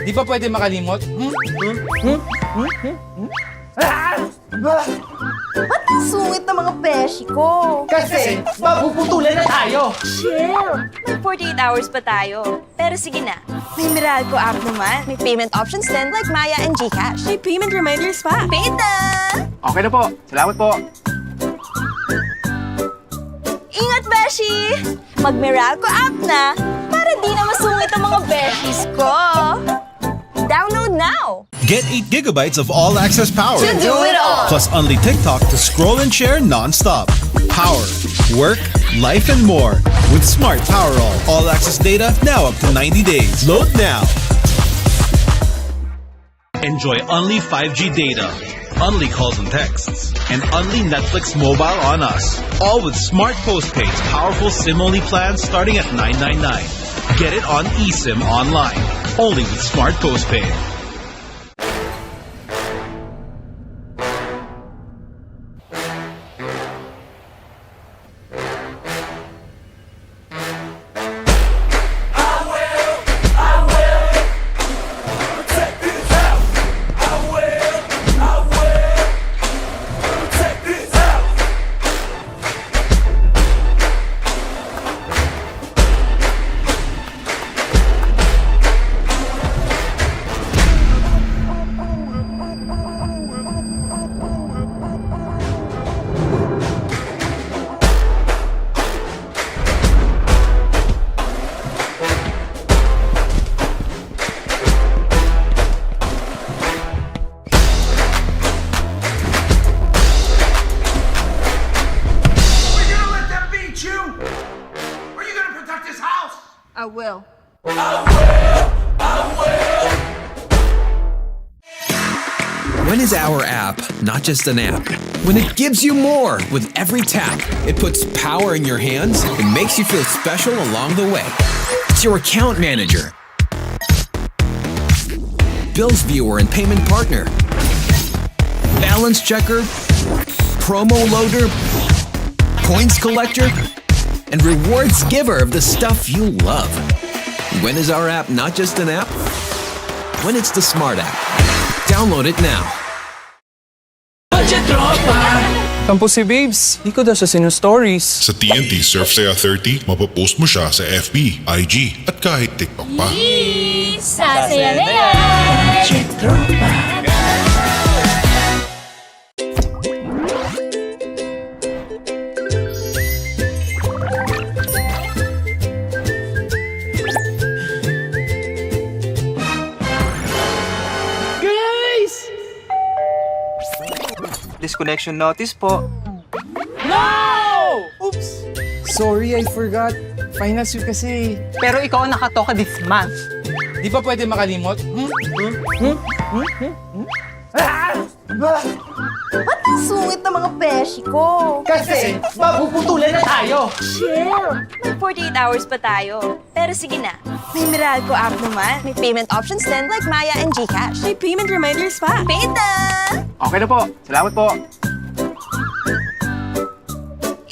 Di ba pwede makalimot? Ba't ang sungit ng mga beshi ko? Kasi mapuputulan na tayo. Chill! May 48 hours pa tayo. Pero sige na, may Meralco app naman. May payment options din like Maya and GCash. May payment reminders pa. Paid na! Okay na po. Salamat po. Ingat, beshi! Mag-Meralco app na para di na masungit ang mga beshis ko. Download now! Get 8 gigabytes of all-access power. To do it all! Plus only TikTok to scroll and share non-stop. Power, work, life, and more. With Smart Power all-access data now up to 90 days. Load now. Enjoy only 5G data, only calls and texts, and only Netflix mobile on us. All with Smart Postpaid's powerful SIM-only plans starting at $999. Get it on eSIM online, only with Smart Postpaid. I will. When is our app not just an app? When it gives you more with every tap. It puts power in your hands and makes you feel special along the way. It's your account manager, bills viewer and payment partner, balance checker, promo loader, points collector, and rewards giver of the stuff you love. When is our app not just an app? When it's the Smart app. Download it now. Kampo si Babes. Di ko daw sa sinu-stories. Sa TNT Surf Saya 30, mapapost mo siya sa FB, IG, at kahit TikTok pa. Sasaya na yan! Disconnection notice po. No! Oops! Sorry, I forgot. Finals week kasi. Pero ikaw ang nakatoka this month. Di ba pwede makalimot? Ba't ang sungit ng mga beshi ko? Kasi mapuputulan na tayo. Chill! May 48 hours pa tayo. Pero sige na, may Meralco app naman. May payment options din like Maya and GCash. May payment reminders pa. Paid na! Okay na po. Salamat po.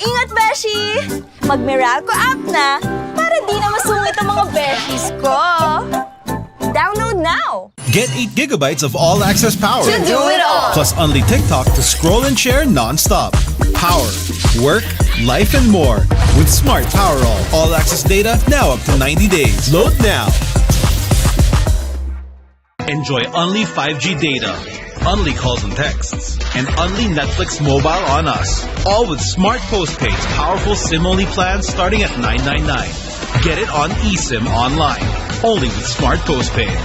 Ingat, beshi! Mag-Meralco app na para di na masungit ang mga beshis ko. Download now! Get 8 gigabytes of all-access power. To do it all! Plus only TikTok to scroll and share non-stop. Power, work, life, and more. With Smart Power all-access data now up to 90 days. Load now. Enjoy only 5G data, only calls and texts, and only Netflix mobile on us. All with Smart Postpaid's powerful SIM-only plans starting at $999. Get it on eSIM online, only with Smart Postpaid.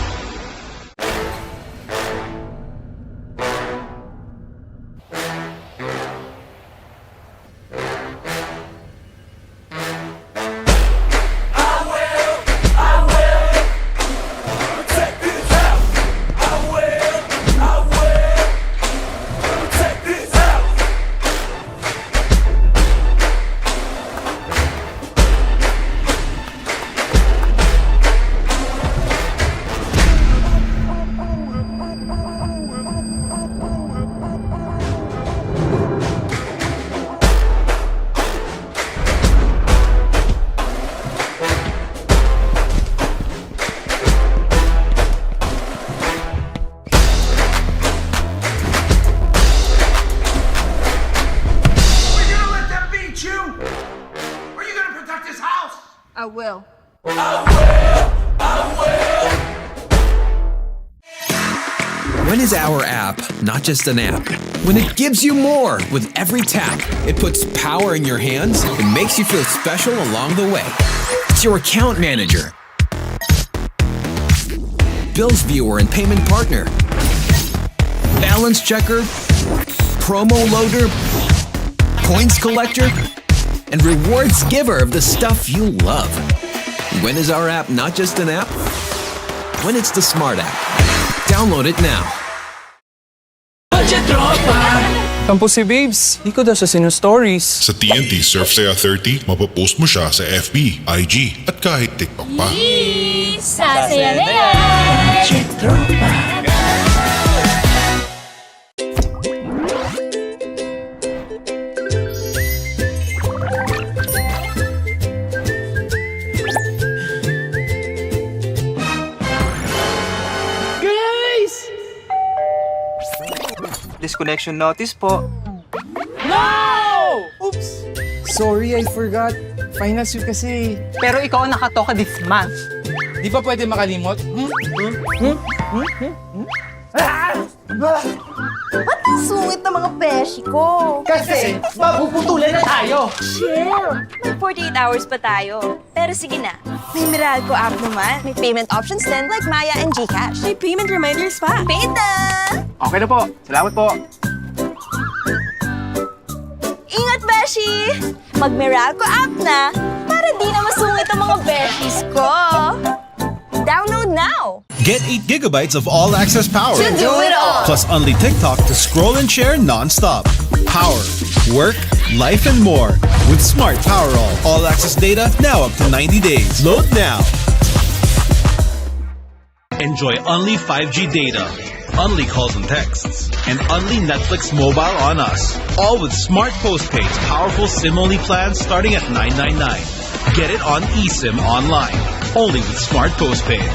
When is our app not just an app? When it gives you more with every tap. It puts power in your hands and makes you feel special along the way. It's your account manager, bills viewer and payment partner, balance checker, promo loader, points collector, and rewards giver of the stuff you love. When is our app not just an app? When it's the smart app. Download it now. Tampo si Babes. Di ko daw siya sino-stories. Sa TNT Surf Saya 30, mapapost mo siya sa FB, IG, at kahit TikTok pa. Sasaya na yan! Disconnection notice po. Oops! Sorry, I forgot. Finance week kasi. Pero ikaw ang nakatoka this month. Di ba pwede makalimot? Ba't ang sungit ng mga beshi ko? Kasi mapuputulan na tayo. Chill! May 48 hours pa tayo. Pero sige na, may Meralco app naman. May payment options din like Maya and GCash. May payment reminders pa. Paid na! Okay na po. Salamat po. Ingat, beshi! Mag-Meralco app na para di na masungit ang mga beshis ko. Download now! Get 8 gigabytes of all-access power. To do it all! Plus only TikTok to scroll and share non-stop. Power, work, life, and more. With Smart Power all-access data now up to 90 days. Load now. Enjoy only 5G data, only calls and texts, and only Netflix mobile on us. All with Smart Postpaid's powerful SIM-only plans starting at $9.99. Get it on eSIM online, only with Smart Postpaid.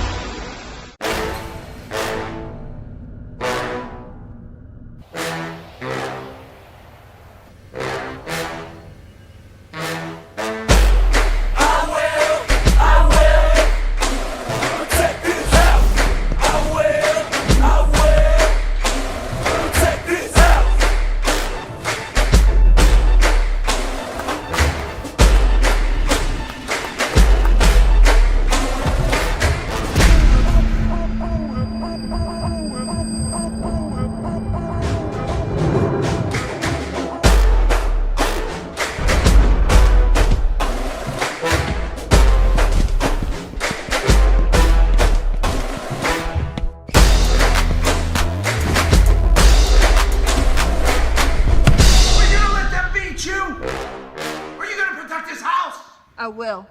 I will.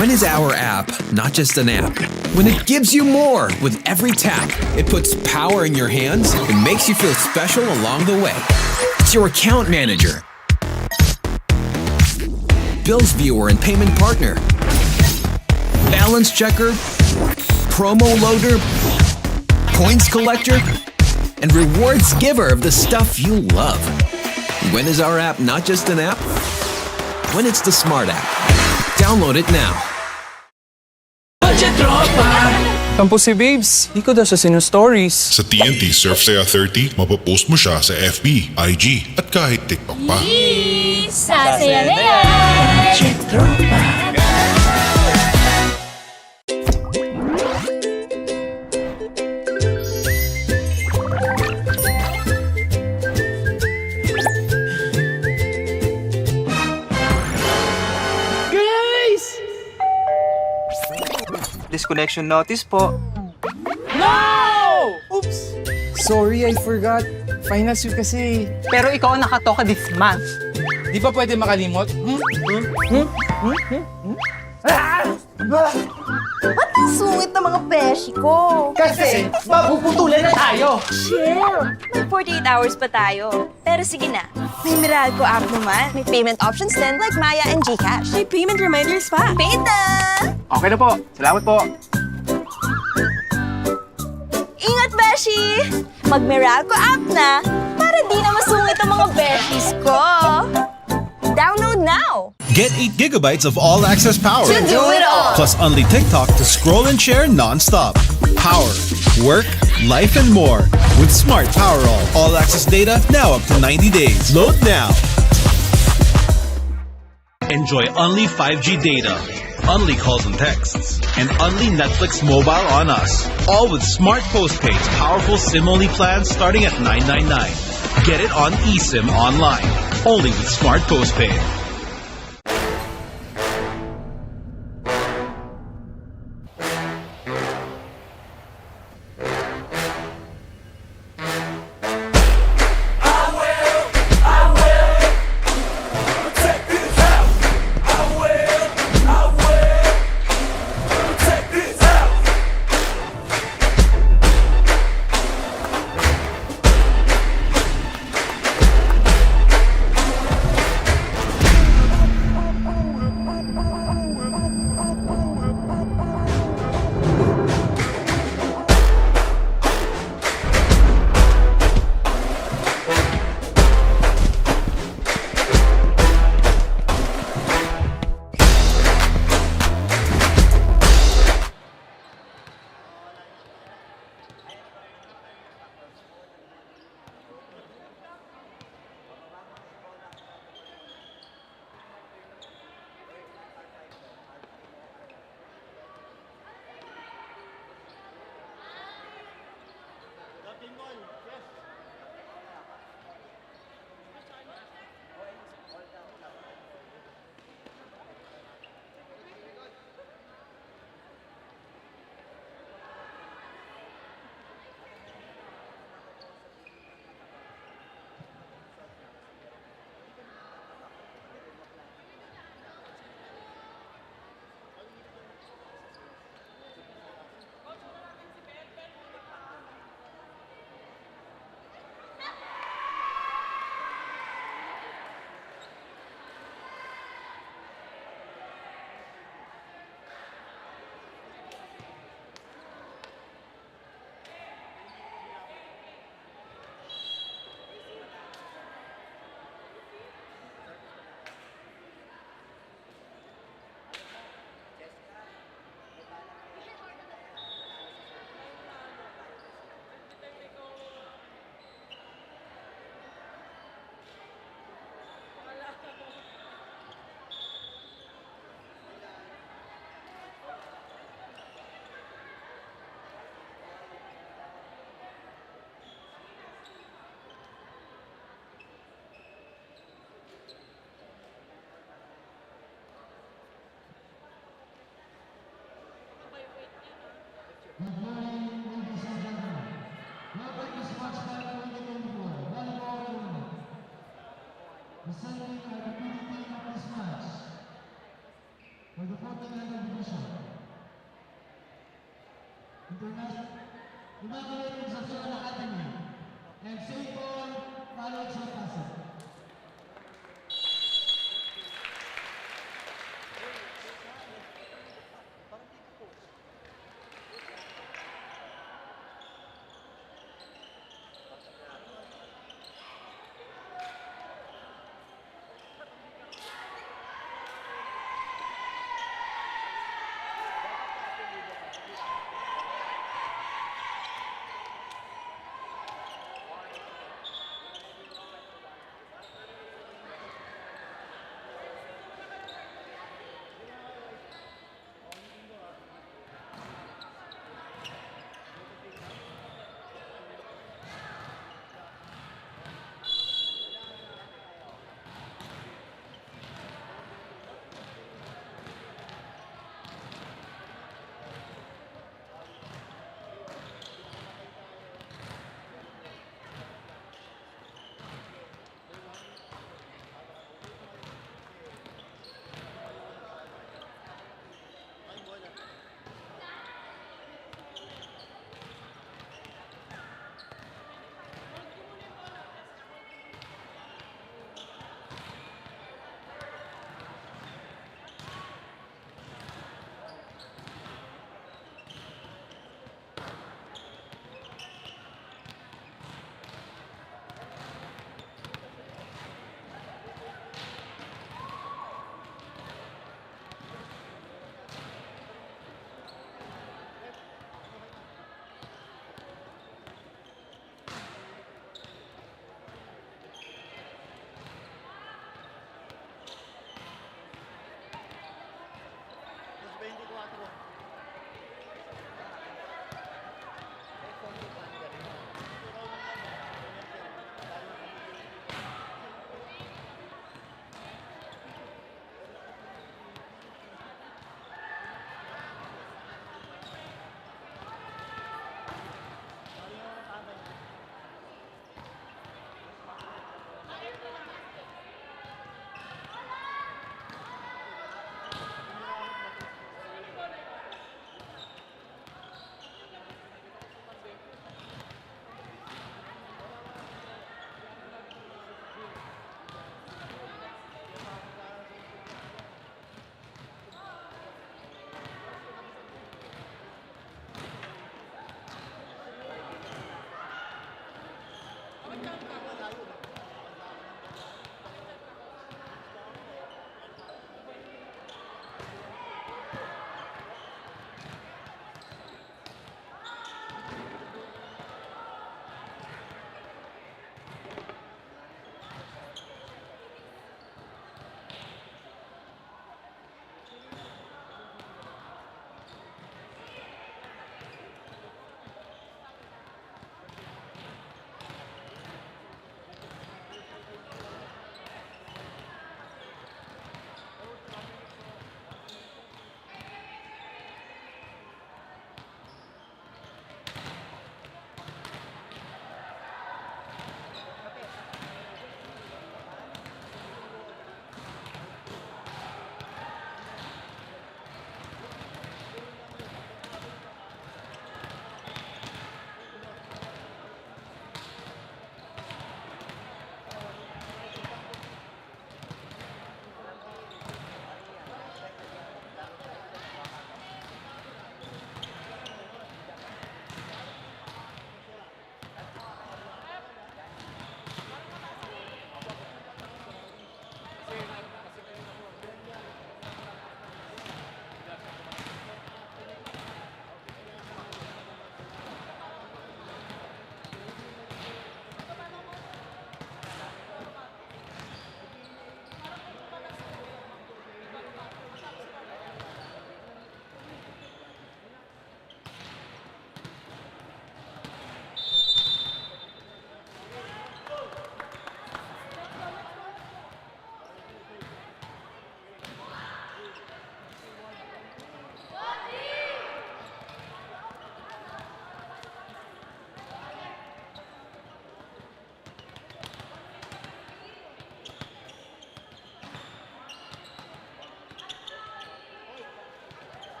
When is our app not just an app? When it gives you more with every tap. It puts power in your hands and makes you feel special along the way. It's your account manager, bills viewer and payment partner, balance checker, promo loader, points collector, and rewards giver of the stuff you love. When is our app not just an app? When it's the smart app. Download it now. Tampo si Babes. Di ko daw siya sino-stories. Sa TNT Surf Saya 30, mapapost mo siya sa FB, IG, at kahit TikTok pa. Sasaya na yan! Disconnection notice po. Oops! Sorry, I forgot. Finance week kasi. Pero ikaw ang nakatoka this month. Di ba pwede makalimot? Ba't ang sungit ng mga beshi ko? Kasi mapuputulan na tayo. Chill! May 48 hours pa tayo. Pero sige na, may Meralco app naman. May payment options din like Maya and GCash. May payment reminders pa. Paid na! Okay na po. Salamat po. Ingat, beshi! Mag-Meralco app na para di na masungit ang mga beshis ko. Download now! Get 8 gigabytes of all-access power. To do it all! Plus only TikTok to scroll and share non-stop. Power, work, life, and more with Smart Power All-access data now up to 90 days. Load now. Enjoy only 5G data, only calls and texts, and only Netflix mobile on us. All with Smart Postpaid's powerful SIM-only plans starting at $9.99. Get it on eSIM online, only with Smart Postpaid.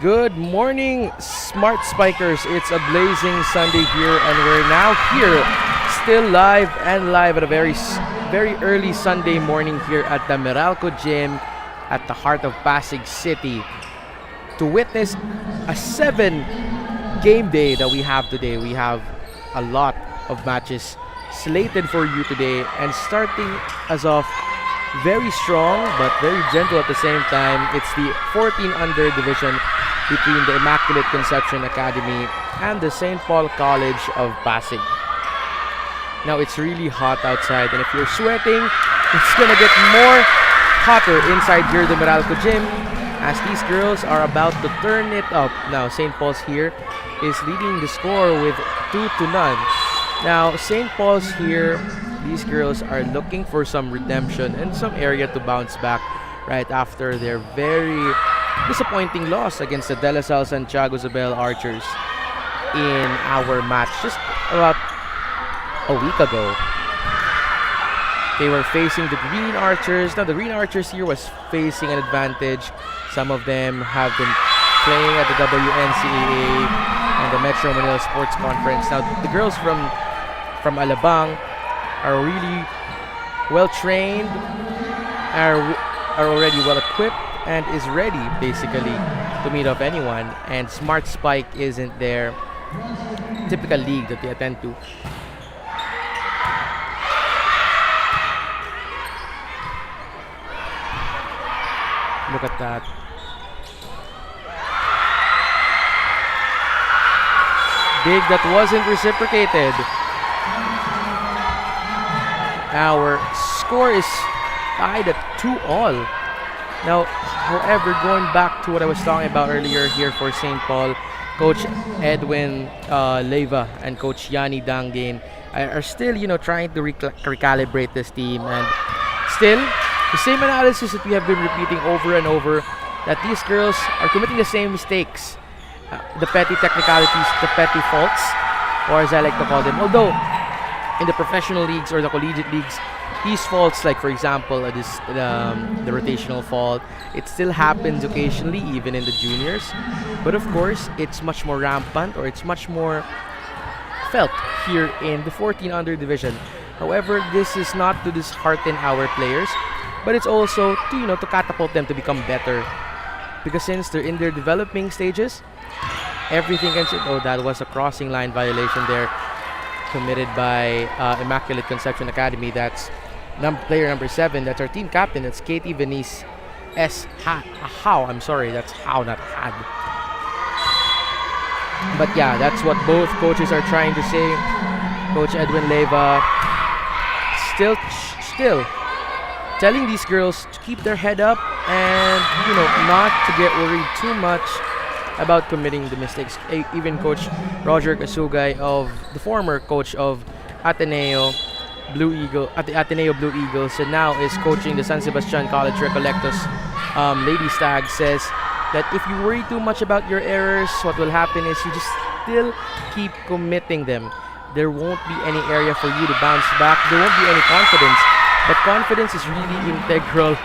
Good morning, Smart Spikers. It's a blazing Sunday here, and we're now here, still live at a very early Sunday morning here at the Meralco Gym at the heart of Pasig City to witness a 7-game day that we have today. We have a lot of matches slated for you today, and starting as of very strong but very gentle at the same time, it's the 14 under division between the Immaculate Conception Academy and the St. Paul College of Pasig. Now it's really hot outside, and if you're sweating, it's gonna get more hotter inside here, the Meralco Gym, as these girls are about to turn it up. Now St. Paul's here is leading the score with 2-0. Now St. Paul's here, these girls are looking for some redemption and some area to bounce back right after their very disappointing loss against the De La Salle Santiago Isabel Archers in our match just about a week ago. They were facing the Green Archers. Now the Green Archers here was facing an advantage. Some of them have been playing at the WNCAA and the Metro Manila Sports Conference. Now the girls from Alabang are really well trained, are already well equipped, and is ready basically to meet up anyone. And Smart Spike isn't their typical league that they attend to. Look at that. Dig that wasn't reciprocated. Our score is tied at 2-all. Now, however, going back to what I was talking about earlier here for St. Paul, Coach Edwin Leyva and Coach Yanni Dangain are still, trying to recalibrate this team, and still the same analysis that we have been repeating over and over, that these girls are committing the same mistakes the petty technicalities, the petty faults, or as I like to call them. Although in the professional leagues or the collegiate leagues, these faults, like for example, the rotational fault, it still happens occasionally, even in the juniors. But of course, it's much more rampant, or it's much more felt here in the 14 under division. However, this is not to dishearten our players, but it's also to to catapult them to become better. Because since they're in their developing stages, everything can say, oh, that was a crossing line violation there, committed by Immaculate Conception Academy. That's player number 7. That's our team captain. That's Katie Venice S. How? I'm sorry, that's How, not Had. But yeah, that's what both coaches are trying to say. Coach Edwin Leyva still telling these girls to keep their head up and not to get worried too much about committing the mistakes. Even Coach Roger Casugay, of the former coach of Ateneo Blue Eagles, and now is coaching the San Sebastian College Recollectos Lady Stag, says that if you worry too much about your errors, what will happen is you just still keep committing them. There won't be any area for you to bounce back. There won't be any confidence. But confidence is really integral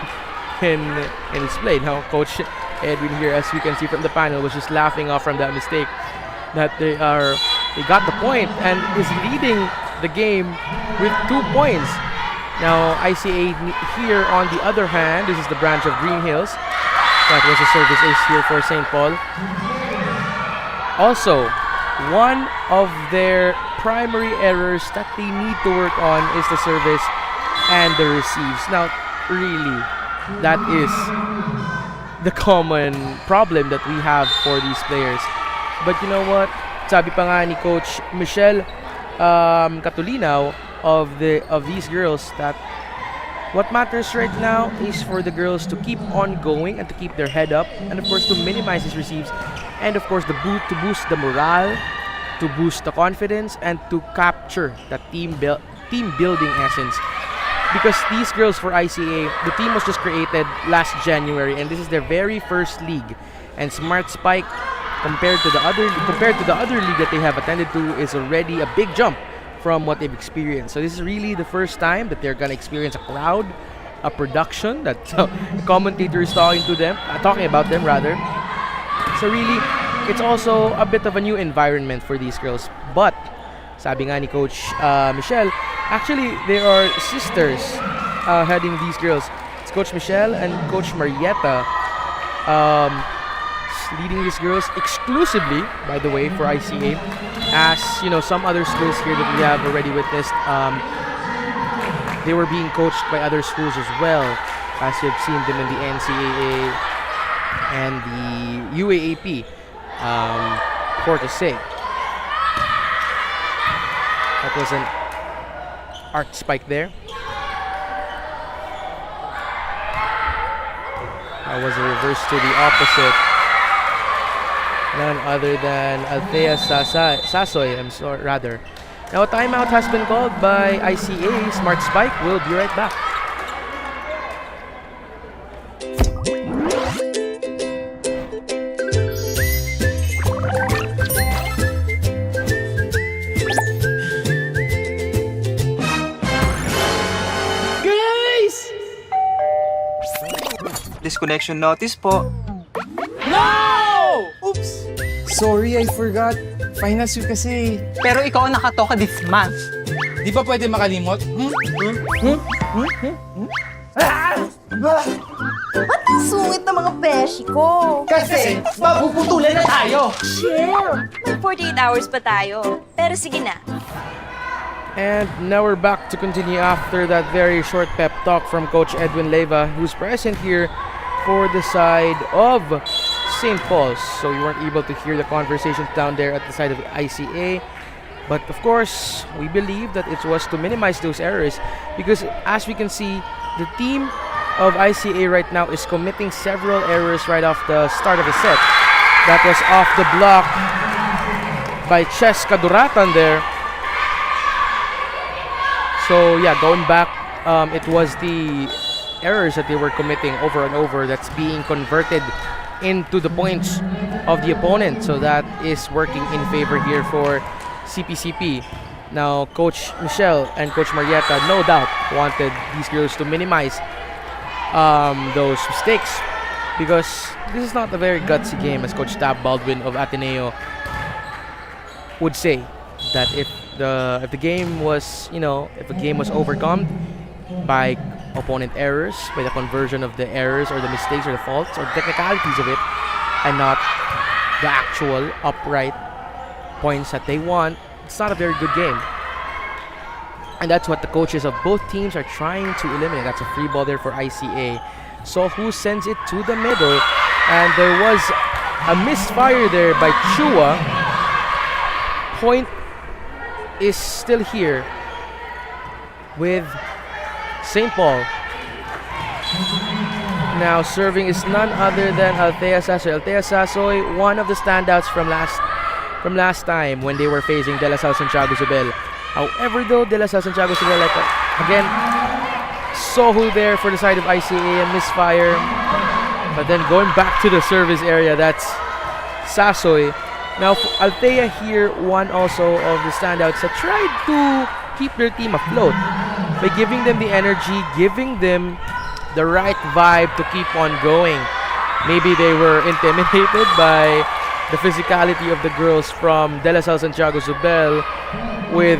in his play. Now, Coach Edwin here, as we can see from the panel, was just laughing off from that mistake. That they got the point and is leading the game with 2 points. Now, ICA here, on the other hand, this is the branch of Green Hills. That was a service ace here for St. Paul. Also, one of their primary errors that they need to work on is the service and the receives. Now, really, that is the common problem that we have for these players. But you know what? Sabi pa nga ni Coach Michelle Catulinaw of these girls that what matters right now is for the girls to keep on going and to keep their head up, and of course to minimize these receives, and of course to boost the morale, to boost the confidence, and to capture that team building essence. Because these girls for ICA, the team was just created last January, and this is their very first league. And Smart Spike, compared to the other league that they have attended to, is already a big jump from what they've experienced. So this is really the first time that they're gonna experience a crowd, a production that commentators talking about them rather. So really, it's also a bit of a new environment for these girls. But sabi nga ni Coach Michelle, actually they are sisters heading these girls. It's Coach Michelle and Coach Marietta leading these girls exclusively, by the way, for ICA. As some other schools here that we have already witnessed, they were being coached by other schools as well, as you've seen them in the NCAA and the UAAP. For to say, that was an arc spike there. That was a reverse to the opposite. None other than Althea Sasoy, rather. Now a timeout has been called by ICA. Smart Spike will be right back. Disconnection notice po. Oops! Sorry, I forgot. Finals week kasi. Pero ikaw ang nakatoka this month. Di ba pwede makalimot? Ba't ang sungit ng mga beshi ko? Kasi mapuputulan na tayo. Chill! May 48 hours pa tayo. Pero sige na. And now we're back to continue after that very short pep talk from Coach Edwin Leyva, who's present here for the side of St. Paul's. So you weren't able to hear the conversations down there at the side of ICA. But of course, we believe that it was to minimize those errors, because as we can see, the team of ICA right now is committing several errors right off the start of the set. That was off the block by Cheska Duratan there. So yeah, going back, it was the errors that they were committing over and over that's being converted into the points of the opponent. So that is working in favor here for CPCP. Now, Coach Michelle and Coach Marietta, no doubt, wanted these girls to minimize those mistakes, because this is not a very gutsy game, as Coach Tab Baldwin of Ateneo would say. That if the game was, if a game was overcome by opponent errors, by the conversion of the errors or the mistakes or the faults or the technicalities of it, and not the actual upright points that they want, it's not a very good game. And that's what the coaches of both teams are trying to eliminate. That's a free ball there for ICA. So who sends it to the middle? And there was a misfire there by Chua. Point is still here with St. Paul. Now serving is none other than Althea Sasoy. Althea Sasoy, one of the standouts from last time when they were facing De La Salle Santiago Zubel. However, though, De La Salle Santiago Zubel, again, Sohu there for the side of ICA and misfire. But then going back to the service area, that's Sasoy. Now, Althea here, one also of the standouts that tried to keep their team afloat by giving them the energy, giving them the right vibe to keep on going. Maybe they were intimidated by the physicality of the girls from De La Salle Santiago Zubel, with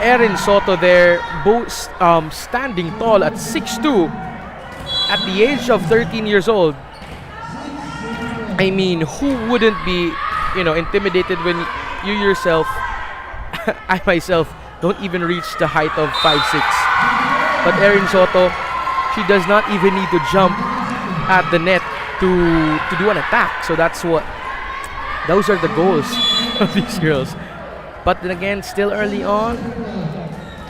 Erin Soto there, both standing tall at 6'2", at the age of 13 years old. I mean, who wouldn't be, intimidated when you yourself, I myself, don't even reach the height of 5'6". But Erin Soto, she does not even need to jump at the net to do an attack. So those are the goals of these girls. But then again, still early on,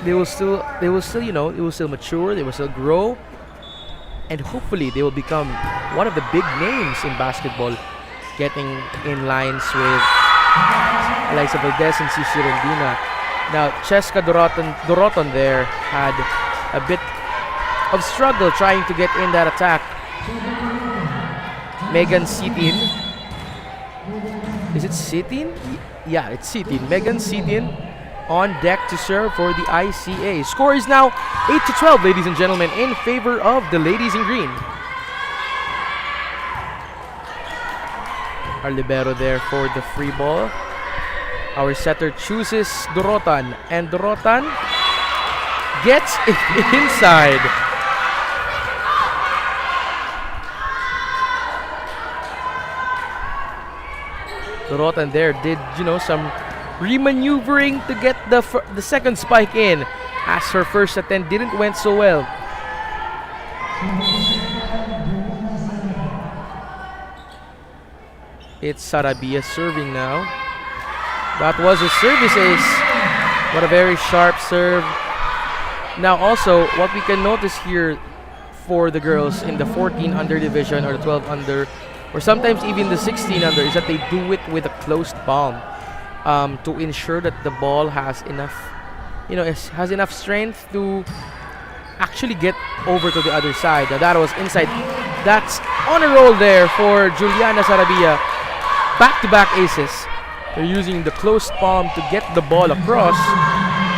they will still mature, they will still grow, and hopefully they will become one of the big names in basketball, getting in lines with Eliza Valdez and Cici Rondina. Now, Cheska Doroton there had a bit of struggle trying to get in that attack. Megan Sitin. Is it Sitin? Yeah, it's Sitin. Megan Sitin on deck to serve for the ICA. Score is now 8-12, ladies and gentlemen, in favor of the ladies in green. Our libero there for the free ball. Our setter chooses Dorotan, and Dorotan gets it inside. Dorotan there did, some remaneuvering to get the second spike in, as her first attempt didn't went so well. It's Sarabia serving now. That was a service ace. What a very sharp serve. Now also, what we can notice here for the girls in the 14 under division or the 12 under, or sometimes even the 16 under, is that they do it with a closed palm to ensure that the ball has enough, has enough strength to actually get over to the other side. Now that was inside. That's on a roll there for Juliana Sarabia. Back-to-back aces. They're using the closed palm to get the ball across,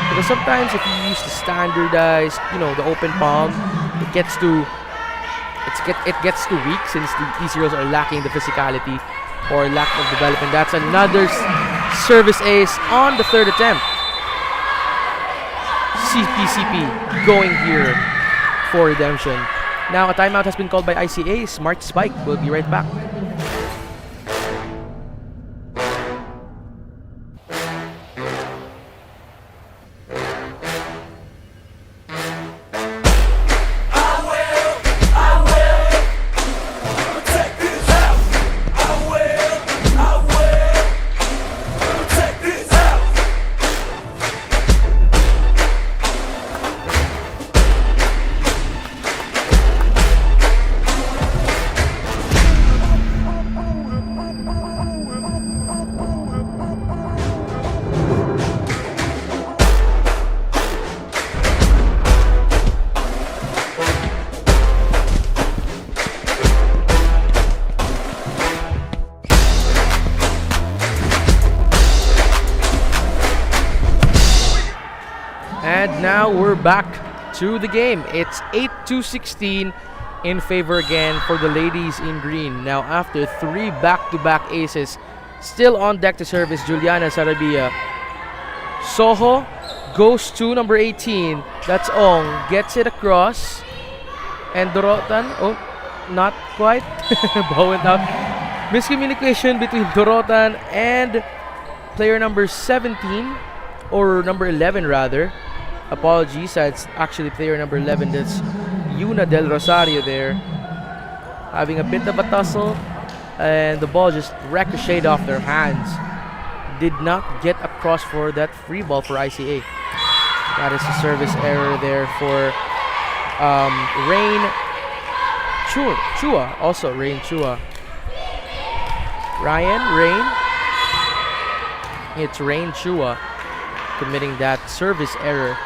because sometimes if you use the standardized, the open palm, it gets too weak, since these girls are lacking the physicality or lack of development. That's another service ace on the third attempt. CPCP going here for redemption. Now a timeout has been called by ICA. Smart spike. We'll be right back. And now we're back to the game. It's 8-16 in favor again for the ladies in green. Now after 3 back-to-back aces, still on deck to serve is Juliana Sarabia. Soho goes to number 18. That's Ong. Gets it across. And Dorotan, oh, not quite. Ball went out. Miscommunication between Dorotan and player number 17, or number 11 rather. Apologies, that's actually player number 11. That's Yuna Del Rosario there. Having a bit of a tussle, and the ball just ricocheted off their hands. Did not get across for that free ball for ICA. That is a service error there for Rain Chua. Also Rain Chua. Rain. It's Rain Chua committing that service error.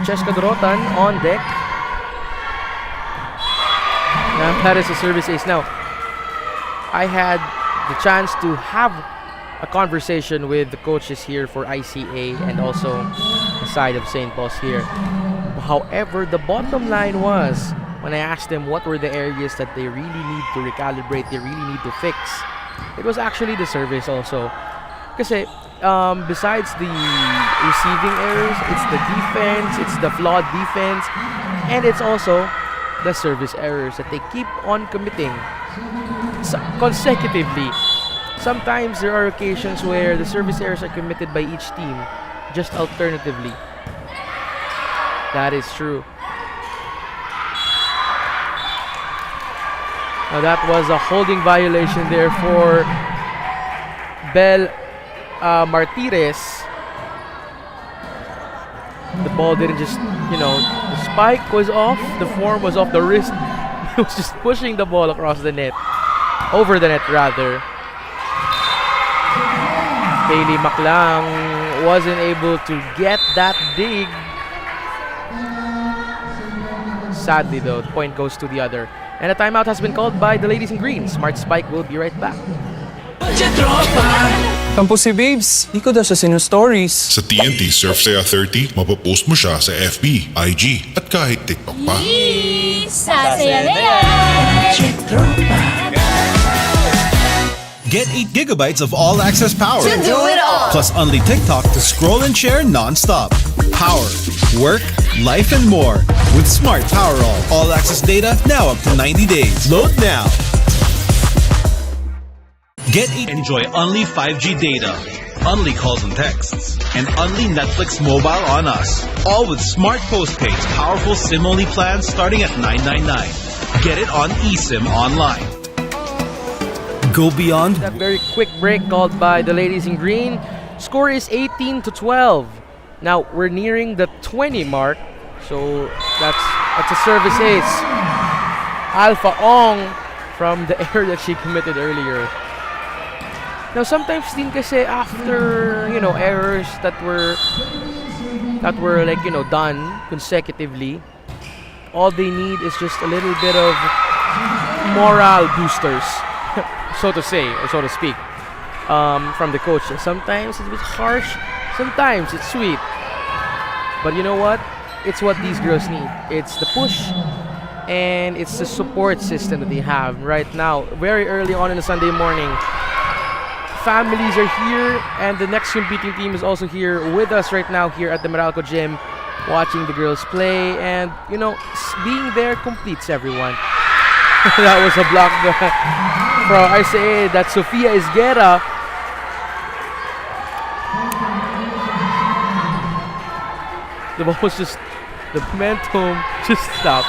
Cheska Dorotan on deck. Now that is a service ace. Now, I had the chance to have a conversation with the coaches here for ICA and also the side of St. Paul's here. However, the bottom line was, when I asked them what were the areas that they really need to recalibrate, they really need to fix, it was actually the service also. Kasi besides the receiving errors, it's the defense, it's the flawed defense, and it's also the service errors that they keep on committing consecutively. Sometimes there are occasions where the service errors are committed by each team, just alternatively. That is true. Now that was a holding violation there for Bel Martires. The ball didn't just, the spike was off, the form was off the wrist. He was just pushing the ball across the net. Over the net, rather. Hailey Maclang wasn't able to get that dig. Sadly, though, the point goes to the other. And a timeout has been called by the ladies in green. Smart Spike will be right back. Kampo si Babes, di ko daw sa sinu-stories. Sa TNT Surf Saya 30, mapapost mo siya sa FB, IG, at kahit TikTok pa. Sasaya na yan! Get 8 gigabytes of all-access power. To do it all! Plus only TikTok to scroll and share non-stop. Power, work, life, and more. With Smart Power all-access data now up to 90 days. Load now. Get 8. Enjoy only 5G data, only calls and texts, and only Netflix mobile on us. All with Smart Postpaid's powerful SIM-only plans starting at $9.99. Get it on eSIM online. Go beyond. That very quick break called by the ladies in green. Score is 18-12. Now we're nearing the 20 mark, so that's a service ace. Alpha Ong from the error that she committed earlier. Now sometimes din kasi after errors that were done consecutively, all they need is just a little bit of morale boosters, so to say, or so to speak, from the coach. Sometimes it's a bit harsh, sometimes it's sweet. But you know what? It's what these girls need. It's the push and it's the support system that they have right now. Very early on in a Sunday morning. Families are here, and the next competing team is also here with us right now here at the Meralco gym, watching the girls play, and being there completes everyone. That was a block from ICA. That's Sofia Isguera. The ball was just, the momentum just stopped.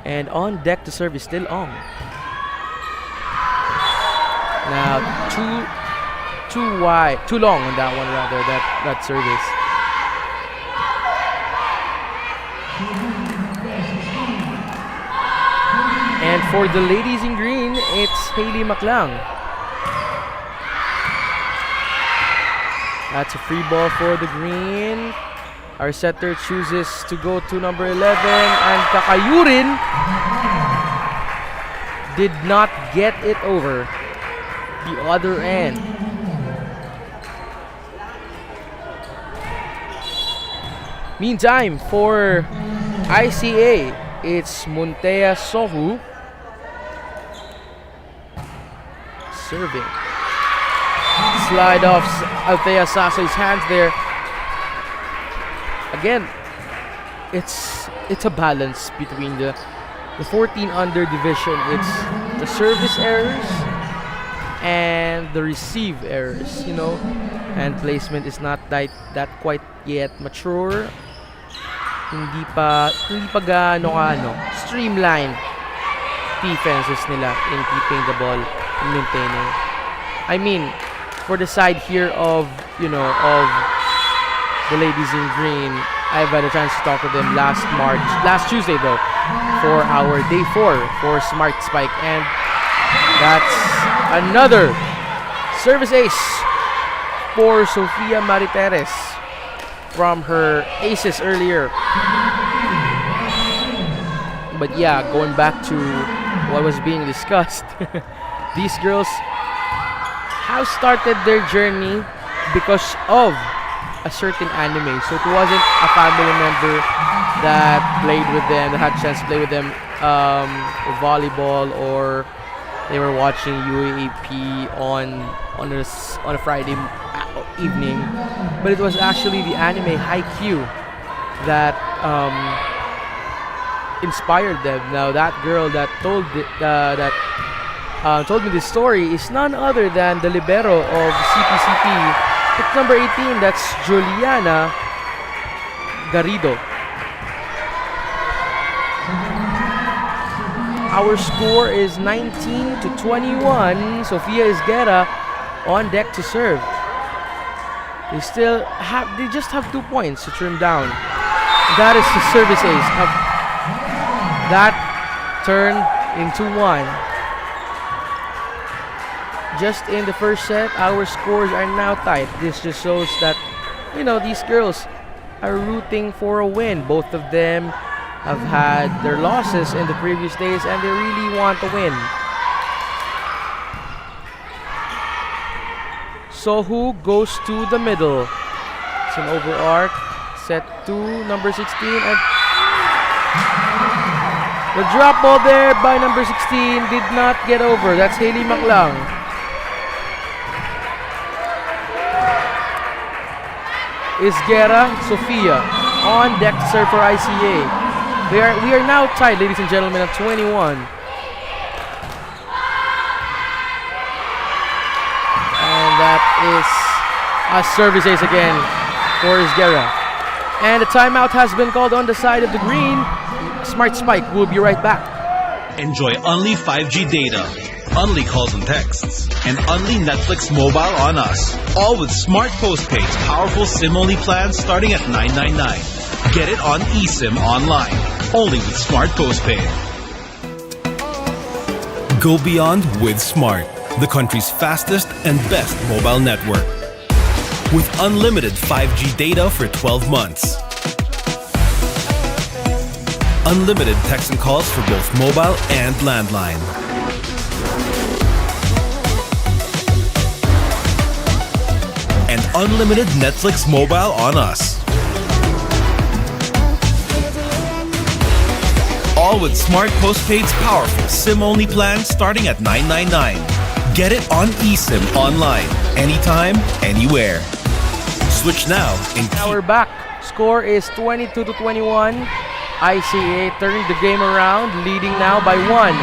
And on deck to serve is still on. Now too long on that one, rather, that service. And for the ladies in green, it's Hailey Maclang. That's a free ball for the green. Our setter chooses to go to number 11, and Kakayurin did not get it over the other end. Meantime, for ICA, it's Muntea Sohu serving. Slide off Althea Sasoy's hands there. Again, it's a balance between the 14 under division. It's the service errors and the receive errors, and placement is not that quite yet mature. Hindi pa gaano streamline defenses nila in keeping the ball and maintaining. I mean, for the side here of the ladies in green, I've had a chance to talk to them last Tuesday though, for our day 4 for Smart Spike, and that's another service ace for Sofia Mariteres from her aces earlier. But yeah, going back to what was being discussed, these girls have started their journey because of a certain anime. So it wasn't a family member that played with them, that had a chance to play with them volleyball, or they were watching UAAP on a Friday evening, but it was actually the anime Haikyuu that inspired them. Now that girl that told me this story is none other than the libero of CPCP. It's number 18. That's Juliana Garrido. Our score is 19-21. Sofia Isguera on deck to serve. They just have 2 points to trim down. That is the service ace. That turned into 1. Just in the first set, our scores are now tight. This just shows that, these girls are rooting for a win. Both of them have had their losses in the previous days, and they really want to win. Sohu goes to the middle. It's an over arc. Set 2, number 16, and the drop ball there by number 16 did not get over. That's Hailey Maclang. Isguera, Sofia on deck to serve for ICA. We are now tied, ladies and gentlemen, at 21. And that is a service ace again for Isguera. And a timeout has been called on the side of the green. Smart Spike will be right back. Enjoy only 5G data, only calls and texts, and only Netflix mobile on us. All with Smart Postpaid's powerful SIM-only plans starting at $9.99. Get it on eSIM online, only with Smart Postpaid. Go beyond with Smart, the country's fastest and best mobile network. With unlimited 5G data for 12 months. Unlimited text and calls for both mobile and landline. And unlimited Netflix mobile on us. All with Smart Postpaid's powerful SIM-only plan starting at $9.99. Get it on eSIM online, anytime, anywhere. Switch now. Now we're back. Score is 22-21. ICA turned the game around, leading now by 1.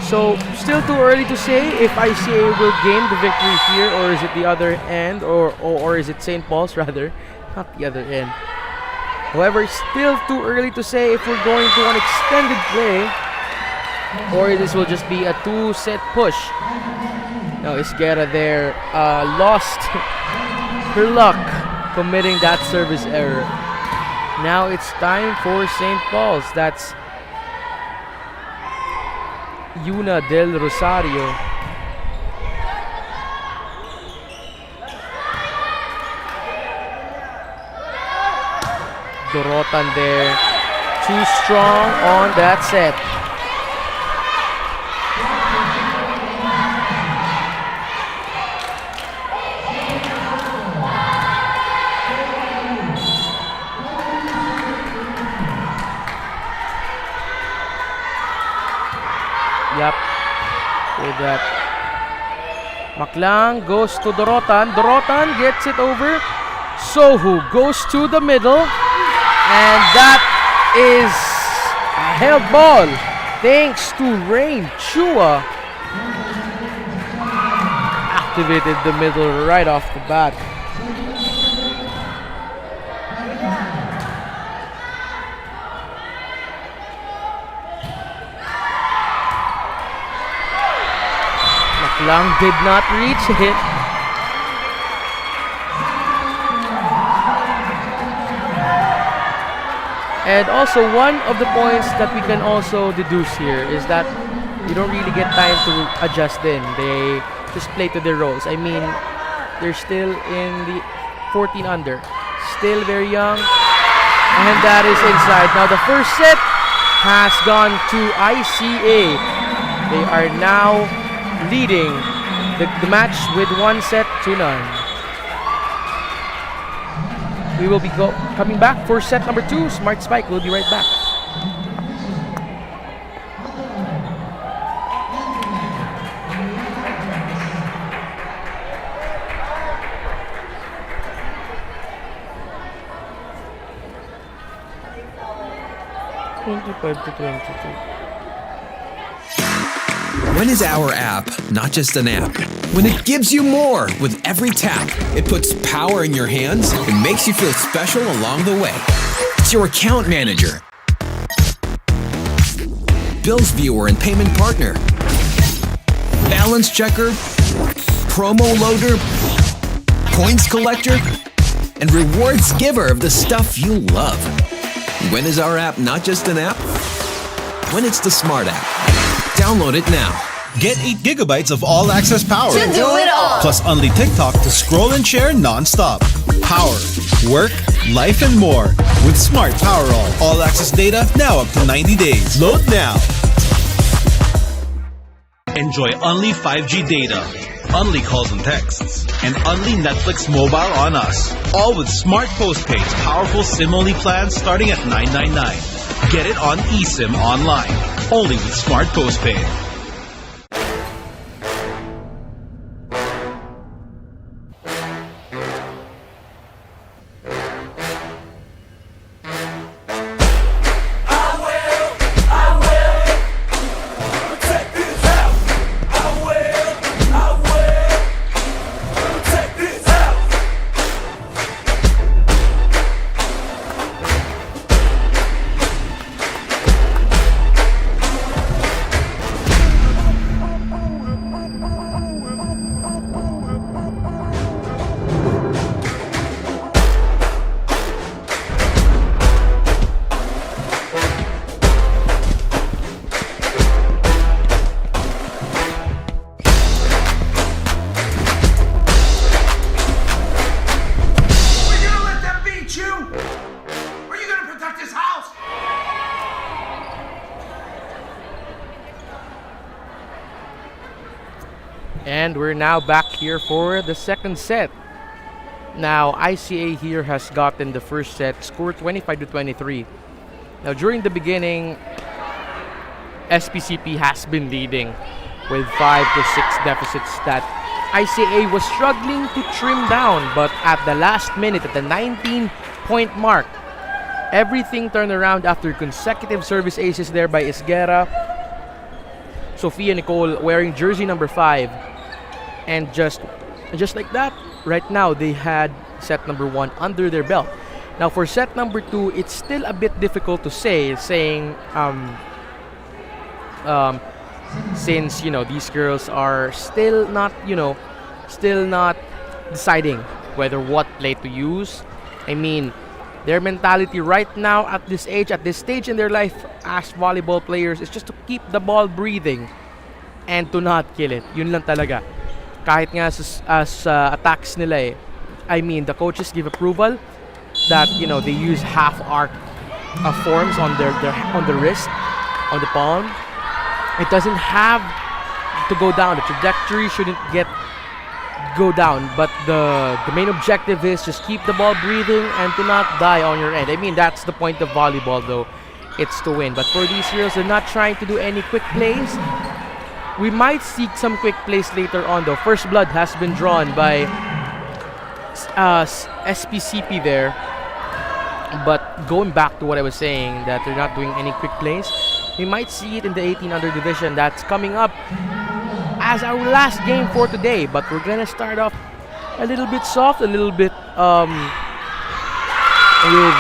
So, still too early to say if ICA will gain the victory here, or is it the other end, or is it St. Paul's rather, not the other end. However, still too early to say if we're going to an extended play, or this will just be a 2-set push. Now, Isguera there lost her luck committing that service error. Now it's time for St. Paul's. That's Yuna Del Rosario. Dorotan there. Too strong on that set. with that. Maklang goes to Dorotan. Dorotan gets it over. Sohu goes to the middle. And that is a held ball. Thanks to Rain Chua. Activated the middle right off the bat. Lang did not reach it. And also one of the points that we can also deduce here is that you don't really get time to adjust in. They just play to their roles. I mean, they're still in the 14 under. Still very young. And that is inside. Now the first set has gone to ICA. They are now leading the match with 1-0. We will be coming back for set number 2. Smart Spike will be right back. When is our app not just an app? When it gives you more with every tap, it puts power in your hands and makes you feel special along the way. It's your account manager, bills viewer and payment partner, balance checker, promo loader, points collector, and rewards giver of the stuff you love. When is our app not just an app? When it's the Smart app. Download it now. Get 8 gigabytes of all-access power. To do it all. Plus only TikTok to scroll and share non-stop. Power, work, life, and more. With Smart Power All-access data now up to 90 days. Load now. Enjoy only 5G data, only calls and texts, and only Netflix mobile on us. All with Smart Postpaid's powerful SIM-only plans starting at $9.99. Get it on eSIM online. Only with Smart Postpaid. And we're now back here for the second set. Now, ICA here has gotten the first set, scored 25-23. Now, during the beginning, SPCP has been leading with 5 to 6 deficits that ICA was struggling to trim down. But at the last minute, at the 19-point mark, everything turned around after consecutive service aces there by Isguera. Sophia Nicole wearing jersey number 5. And just like that, right now they had set number 1 under their belt. Now for set number 2, it's still a bit difficult to say, saying since these girls are still not deciding whether what play to use. I mean, their mentality right now at this age, at this stage in their life as volleyball players, is just to keep the ball breathing and to not kill it. Yun lang talaga. Kahit nga as attacks nila I mean, the coaches give approval that they use half arc forms on their on the wrist, on the palm. It doesn't have to go down. The trajectory shouldn't go down, but the main objective is just keep the ball breathing and to not die on your end. I mean, that's the point of volleyball, though. It's to win. But for these girls, they're not trying to do any quick plays. We might seek some quick plays later on though. First blood has been drawn by SPCP there. But going back to what I was saying, that they're not doing any quick plays, we might see it in the 18 under division that's coming up as our last game for today. But we're gonna start off a little bit soft, a little bit with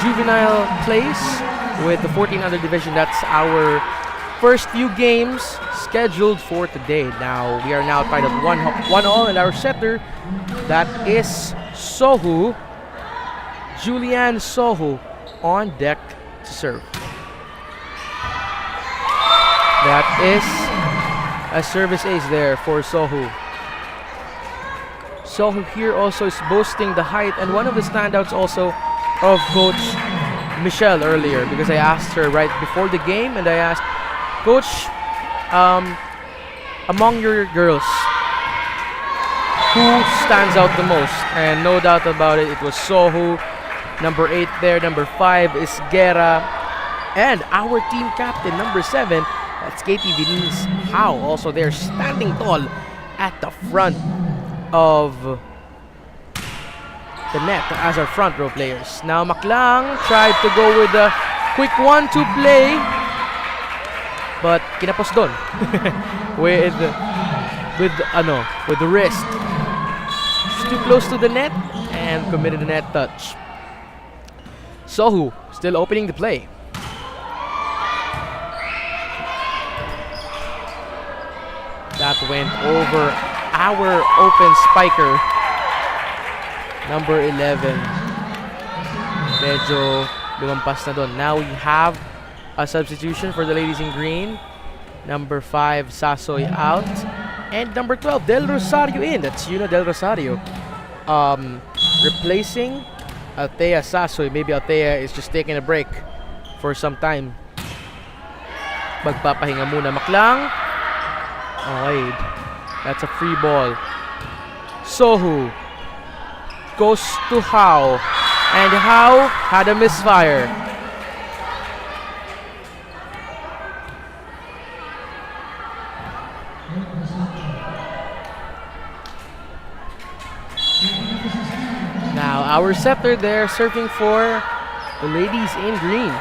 juvenile plays with the 14 under division. That's our first few games scheduled for today. Now we are now tied at 1-1, and our setter, that is Sohu, Julian Sohu, on deck to serve. That is a service ace there for Sohu. Sohu here also is boasting the height, and one of the standouts also of Coach Michelle earlier, because I asked her right before the game, and I asked, Coach, among your girls, who stands out the most? And no doubt about it, it was Sohu. Number 8 there, number 5 is Guerra, and our team captain, number 7, that's Katie Viniz How, also there standing tall at the front of the net as our front row players. Now Maklang tried to go with a quick 1-2 play, but kinapos doon with the wrist. Just too close to the net and committed a net touch. Sohu still opening the play. That went over our open spiker, number 11. Medyo lumampas na doon. Now we have a substitution for the ladies in green. Number 5, Sasoy out. And number 12, Del Rosario in. That's Yuna Del Rosario. Replacing Althea Sasoy. Maybe Althea is just taking a break for some time. Magpapahinga muna. Maklang. Okay. That's a free ball. Sohu goes to How. And How had a misfire. Now our setter there serving for the ladies in green.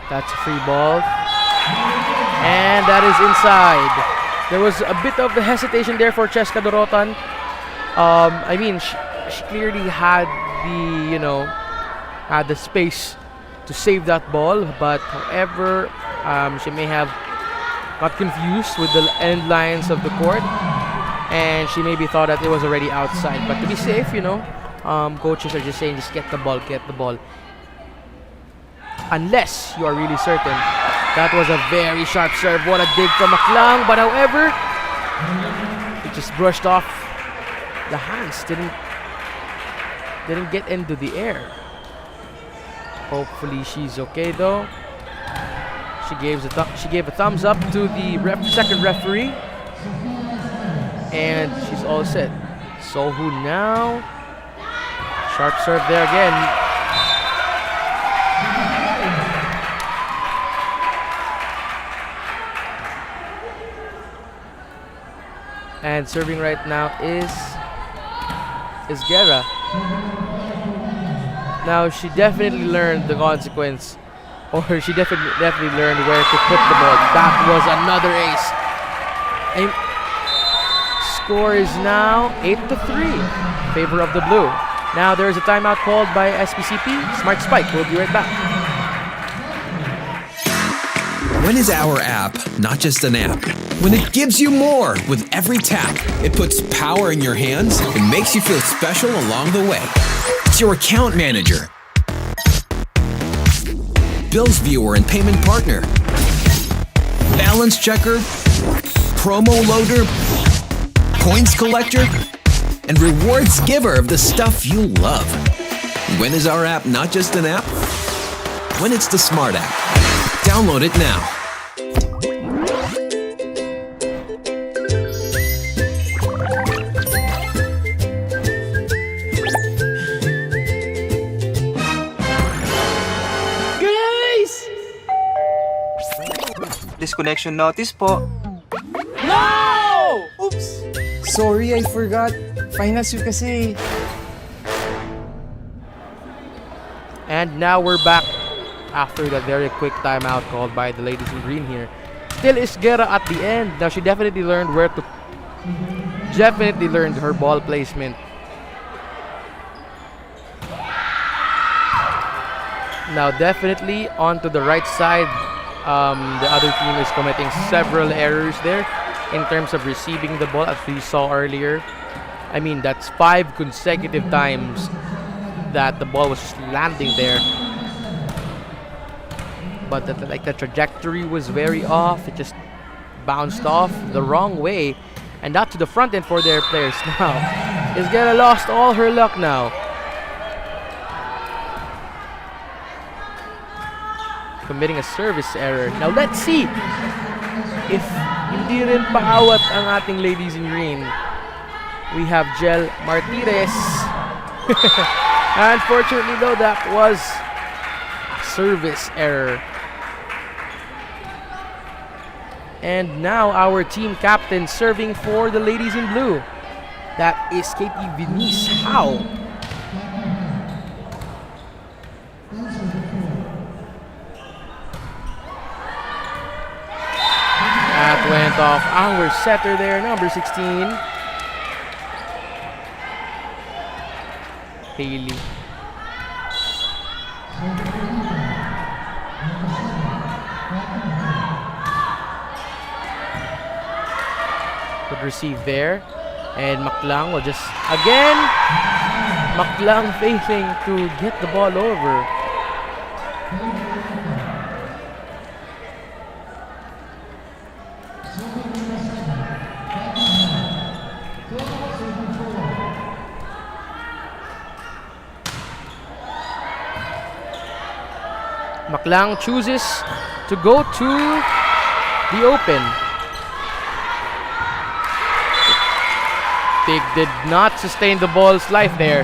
That's a free ball. And that is inside. There was a bit of the hesitation there for Cheska Dorotan. I mean, she clearly had the space to save that ball, but however, she may have got confused with the end lines of the court, and she maybe thought that it was already outside. But to be safe, coaches are just saying, just get the ball, unless you are really certain. That was a very sharp serve. What a dig from Maklang, but however, it just brushed off the hands. Didn't get into the air. Hopefully she's okay though. She gave a thumbs up to the second referee, and she's all set. Sohu now, sharp serve there again. And serving right now is Guerra. Now she definitely learned the consequence, or she definitely learned where to put the ball. That was another ace. And score is now 8-3 in favor of the blue. Now there is a timeout called by SPCP. Smart Spike. We'll be right back. When is our app not just an app? When it gives you more with every tap. It puts power in your hands and makes you feel special along the way. It's your account manager, bills viewer and payment partner, balance checker, promo loader, points collector, and rewards giver of the stuff you love. When is our app not just an app? When it's the Smart app. Download it now. Disconnection notice po. Oops! Sorry, I forgot. Finals week kasi. And now we're back after that very quick timeout called by the ladies in green here. Still Isguera at the end. Now she definitely learned her ball placement. Now definitely onto the right side. The other team is committing several errors there in terms of receiving the ball, as we saw earlier. I mean, that's 5 consecutive times that the ball was just landing there. But the trajectory was very off. It just bounced off the wrong way. And not to the front end for their players now. Isguera lost all her luck now. Committing a service error. Now let's see if hindi rin paawat ang ating ladies in green. We have Jel Martirez. Unfortunately though, that was a service error. And now our team captain serving for the ladies in blue. That is Katie Venice Howe. That went off our setter there, number 16. Haley. Good receive there. And Maclang will just, again, Maclang failing to get the ball over. Maclang chooses to go to the open. They did not sustain the ball's life there.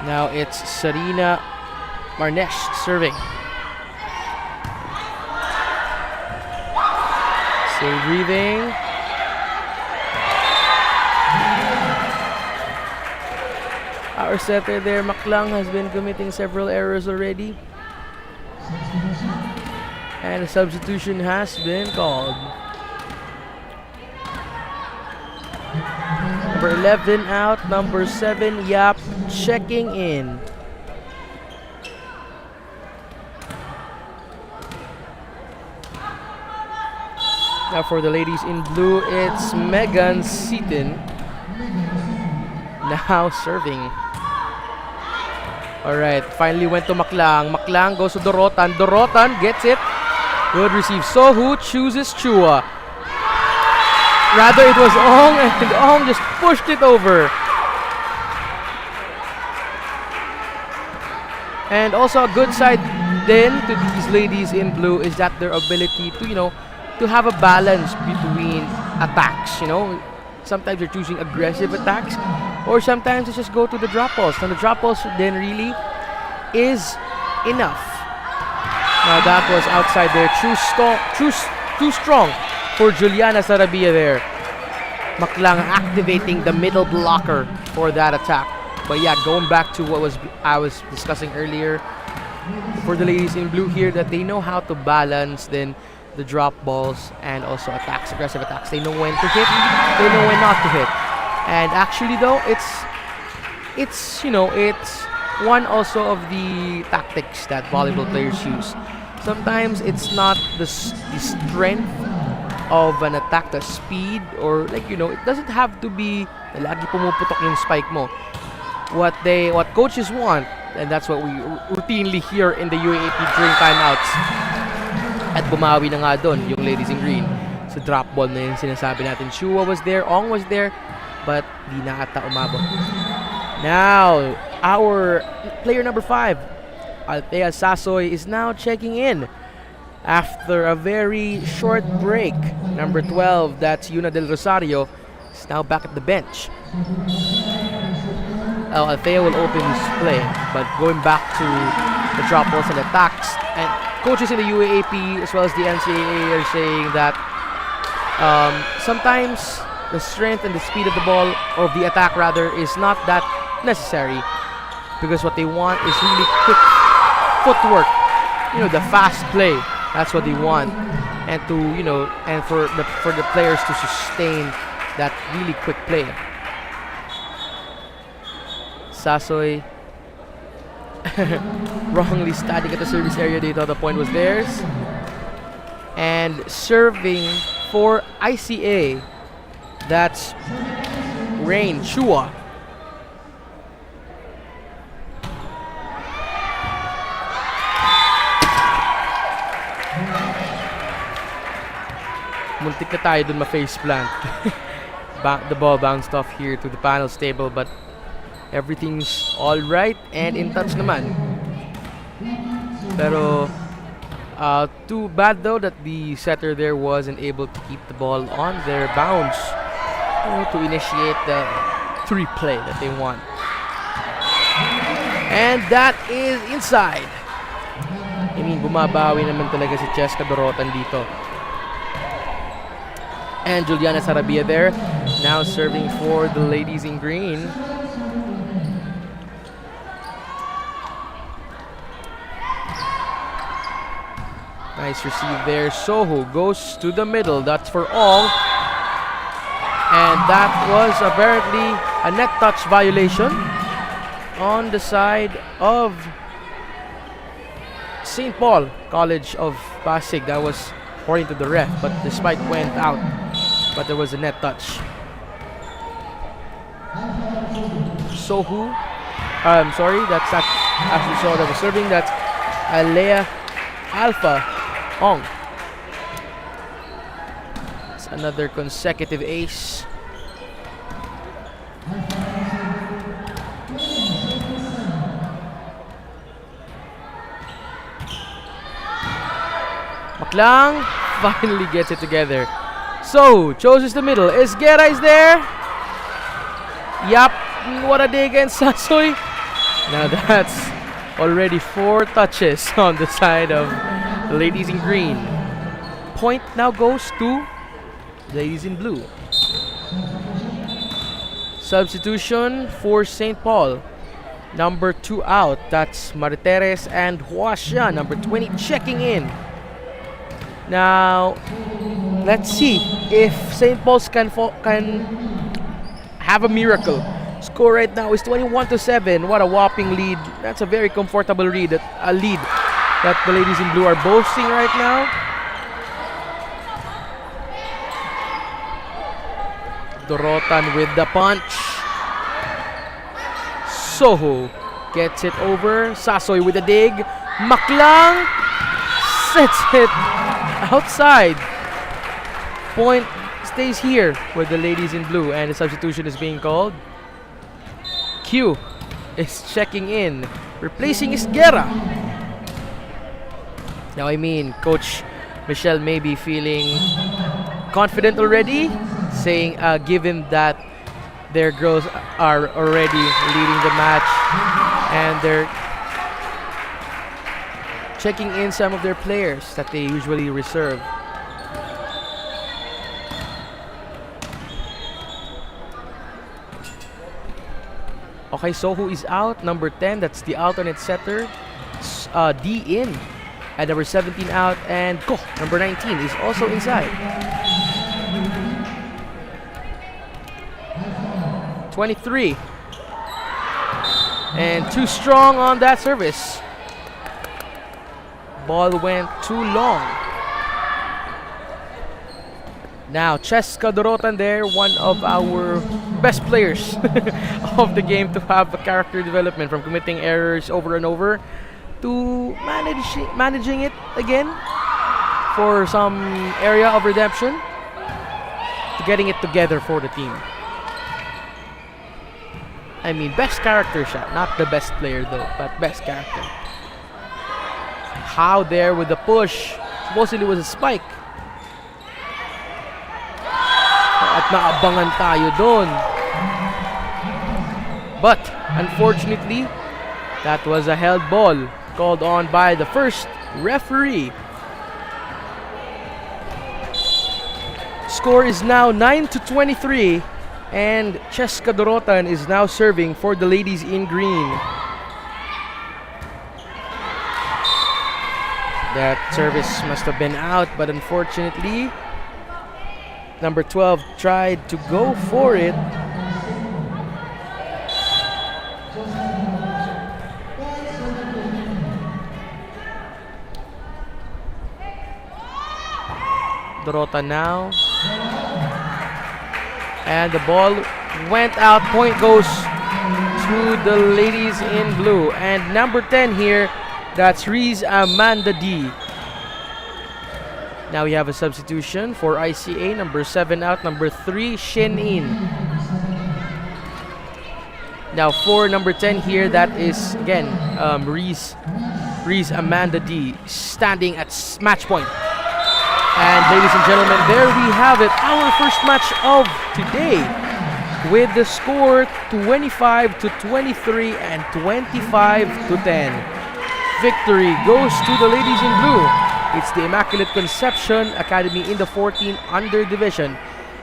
Now it's Sarina Marnesh serving. Still breathing. Our setter there, Maclang, has been committing several errors already. And a substitution has been called. Number 11 out, number 7, Yap, checking in. Now for the ladies in blue, it's Megan Seaton. Now serving. Alright, finally went to Maclang. Maclang goes to Dorotan. Dorotan gets it. Good receive. Sohu chooses Chua. Rather, it was Ong, and Ong just pushed it over. And also a good side then to these ladies in blue is that their ability to, to have a balance between attacks, Sometimes they're choosing aggressive attacks, or sometimes they just go to the drop balls. And the drop balls then really is enough. Now that was outside there. Too strong for Juliana Sarabia there. Maclang activating the middle blocker for that attack. But yeah, going back to what I was discussing earlier for the ladies in blue here, that they know how to balance then the drop balls and also attacks, aggressive attacks. They know when to hit, they know when not to hit. And actually though, it's one also of the tactics that volleyball players use. Sometimes it's not the strength of an attack, the speed, or it doesn't have to be lagi pumuputok yung spike mo. What coaches want, and that's what we routinely hear in the UAAP during timeouts. At bumawi na nga doon yung ladies in green. So drop ball na yung sinasabi natin. Chua was there, Ong was there, but di na ata umabot. Now, our player number 5, Althea Sasoy, is now checking in. after a very short break. Number 12, that's Yuna Del Rosario, is now back at the bench. Althea will open his play, but going back to the drop balls and attacks, and coaches in the UAAP as well as the NCAA are saying that sometimes the strength and the speed of the ball, or of the attack rather, is not that necessary, because what they want is really quick footwork, the fast play. That's what they want, and for the players to sustain that really quick play. Sasoy wrongly standing at the service area. They thought the point was theirs. And serving for ICA, that's Rain Chua. Muntik na tayo dun ma-face plant. The ball bounced off here to the panel's table, but everything's all right and in touch naman. Pero too bad though that the setter there wasn't able to keep the ball on their bounce to initiate the 3 play that they want. And that is inside. Bumabawi naman talaga si Cheska Dorotan dito. And Juliana Sarabia there, now serving for the ladies in green. Nice receive there. Soho goes to the middle. That's for all. And that was apparently a net touch violation on the side of St. Paul College of Pasig. That was according to the ref, but the spike went out. But there was a net touch. Sohu, I'm sorry, that's not actually Soho that was serving. That's Alea Alpha Ong. It's another consecutive ace. Maklang finally gets it together. So, chooses the middle. Esguerra is there. Yup, what a day against Sasoy. Now that's already 4 touches on the side of the ladies in green. Point now goes to ladies in blue. Substitution for St. Paul. Number 2 out. That's Mariteres and Huasha. Number 20 checking in. Now, let's see if St. Paul's can have a miracle. Score right now is 21-7. What a whopping lead. That's a very comfortable lead that the ladies in blue are boasting right now. Dorotan with the punch. Soho gets it over. Sasoy with a dig. Maklang sets it outside. Point stays here with the ladies in blue, and the substitution is being called. Q is checking in, replacing Esguerra. Now, Coach Michelle may be feeling confident already, saying, given that their girls are already leading the match and they're checking in some of their players that they usually reserve. Okay, Sohu is out. Number 10, that's the alternate setter. D in. And number 17 out. And Ko, number 19, is also inside. 23. And too strong on that service. Ball went too long. Now, Cheska Dorotan there, one of our best players of the game to have a character development, from committing errors over and over to managing it again for some area of redemption, to getting it together for the team. Best character shot, not the best player though, but best character. How there with the push. supposedly was a spike. At naabangan tayo doon. But, unfortunately, that was a held ball called on by the first referee. Score is now 9-23, and Cheska Dorotan is now serving for the ladies in green. That service must have been out, but unfortunately, number 12 tried to go for it. Dorota now. And the ball went out. Point goes to the ladies in blue. And number 10 here, that's Reese Amanda D. Now we have a substitution for ICA. Number 7 out. Number 3, Shin In. Now for number 10 here, that is again Reese Amanda D standing at match point. And ladies and gentlemen, there we have it, our first match of today, with the score 25-23 and 25-10. Victory goes to the ladies in blue. It's the Immaculate Conception Academy in the 14 under division.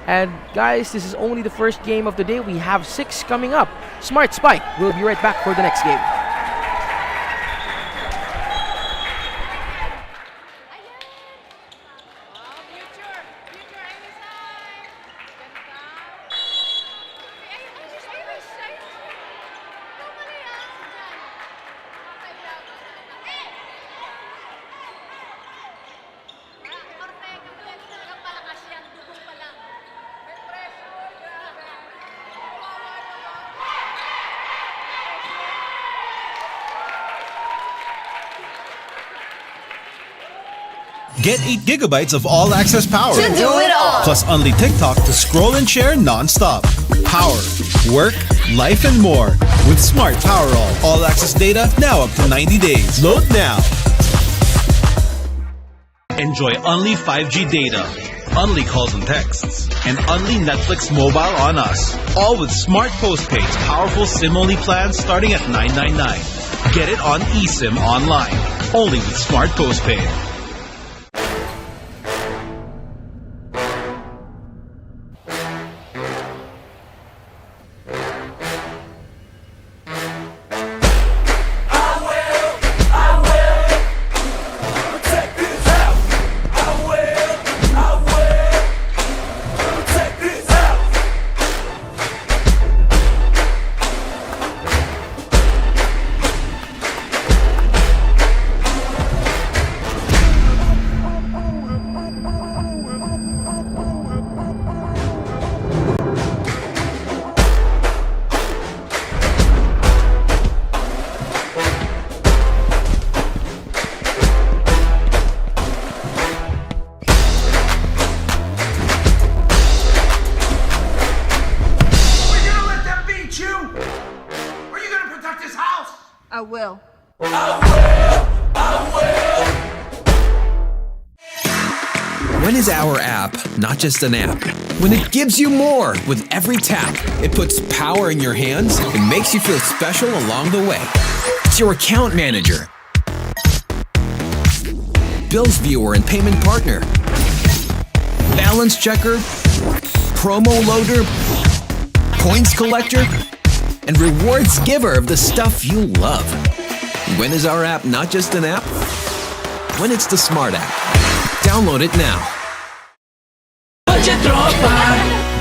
And guys, this is only the first game of the day. We have 6 coming up. Smart Spike will be right back for the next game. Get 8 gigabytes of all-access power. To do it all. Plus only TikTok to scroll and share non-stop. Power, work, life, and more with Smart Power All-access data now up to 90 days. Load now. Enjoy only 5G data, only calls and texts, and only Netflix mobile on us. All with Smart Postpaid's powerful SIM-only plans starting at $9.99. Get it on eSIM online, only with Smart Postpaid. I will. When is our app not just an app? When it gives you more with every tap, it puts power in your hands and makes you feel special along the way. It's your account manager, bills viewer and payment partner, balance checker, promo loader, points collector, and rewards giver of the stuff you love. When is our app not just an app? When it's the Smart app. Download it now.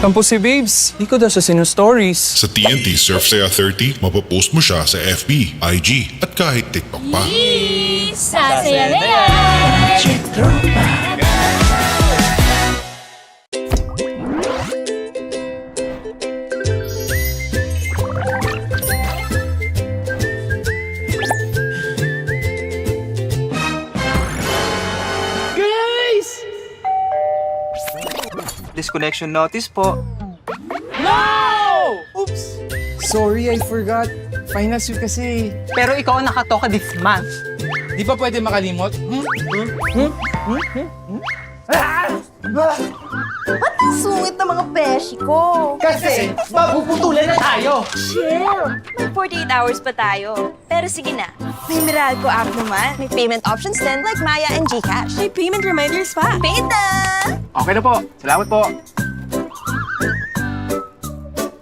Kampo si Babes, di ko daw siya sino-stories. Sa TNT Surf Saya 30, mapapost mo siya sa FB, IG, at kahit TikTok pa. Sasaya na yan! Disconnection notice po. Oops! Sorry, I forgot. Finals week kasi. Pero ikaw ang nakatoka this month. Di ba pwede makalimot? Sungit na mga beshi ko. Kasi mapuputulan na tayo. Chill! May 48 hours pa tayo. Pero sige na, may Meralco app naman. May payment options din like Maya and GCash. May payment reminders pa. Paid na! Okay na po. Salamat po.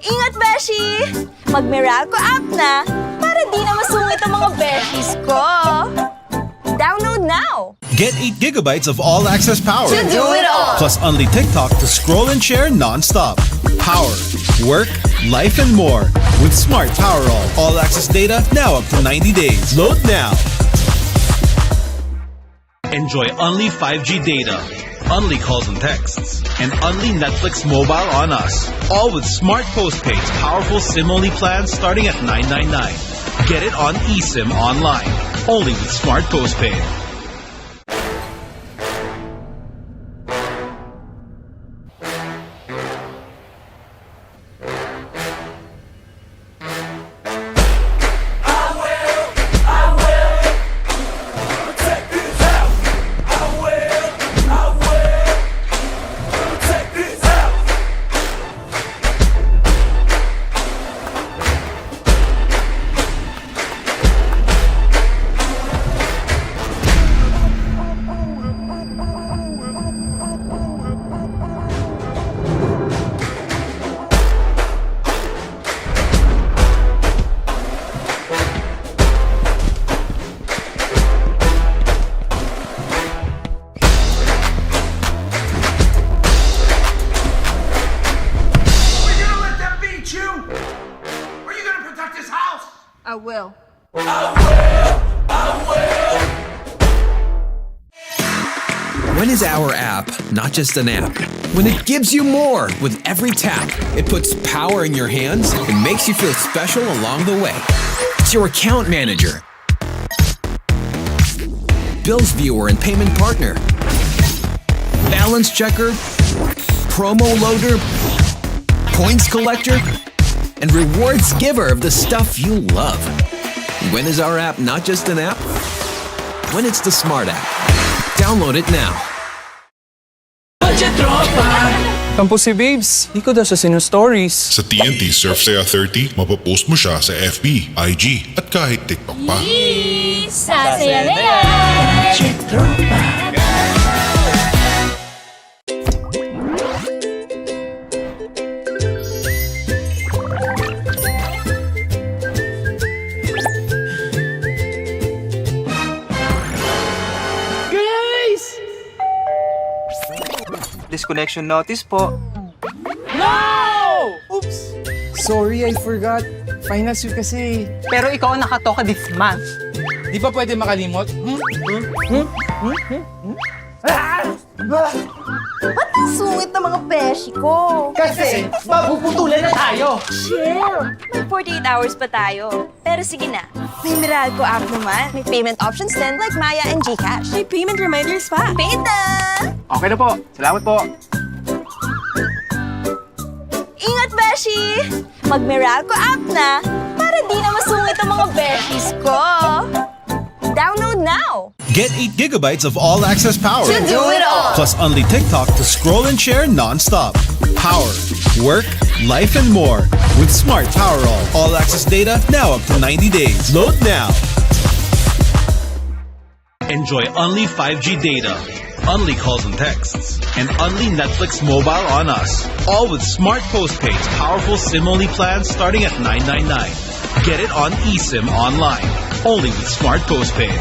Ingat, beshi! Mag-Meralco app na para di na masungit ang mga beshis ko. Download now! Get 8 gigabytes of all-access power. To do it all! Plus only TikTok to scroll and share non-stop. Power, work, life, and more. With Smart Power all-access data now up to 90 days. Load now. Enjoy only 5G data, only calls and texts, and only Netflix mobile on us. All with Smart Postpaid's powerful SIM-only plans starting at $9.99. Get it on eSIM online, only with Smart Postpaid. I will. When is our app not just an app? When it gives you more with every tap, it puts power in your hands and makes you feel special along the way. It's your account manager, bills viewer and payment partner, balance checker, promo loader, points collector, and rewards giver of the stuff you love. When is our app not just an app? When it's the Smart app. Download it now. Kampo si Babes. Di ko daw sa sino-stories. Sa TNT Surf Saya 30, mapapost mo siya sa FB, IG, at kahit TikTok pa. Sasaya na yan! Disconnection notice po. Oops! Sorry, I forgot. Finals week kasi. Pero ikaw ang nakatoka this month. Di ba pwede makalimot? Sungit na mga beshi ko. Kasi mapuputulan na tayo. Chill! May 48 hours pa tayo. Pero sige na, may Meralco app naman. May payment options din like Maya and GCash. May payment reminders pa. Paid na! Okay na po. Salamat po. Ingat, beshi! Mag-Meralco app na para di na masungit ang mga beshis ko. Download now! Get 8 gigabytes of all-access power. To do it all! Plus only TikTok to scroll and share non-stop. Power, work, life, and more. With Smart Power all-access data now up to 90 days. Load now. Enjoy only 5G data, only calls and texts, and only Netflix mobile on us. All with Smart Postpaid's powerful SIM-only plans starting at $9.99. Get it on eSIM online, only with Smart Postpaid.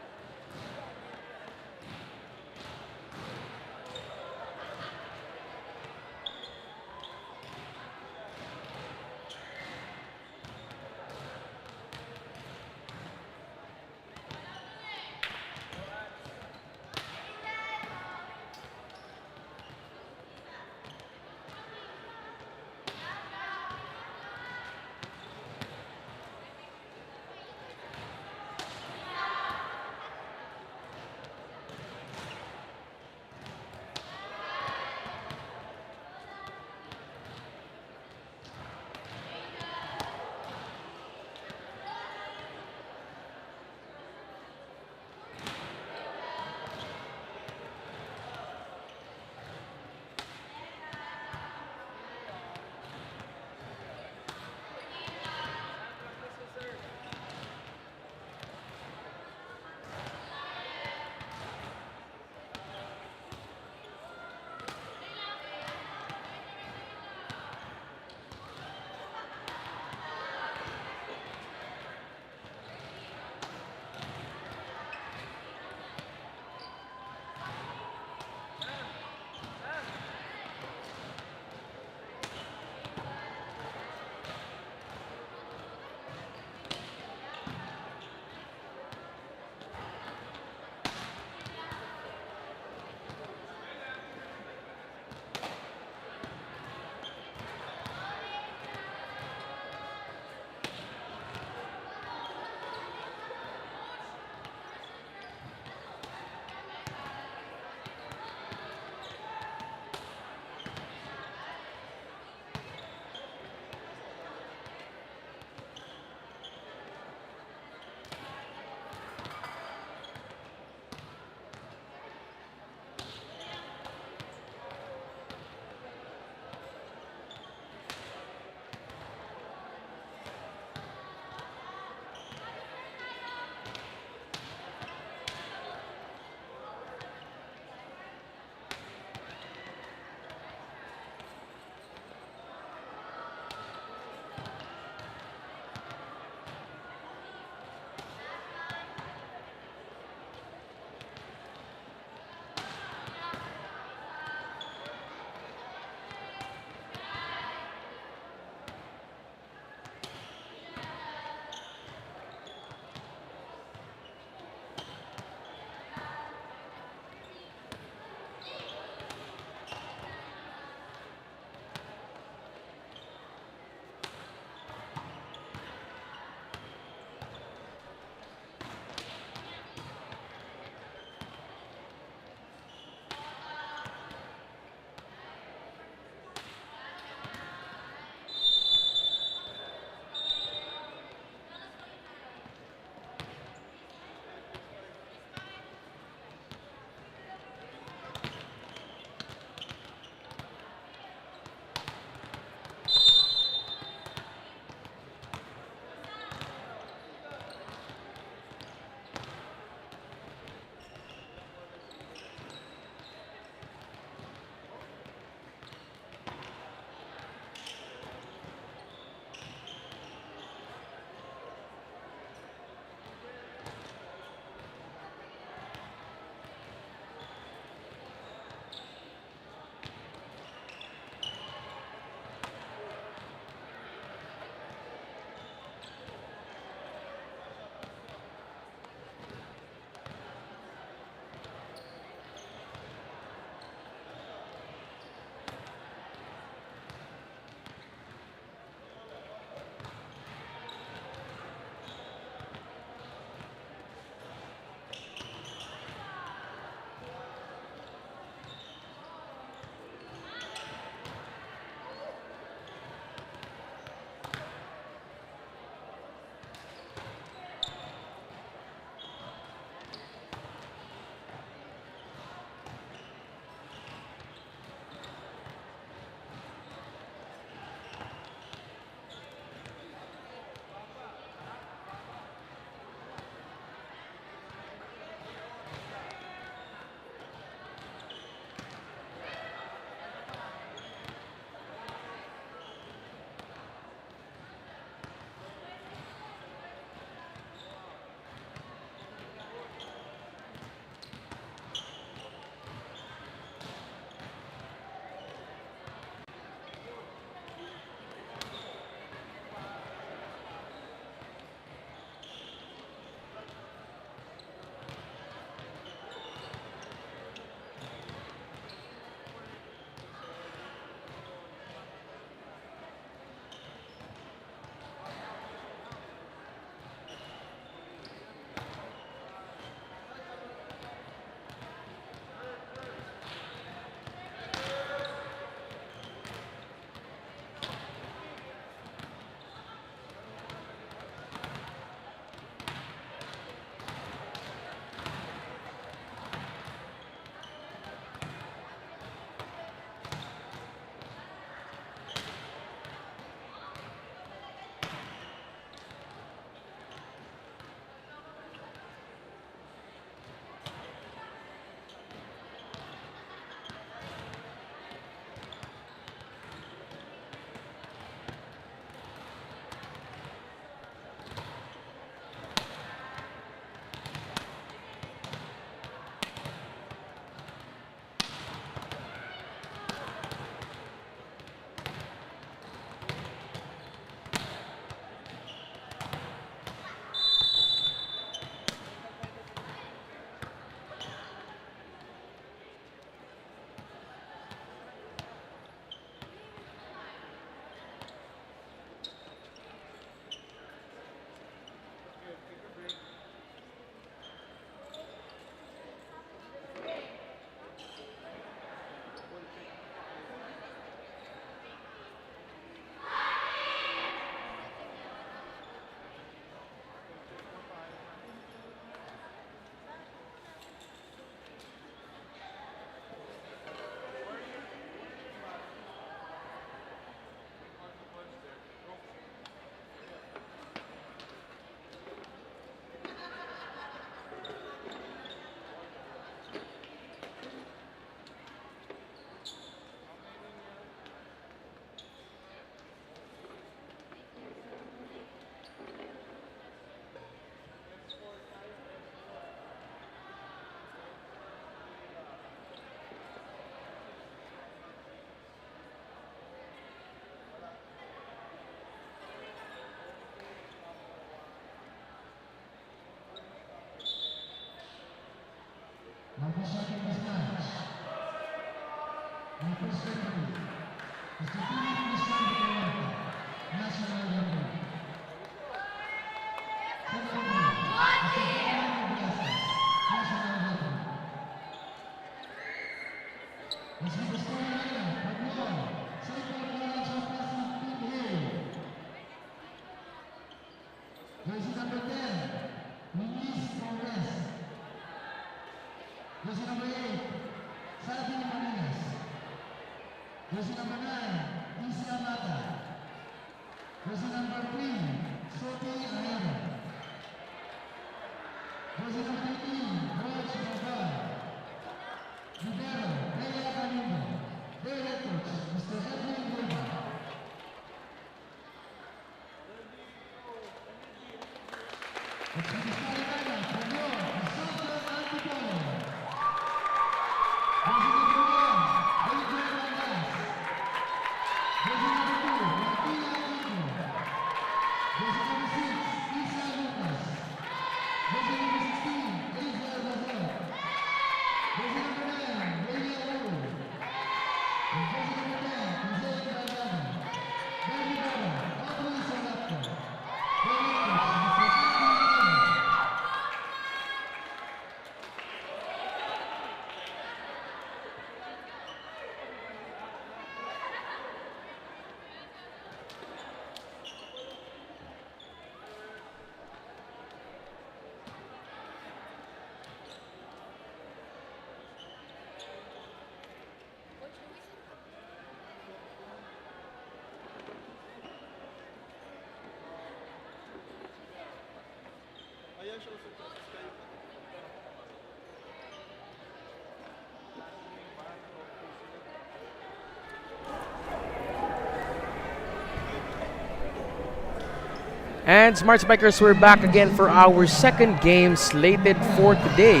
And Smart Spikers, we're back again for our second game slated for today.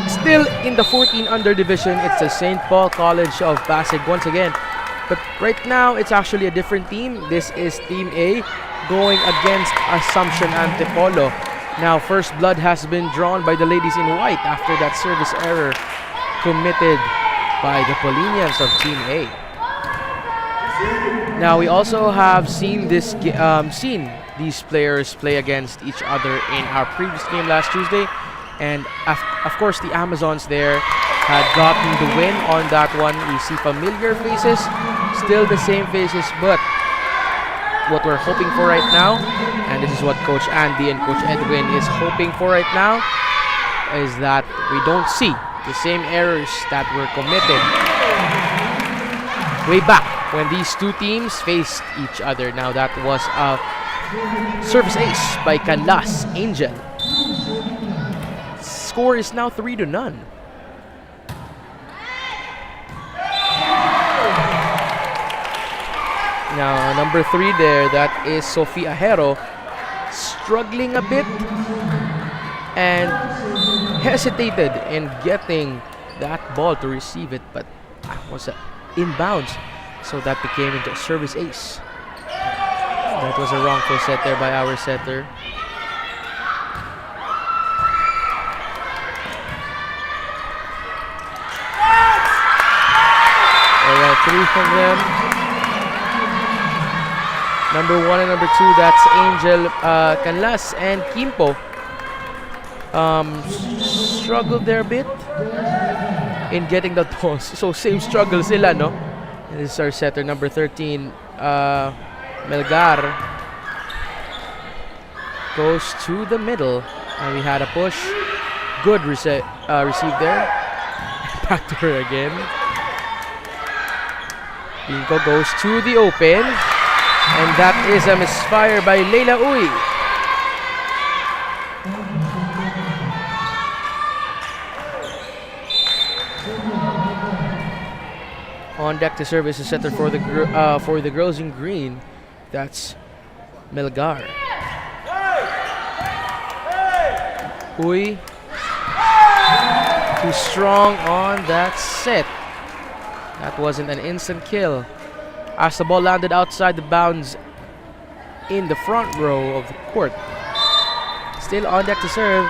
Still in the 14 under division, it's the St. Paul College of Pasig once again. But right now, it's actually a different team. This is Team A going against Assumption Antipolo. Now, first blood has been drawn by the ladies in white after that service error committed by the Polinians of Team A. Now, we also have seen this these players play against each other in our previous game last Tuesday, and of course the Amazons there had gotten the win on that one. We see familiar faces, still the same faces, but what we're hoping for right now, and this is what Coach Andy and Coach Edwin is hoping for right now, is that we don't see the same errors that were committed way back when these two teams faced each other. Now that was a service ace by Canlas Angel. Score is now 3-0. Now number 3 there, that is Sofia Hero, struggling a bit and hesitated in getting that ball to receive it, but was inbounds, so that became into a service ace. That was a wrongful set there by our setter. Alright, 3 from them. Number 1 and number 2, that's Angel Canlas and Kimpo. Struggled there a bit in getting the toss. So same struggle sila, no? And this is our setter, number 13, Melgar. Goes to the middle, and we had a push. Good received there. Back to her again. Binko goes to the open, and that is a misfire by Leila Uy. On deck to serve is a setter for the girls in green. That's Melgar. Uy, too strong on that set. That wasn't an instant kill, as the ball landed outside the bounds in the front row of the court. Still on deck to serve.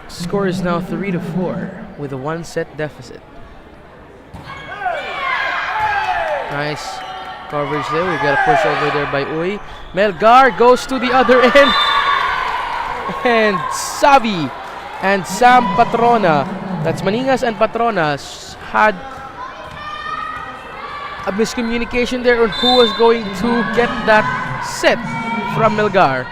Score is now 3-4 with a 1-set deficit. Nice coverage there. We got a push over there by Uy. Melgar goes to the other end. And Savi and Sam Patrona, that's Maningas and Patrona, had a miscommunication there on who was going to get that set from Melgar.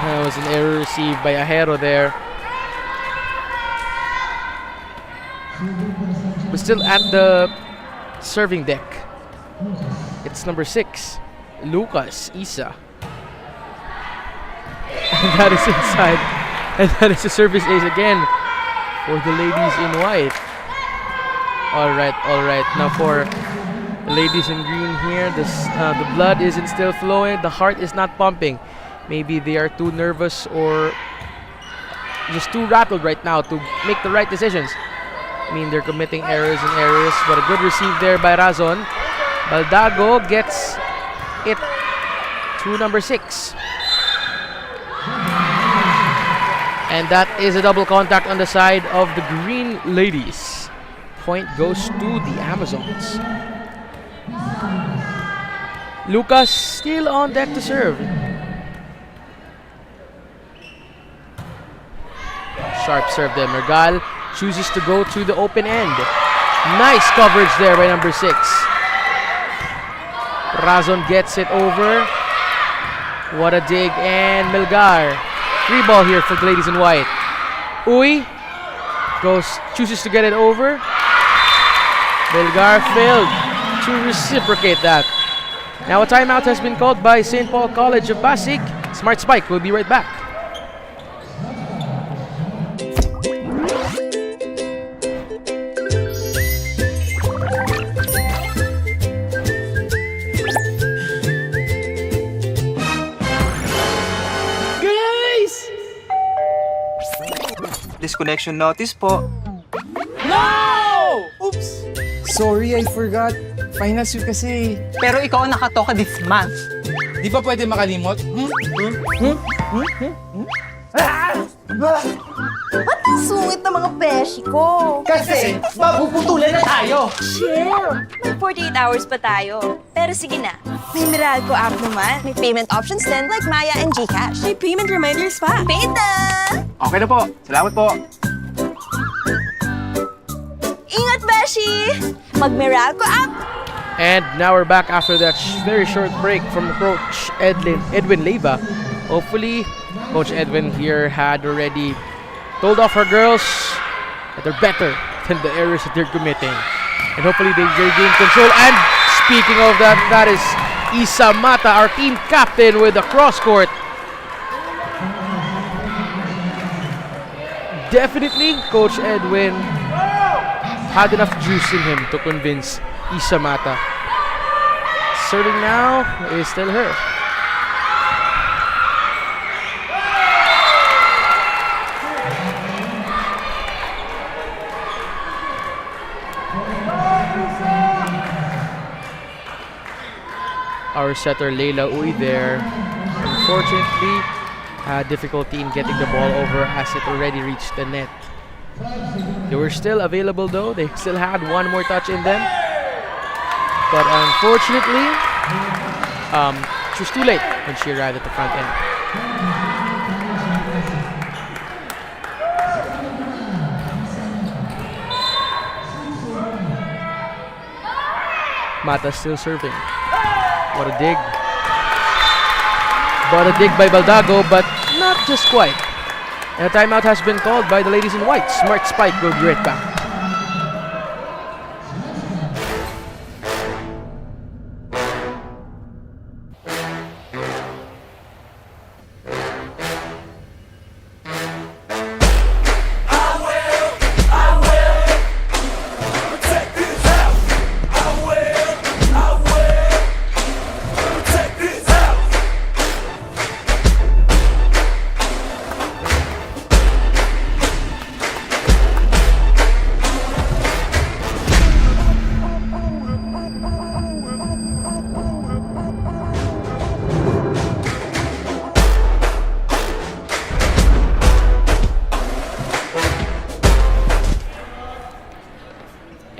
That was an error received by Ajero there. But still at the serving deck. It's number 6, Lucas Isa. And that is inside. And that is a service ace again for the ladies in white. Alright. Now for the ladies in green here, the blood isn't still flowing. The heart is not pumping. Maybe they are too nervous or just too rattled right now to make the right decisions. I mean, they're committing errors and errors. But a good receive there by Razon. Baldago gets it to number 6. And that is a double contact on the side of the green ladies. Point goes to the Amazons. Lucas still on deck to serve. Sharp serve there. Mergal chooses to go to the open end. Nice coverage there by number 6. Razon gets it over. What a dig. And Melgar. Free ball here for the ladies in white. Uy chooses to get it over. Melgar failed to reciprocate that. Now a timeout has been called by St. Paul College of Pasig. Smart Spike will be right back. Disconnection notice po. Oops! Sorry, I forgot. Finals week kasi. Pero ikaw ang nakatoka this month. Di ba pwede makalimot? Ba't ang sungit ng mga beshi ko? Kasi mapuputulan na tayo. Chill! May 48 hours pa tayo. Pero sige na, may Meralco app naman. May payment options din like Maya and GCash. May payment reminders pa. Paid na! Okay na po. Salamat po. Ingat, beshi! Mag-Meralco app! And now we're back after that very short break from Coach Edwin Leyva. Hopefully, Coach Edwin here had already told off her girls that they're better than the errors that they're committing. And hopefully they regain control. And speaking of that, that is Isa Mata, our team captain, with the cross court. Definitely, Coach Edwin had enough juice in him to convince Isa Mata. Serving now is still her. Our setter Leila Uy there, unfortunately, had difficulty in getting the ball over as it already reached the net. They were still available though. They still had one more touch in them. But unfortunately, she was too late when she arrived at the front end. Mata still serving. What a dig. But a dig by Baldago, but not just quite. And a timeout has been called by the ladies in white. Smart Spike will be right back.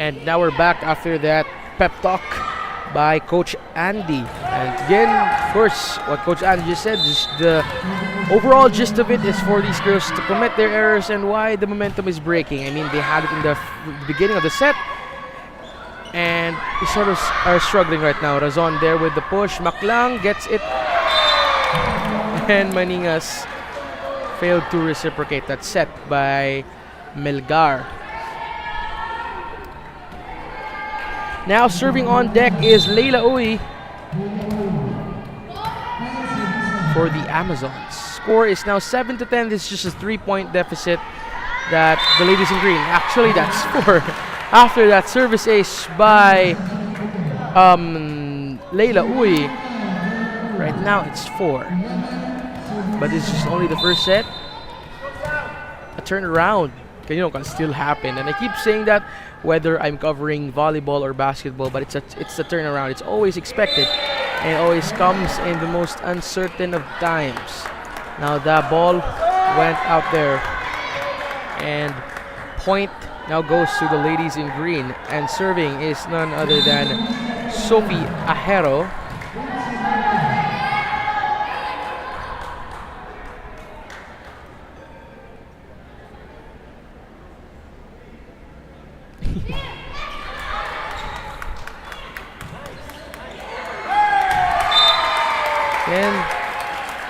And now we're back after that pep talk by Coach Andy. And again, of course, what Coach Andy just said, just the overall gist of it is for these girls to commit their errors and why the momentum is breaking. I mean, they had it in the beginning of the set, and they sort of are struggling right now. Razon there with the push. Maklang gets it, and Maningas failed to reciprocate that set by Melgar. Now serving on deck is Leila Uy for the Amazons. Score is now 7-10. This is just a 3-point deficit that the ladies in green. Actually, that's 4. After that service ace by Leila Uy. Right now it's 4. But this is only the first set. A turnaround can still happen, and I keep saying that whether I'm covering volleyball or basketball, but it's a turnaround. It's always expected, and it always comes in the most uncertain of times. Now the ball went out there, and point now goes to the ladies in green, and serving is none other than Sophie Ajero. And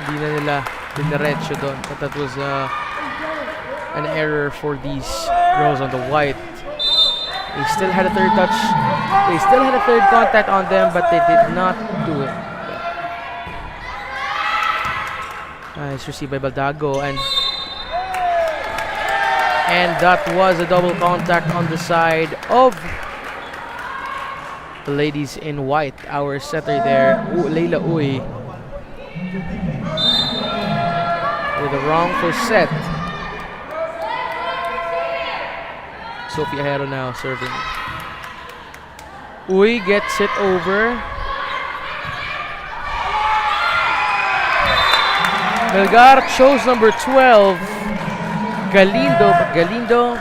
hindi na nila diniretso doon. But that was an error for these girls on the white. They still had a third touch. They still had a third contact on them, but they did not do it. It's received by Baldago, and that was a double contact on the side of the ladies in white. Our setter there, Leila Uy, with a wrongful set. Sophie Ajero now serving. Uy gets it over. Melgar chose number 12, Galindo. But Galindo,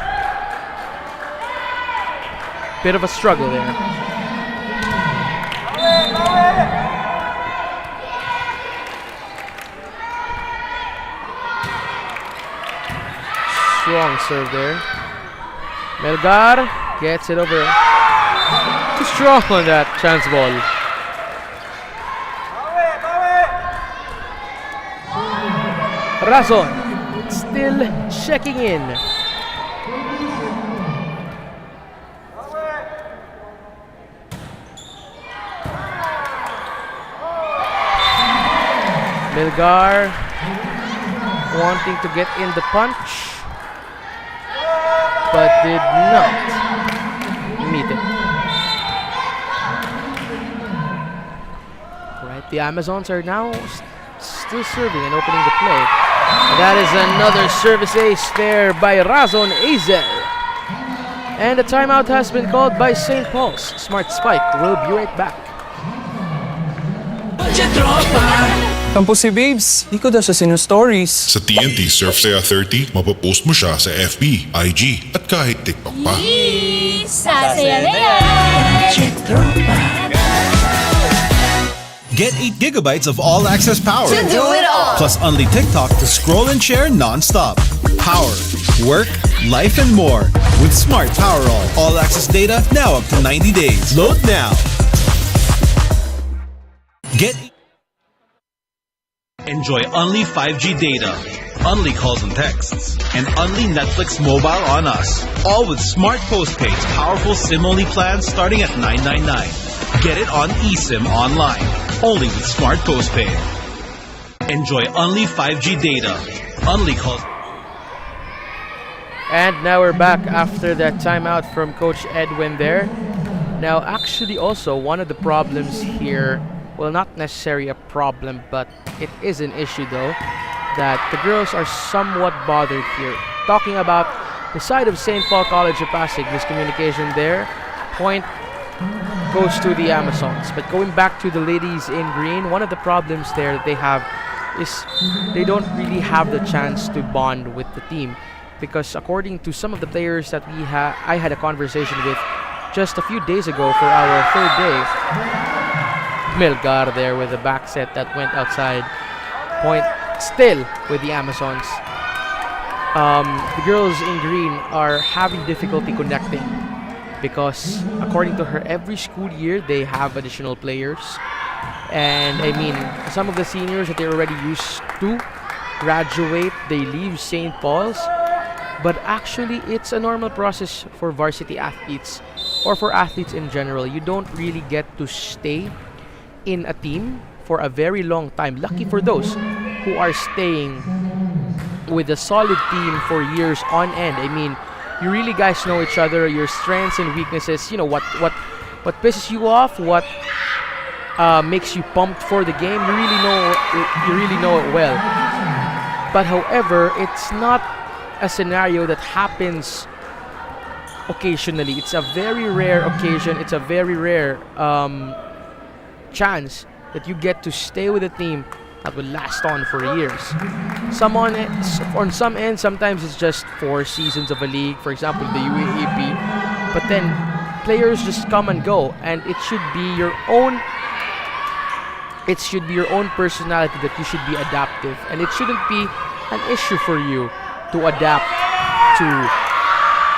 bit of a struggle there. Strong serve there. Melgar gets it over. Too strong on that chance ball. Razon still checking in. Melgar wanting to get in the punch, but did not meet it. Right, the Amazons are now still serving and opening the play. And that is another service ace there by Razon Azel. And a timeout has been called by St. Paul's. Smart Spike will be right back. Tampo si Babes. Di ko daw siya sino-stories. Sa TNT Surf Saya 30, mapapost mo siya sa FB, IG, at kahit TikTok pa. Sasaya na yan! Get 8 gigabytes of all-access power. To do it all! Plus only TikTok to scroll and share non-stop. Power, work, life, and more. With Smart Power all-access data now up to 90 days. Load now. Enjoy only 5G data, only calls and texts, and only Netflix mobile on us. All with Smart Postpaid's powerful SIM-only plans starting at $9.99. Get it on eSIM online, only with Smart Postpaid. Enjoy only 5G data, only calls. And now we're back after that timeout from Coach Edwin there. Now, actually, also one of the problems here, well, not necessarily a problem, but it is an issue though, that the girls are somewhat bothered here. Talking about the side of St. Paul College of Pasig, miscommunication there. Point goes to the Amazons. But going back to the ladies in green, one of the problems there that they have is they don't really have the chance to bond with the team. Because according to some of the players that I had a conversation with, just a few days ago for our third day. Melgar there with a back set that went outside. Point still with the Amazons. The girls in green are having difficulty connecting because according to her, every school year they have additional players. And I mean, some of the seniors that they're already used to graduate, they leave St. Paul's. But actually, it's a normal process for varsity athletes or for athletes in general. You don't really get to stay in a team for a very long time. Lucky for those who are staying with a solid team for years on end. I mean, you really guys know each other, your strengths and weaknesses. You know what pisses you off, what makes you pumped for the game. You really know it well. But however, it's not a scenario that happens occasionally. It's a very rare occasion. It's a very rare chance that you get to stay with a team that will last on for years. On some end, sometimes it's just 4 seasons of a league, for example, the UAAP. But then players just come and go, and it should be your own. It should be your own personality that you should be adaptive, and it shouldn't be an issue for you to adapt to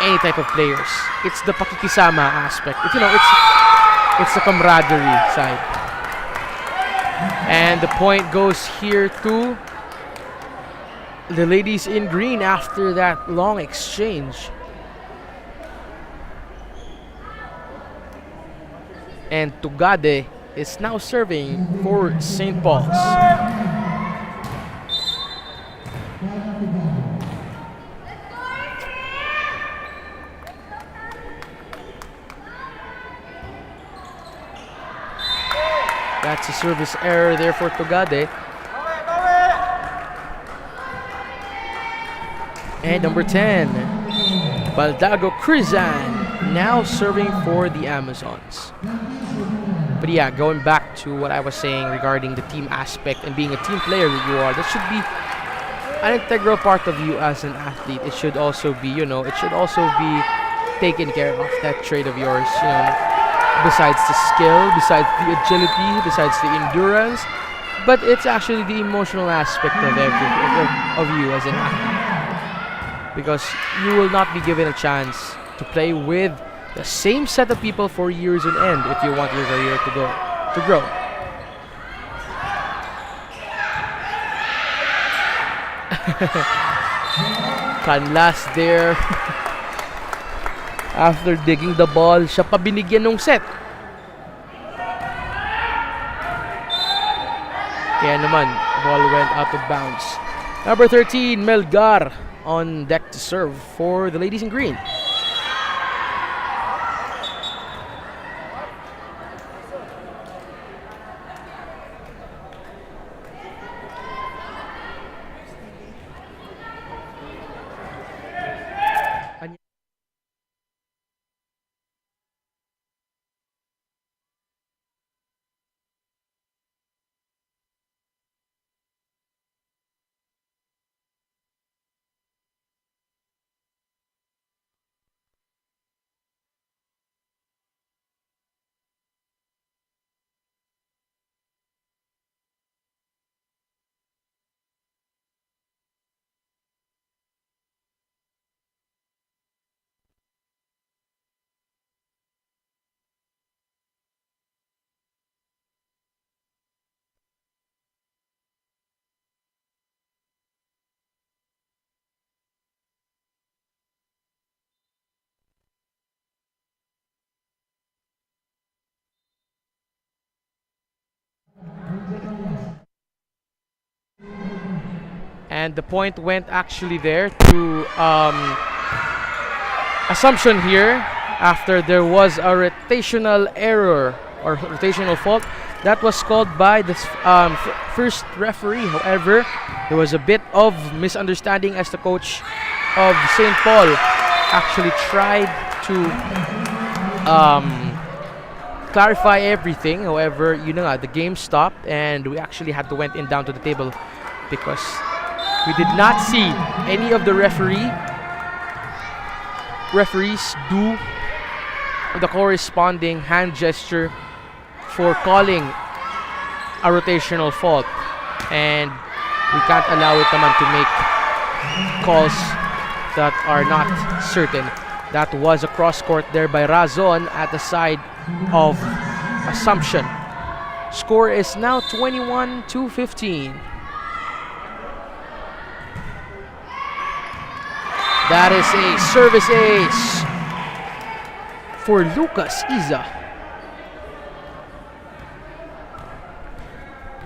any type of players. It's the pakikisama aspect. It's the camaraderie side. And the point goes here to the ladies in green after that long exchange. And Tugade is now serving for St. Paul's. That's a service error there for Tugade. And number 10, Baldago Crizan, now serving for the Amazons. But yeah, going back to what I was saying regarding the team aspect and being a team player that you are, that should be an integral part of you as an athlete. It should also be, taken care of, that trait of yours, besides the skill, besides the agility, besides the endurance, but it's actually the emotional aspect of you as an athlete, because you will not be given a chance to play with the same set of people for years on end if you want your career to grow. Canlas there. After digging the ball, siya pa binigyan ng set. Kaya naman, ball went out of bounds. Number 13, Melgar on deck to serve for the ladies in green. And the point went actually there to Assumption here after there was a rotational error or rotational fault that was called by the first referee. However, there was a bit of misunderstanding as the coach of St. Paul actually tried to clarify everything. However, the game stopped and we actually had to went down to the table because we did not see any of the referees do the corresponding hand gesture for calling a rotational fault. And we can't allow it naman to make calls that are not certain. That was a cross court there by Razon at the side of Assumption. Score is now 21-15. That is a service ace for Lucas Iza.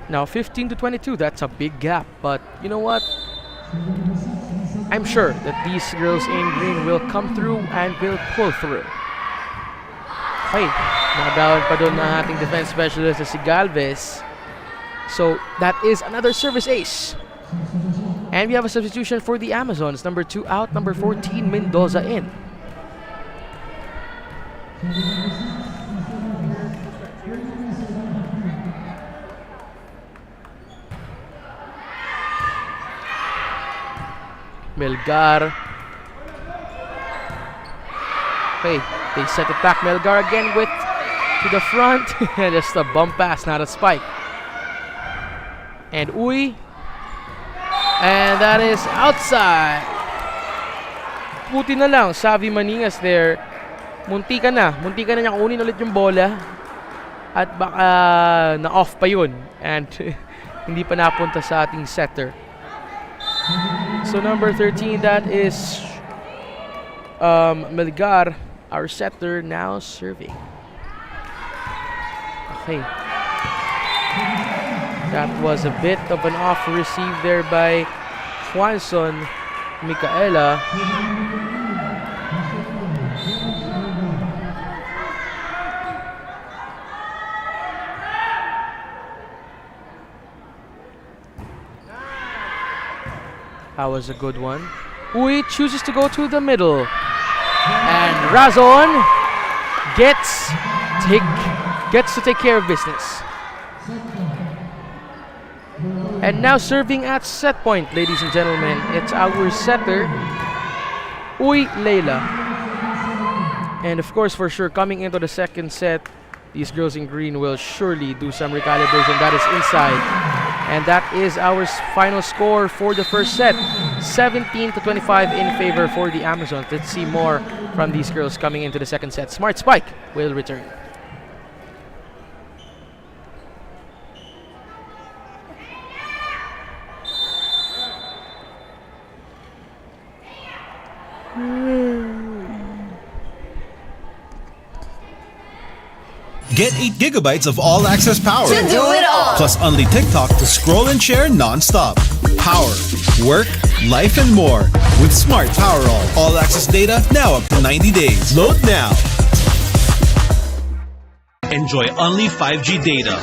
Now 15-22, that's a big gap, but you know what? I'm sure that these girls in green will come through and will pull through. Okay, nadawan pa doon na ating defense specialist na si Galvez. So that is another service ace. And we have a substitution for the Amazons. Number 2 out, number 14 Mendoza in. Melgar. Okay, they set it back. Melgar again with to the front. Just a bump pass, not a spike. And Uy. And that is outside. Puti na lang, Savi Maningas there. Munti ka na niya kunin ulit yung bola. At baka na-off pa yun. And hindi pa napunta sa ating setter. So number 13, that is Melgar, our setter, now serving. Okay. That was a bit of an off receive there by Juanson Micaela. That was a good one. Uy chooses to go to the middle. And Razon gets to take care of business. And now serving at set point, ladies and gentlemen. It's our setter, Uy Leila. And of course, for sure, coming into the second set, these girls in green will surely do some recalibration. That is inside. And that is our final score for the first set. 17-25 in favor for the Amazons. Let's see more from these girls coming into the second set. Smart Spike will return. Get 8 gigabytes of all-access power. To do it all. Plus only TikTok to scroll and share non-stop. Power, work, life, and more with Smart Power All. All-access data now up to 90 days. Load now. Enjoy only 5G data,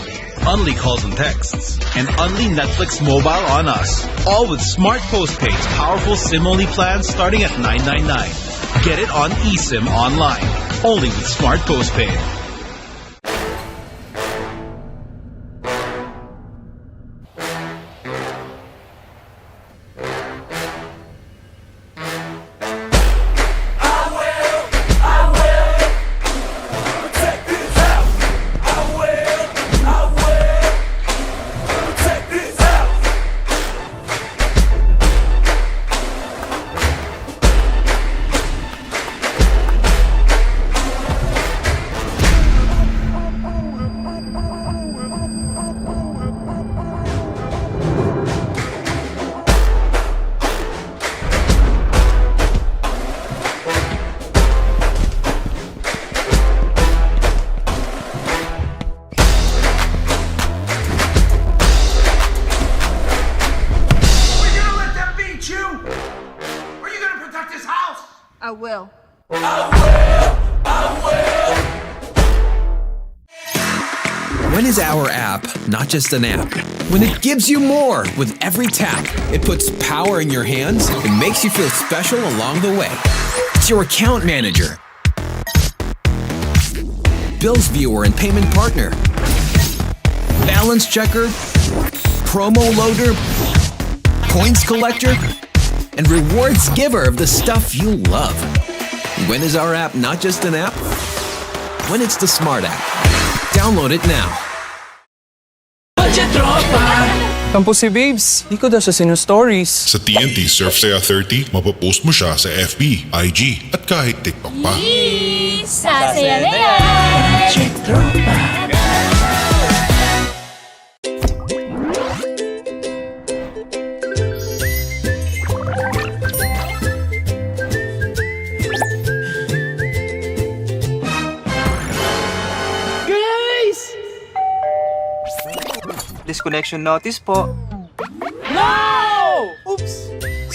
only calls and texts, and only Netflix mobile on us. All with Smart Postpaid's powerful SIM-only plans starting at $9.99. Get it on eSIM online, only with Smart Postpaid. I will. When is our app not just an app? When it gives you more with every tap, it puts power in your hands and makes you feel special along the way. It's your account manager, bills viewer and payment partner, balance checker, promo loader, points collector, and rewards giver of the stuff you love. When is our app not just an app? when it's the Smart app. Download it now. Kampo si Babes. Di ko daw siya sino-stories. Sa TNT Surf Saya 30, mapapost mo siya sa FB, IG, at kahit TikTok pa. Sasaya na yan! Disconnection notice po. Oops!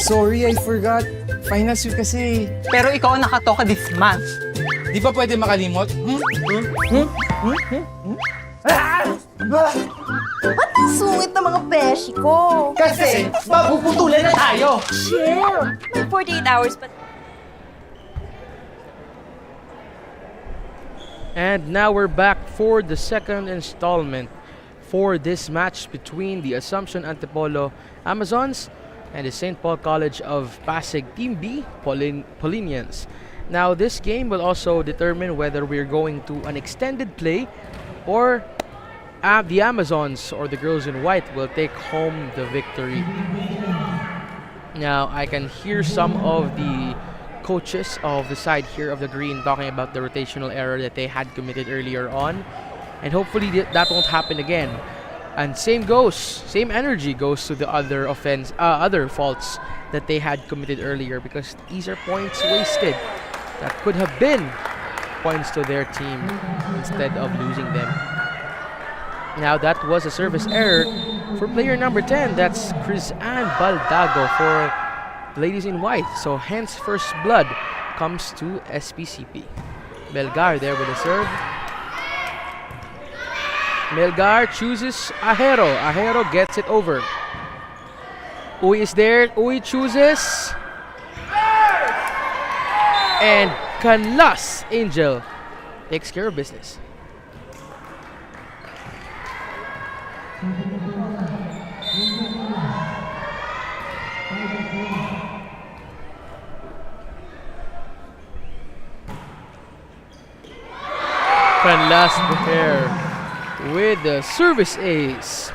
Sorry, I forgot. Finals week kasi. Pero ikaw ang nakatoka this month. Di ba pwede makalimot? Sungit na mga beshi ko. Kasi mapuputulan na tayo. Chill. May 48 hours pa. And now we're back for the second installment for this match between the Assumption Antipolo Amazons and the St. Paul College of Pasig Team B Paulinians. Now this game will also determine whether we're going to an extended play or the Amazons or the girls in white will take home the victory. Now I can hear some of the coaches of the side here of the green talking about the rotational error that they had committed earlier on, and hopefully that won't happen again. And same energy goes to the other other faults that they had committed earlier, because these are points wasted that could have been points to their team instead of losing them. Now that was a service error for player number 10. That's Chris Ann Baldago for ladies in white. So hence first blood comes to SPCP. Melgar there with a serve. Melgar chooses Ajero. Ajero gets it over. Uy is there. Uy chooses. And Canlas Angel takes care of business. Canlas there with the service ace.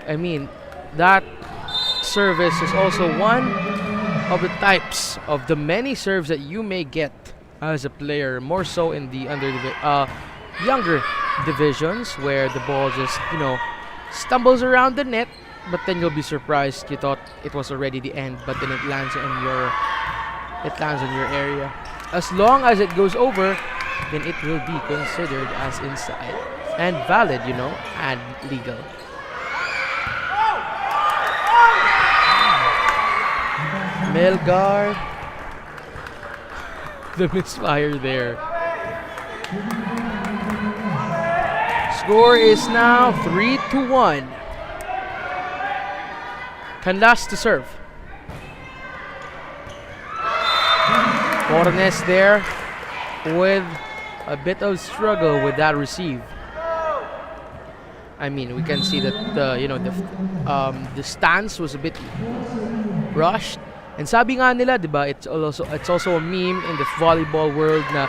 I mean, that service is also one of the types of the many serves that you may get as a player, more so in the younger divisions where the ball just, stumbles around the net, but then you'll be surprised you thought it was already the end, but then it lands on your area. As long as it goes over, then it will be considered as inside and valid, and legal. Melgar, the misfire there. Score is now 3-1. Canlas to serve. Fornes there with a bit of struggle with that receive. I mean, we can see that the stance was a bit rushed. And sabi nga nila, diba, it's also a meme in the volleyball world na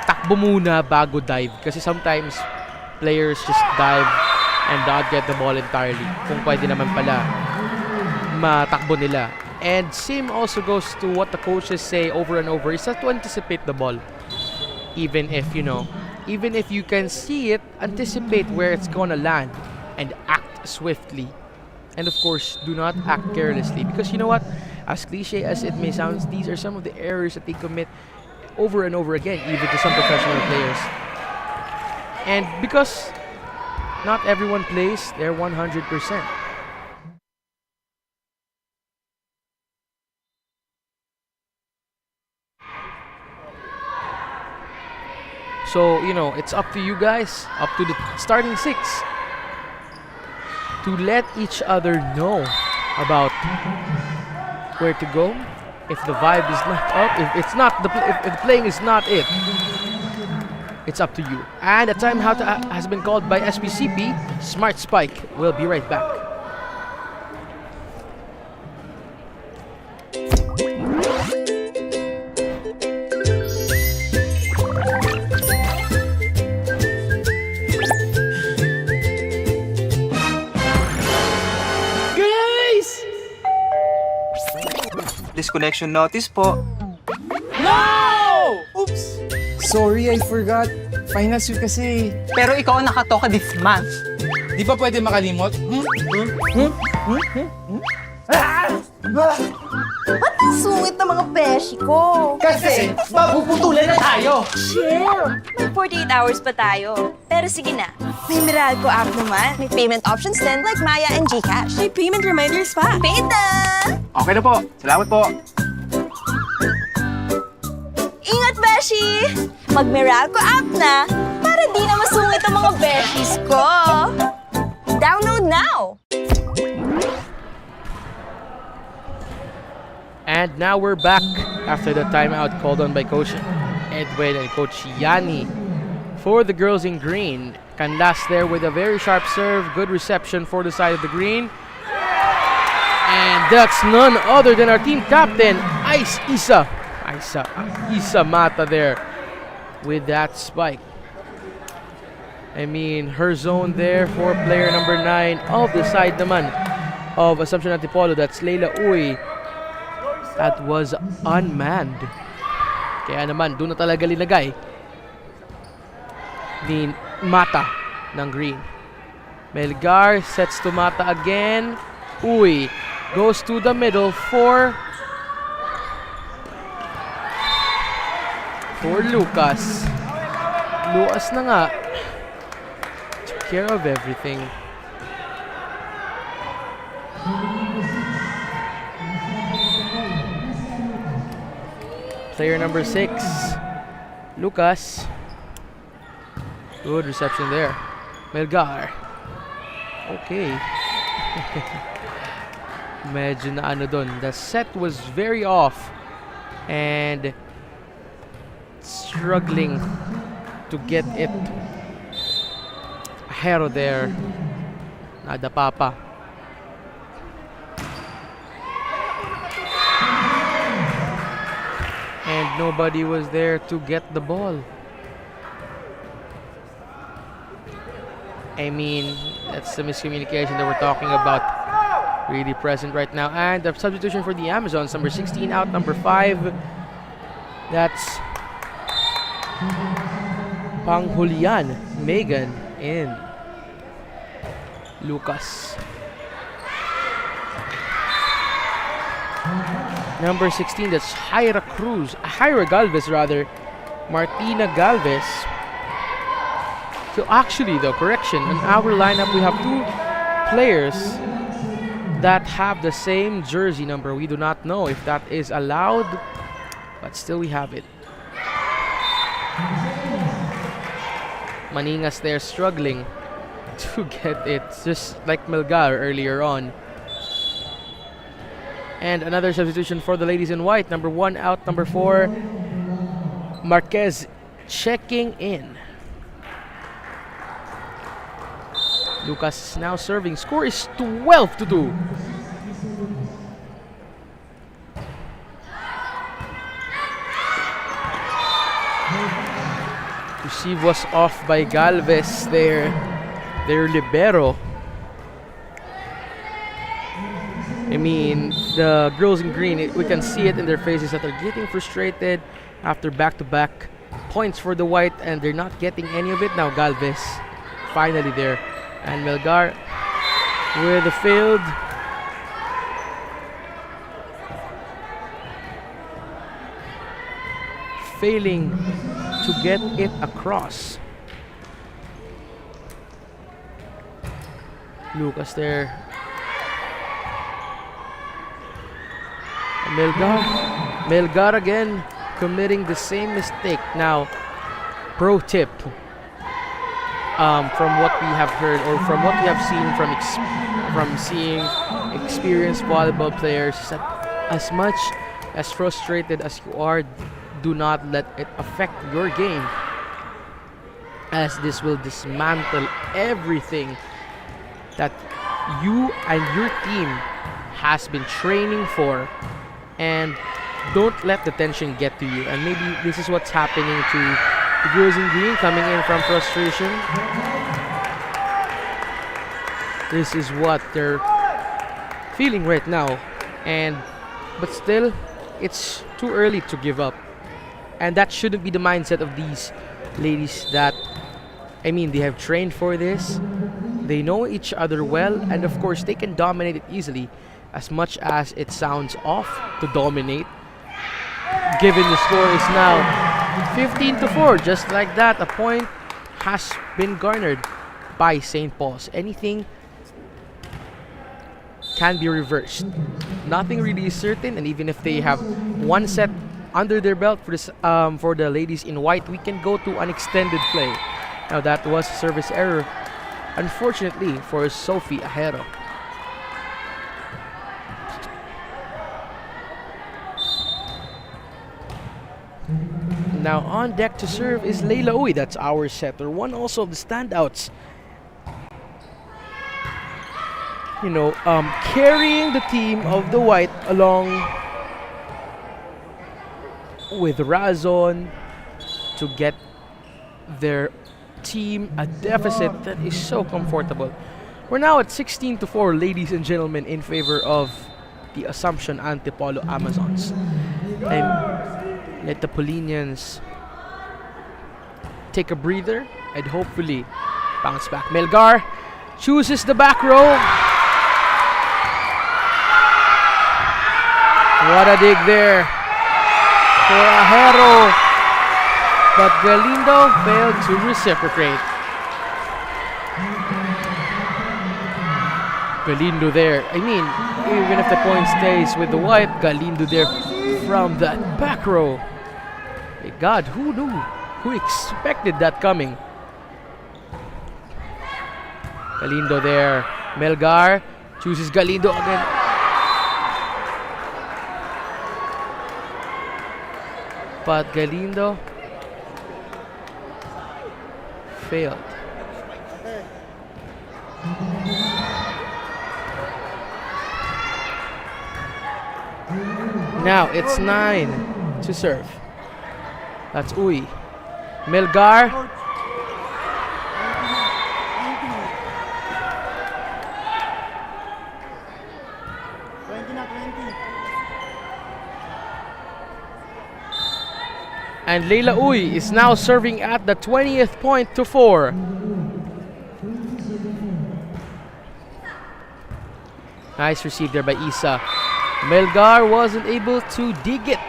takbo muna bago dive. Kasi sometimes players just dive and not get the ball entirely. Kung pwede naman pala matakbo nila. And same also goes to what the coaches say over and over, is that to anticipate the ball. Even if you can see it, anticipate where it's gonna land and act swiftly. And of course, do not act carelessly, because you know what? As cliche as it may sound, these are some of the errors that they commit over and over again, even to some professional players. And because not everyone plays their 100%. So, it's up to you guys, up to the starting six, to let each other know about where to go. If the vibe is not up, if the playing is not it, it's up to you. And a timeout has been called by SPCP. Smart Spike. We'll be right back. Disconnection notice po. Oops! Sorry, I forgot. Final suit kasi. Pero ikaw ang nakatoka this month. Di ba pwede makalimot? Ba't ang sungit ng mga beshi ko? Kasi mapuputulan na tayo. Chill! May 48 hours pa tayo. Pero sige na, may Meralco app naman. May payment options din like Maya and GCash. May payment reminders pa. Pay na! Okay na po. Salamat po. Ingat, beshi! Mag-Meralco app na para di na masungit ang mga beshis ko. Download now! And now we're back after the timeout called on by Coach Edwin and Coach Yanni for the girls in green. Canlas there with a very sharp serve. Good reception for the side of the green. And that's none other than our team captain, Isa Mata there with that spike. I mean, her zone there for player number 9 of the side naman of Assumption Antipolo. That's Leila Uy. That was unmanned. Kaya naman, doon na talaga linagay ni Mata ng green. Melgar sets to Mata again. Uy goes to the middle for Lucas. Lucas na nga. Took care of everything. Player number 6, Lucas. Good reception there. Melgar. Okay. Medyo na ano dun. The set was very off. And struggling to get it. Hero there. Nadapa pa. And nobody was there to get the ball. I mean, that's the miscommunication that we're talking about. Really present right now. And the substitution for the Amazons, number 16 out, number 5. That's Panghulian Megan in. Lucas. Number 16, that's Hyra Galvez rather. Martina Galvez. So actually, though, correction, in our lineup we have 2 players that have the same jersey number. We do not know if that is allowed, but still we have it. Maningas there struggling to get it, just like Melgar earlier on. And another substitution for the ladies in white. Number 1 out, number 4. Marquez checking in. Lucas is now serving. Score is 12-2. Receive was off by Galvez there. Their libero. I mean, the girls in green, we can see it in their faces that they're getting frustrated after back-to-back points for the white, and they're not getting any of it. Now Galvez finally there. And Melgar with the field. Failing to get it across. Lucas there. Melgar again committing the same mistake. Now, pro tip, from what we have heard or from what we have seen from seeing experienced volleyball players, is that as much as frustrated as you are, do not let it affect your game, as this will dismantle everything that you and your team has been training for. And don't let the tension get to you. And maybe this is what's happening to the girls in green, coming in from frustration. This is what they're feeling right now. And But still, it's too early to give up. And that shouldn't be the mindset of these ladies they have trained for this. They know each other well, and of course, they can dominate it easily, as much as it sounds off to dominate. Given the score is now 15-4, just like that, a point has been garnered by St. Paul's. Anything can be reversed. Nothing really is certain, and even if they have one set under their belt for the ladies in white, we can go to an extended play. Now that was a service error, unfortunately, for Sophie Ajero. Now on deck to serve is Leila Uy. That's our setter. One also of the standouts. Carrying the team of the white along with Razon to get their team a deficit that is so comfortable. We're now at 16-4, ladies and gentlemen, in favor of the Assumption Antipolo Amazons. And let the Polinians take a breather and hopefully bounce back. Melgar chooses the back row. What a dig there for Ajero, but Galindo failed to reciprocate. Galindo there. Even if the point stays with the white, Galindo there from that back row. My God, who knew? Who expected that coming? Galindo there. Melgar chooses Galindo again. But Galindo failed. Now it's 9 to serve. That's Uy. Melgar. And Leila Uy is now serving at the 20th point to 4. Nice receive there by Isa. Melgar wasn't able to dig it.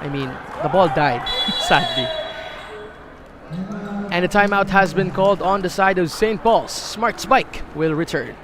The ball died, sadly. And a timeout has been called on the side of St. Paul's. Smart Spike will return.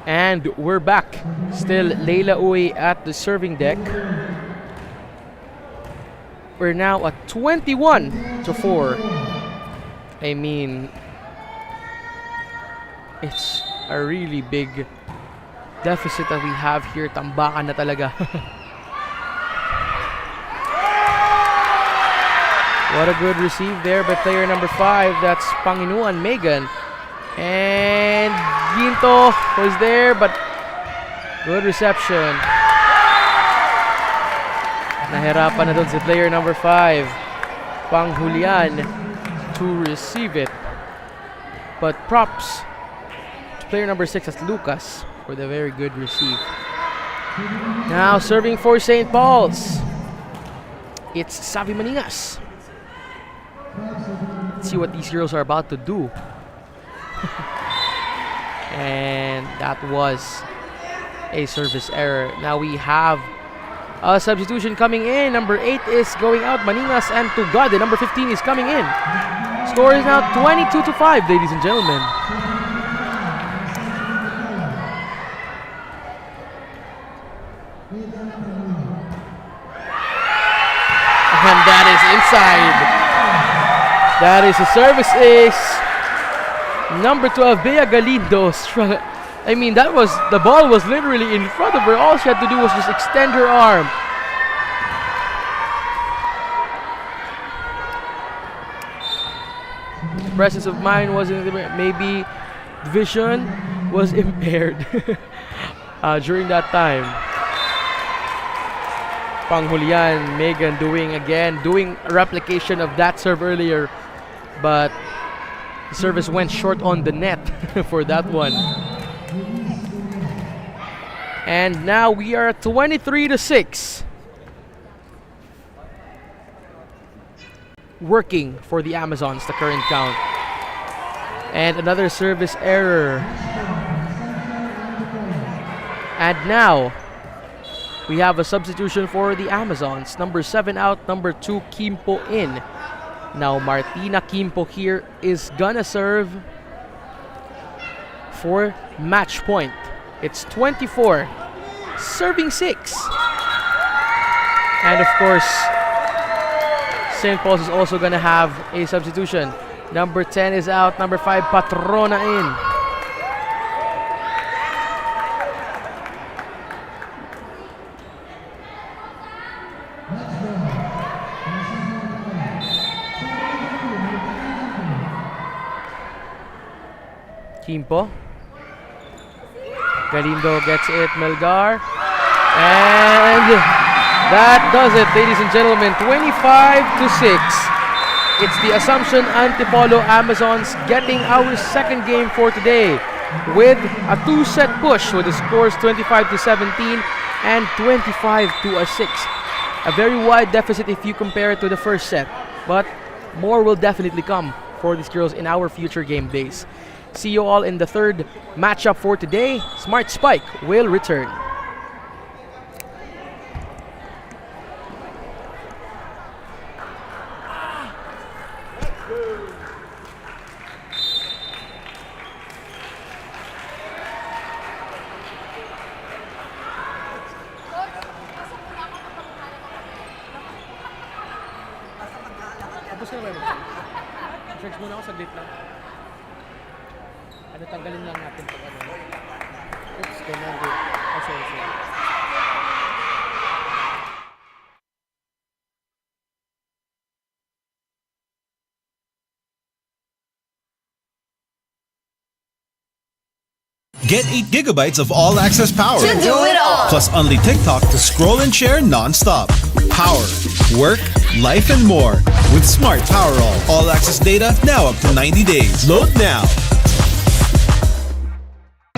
And we're back. Still Leila Uy at the serving deck. We're now at 21-4. It's a really big deficit that we have here. Tambakan na talaga. What a good receive there by player number 5. That's Panginuan Megan. And Ginto was there, but good reception. Nahirapan na doon si player number 5, Panghulian, to receive it. But props to player number 6 as Lucas for the very good receive. Now serving for St. Paul's, it's Savi Maningas. Let's see what these heroes are about to do. And that was a service error. Now we have a substitution coming in. Number 8 is going out, Maningas, and Tugade, number 15, is coming in. Score is now 22-5, ladies and gentlemen. And that is inside. That is a service ace. Number 12, Bea Galindo. I mean, the ball was literally in front of her. All she had to do was just extend her arm. Presence of mind wasn't, maybe vision was impaired during that time. Panghulian, Megan doing a replication of that serve earlier, but the service went short on the net for that one. And now we are at 23-6. Working for the Amazons, the current count. And another service error. And now we have a substitution for the Amazons. Number 7 out, number 2 Kimpo in. Now Martina Kimpo here is gonna serve for match point. It's 24, serving 6. And of course, St. Paul's is also gonna have a substitution. Number 10 is out, number 5 Patrona in. Kimpo. Galindo gets it, Melgar. And that does it, ladies and gentlemen. 25-6. It's the Assumption Antipolo Amazons getting our second game for today with a 2-set push with the scores 25-17 and 25-6. A very wide deficit if you compare it to the first set, but more will definitely come for these girls in our future game days. See you all in the third matchup for today. Smart Spike will return. Search muna ako, saglit lang. Ano, tanggalin lang natin pag ano. Oops, ganyan. Oh, sorry. Get 8 gigabytes of all-access power. To do it all. Plus Unli TikTok to scroll and share non-stop. Power, work, life, and more. With Smart Power All-access data now up to 90 days. Load now.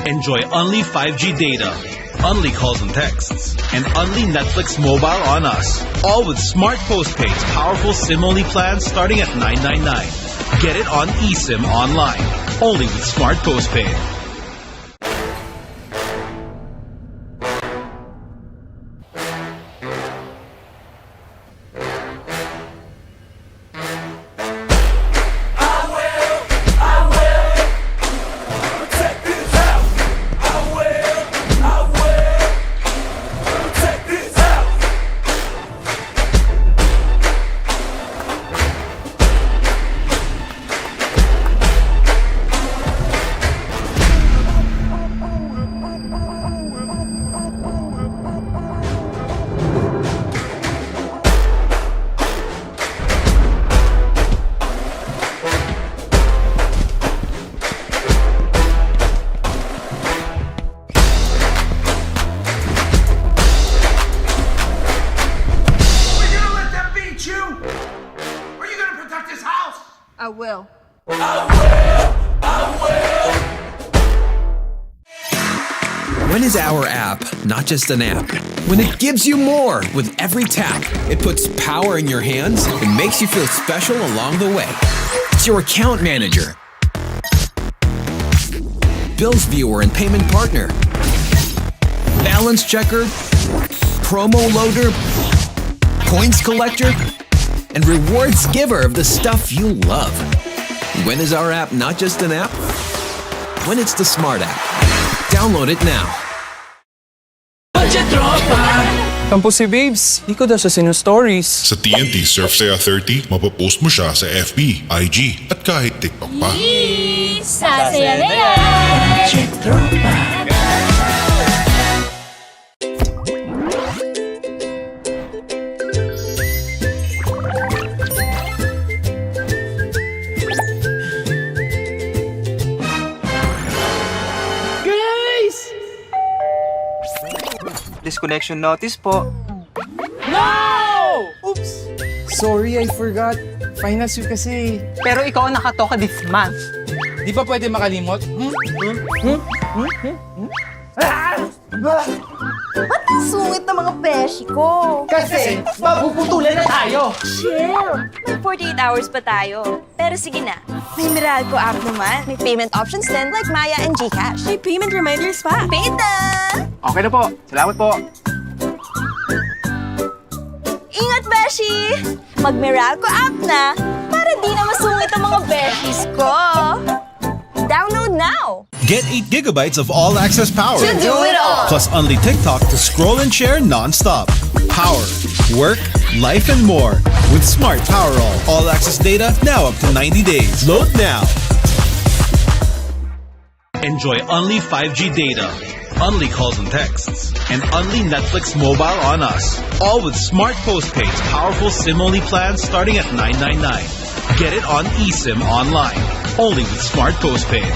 Enjoy Unli 5G data, Unli calls and texts, and Unli Netflix mobile on us. All with Smart Postpaid's powerful SIM-only plans starting at $9.99. Get it on eSIM online. Only with Smart Postpaid. I will. When is our app not just an app? When it gives you more with every tap. It puts power in your hands and makes you feel special along the way. It's your account manager, bills viewer and payment partner, balance checker, promo loader, points collector, and rewards giver of the stuff you love. When is our app not just an app? When it's the Smart app. Download it now. Budget Tropa. Kampo si Babes, di ko daw siya sino-stories. Sa TNT Surf Saya 30, mapapost mo siya sa FB, IG, at kahit TikTok pa. Sasaya na yan! Disconnection notice po. Oops! Sorry, I forgot. Finals week kasi. Pero ikaw ang nakatoka this month. Di ba pwede makalimot? Ba't ang sungit ng mga beshi ko? Kasi, mapuputulan na tayo. Chill! May 48 hours pa tayo. Pero sige na, may Meralco app naman. May payment options din like Maya and GCash. May payment reminders pa. Pay na! Okay na po. Salamat po. Ingat, beshi! Mag-Meralco app na para di na masungit ang mga beshis ko. Download now! Get 8 gigabytes of all-access power. To do it all! Plus only TikTok to scroll and share non-stop. Power, work, life, and more. With Smart Power all-access data now up to 90 days. Load now. Enjoy only 5G data, only calls and texts, and only Netflix mobile on us. All with Smart Postpaid's powerful SIM-only plans starting at $9.99. Get it on eSIM online, only with Smart Postpaid.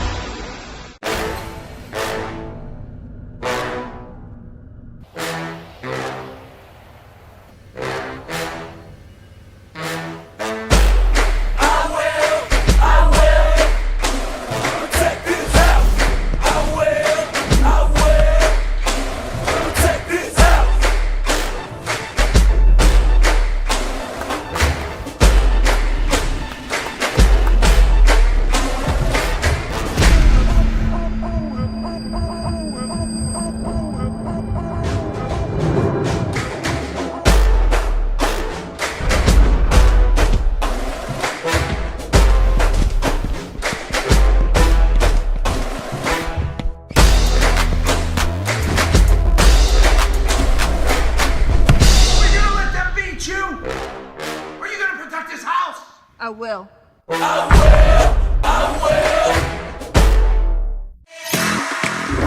I will.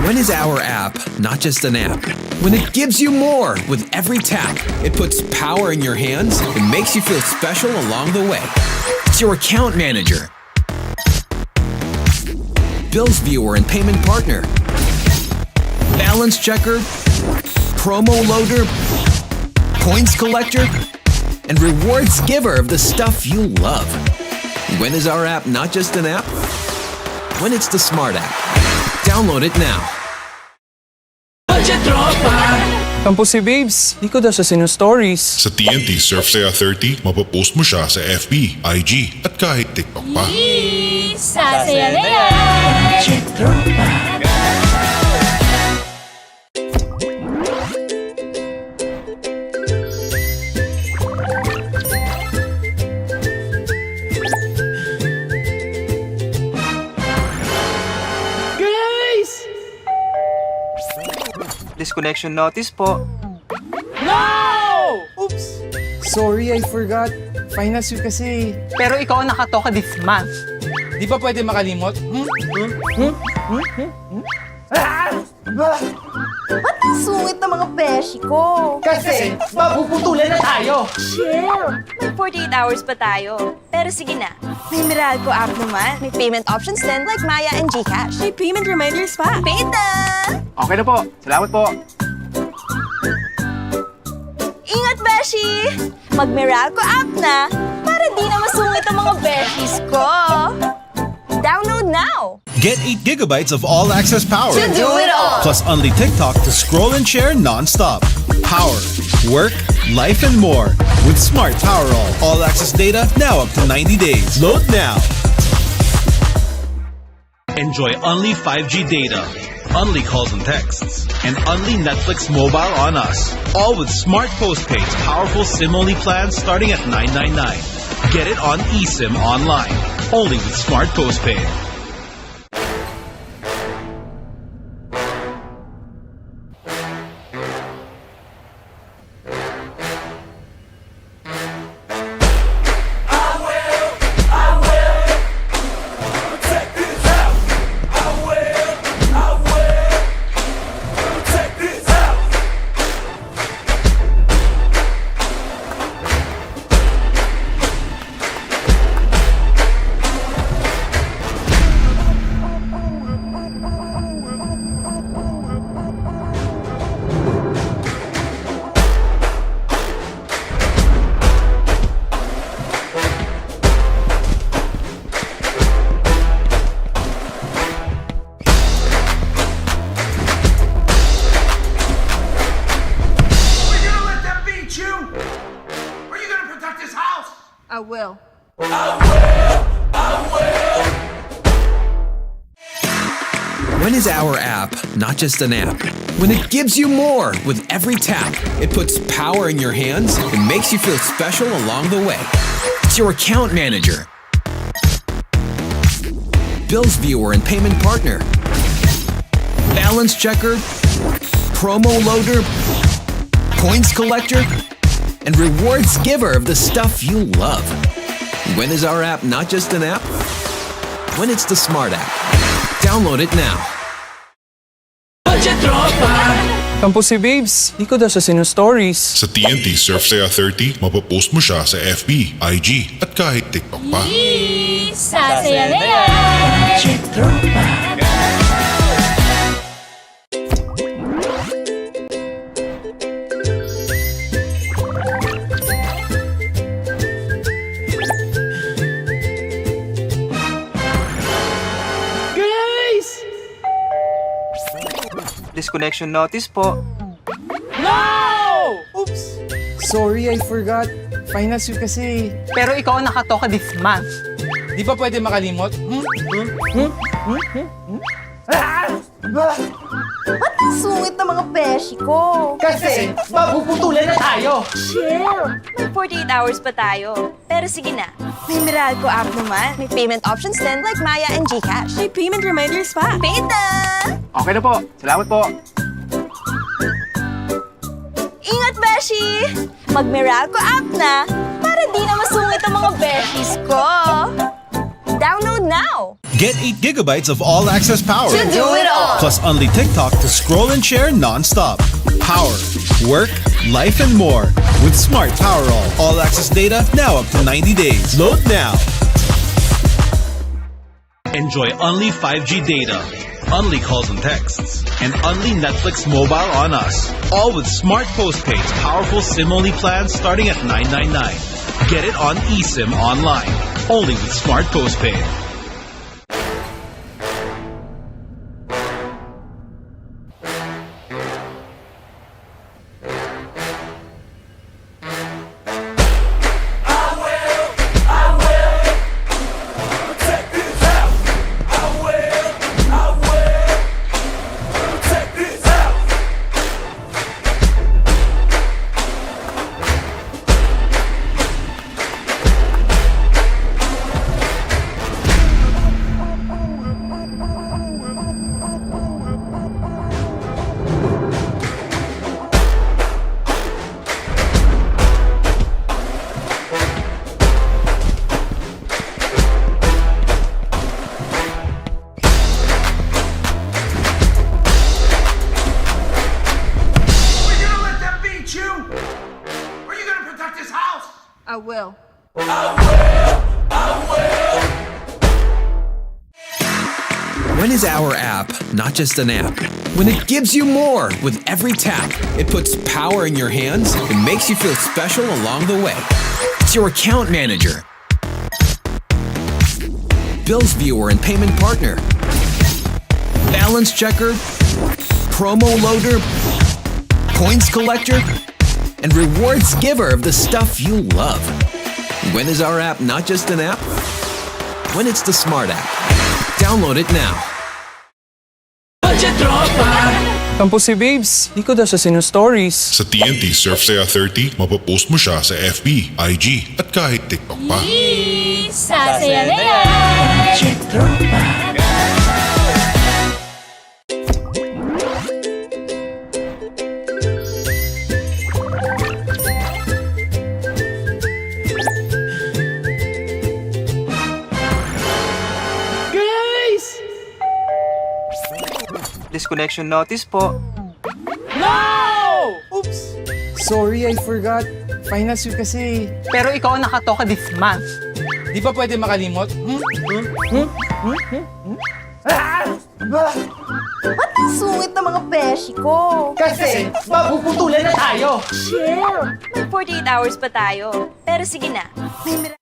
When is our app not just an app? When it gives you more with every tap, it puts power in your hands and makes you feel special along the way. It's your account manager, bills viewer and payment partner, balance checker, promo loader, points collector, and rewards giver of the stuff you love. When is our app not just an app? When it's the Smart app. Download it now. Kampo si Babes, di ko daw siya sino-stories. Sa TNT Surf Saya 30, mapapost mo siya sa FB, IG, at kahit TikTok pa. Sasaya na yan! Disconnection notice po. Oops! Sorry, I forgot. Finals week kasi. Pero ikaw ang nakatoka this month. Di ba pwede makalimot? Ba't ang sungit ng mga beshi ko? Kasi, mapuputulan na tayo. Chill! May 48 hours pa tayo. Pero sige na, may Meralco app naman. May payment options din like Maya and GCash. May payment reminders pa. Pay na! Okay na po. Salamat po. Ingat, beshi! Mag-Meralco app na para di na masungit ang mga beshis ko. Download now! Get 8 gigabytes of all-access power. To do it all! Plus only TikTok to scroll and share non-stop. Power, work, life, and more. With Smart Power all-access data now up to 90 days. Load now. Enjoy only 5G data, only calls and texts, and only Netflix mobile on us. All with Smart Postpaid's powerful SIM-only plans starting at $9.99. Get it on eSIM online, only with Smart Postpaid. I will. When is our app not just an app? When it gives you more with every tap, it puts power in your hands and makes you feel special along the way. It's your account manager, bills viewer and payment partner, balance checker, promo loader, coins collector, and rewards giver of the stuff you love. When is our app not just an app? When it's the smart app. Download it now. Kampo si Babes, di ko daw sa sinu-stories. Sa TNT Surf Saya 30, mapapost mo siya sa FB, IG, at kahit TikTok pa. Sasaya na yan! Disconnection notice po. Oops! Sorry, I forgot. Finals week kasi. Pero ikaw ang nakatoka this month. Di ba pwede makalimot? Sungit na mga beshi ko. Kasi, mapuputulan na tayo. Chill. May 48 hours pa tayo. Pero sige na. May Meralco app naman. May payment options din like Maya and GCash. May payment reminders pa. Paid na! Okay na po. Salamat po. Ingat, beshi! Mag-Meralco app na para di na masungit ang mga beshis ko. Download now! Get 8 gigabytes of all-access power. To do it all! Plus only TikTok to scroll and share non-stop. Power, work, life, and more. With Smart Power All-access data now up to 90 days. Load now. Enjoy only 5G data, only calls and texts, and only Netflix mobile on us. All with Smart Postpaid's powerful SIM-only plans starting at $9.99. Get it on eSIM online, only with Smart Postpaid. I will. When is our app not just an app? When it gives you more with every tap, it puts power in your hands and makes you feel special along the way. It's your account manager, bills viewer and payment partner, balance checker, promo loader, coins collector, and rewards giver of the stuff you love. When is our app not just an app? When it's the smart app. Download it now. Kampo si Babes, di ko daw sa sinu-stories. Sa TNT Surf Saya 30, mapapost mo siya sa FB, IG, at kahit TikTok pa. Sasaya na yan! Disconnection notice po. Oops! Sorry, I forgot. Finals week kasi. Pero ikaw ang nakatoka this month. Di ba pwede makalimot? Sungit na mga beshi ko. Kasi, mapuputulan na tayo. Chill. May 48 hours pa tayo. Pero sige na. May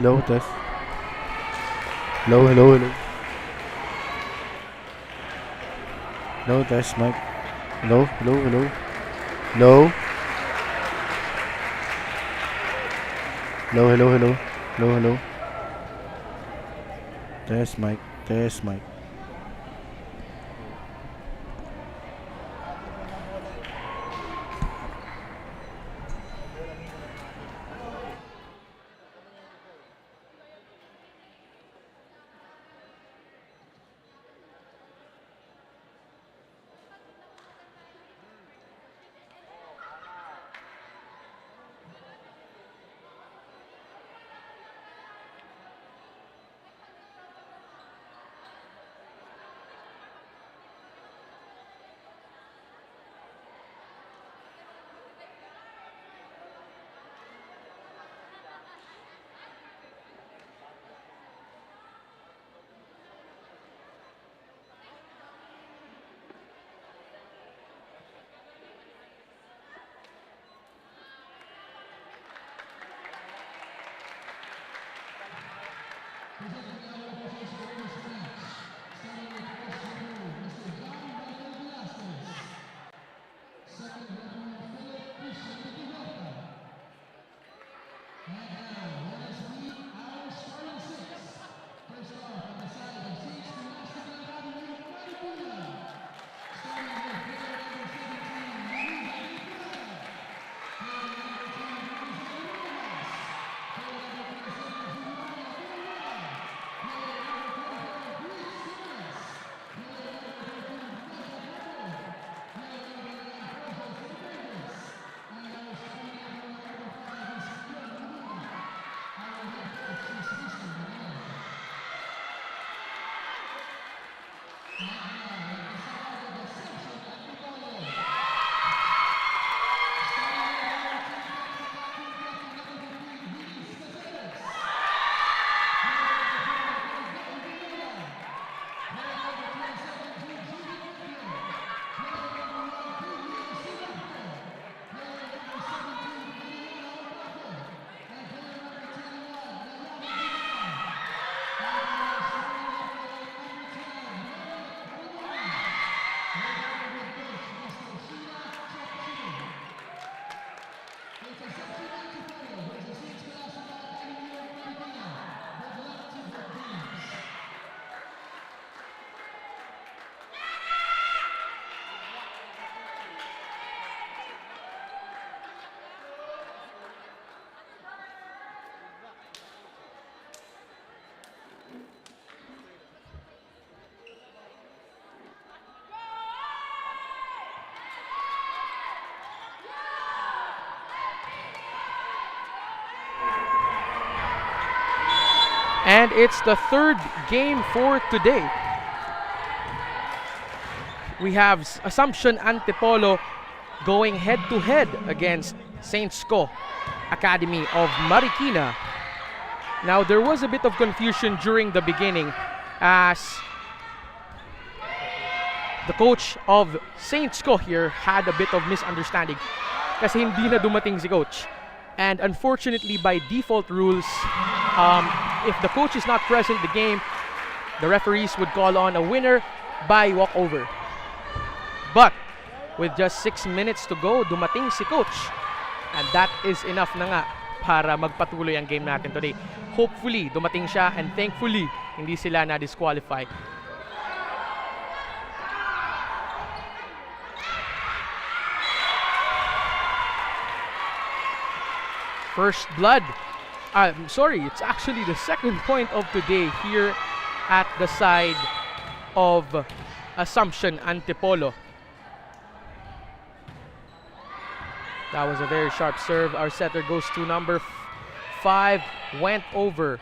Hello, test. Hello, hello, hello. Hello, test, mic. Hello, hello, hello. Hello. Hello, hello, hello. Hello, hello. Test, mic. Test, mic. And it's the third game for today. We have Assumption Antipolo going head-to-head against Saint Sco Academy of Marikina. Now, there was a bit of confusion during the beginning as the coach of Saint Sco here had a bit of misunderstanding kasi hindi na dumating si coach. And unfortunately, by default rules, if the coach is not present in the game, the referees would call on a winner by walkover. But with just 6 minutes to go, dumating si coach. And that is enough na nga para magpatuloy ang game natin today. Hopefully, dumating siya and thankfully, hindi sila na-disqualify. First blood. I'm sorry, it's actually the second point of today here at the side of Assumption Antipolo. That was a very sharp serve. Our setter goes to number 5, went over.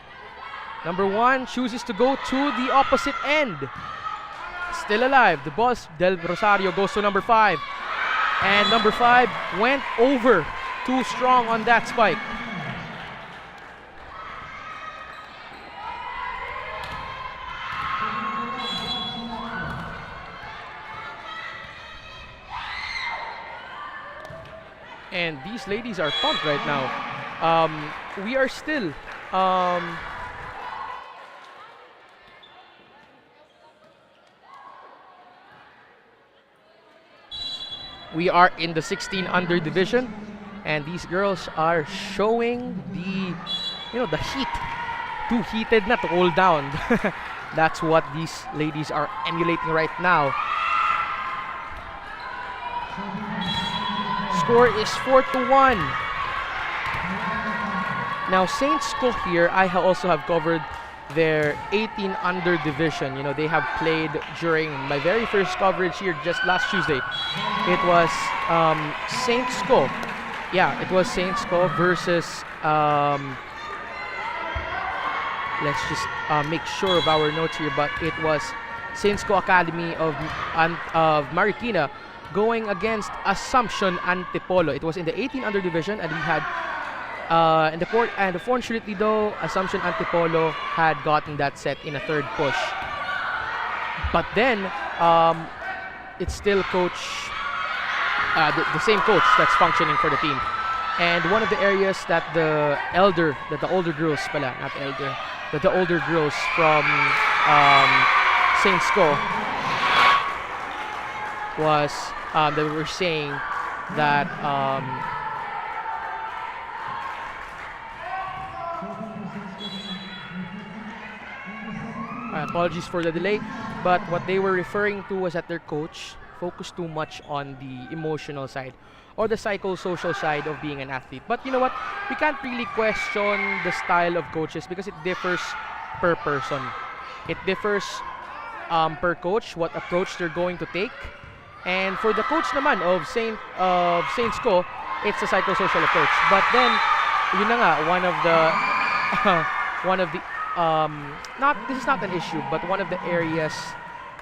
Number 1 chooses to go to the opposite end. Still alive. The boss, Del Rosario, goes to number 5. And number 5 went over. Too strong on that spike. And these ladies are pumped right now. We are still we are in the 16 under division, and these girls are showing the the heat. Too heated na to cool down. That's what these ladies are emulating right now. Score is 4-1. Now, Saint Sco here, I also have covered their 18 under division. They have played during my very first coverage here just last Tuesday. It was Saint Sco. Yeah, it was Saint Sco versus let's just make sure of our notes here, but it was Saint Sco Academy of Marikina going against Assumption Antipolo. It was in the 18 under division, and we had in the court. And unfortunately, though, Assumption Antipolo had gotten that set in a third push. But then it's still coach, the same coach that's functioning for the team. And one of the areas that the older girls from Saint Sco was they were saying that apologies for the delay, but what they were referring to was that their coach focused too much on the emotional side or the psychosocial side of being an athlete. But you know what? We can't really question the style of coaches because it differs per person. It differs per coach, what approach they're going to take. And for the coach naman of Saint Sco, it's a psychosocial approach. But then, yun na nga, this is not an issue, but one of the areas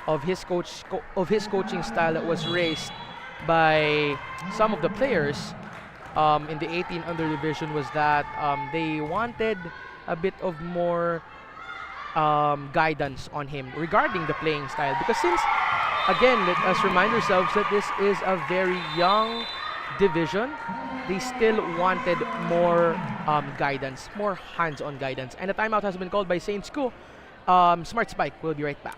of his coaching style that was raised by some of the players in the 18 under division was that they wanted a bit of more guidance on him regarding the playing style, because since again, let us remind ourselves that this is a very young division, they still wanted more guidance, more hands-on guidance. And a timeout has been called by Saint Sco. Smart Spike, we'll be right back.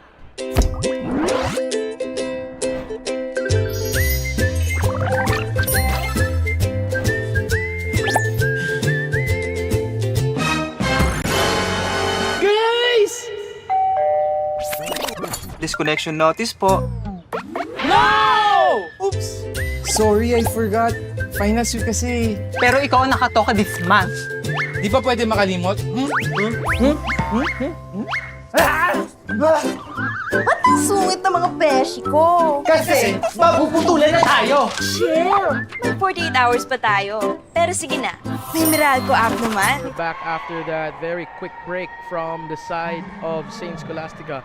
Disconnection notice po. No! Oops! Sorry, I forgot. Finals week kasi. Pero ikaw ang nakatoka this month. Di ba pwede makalimot? Ba't ang sungit ng mga beshi ko? Kasi mapuputulan na tayo. Chill! May 48 hours pa tayo. Pero sige na, may Meralco app naman. Back after that very quick break from the side of Saint Scholastica.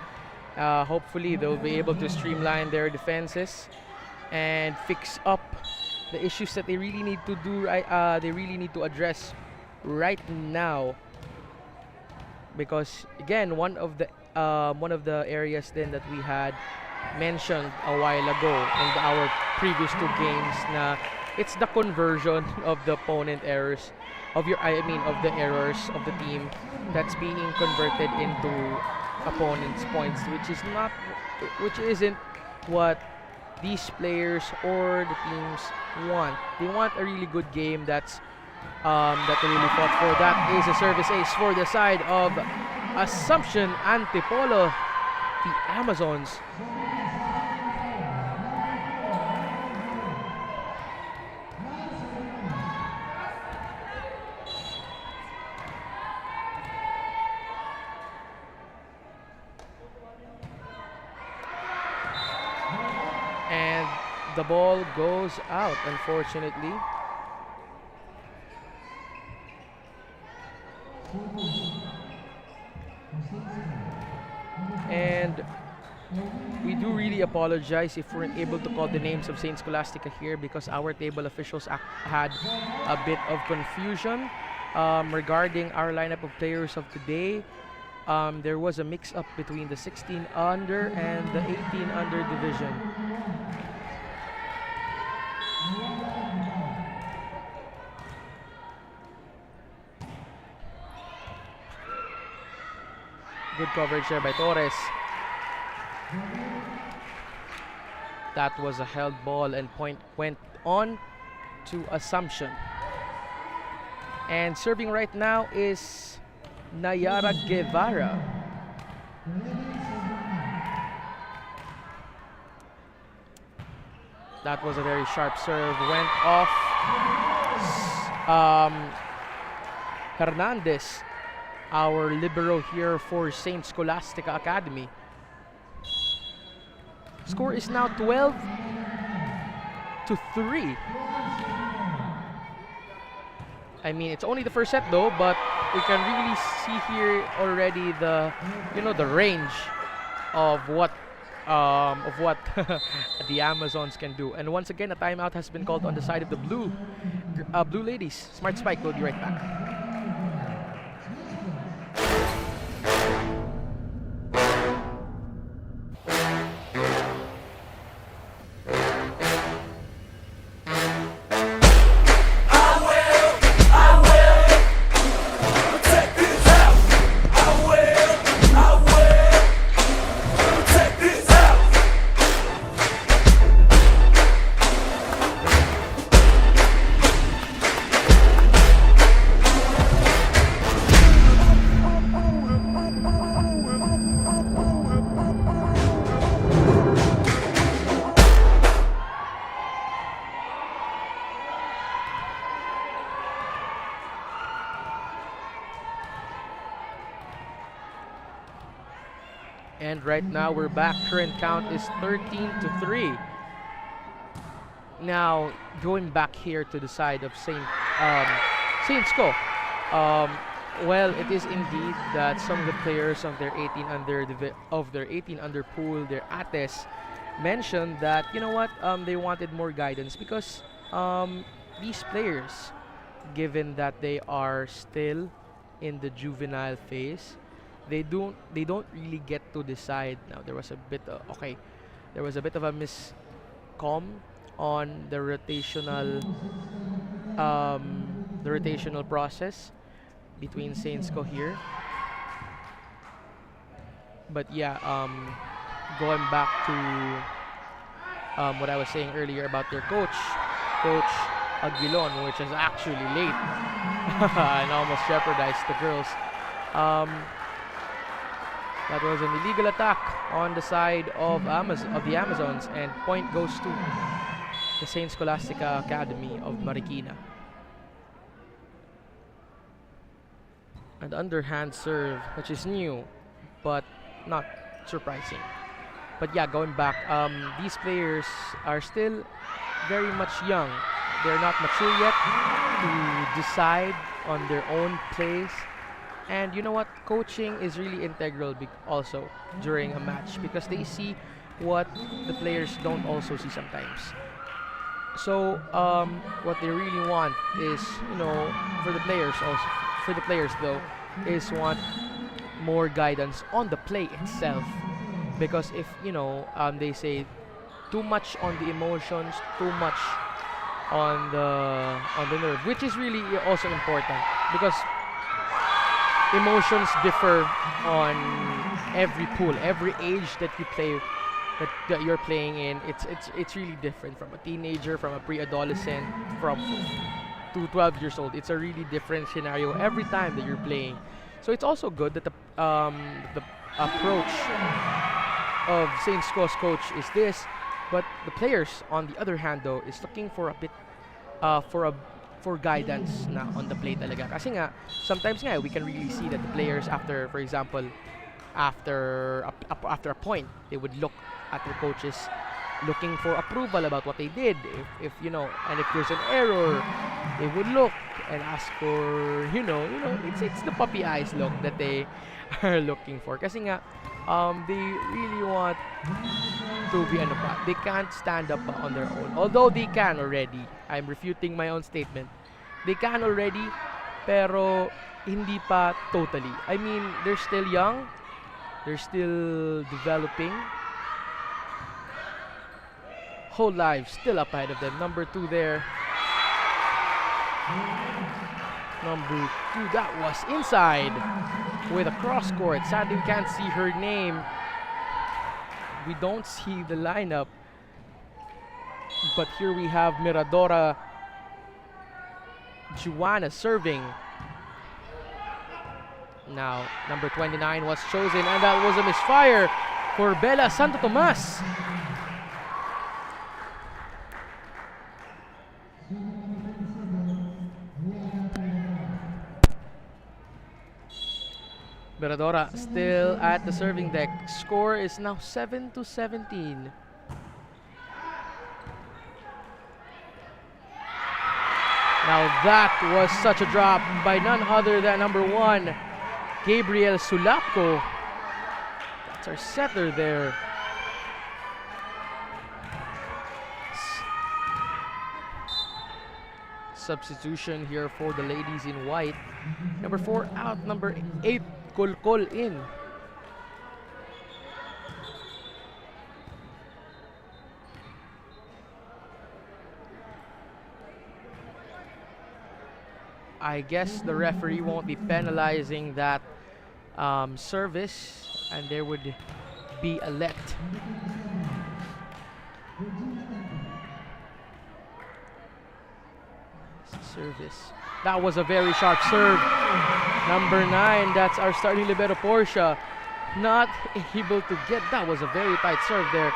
Hopefully, they'll be able to streamline their defenses and fix up the issues that they really need to do they really need to address right now, because again, one of the areas then that we had mentioned a while ago in our previous two games, na it's the conversion of the opponent errors of the errors of the team that's being converted into opponent's points, which isn't what these players or the teams want. They want a really good game that they really fought for. That is a service ace for the side of Assumption Antipolo, the Amazons. And the ball goes out, unfortunately. And we do really apologize if we weren't able to call the names of Saint Scholastica here, because our table officials had a bit of confusion regarding our lineup of players of today. There was a mix-up between the 16 under and the 18 under division. Good coverage there by Torres. That was a held ball, and point went on to Assumption. And serving right now is Nayara Guevara. That was a very sharp serve. Went off Hernandez, our libero here for Saint Scholastica Academy. Score is now 12-3. I mean, it's only the first set though, but we can really see here already the range of what the Amazons can do. And once again, a timeout has been called on the side of the blue ladies. Smart Spike will be right back. And right now we're back. Current count is 13-3. Now going back here to the side of Saint Sco. Well, it is indeed that some of the players of their 18 under pool, their ates, mentioned that they wanted more guidance, because these players, given that they are still in the juvenile phase, they don't really get to decide. Now there was a bit of a miscomm on the rotational process between Saints Co here. But yeah, going back to what I was saying earlier about their coach Aguilon, which is actually late and almost jeopardized the girls. That was an illegal attack on the side of the Amazons, and point goes to the Saint Scholastica Academy of Marikina. An underhand serve, which is new, but not surprising. But yeah, going back, these players are still very much young. They're not mature yet to decide on their own plays. And you know what? Coaching is really integral also during a match, because they see what the players don't also see sometimes. So what they really want is, for the players also, for the players though, is want more guidance on the play itself. Because if they say too much on the emotions, too much on the nerve, which is really also important because emotions differ on every pool, every age that you play, that you're playing in. It's really different from a teenager, from a pre-adolescent, from to 12 years old. It's a really different scenario every time that you're playing. So it's also good that the approach of St. Sco's coach is this, but the players on the other hand though is looking for a bit for guidance na on the play talaga. Kasi nga sometimes nga we can really see that the players after, for example, after a point, they would look at their coaches looking for approval about what they did. If and if there's an error, they would look and ask for it's the puppy eyes look that they are looking for. Kasi nga they really want to be they can't stand up on their own. Although they can already. I'm refuting my own statement. They can already, pero hindi pa totally. I mean, they're still young. They're still developing. Whole lives still up ahead of them. Number 2 there. Number 2, that was inside with a cross court. Sadly, we can't see her name. We don't see the lineup. But here we have Miradora Juana serving. Now, number 29 was chosen, and that was a misfire for Bella Santo Tomas. Miradora still at the serving deck. Score is now 7-17. Now that was such a drop by none other than number 1, Gabriel Sulapco. That's our setter there. Substitution here for the ladies in white. Number 4 out, number 8, Kolkol in. I guess the referee won't be penalizing that service, and there would be a let. Service. That was a very sharp serve. Number 9, that's our starting libero Portia. Not able to get, that was a very tight serve there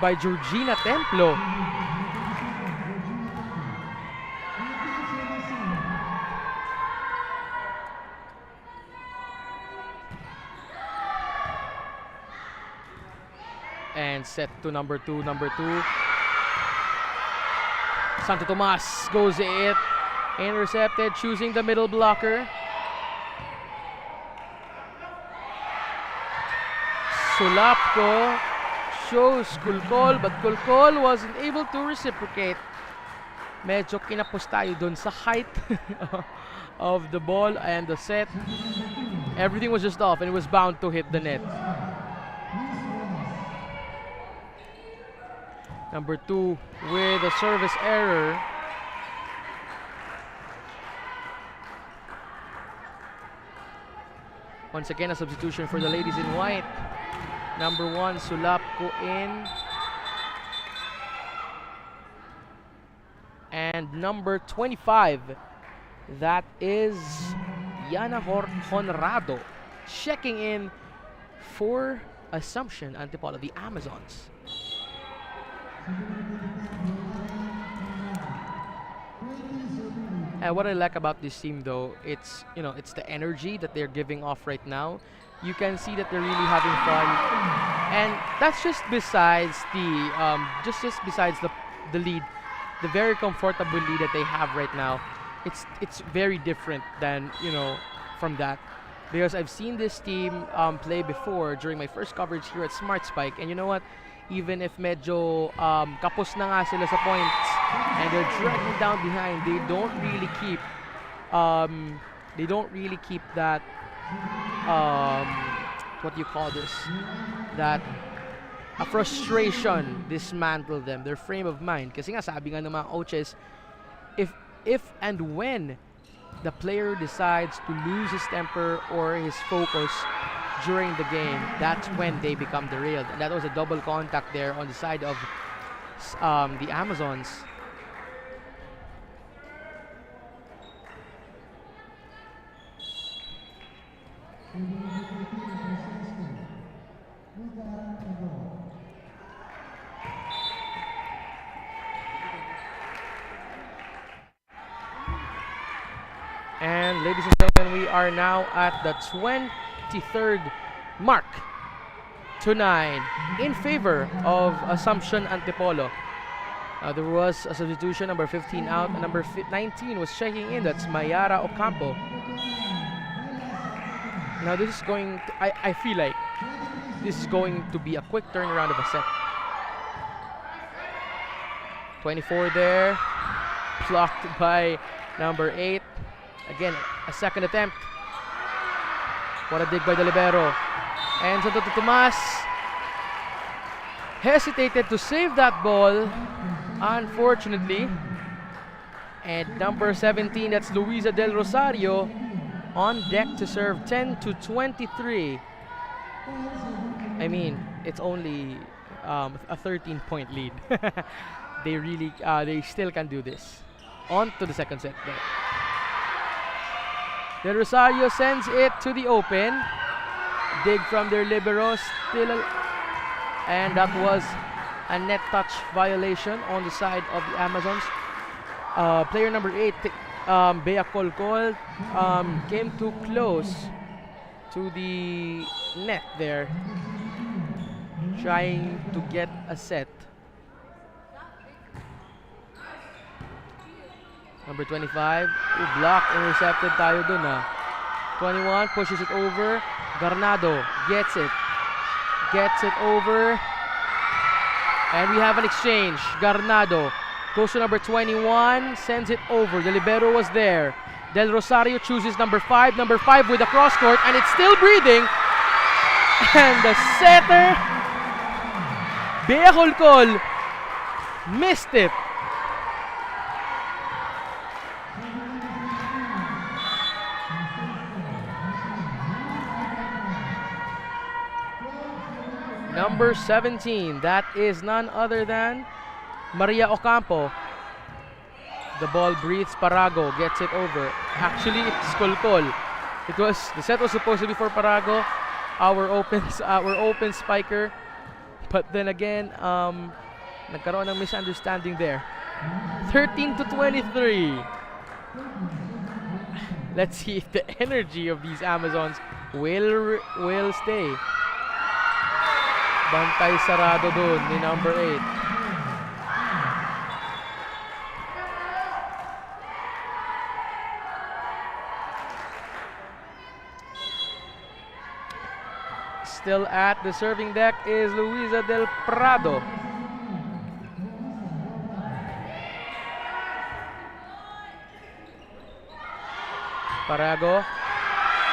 by Georgina Templo. And set to number 2. Santo Tomas goes it. Intercepted, choosing the middle blocker. Sulapco shows Kulkol, but Kulkol wasn't able to reciprocate. Medyo kinapos tayo dun sa height of the ball and the set. Everything was just off and it was bound to hit the net. Number 2 with a service error. Once again, a substitution for the ladies in white. Number 1, Sulapco in. And number 25, that is Yana Honrado, checking in for Assumption Antipolo, the Amazons. And what I like about this team, though, it's it's the energy that they're giving off right now. You can see that they're really having fun, and that's just besides the just besides the lead, the very comfortable lead that they have right now. It's very different than from that, because I've seen this team play before during my first coverage here at Smart Spike, and you know what? even if medyo kapos na nga sila sa points and they're dragging down behind, they don't really keep that what do you call this? That a frustration dismantle them, their frame of mind. Kasi nga sabi nga ng mga coaches, if and when the player decides to lose his temper or his focus during the game, that's when they become derailed. And that was a double contact there on the side of the Amazons. And ladies and gentlemen, we are now at the 23rd mark to 9 in favor of Assumption Antipolo. There was a substitution, number 15 out, and number 19 was checking in. That's Mayara Ocampo. Now this is going to, I feel like this is going to be a quick turnaround of a set. 24 there, blocked by number 8. Again, a second attempt. What a dig by the libero. And Santo Tomas hesitated to save that ball, unfortunately. And number 17, that's Luisa Del Rosario, on deck to serve. 10-23. I mean, it's only a 13-point lead. They still can do this. On to the second set though. Del Rosario sends it to the open. Dig from their libero, and that was a net touch violation on the side of the Amazons. Player number 8, Bea Colcol, came too close to the net there, trying to get a set. Number 25, blocked, intercepted tayo dun 21, pushes it over. Garnado gets it over. And we have an exchange. Garnado goes to number 21, sends it over. The libero was there. Del Rosario chooses number 5. Number 5 with a cross court, and it's still breathing. And the setter, Bea Colcol, missed it. Number 17, that is none other than Maria Ocampo. The ball breathes. Parago gets it over. Actually, it's Colcol. The set was supposed to be for Parago, our open spiker. But then again, nagkaroon ng misunderstanding there. 13-23. Let's see if the energy of these Amazons will stay. Bantay sarado dun ni number 8. Still at the serving deck is Luisa Del Prado. Parago.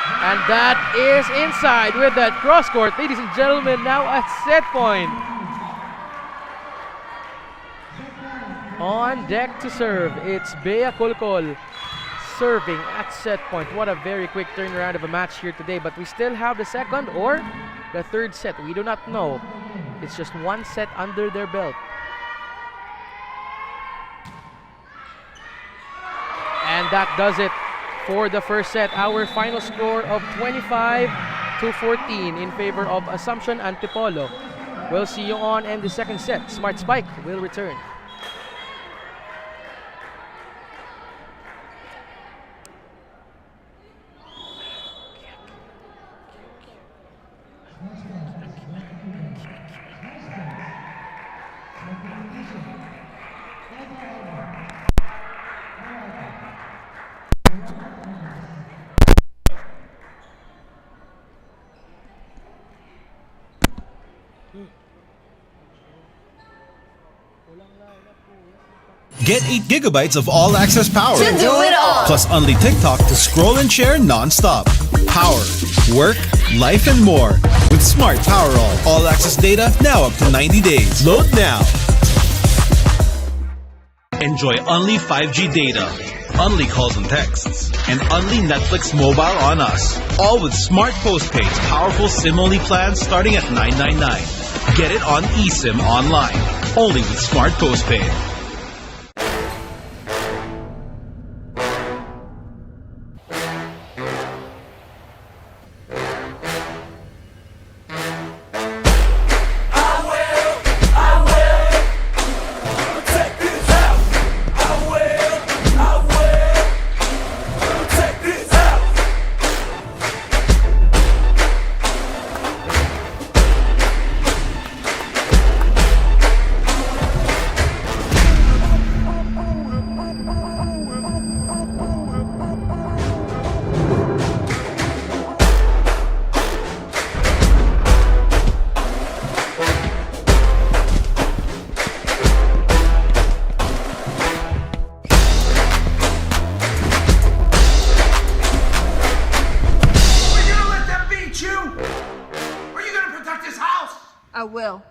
And that is inside with that cross court. Ladies and gentlemen, now at set point. On deck to serve, it's Bea Colcol serving at set point. What a very quick turnaround of a match here today. But we still have the second or the third set. We do not know. It's just one set under their belt. And that does it for the first set. Our final score of 25-14 in favor of Assumption Antipolo. We'll see you on in the second set. Smart Spike will return. Get 8 gigabytes of all-access power. To do it all. Plus only TikTok to scroll and share non-stop. Power, work, life, and more. With Smart Power all-access data now up to 90 days. Load now. Enjoy only 5G data, only calls and texts, and only Netflix mobile on us. All with Smart Postpaid's powerful SIM-only plans starting at $9.99. Get it on eSIM online, only with Smart Postpaid. I will.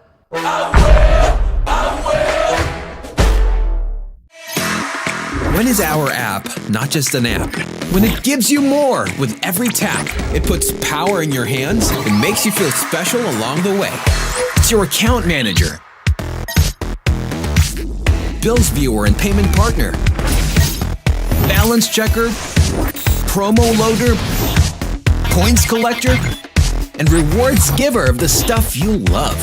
When is our app not just an app? When it gives you more with every tap. It puts power in your hands and makes you feel special along the way. It's your account manager, bills viewer and payment partner, balance checker, promo loader, points collector, and rewards giver of the stuff you love.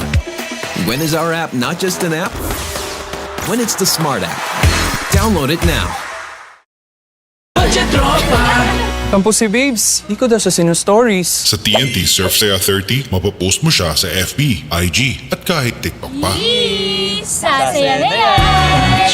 When is our app not just an app? When it's the Smart app. Download it now. Kampo si Babes, di ko daw siya sinu-stories. Sa TNT Surf Saya 30, mapapost mo siya sa FB, IG, at kahit TikTok pa. Sasaya na yan!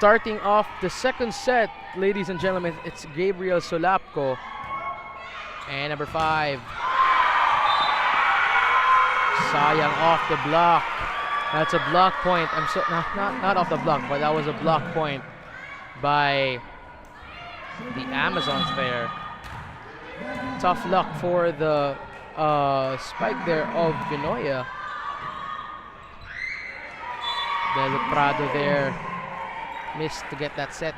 Starting off the second set, ladies and gentlemen, it's Gabriel Solapco. And number 5. Sayang off the block. That's a block point. Not off the block, but that was a block point by the Amazons there. Tough luck for the spike there of Vinoya. Del Prado there. Missed to get that set.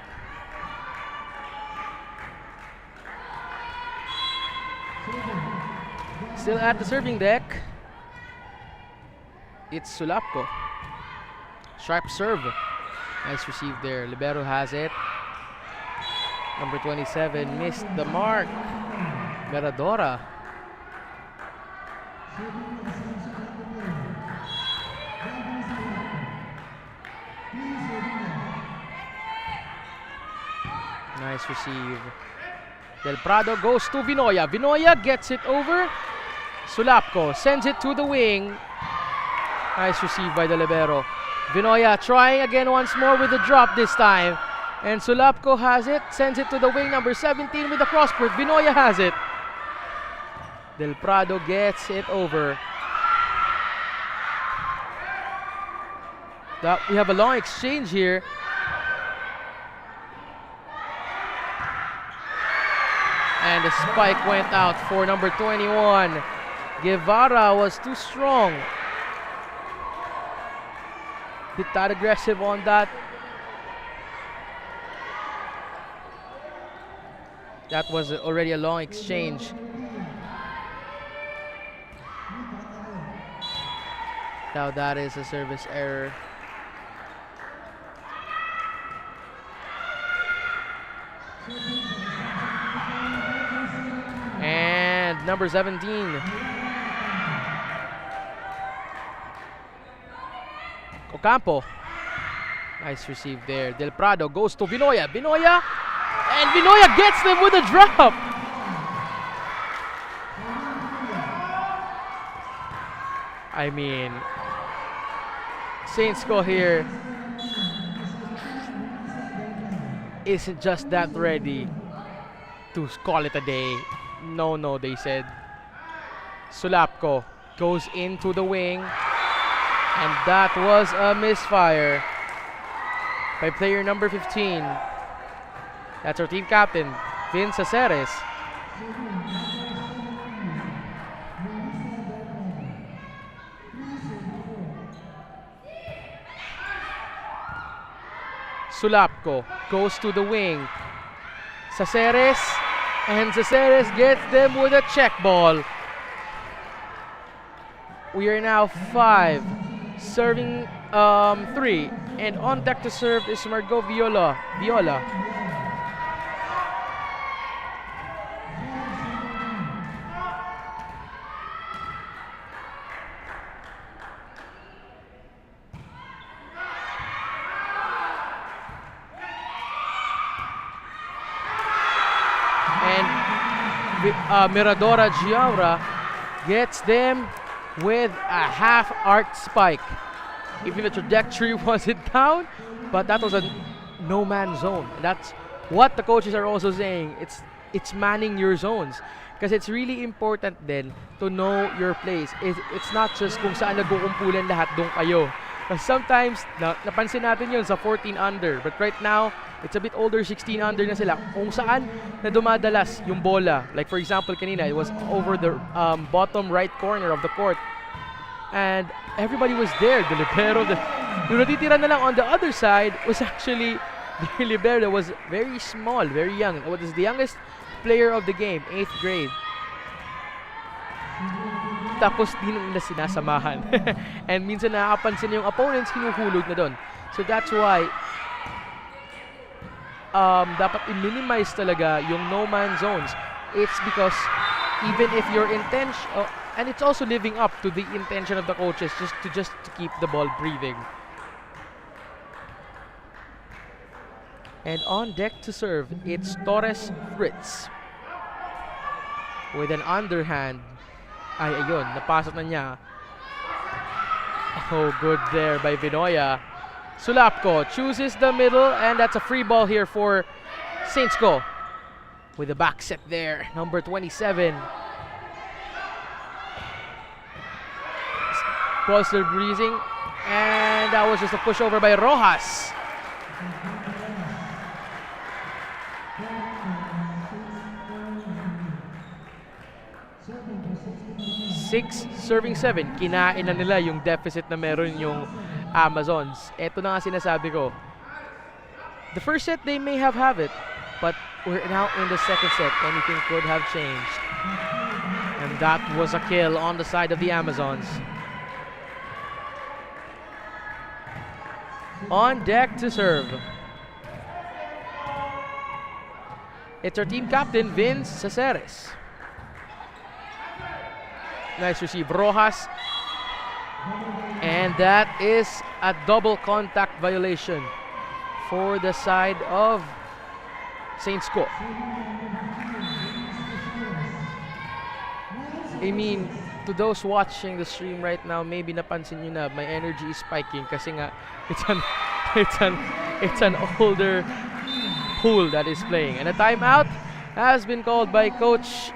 Still at the serving deck. It's Sulapco. Sharp serve. Nice receive there. Libero has it. Number 27 missed the mark. Meradora. Nice receive. Del Prado goes to Vinoya. Vinoya gets it over. Sulapco sends it to the wing. Nice receive by the libero. Vinoya trying again once more with the drop this time. And Sulapco has it. Sends it to the wing. Number 17 with the cross-court. Vinoya has it. Del Prado gets it over. We have a long exchange here. And the spike went out for number 21. Guevara was too strong. Bit that aggressive on that. That was already a long exchange. Now that is a service error. And number 17. Ocampo. Nice receive there. Del Prado goes to Vinoya. Vinoya. And Vinoya gets them with a drop. I mean, Saints go here isn't just that ready to call it a day. No, they said. Sulapco goes into the wing, and that was a misfire by player number 15. That's our team captain, Vince Aceres. Sulapco goes to the wing. Saceres, and Saceres gets them with a check ball. We are now 5, serving 3, and on deck to serve is Margot Viola. Miradora Giaura gets them with a half-arc spike. Even the trajectory wasn't down, but that was a no-man zone. That's what the coaches are also saying. It's manning your zones. Because it's really important then to know your place. It's not just kung saan nagkukumpulan lahat, doon kayo. Because sometimes, napansin natin yun sa 14 under. But right now, it's a bit older, 16 under na sila. Kung saan na dumadalas yung bola. Like for example, kanina, it was over the bottom right corner of the court. And everybody was there. The libero, yung natitira na lang on the other side was actually the libero that was very small, very young. It was the youngest player of the game, 8th grade. Tapos di nila sinasamahan. And minsan nakakapansin yung opponents, hinuhulog na doon. So that's why dapat i-minimize talaga yung no-man zones. It's because even if your intention, and it's also living up to the intention of the coaches just to keep the ball breathing. And on deck to serve, it's Torres Fritz. With an underhand. Ay, ayun, napasok na niya. Oh, good there by Vinoya. Sulapco chooses the middle, and that's a free ball here for Saintsco. With the back set there, number 27. Bolster breezing, and that was just a pushover by Rojas. Six serving 7. Kinain na nila yung deficit na meron yung Amazons. Ito na nga sinasabi ko. The first set, they may have it. But we're now in the second set. Anything could have changed. And that was a kill on the side of the Amazons. On deck to serve. It's our team captain, Vince Saceres. Nice receive, Rojas. And that is a double contact violation for the side of Saintsco. I mean, to those watching the stream right now, maybe napansin nyo na my energy is spiking kasi nga it's an older pool that is playing. And a timeout has been called by Coach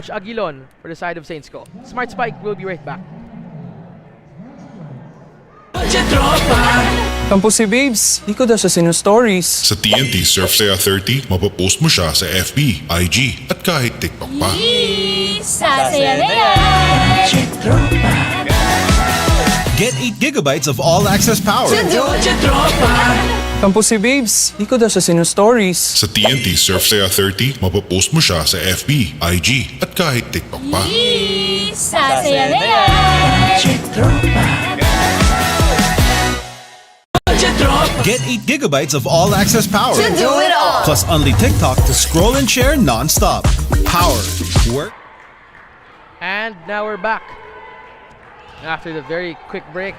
Aguilon for the side of Saintsco. Smart Spike will be right back. Tampo si Babes, di ko daw siya sino-stories. Sa TNT Surf Saya 30, mapapost mo siya sa FB, IG, at kahit TikTok pa. Sasaya na yan! Get 8 gigabytes of all-access power. Tropa! Tampo si Babes. Di ko daw siya sino-stories. Sa TNT Surf Saya 30, mapopost mo siya sa FB, IG, at kahit TikTok pa. Sasaya na yan! Get 8 gigabytes of all-access power. To do it all. Plus only TikTok to scroll and share non-stop. Power. Work. And now we're back. After the very quick break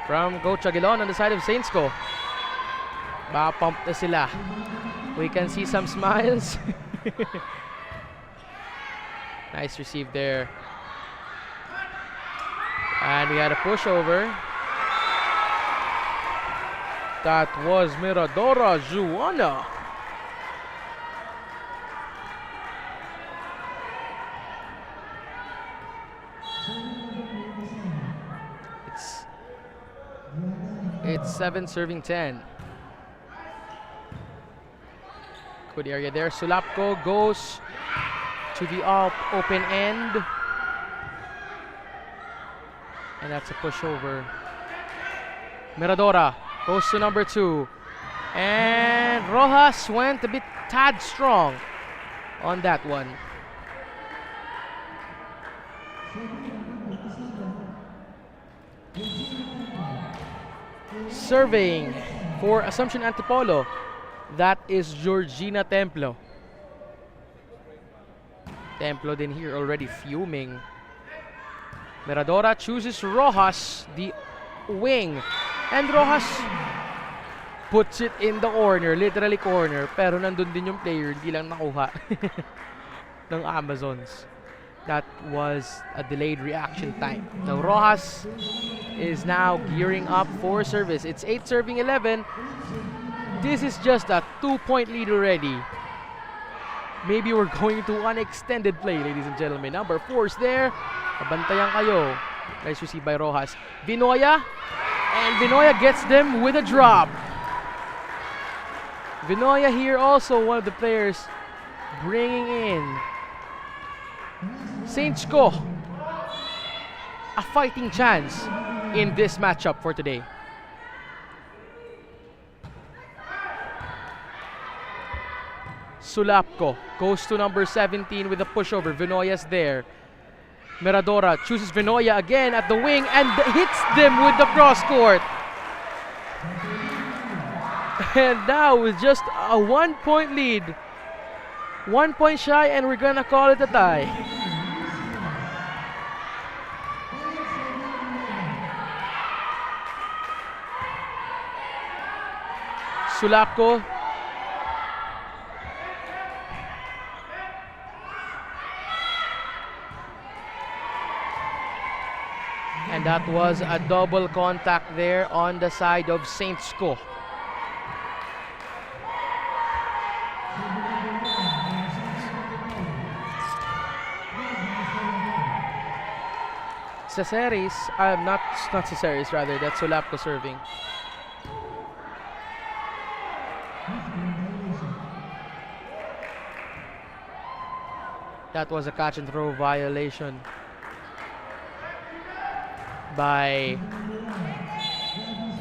from Coach Aguilon on the side of Saintsco. Ba-pump na sila. We can see some smiles. Nice receive there. And we had a pushover. That was Miradora Juana. It's 7 serving 10. Good area there. Sulapco goes to the open end. And that's a pushover. Miradora goes to number 2. And Rojas went a bit tad strong on that one. Serving for Assumption Antipolo. That is Georgina Templo. Templo din here already fuming. Miradora chooses Rojas, the wing. And Rojas puts it in the corner, literally corner. Pero nandun din yung player, hindi lang nakuha ng Amazons. That was a delayed reaction time. Now Rojas is now gearing up for service. It's 8 serving 11. This is just a 2-point lead already. Maybe we're going to an extended play, ladies and gentlemen. Number 4 is there. Nabantayan kayo. Nice receive by Rojas. Vinoya. And Vinoya gets them with a drop. Vinoya here also one of the players bringing in Saintsco a fighting chance in this matchup for today. Sulapco goes to number 17 with a pushover. Vinoya's there. Miradora chooses Vinoya again at the wing and hits them with the cross court. And now with just a 1-point lead. 1 point shy and we're gonna call it a tie. Sulapco. And that was a double contact there on the side of Saintsco. Cesaris, not Cesaris rather, that's Sulapco serving. That was a catch and throw violation by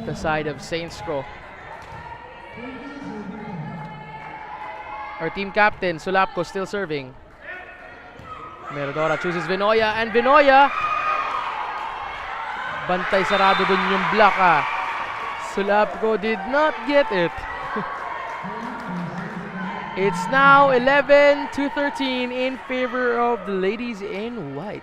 the side of Saintsco. Our team captain, Sulapco, still serving. Miradora chooses Vinoya, and Vinoya, bantay sarado dun yung block Sulapco did not get it. It's now 11-13 in favor of the ladies in white.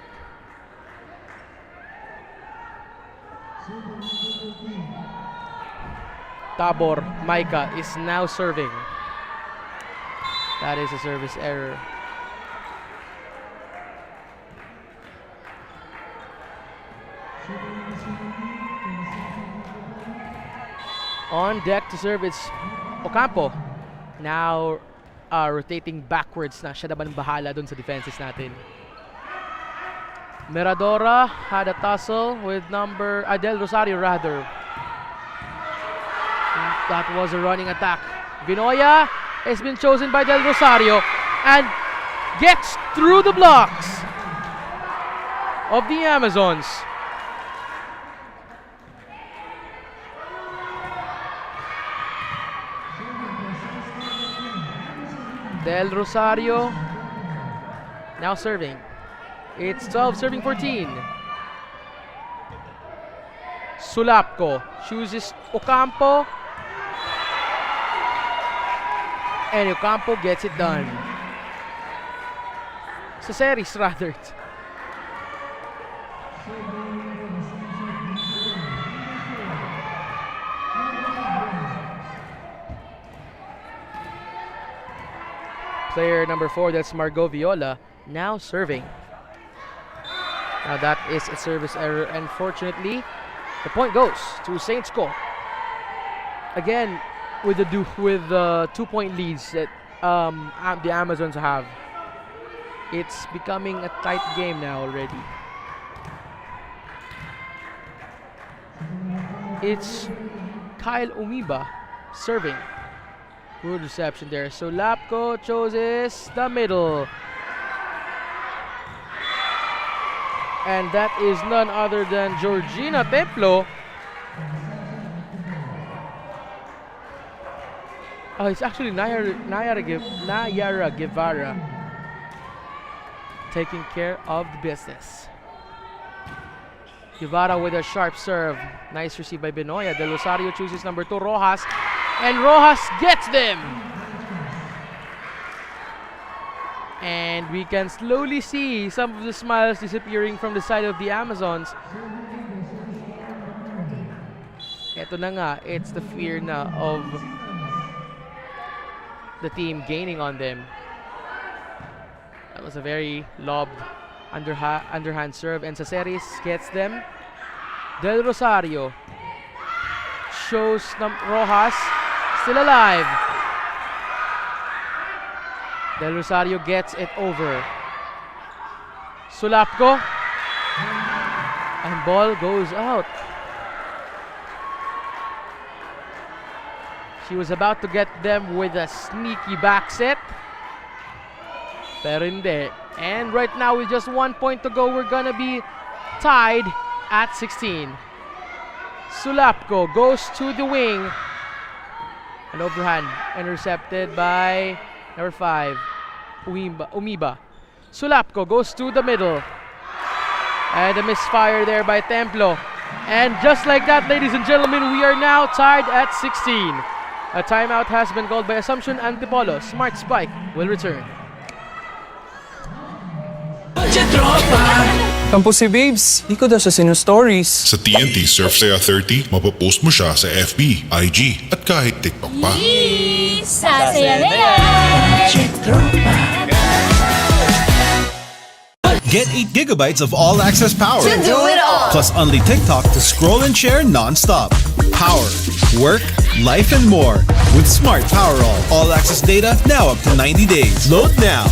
Tabor Maika is now serving. That is a service error. On deck to serve, it's Ocampo. Now rotating backwards na. Siya naman bahala dun sa defenses natin. Miradora had a tussle with Del Rosario rather. That was a running attack. Vinoya has been chosen by Del Rosario and gets through the blocks of the Amazons. Del Rosario now serving. It's 12 serving 14. Sulapco chooses Ocampo. And Ocampo gets it done. Saceris rather. Player number 4, that's Margot Viola, now serving. Now that is a service error. Unfortunately, the point goes to Saints Co. Again, with the 2-point leads that the Amazons have, it's becoming a tight game now already. It's Kyle Umiba serving. Good reception there. So Lapco chooses the middle. And that is none other than Georgina Templo. Oh, it's actually Nayara Guevara taking care of the business. Guevara with a sharp serve. Nice receive by Benoya. Del Rosario chooses number 2, Rojas. And Rojas gets them. And we can slowly see some of the smiles disappearing from the side of the Amazons. Ito na nga, it's the fear na of the team gaining on them. That was a very lobbed underhand serve, and Saceris gets them. Del Rosario shows Rojas still alive. Del Rosario gets it over. Sulapco. And ball goes out. She was about to get them with a sneaky back set. Pero hindi. And right now with just 1 point to go, we're gonna be tied at 16. Sulapco goes to the wing. An overhand intercepted by number 5, Umiba. Sulapco goes to the middle. And a misfire there by Templo. And just like that, ladies and gentlemen, we are now tied at 16. A timeout has been called by Assumption Antipolo. Smart Spike will return. Kampo si Babes, di ko daw sa sinu-stories. Sa TNT Surf Saya 30, mapapost mo siya sa FB, IG, at kahit TikTok pa. Sasaya na yan! Get 8 gigabytes of all-access power. To do it all! Plus only TikTok to scroll and share non-stop. Power, work, life, and more. With Smart Power all-access data now up to 90 days. Load now.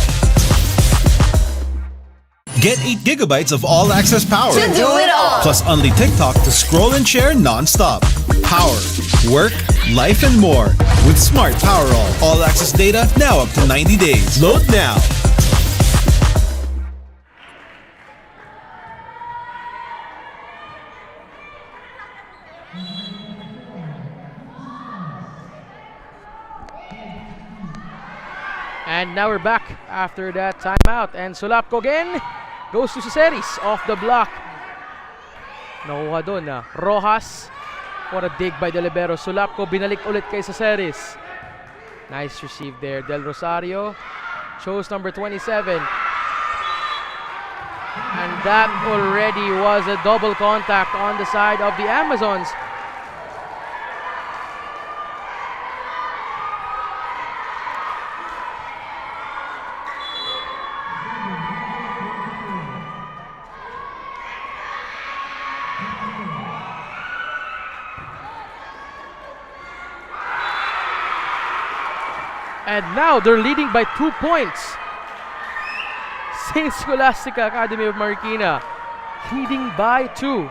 Get 8 gigabytes of all-access power. To do it all! Plus only TikTok to scroll and share non-stop. Power, work, life, and more. With Smart Power all-access data now up to 90 days. Load now. And now we're back after that timeout. And Sulapco again goes to Saceris off the block. Nakuha doon na Rojas. What a dig by the libero. Sulapco binalik ulit kay Saceris. Nice receive there. Del Rosario chose number 27. And that already was a double contact on the side of the Amazons. And now they're leading by 2 points. St. Scholastica Academy of Marikina leading by 2.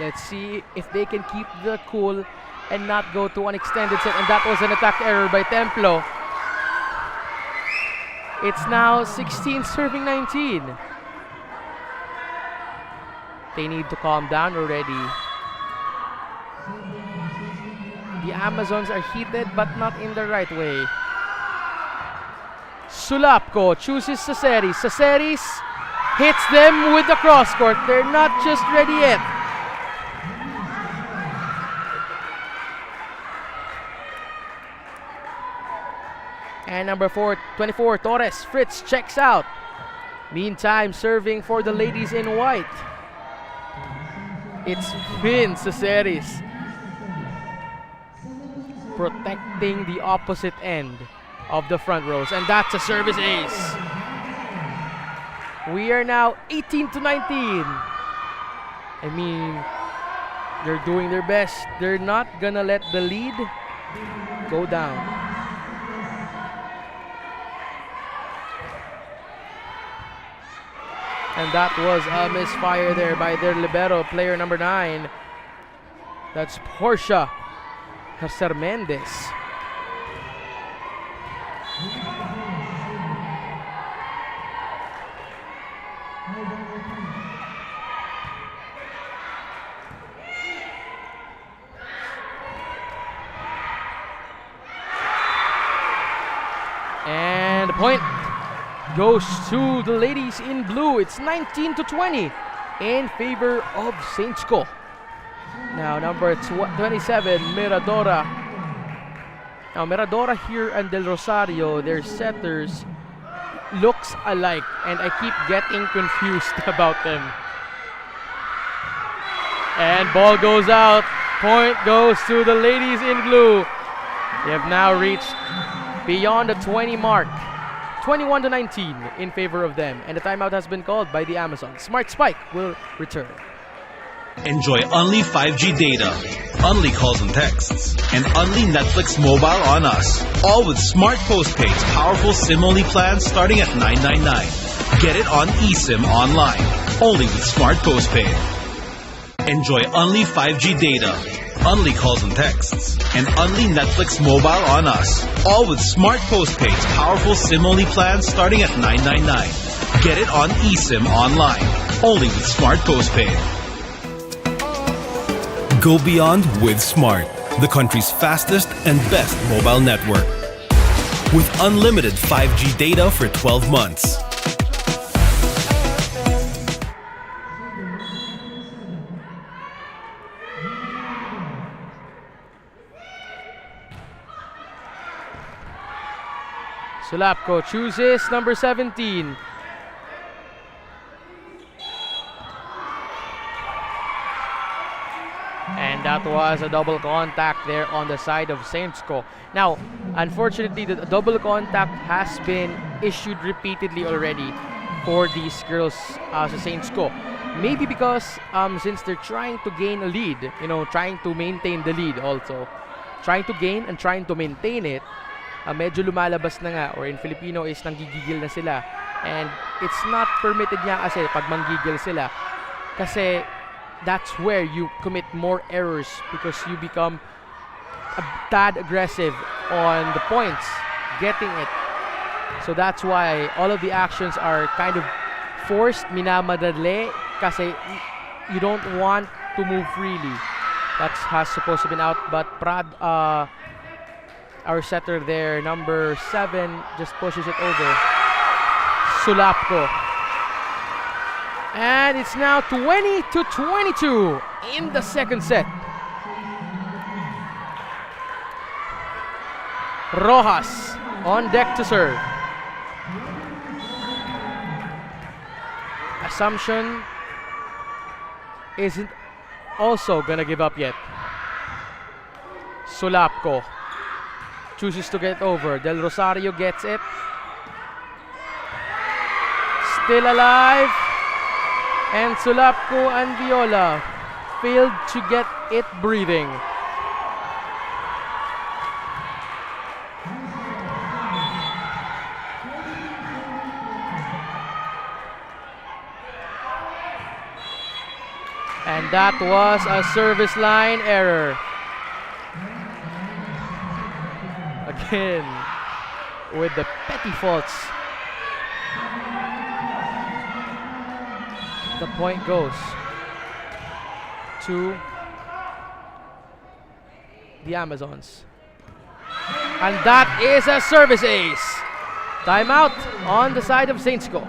Let's see if they can keep the cool and not go to an extended set. And that was an attack error by Templo. It's now 16 serving 19. They need to calm down already. The Amazons are heated but not in the right way. Sulapco chooses Saceris. Saceris hits them with the cross court. They're not just ready yet. And number 24, Torres. Fritz checks out. Meantime, serving for the ladies in white. It's Finn Saceris protecting the opposite end of the front rows. And that's a service ace. We are now 18-19. I mean, they're doing their best. They're not gonna let the lead go down. And that was a misfire there by their libero, player number 9. That's Portia Hercer-Mendez. And the point goes to the ladies in blue. It's 19-20 in favor of Saints Co. Now number 27, Miradora. Now Miradora here and Del Rosario, their setters, looks alike, and I keep getting confused about them. And ball goes out. Point goes to the ladies in blue. They have now reached beyond the 20 mark. 21-19 in favor of them, and the timeout has been called by the Amazon. Smart Spike will return. Enjoy Only 5G data, Only calls and texts, and Only Netflix mobile on us. All with Smart Postpaid's powerful SIM-only plans starting at $9.99. Get it on eSIM online, only with Smart Postpaid. Enjoy Only 5G data, Only calls and texts, and Only Netflix mobile on us. All with Smart Postpaid's powerful SIM-only plans starting at $9.99. Get it on eSIM online, only with Smart Postpaid. Go beyond with Smart, the country's fastest and best mobile network. With unlimited 5G data for 12 months. Sulapco chooses number 17. And that was a double contact there on the side of Saints Co. Now, unfortunately, the double contact has been issued repeatedly already for these girls as a Saints Co. Maybe because since they're trying to gain a lead, trying to maintain the lead also. Trying to gain and trying to maintain it, medyo lumalabas na nga, or in Filipino is nanggigigil na sila. And it's not permitted nga kasi pag manggigil sila. Kasi that's where you commit more errors because you become a tad aggressive on the points, getting it. So that's why all of the actions are kind of forced, minamadali, kasi you don't want to move freely. That has supposed to be out, but Prad, our setter there, number 7, just pushes it over. Sulapco. And it's now 20-22 in the second set. Rojas on deck to serve. Assumption isn't also gonna give up yet. Sulapco chooses to get over. Del Rosario gets it. Still alive. And Sulapco and Viola failed to get it breathing. And that was a service line error. Again, with the petty faults. The point goes to the Amazons. And that is a service ace. Timeout on the side of Saintsco.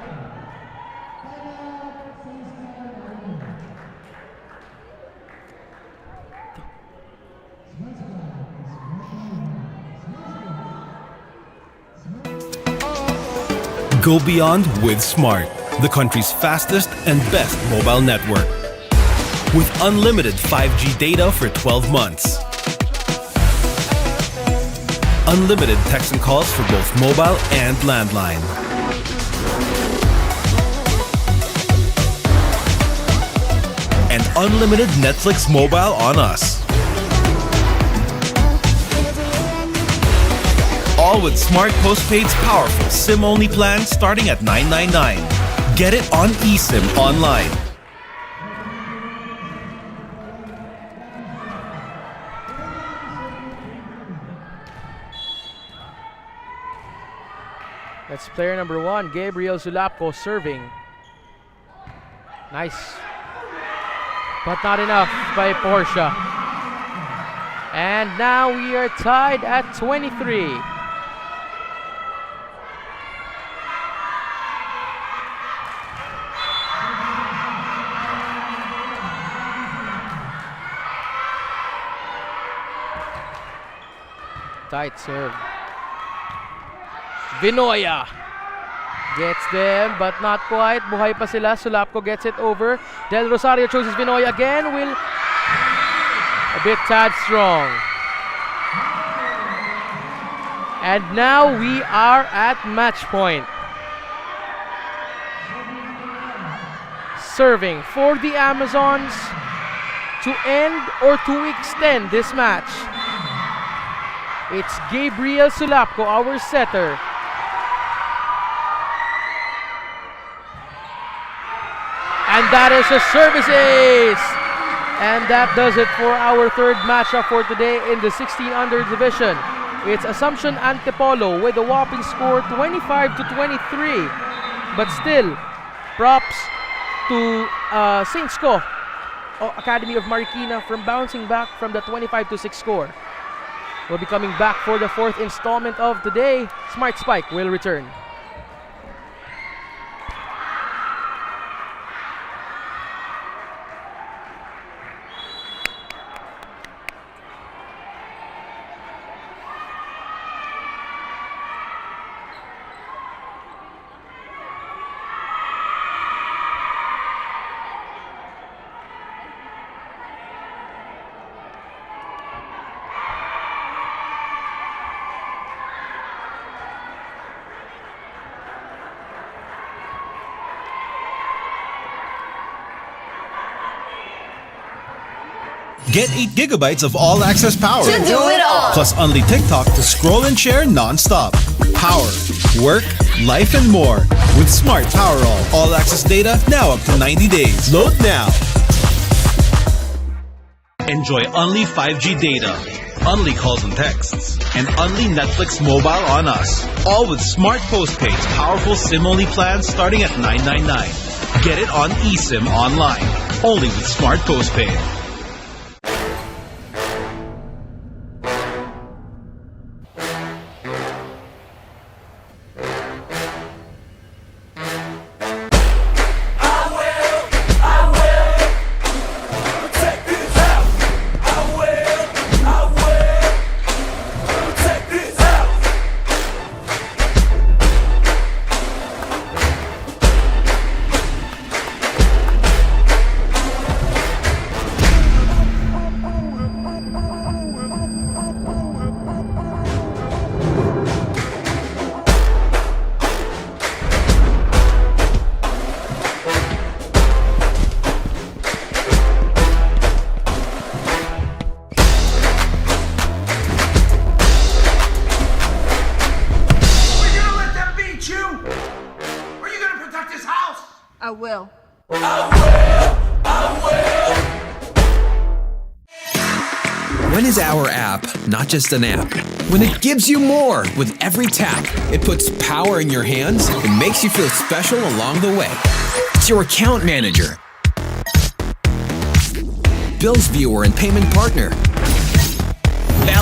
Go beyond with Smart, the country's fastest and best mobile network. With unlimited 5G data for 12 months. Unlimited text and calls for both mobile and landline. And unlimited Netflix mobile on us. All with Smart Postpaid's powerful SIM-only plan starting at $9.99. Get it on eSIM online. That's player number 1, Gabriel Zulapco serving. Nice. But not enough by Portia. And now we are tied at 23. Tight serve. Vinoya gets them, but not quite. Buhay pa sila. Sulapco gets it over. Del Rosario chooses Vinoya again. Will a bit tad strong. And now we are at match point. Serving for the Amazons to end or to extend this match. It's Gabriel Sulapco, our setter. And that is a service ace. And that does it for our third matchup for today in the 16 under division. It's Assumption Antipolo with a whopping score 25-23. But still, props to Saintsco Academy of Marikina from bouncing back from the 25-6 score. We'll be coming back for the fourth installment of today. Smart Spike will return. Get 8 gigabytes of all-access power. To do it all. Plus only TikTok to scroll and share non-stop. Power, work, life, and more. With Smart Power all-access data now up to 90 days. Load now. Enjoy only 5G data, only calls and texts, and only Netflix mobile on us. All with Smart Postpaid's powerful SIM-only plan starting at $9.99. Get it on eSIM online. Only with Smart Postpaid. I will. When is our app not just an app? When it gives you more with every tap. It puts power in your hands and makes you feel special along the way. It's your account manager, bills viewer and payment partner,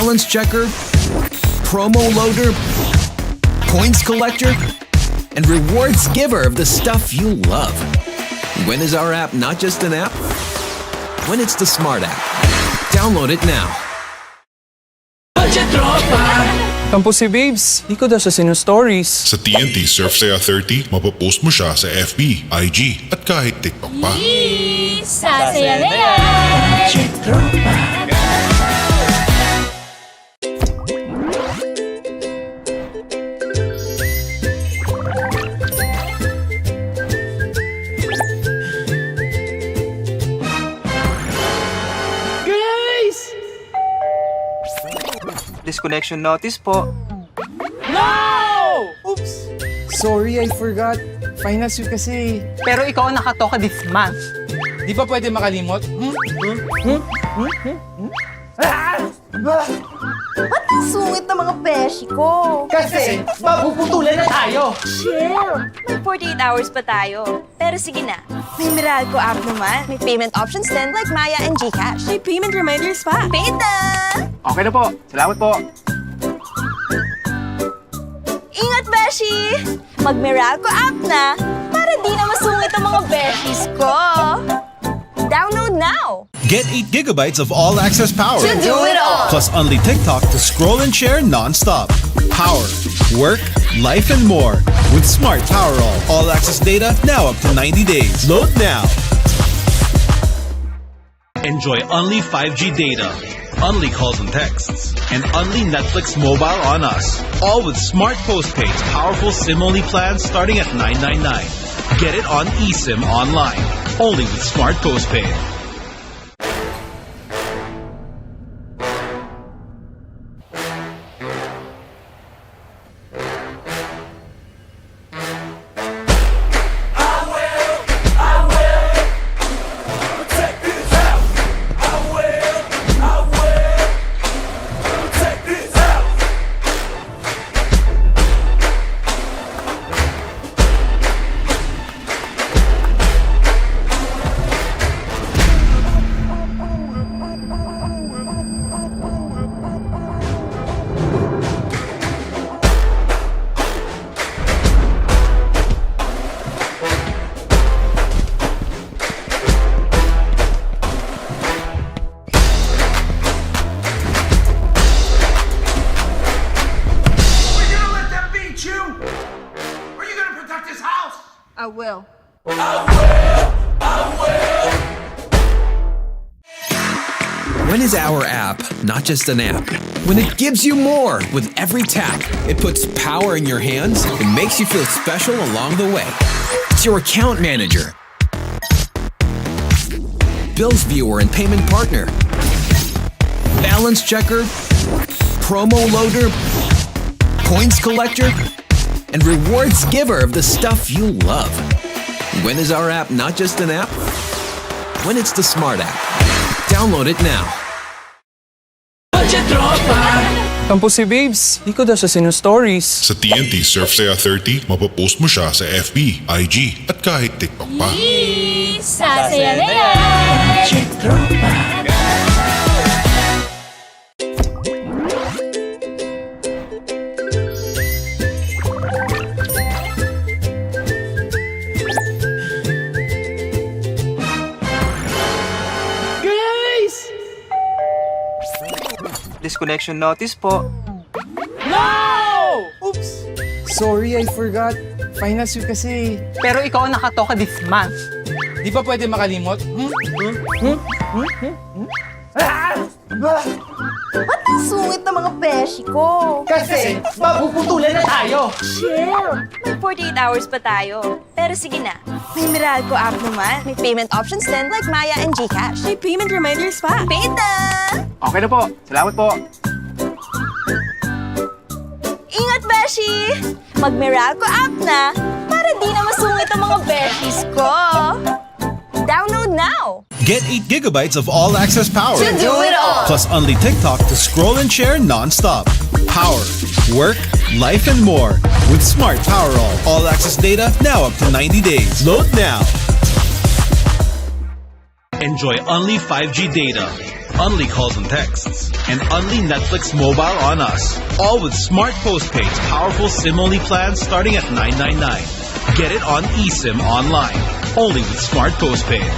balance checker, promo loader, coins collector, and rewards giver of the stuff you love. When is our app not just an app? When it's the Smart app. Download it now. Kampo si Babes, di ko daw siya sinu-stories. Sa TNT Surf Saya 30, mapapost mo siya sa FB, IG, at kahit TikTok pa. Sasaya na yan! Disconnection notice po. Oops! Sorry, I forgot. Finals week kasi. Pero ikaw ang nakatoka this month. Di ba pwede makalimot? Ba't ang sungit ng mga beshi ko? Kasi, mapuputulan na tayo. Chill! May 48 hours pa tayo. Pero sige na, may Meralco app naman. May payment options din like Maya and GCash. May payment reminders pa. Paid na! Okay na po. Salamat po. Ingat, beshi! Mag-Meralco app na para di na masungit ang mga beshis ko. Download now! Get 8 gigabytes of all-access power. To do it all! Plus only TikTok to scroll and share non-stop. Power, work, life, and more. With Smart Power all-access data now up to 90 days. Load now. Enjoy only 5G data, only calls and texts, and only Netflix mobile on us. All with Smart Postpaid's powerful SIM-only plans starting at $9.99. Get it on eSIM online, only with Smart Postpaid. I will. When is our app not just an app? When it gives you more with every tap. It puts power in your hands and makes you feel special along the way. It's your account manager, bills viewer and payment partner, balance checker, promo loader, coins collector, and rewards giver of the stuff you love. When is our app not just an app? When it's the Smart app. Download it now. Kampo si Babes, di ko daw siya sinu-stories. Sa TNT Surf Saya 30, mapapost mo siya sa FB, IG, at kahit TikTok pa. Sasaya na yan! Disconnection notice po. Oops! Sorry, I forgot. Finals week kasi. Pero ikaw ang nakatoka this month. Di ba pwede makalimot? Ba't ang sungit ng mga beshi ko? Kasi, mapuputulan na tayo. Chill! May 48 hours pa tayo. Pero sige na, may Meralco app naman. May payment options din like Maya and GCash. May payment reminders pa. Paid na! Okay na po. Salamat po. Ingat, beshi! Mag-Meralco app na para di na masungit ang mga beshis ko. Download now! Get 8 gigabytes of all-access power. To do it all! Plus only TikTok to scroll and share non-stop. Power, work, life, and more. With Smart Power all-access data now up to 90 days. Load now. Enjoy only 5G data, only calls and texts, and only Netflix mobile on us. All with Smart Postpaid's powerful SIM-only plans starting at $9.99. Get it on eSIM online, only with Smart Postpaid.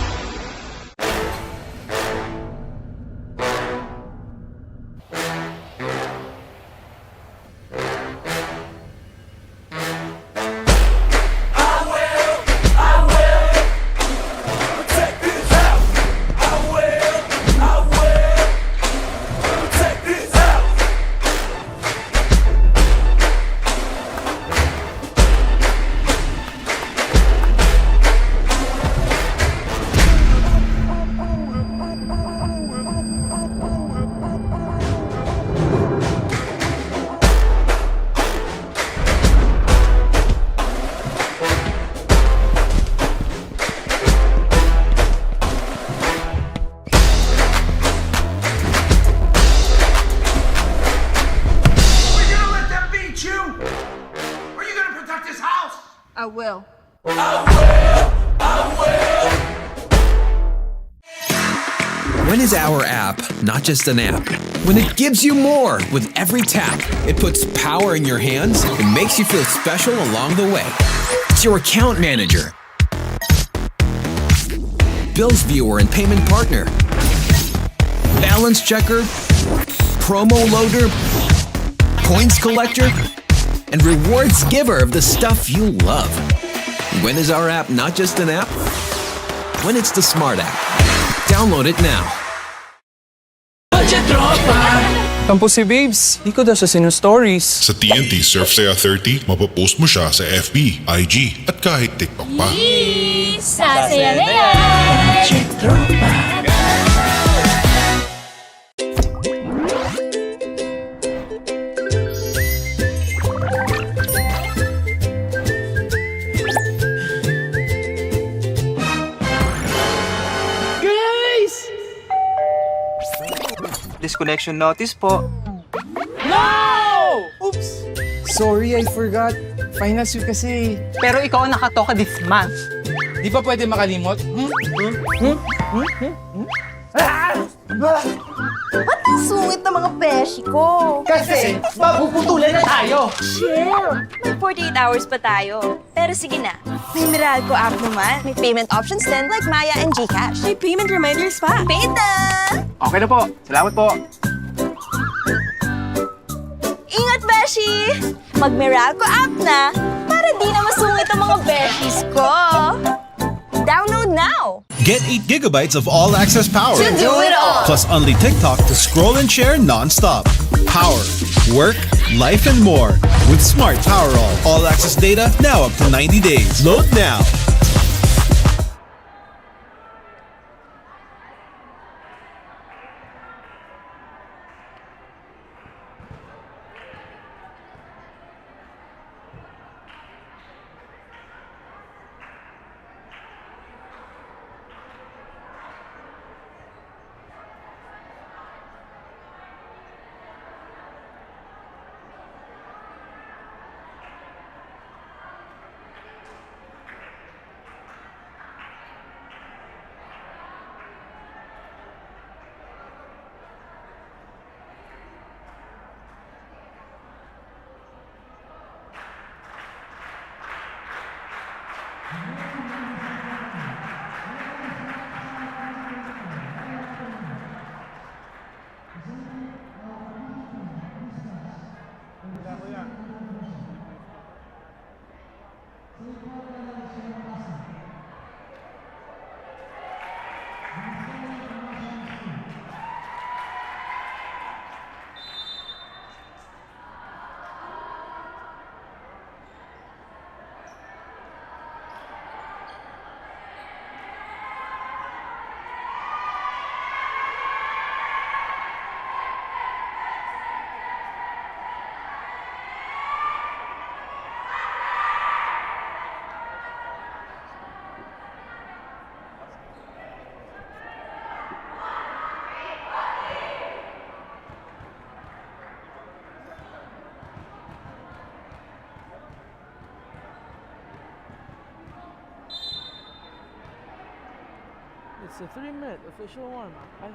I will. When is our app not just an app? When it gives you more with every tap, it puts power in your hands and makes you feel special along the way. It's your account manager, bills viewer and payment partner, balance checker, promo loader, points collector, and rewards giver of the stuff you love. When is our app not just an app? When it's the Smart app. Download it now. Tampo si Babes. Di ko daw siya sino-stories. Sa TNT Surf Saya 30, mapapost mo siya sa FB, IG, at kahit TikTok pa. Sasaya na yan! Disconnection notice po. Oops! Sorry, I forgot. Finals week kasi. Pero ikaw ang nakatoka this month. Di ba pwede makalimot? Ba't ang sungit ng mga beshi ko? Kasi mapuputulan na tayo. Chill! May 48 hours pa tayo. Pero sige na, may Meralco app naman. May payment options din like Maya and GCash. May payment reminders pa. Paid na! Okay na po. Salamat po. Ingat, beshi! Mag-Meralco app na para di na masungit ang mga beshis ko. Download now! Get 8 gigabytes of all-access power. To do it all! Plus only TikTok to scroll and share non-stop. Power, work, life, and more. With Smart Power all-access data now up to 90 days. Load now. It's a 3-minute official warm-up.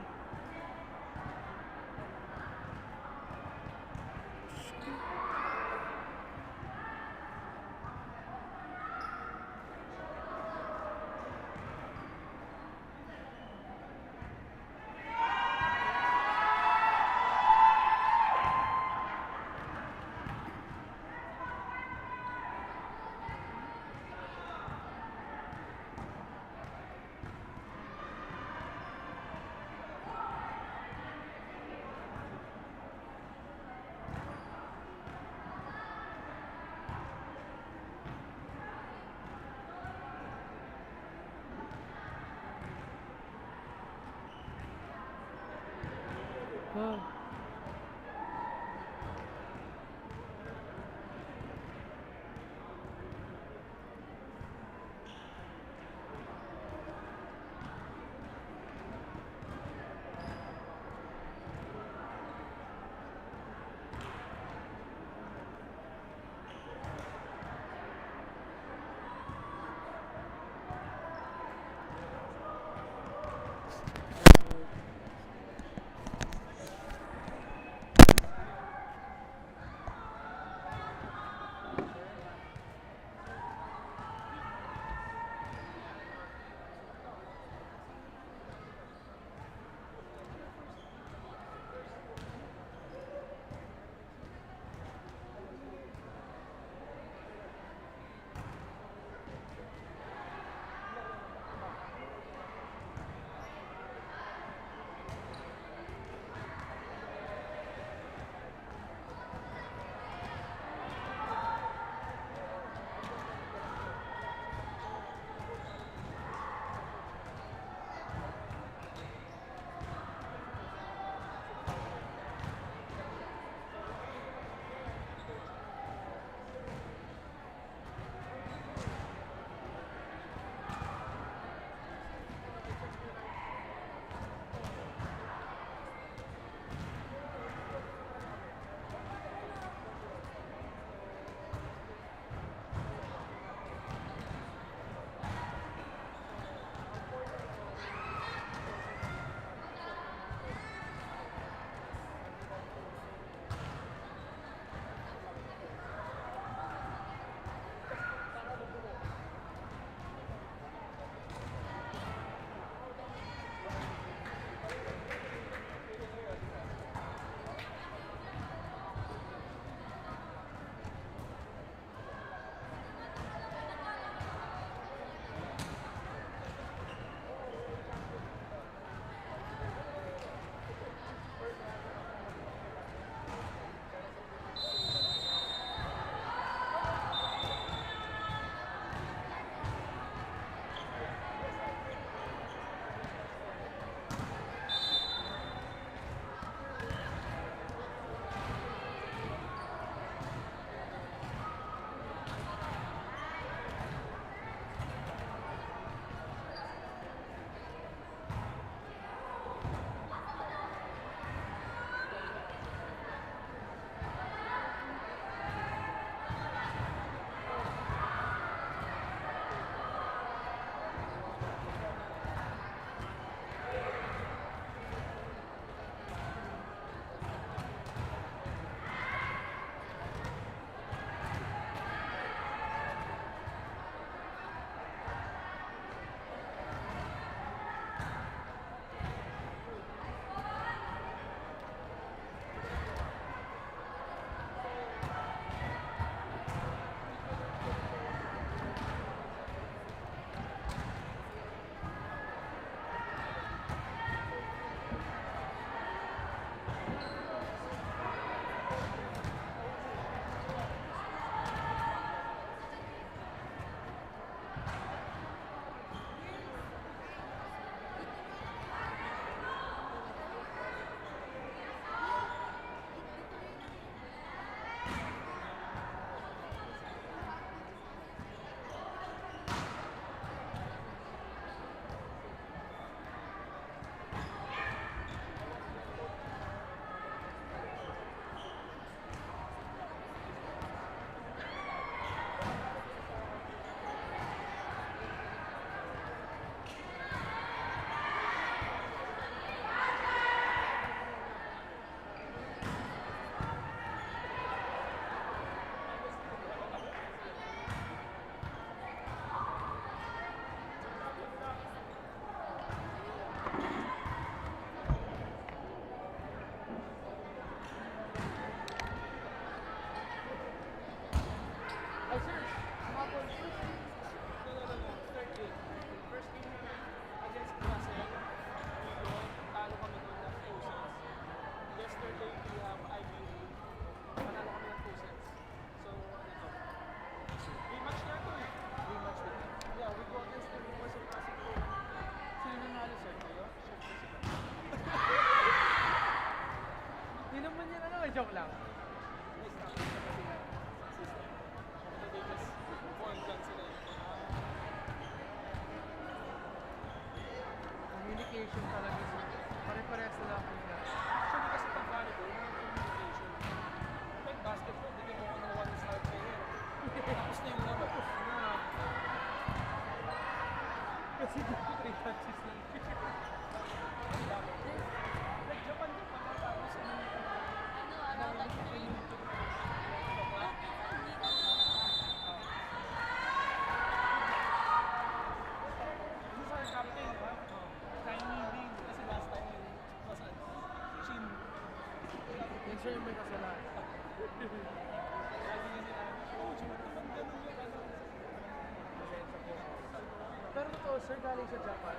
Pero totoo, sir, galing sa Japan.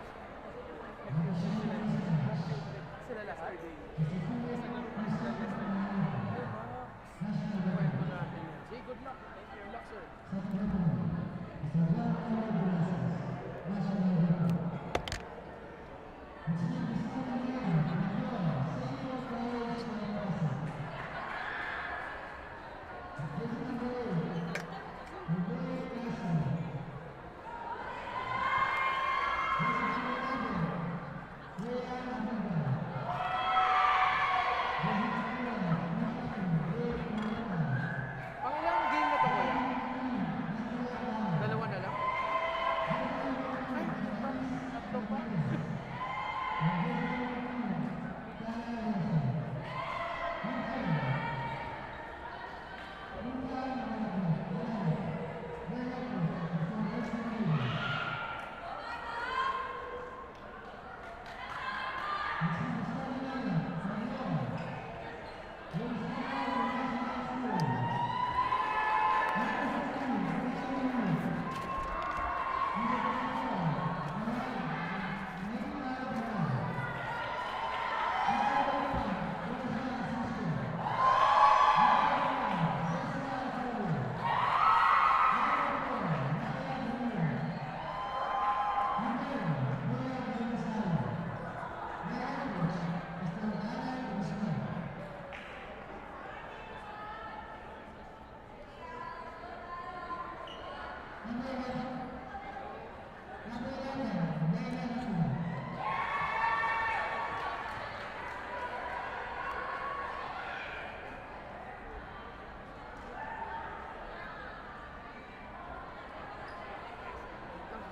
Sila lahat. Kwento natin yan. Say good luck. Thank you. Good luck, sir. Pangilang game na to kuya? Dalawa na lang? Ay, tatlo pa.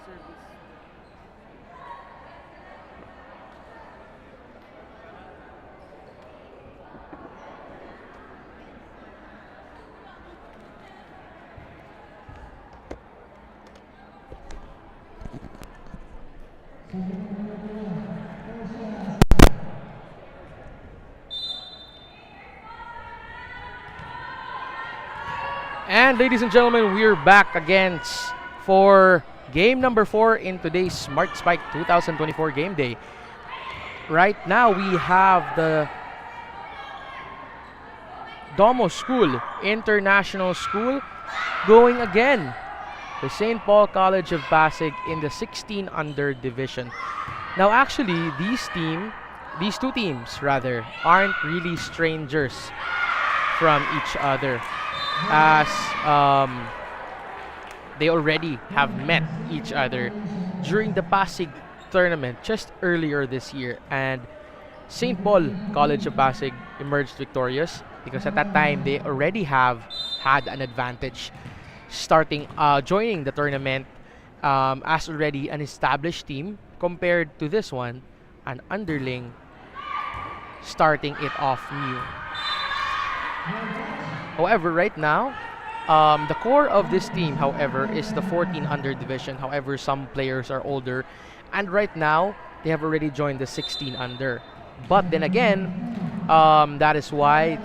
Service. And ladies and gentlemen, we're back again for game number 4 in today's Smart Spike 2024 game day. Right now, we have the Domo School, International School, going again. The St. Paul College of Pasig in the 16 under division. Now, actually, these two teams rather, aren't really strangers from each other, as they already have met each other during the Pasig tournament just earlier this year, and St. Paul College of Pasig emerged victorious because at that time they already have had an advantage joining the tournament as already an established team compared to this one, an underling starting it off new. However, right now, the core of this team, however, is the 14 under division. However, some players are older, and right now they have already joined the 16 under. But then again, that is why,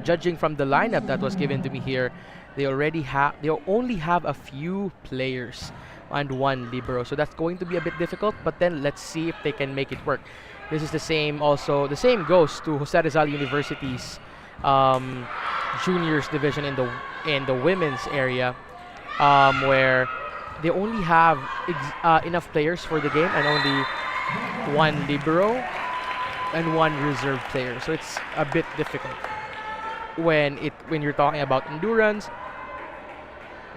judging from the lineup that was given to me here, they only have a few players and one libero. So that's going to be a bit difficult. But then let's see if they can make it work. This is the same. Also, the same goes to Jose Rizal University's juniors division in the women's area, where they only have enough players for the game and only one libero and one reserve player. So it's a bit difficult when you're talking about endurance.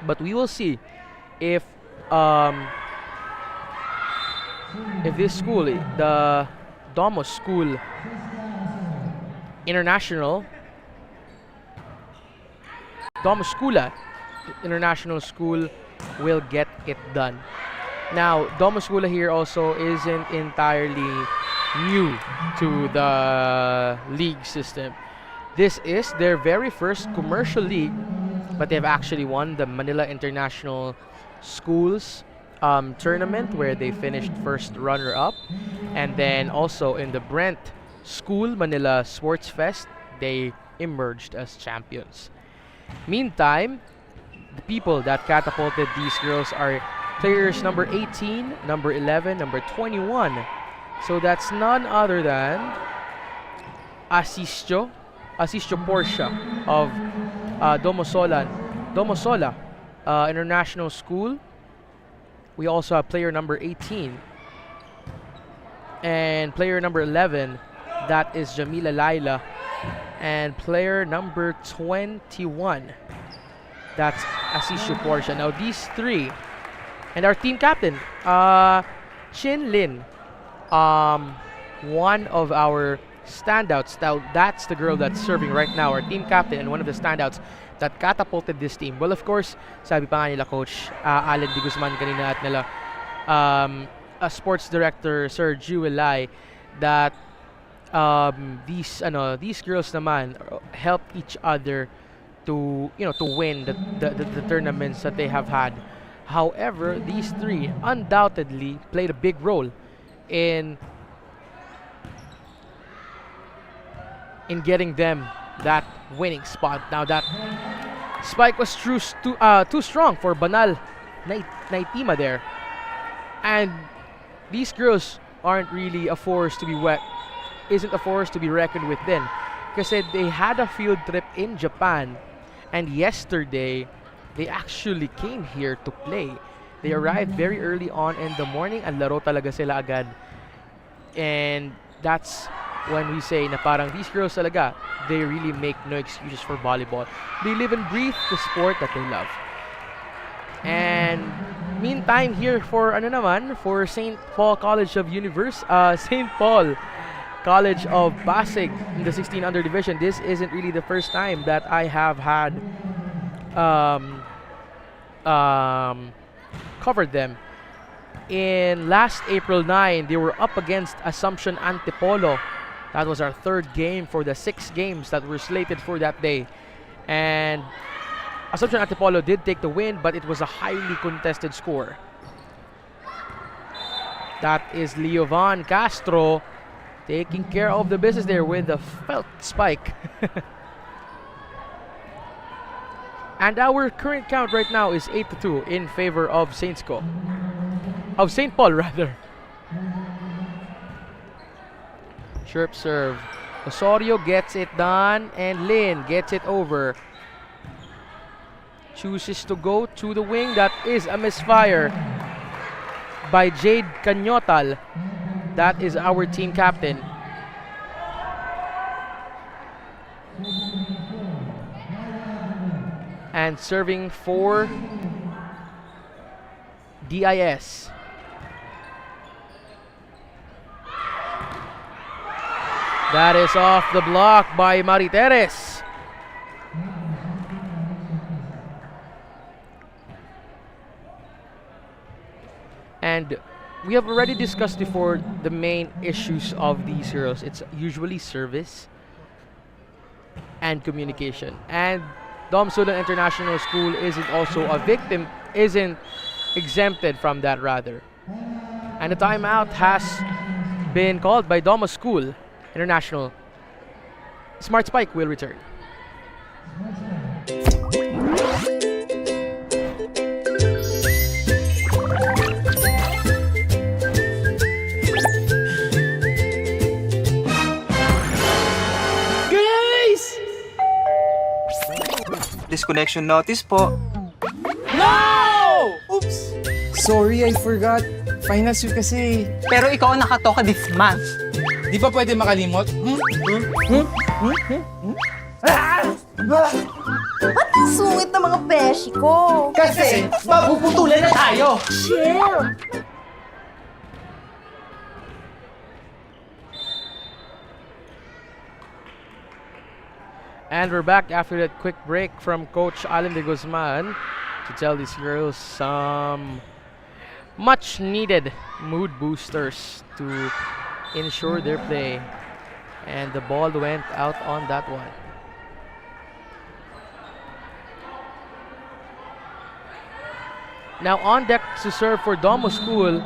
But we will see if this school, the Domo School International, Domo Schoola International School, will get it done. Now, Domuscula here also isn't entirely new to the league system. This is their very first commercial league, but they've actually won the Manila International Schools tournament where they finished first runner-up. And then also in the Brent School Manila Sports Fest, they emerged as champions. Meantime, the people that catapulted these girls are players number 18, number 11, number 21. So that's none other than Asisio Portia of Domosola International School. We also have player number 18 and player number 11, that is Jamila Laila, and player number 21, that's Asisio Portia. Now these three, and our team captain, Chin Lin, one of our standouts. Now that's the girl that's serving right now, our team captain, and one of the standouts that catapulted this team. Well, of course, sabi pa nga nila Coach Allen de Guzman kanina at nila sports director Sir Jewel Lai, that these girls naman help each other to win the tournaments that they have had. However, these three undoubtedly played a big role in getting them that winning spot. Now that spike was too strong for Banal Naitima there, and these girls aren't really a force to be isn't a force to be reckoned with then, because they had a field trip in Japan, and yesterday they actually came here to play. They arrived very early on in the morning and laro talaga sila agad. And that's when we say na parang these girls talaga, they really make no excuses for volleyball. They live and breathe the sport that they love. And meantime here for for St. Paul College of St. Paul College of Pasig in the 16 under division. This isn't really the first time that I have had covered them. In last April 9, they were up against Assumption Antipolo. That was our third game for the 6 games that were slated for that day. And Assumption Antipolo did take the win, but it was a highly contested score. That is Leovan Castro taking care of the business there with the felt spike. And our current count right now is 8-2 in favor of St. Paul rather. Chirp serve. Osorio gets it done, and Lin gets it over. Chooses to go to the wing. That is a misfire by Jade Canyotal. That is our team captain. And serving for DIS. That is off the block by Mariteres. And we have already discussed before the main issues of these girls. It's usually service and communication. And Dom Sudan International School isn't exempted from that rather. And a timeout has been called by Doma School International. Smart Spike will return. Disconnection notice po. No! Oops! Sorry, I forgot. Finals week kasi. Pero ikaw ang nakatoka this month. Di ba pwede makalimot? Ba't ang sungit ng mga beshi ko? Kasi mapuputulan na tayo. Chill! And we're back after that quick break from Coach Allen de Guzman to tell these girls some much needed mood boosters to ensure their play. And the ball went out on that one. Now on deck to serve for Domo School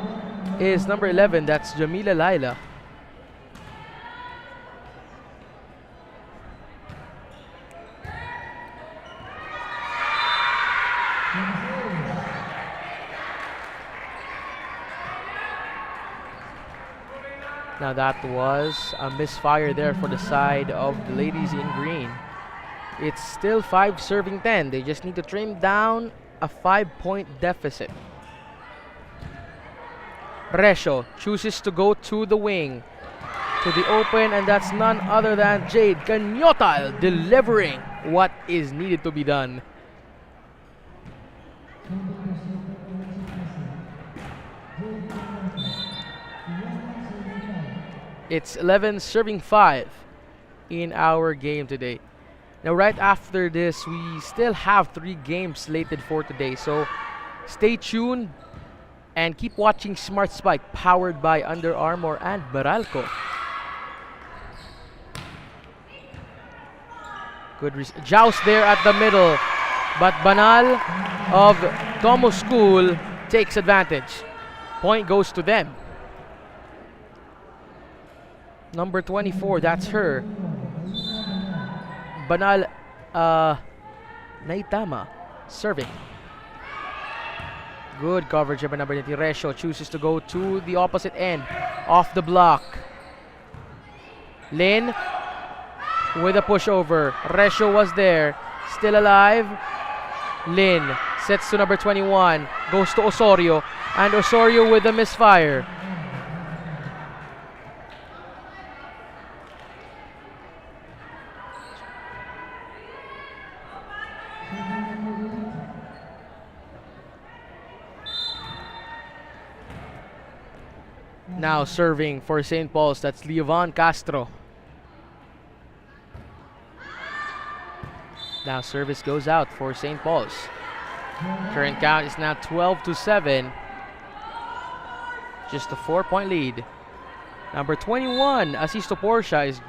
is number 11, that's Jamila Laila. Now that was a misfire there for the side of the ladies in green. It's still 5 serving 10. They just need to trim down a 5-point deficit. Resho chooses to go to the wing, to the open, and that's none other than Jade Canyotal delivering what is needed to be done. It's 11 serving 5 in our game today. Now right after this, we still have 3 games slated for today. So stay tuned and keep watching Smart Spike, powered by Under Armour and Meralco. Good joust there at the middle, but Banal of Domo School takes advantage. Point goes to them. Number 24, that's her. Banal Naitama serving. Good coverage by number 20. Resho chooses to go to the opposite end, off the block. Lin with a pushover. Resho was there, still alive. Lin sets to number 21, goes to Osorio, and Osorio with a misfire. Now serving for St. Paul's, that's Leovan Castro. Now service goes out for St. Paul's. Current count is now 12-7. Just a 4-point lead. Number 21, Asisto Portia, is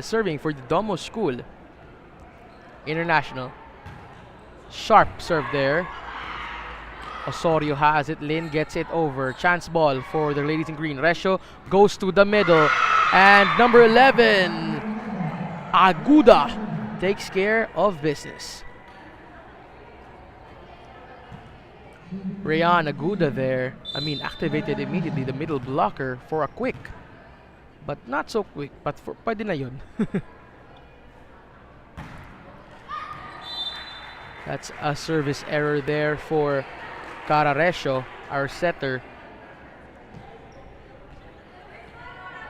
serving for the Domo School International. Sharp serve there. Osorio has it. Lin gets it over. Chance ball for the ladies in green. Resho goes to the middle. And number 11, Aguda, takes care of business. Rayan Aguda there, activated immediately the middle blocker for a quick. But not so quick, but pwede na yun. That's a service error there for Cara Resho, our setter.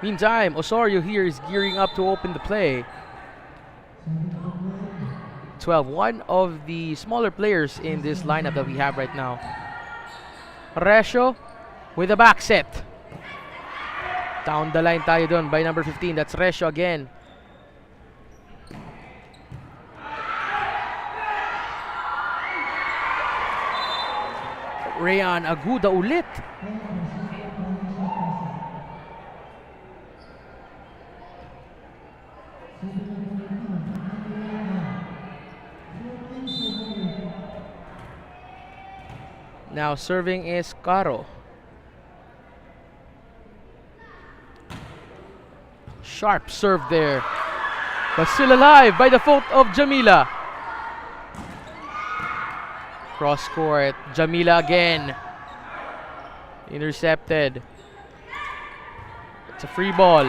Meantime, Osorio here is gearing up to open the play. 12, one of the smaller players in this lineup that we have right now. Resho with a back set. Down the line tayo dun by number 15. That's Resho again. Rayan Aguda ulit. Now serving is Caro. Sharp serve there, but still alive by the fault of Jamila. Cross court, Jamila again. Intercepted. It's a free ball.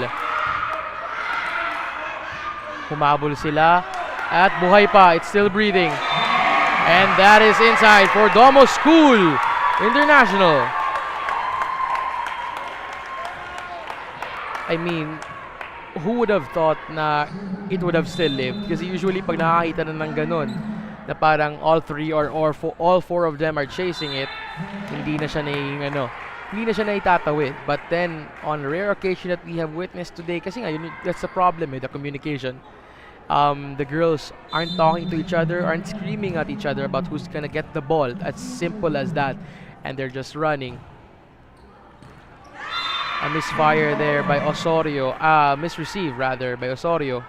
Humabol sila at buhay pa. It's still breathing. And that is inside for Domo School International. I mean, who would have thought na it would have still lived? Kasi usually pag nakakita na ng ganun, na parang all four of them are chasing it, hindi na siya hindi na siya naitatawid. But then, on a rare occasion that we have witnessed today, kasi nga, that's the problem with the communication. The girls aren't talking to each other, aren't screaming at each other about who's gonna get the ball. As simple as that. And they're just running. A misfire there by Osorio. Misreceive rather by Osorio.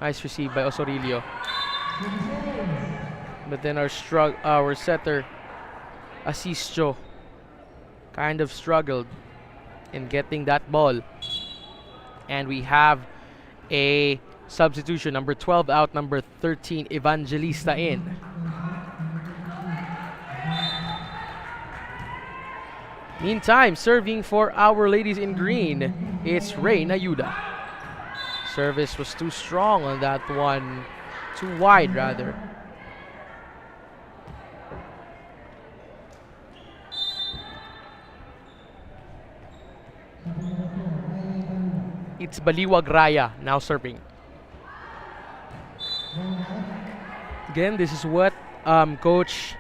Nice receive by Osorilio. But then our setter, Asisio, kind of struggled in getting that ball. And we have a substitution. Number 12 out, number 13, Evangelista in. Meantime, serving for our ladies in green, it's Reyna Yuda. Service was too strong on that one. Too wide, rather. It's Baliwag Raya now serving. Again, this is what Coach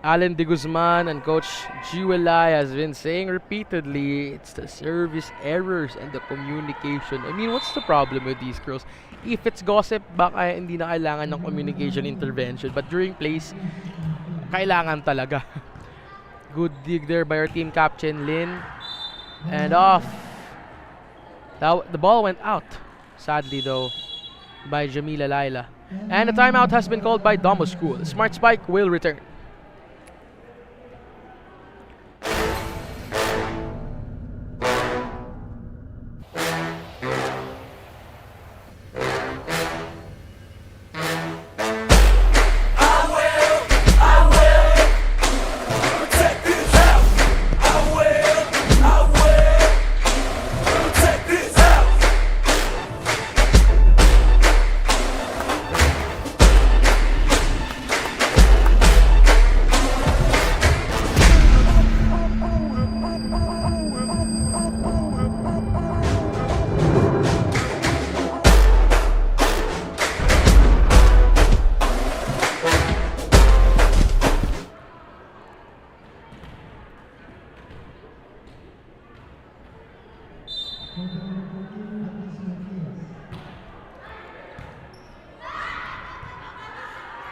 Alan De Guzman and Coach Giwelay has been saying repeatedly. It's the service errors and the communication. I mean, what's the problem with these girls? If it's gossip, baka hindi na kailangan ng communication intervention. But during plays, kailangan talaga. Good dig there by our team captain, Lynn. And off. The ball went out, sadly though, by Jamila Laila. And a timeout has been called by Domo School. Smart Spike will return.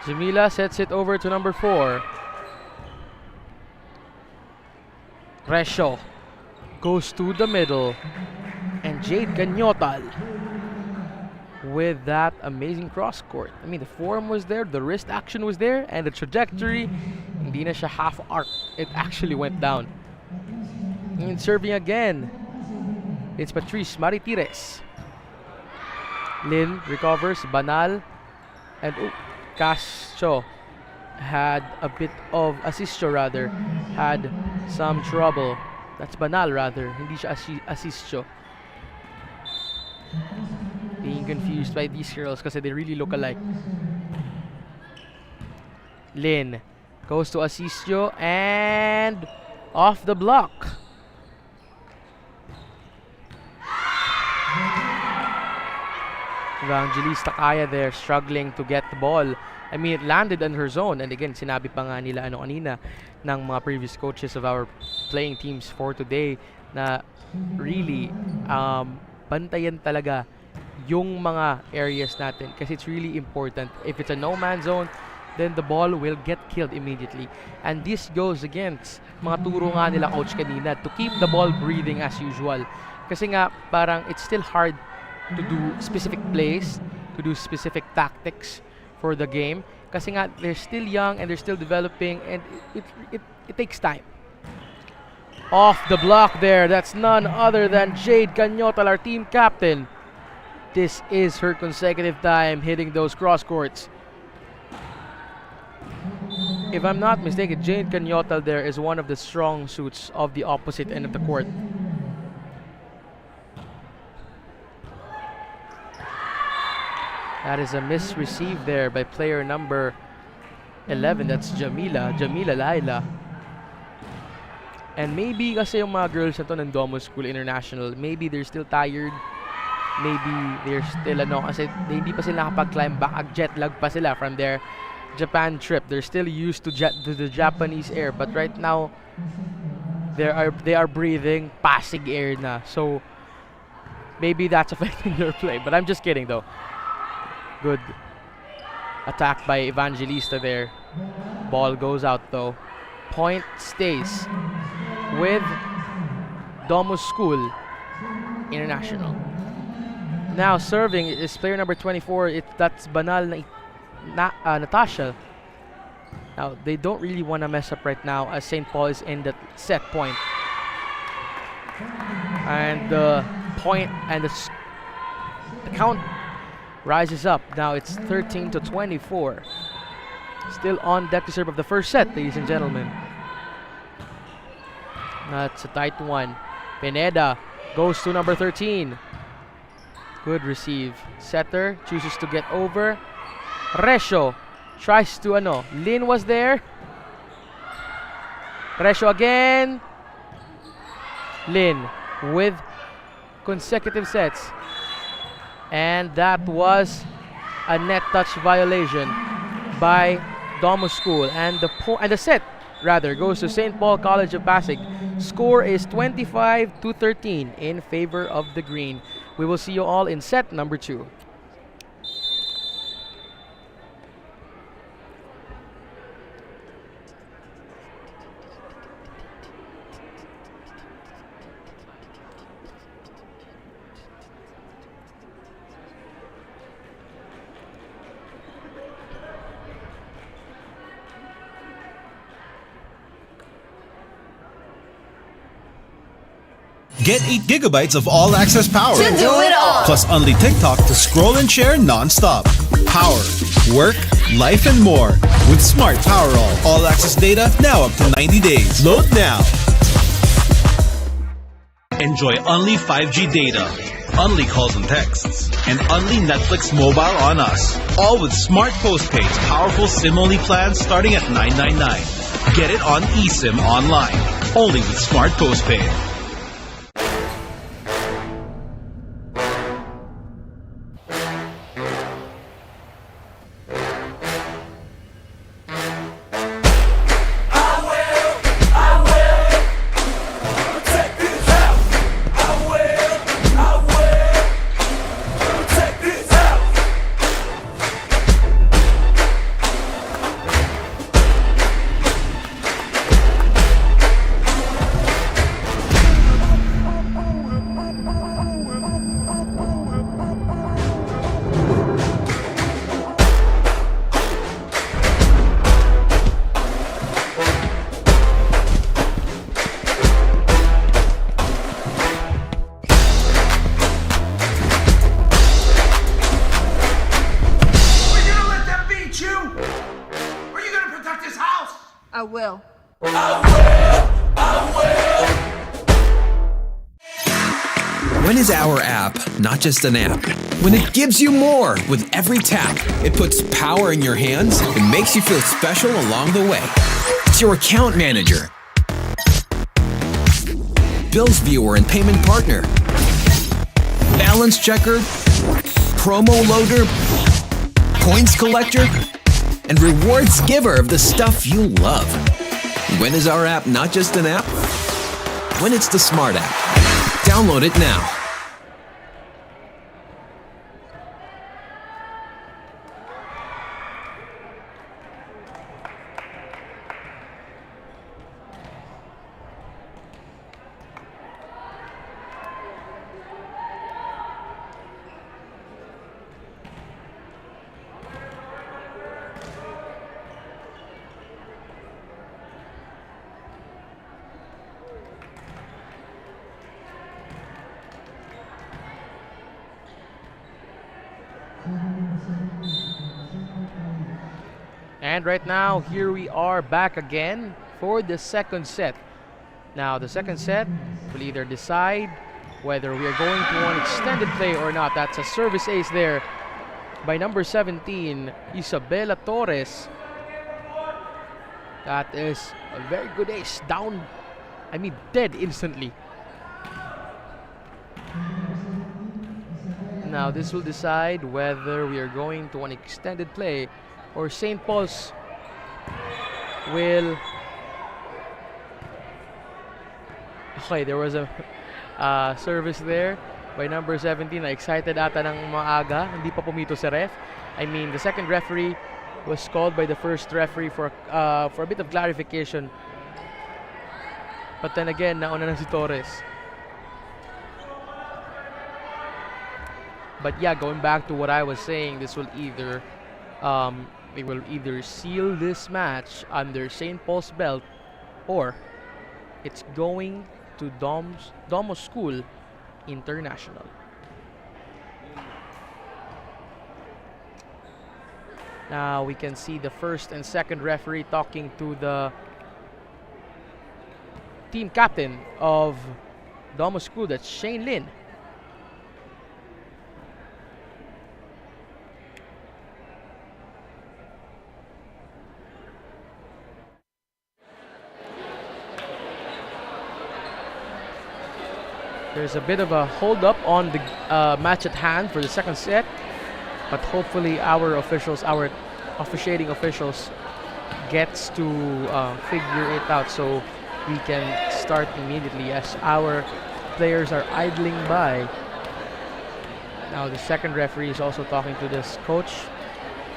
Jamila sets it over to number 4. Resho goes to the middle. And Jade Ganyotal with that amazing cross court. I mean, the form was there, the wrist action was there, and the trajectory, hindi na siya half arc. It actually went down. And serving again, it's Patrice Maritires. Lynn recovers, Banal, and Castro had a bit of Asisio rather, had some trouble. That's Banal rather, hindi siya Asisio. Being confused by these girls kasi they really look alike. Lynn goes to Asisio and off the block. Evangelista Kaya there struggling to get the ball. I mean, it landed on her zone. And again, sinabi pa nga nila kanina ng mga previous coaches of our playing teams for today na really bantayan talaga yung mga areas natin kasi it's really important. If it's a no-man zone, then the ball will get killed immediately. And this goes against mga turo nga nila coach kanina to keep the ball breathing as usual. Kasi nga, parang it's still hard to do specific plays, to do specific tactics for the game. Kasi nga, they're still young and they're still developing and it takes time. Off the block there, that's none other than Jade Ganyotal, our team captain. This is her consecutive time hitting those cross courts. If I'm not mistaken, Jade Ganyotal there is one of the strong suits of the opposite end of the court. That is a misreceive there by player number 11. That's Jamila Laila. And maybe kasi yung mga girls na to ng Domo School International, maybe they're still tired. Maybe they're still kasi hindi pa sila nakapag-climb back. Jet lag pa sila from their Japan trip. They're still used to the Japanese air. But right now, they are breathing Pasig air na. So, maybe that's affecting their play. But I'm just kidding though. Good attack by Evangelista there. Ball goes out though. Point stays with Domus School International. Now serving is player number 24. That's Banal Natasha. Now they don't really want to mess up right now as St. Paul is in the set point. And the point and the count rises up. Now it's 13-24. Still on deck to serve of the first set, ladies and gentlemen. That's a tight one. Pineda goes to number 13. Good receive. Setter chooses to get over. Resho tries to Lin was there. Resho again. Lin with consecutive sets. And that was a net touch violation by Domus School. And the set rather goes to St. Paul College of Pasig. Score is 25-13 in favor of the green. We will see you all in set number 2. Get 8 gigabytes of all-access power. To do it all. Plus only TikTok to scroll and share non-stop. Power, work, life, and more. With Smart Power all-access data now up to 90 days. Load now. Enjoy only 5G data, only calls and texts, and only Netflix mobile on us. All with Smart Postpaid's powerful SIM-only plans starting at $9.99. Get it on eSIM online. Only with Smart Postpaid. I will. When is our app not just an app? When it gives you more with every tap. It puts power in your hands and makes you feel special along the way. It's your account manager, bills viewer and payment partner, balance checker, promo loader, points collector, and rewards giver of the stuff you love. When is our app not just an app? When it's the Smart app. Download it now. And right now, here we are back again for the second set. Now, the second set will either decide whether we are going to an extended play or not. That's a service ace there by number 17, Isabela Torres. That is a very good ace. Down, dead instantly. Now, this will decide whether we are going to an extended play or St. Paul's will... Okay, there was a service there. by number 17. Na-excited ata ng maaga. Hindi pa pumito si ref. I mean, the second referee was called by the first referee for a bit of clarification. But then again, nauna na si Torres. But yeah, going back to what I was saying, this will either they will either seal this match under St. Paul's belt, or it's going to Domo School International. Now we can see the first and second referee talking to the team captain of Domo School, that's Shane Lin. There's a bit of a hold-up on the match at hand for the second set, but hopefully our officiating officials gets to figure it out so we can start immediately as our players are idling by. Now the second referee is also talking to this coach,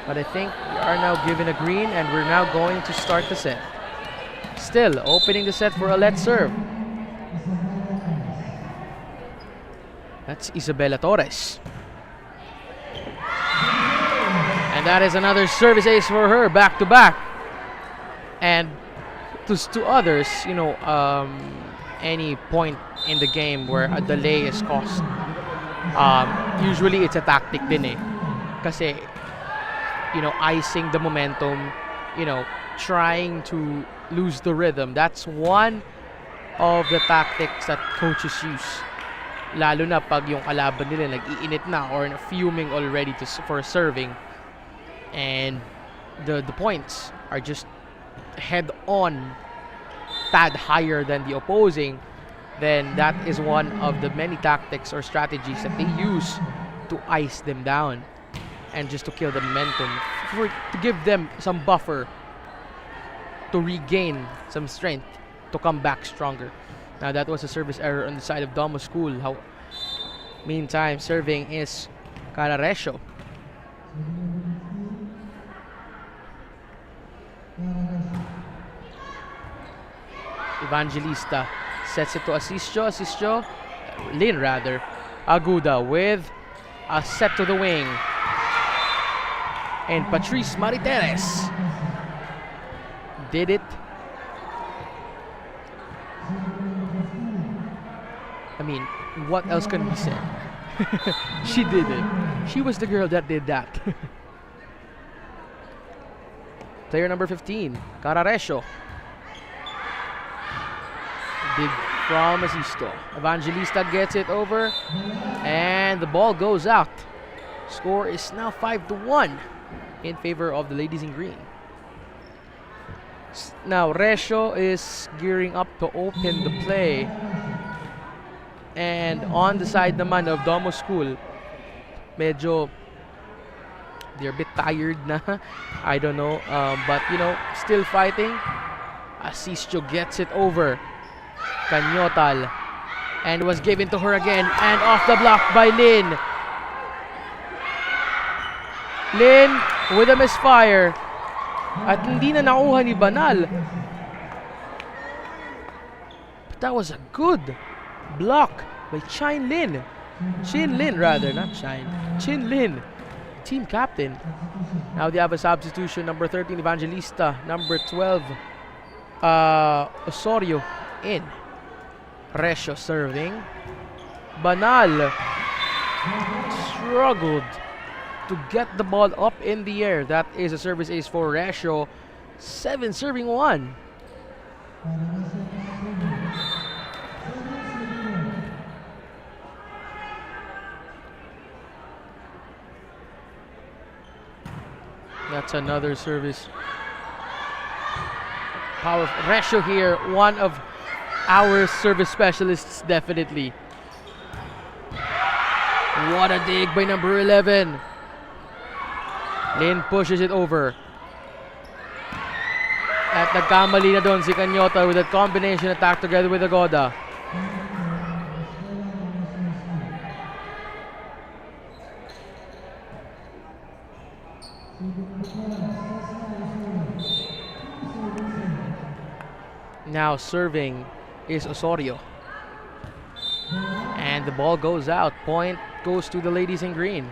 but I think we are now given a green and we're now going to start the set. Still opening the set for a let serve. That's Isabella Torres. And that is another service ace for her, back to back. And to others, you know, any point in the game where a delay is caused, usually it's a tactic din eh. Kasi, you know, icing the momentum, you know, trying to lose the rhythm. That's one of the tactics that coaches use. Lalo na pag yung kalaban nila nag-iinit na or fuming already for serving. And the points are just head on, tad higher than the opposing, then that is one of the many tactics or strategies that they use to ice them down and just to kill the momentum, to give them some buffer to regain some strength to come back stronger. Now that was a service error on the side of Domo School. Meantime, serving is Cararesio. Evangelista sets it to Asisio, Lin rather. Aguda with a set to the wing. And Patrice Mariteres did it. I mean, what else can be said? She did it. She was the girl that did that. Player number 15, Cararesio. Dig from Asisto. Evangelista gets it over, and the ball goes out. Score is now 5-1 in favor of the ladies in green. Now Resio is gearing up to open the play. And on the side naman of Domo School, medyo they're a bit tired na. I don't know, but you know, still fighting. Asisio gets it over. Canyotal, and was given to her again, and off the block by Lin. Lin with a misfire. At hindi na nakuha ni Banal. But that was a good block by Chin Lin. Chin Lin rather, not Shine. Chin Lin, team captain. Now they have a substitution. Number 13, Evangelista. Number 12, Osorio in. Resio serving. Banal struggled to get the ball up in the air. That is a service ace for Resio. 7 serving 1. That's another service. Power Resio here, one of our service specialists, definitely. What a dig by number 11. Lin pushes it over. At nagkamali na doon si Canyota with a combination attack together with Agoda. Now serving is Osorio. And the ball goes out. Point goes to the ladies in green.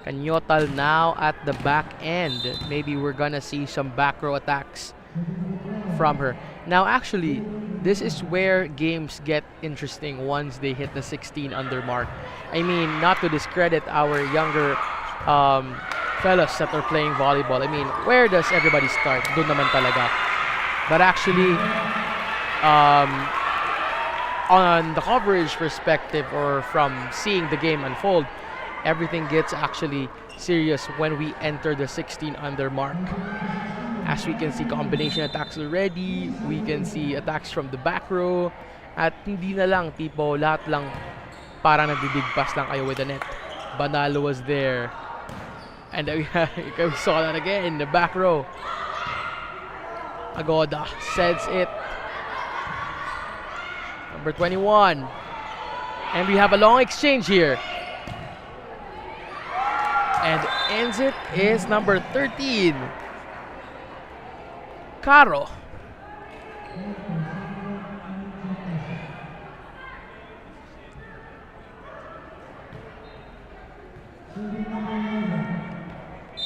Canyotal now at the back end. Maybe we're gonna see some back row attacks from her. Now actually, this is where games get interesting once they hit the 16 under mark. I mean, not to discredit our younger fellas that are playing volleyball. I mean, where does everybody start? Doon naman talaga. But actually, on the coverage perspective or from seeing the game unfold, everything gets actually serious when we enter the 16 under mark. As we can see combination attacks already, we can see attacks from the back row, at hindi na lang tipo lahat lang parang nagbidigpas lang kayo with the net. Banalo was there. And we saw that again in the back row. Agoda sends it. Number 21. And we have a long exchange here. And ends it is number 13. Caro.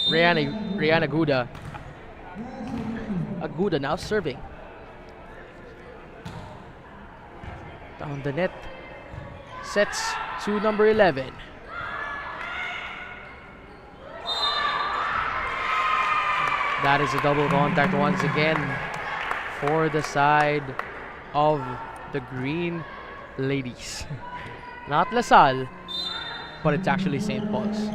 Rihanna Aguda. Aguda now serving. Down the net. Sets to number 11. That is a double contact once again for the side of the green ladies. Not LaSalle, but it's actually St. Paul's.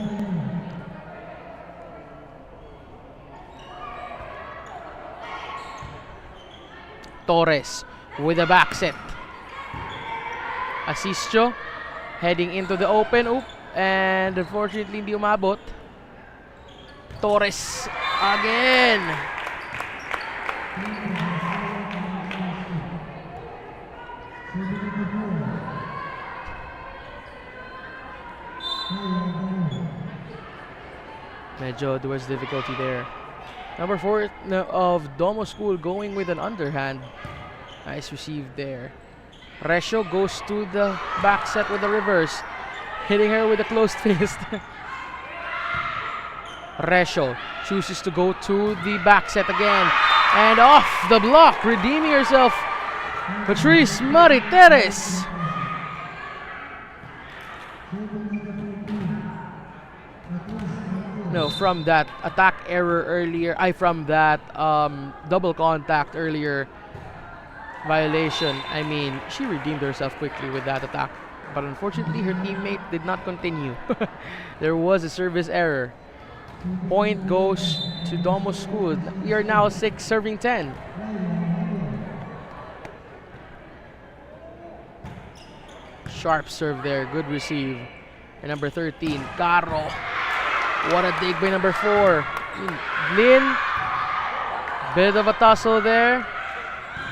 Torres with a back set. Asistio heading into the open. Oop, and unfortunately hindi umabot. Torres again. Medyo there was difficulty there. Number 4 of Domo School going with an underhand. Nice receive there. Resho goes to the back set with the reverse. Hitting her with a closed fist. Resho chooses to go to the back set again. And off the block, redeeming herself. Patrice Mariteres. No, from that attack error earlier, from that double contact earlier violation, I mean, she redeemed herself quickly with that attack. But unfortunately, her teammate did not continue. There was a service error. Point goes to Domo School. We are now 6 serving 10. Sharp serve there, good receive. And number 13, Caro. What a dig by number 4. Lynn. Bit of a tussle there.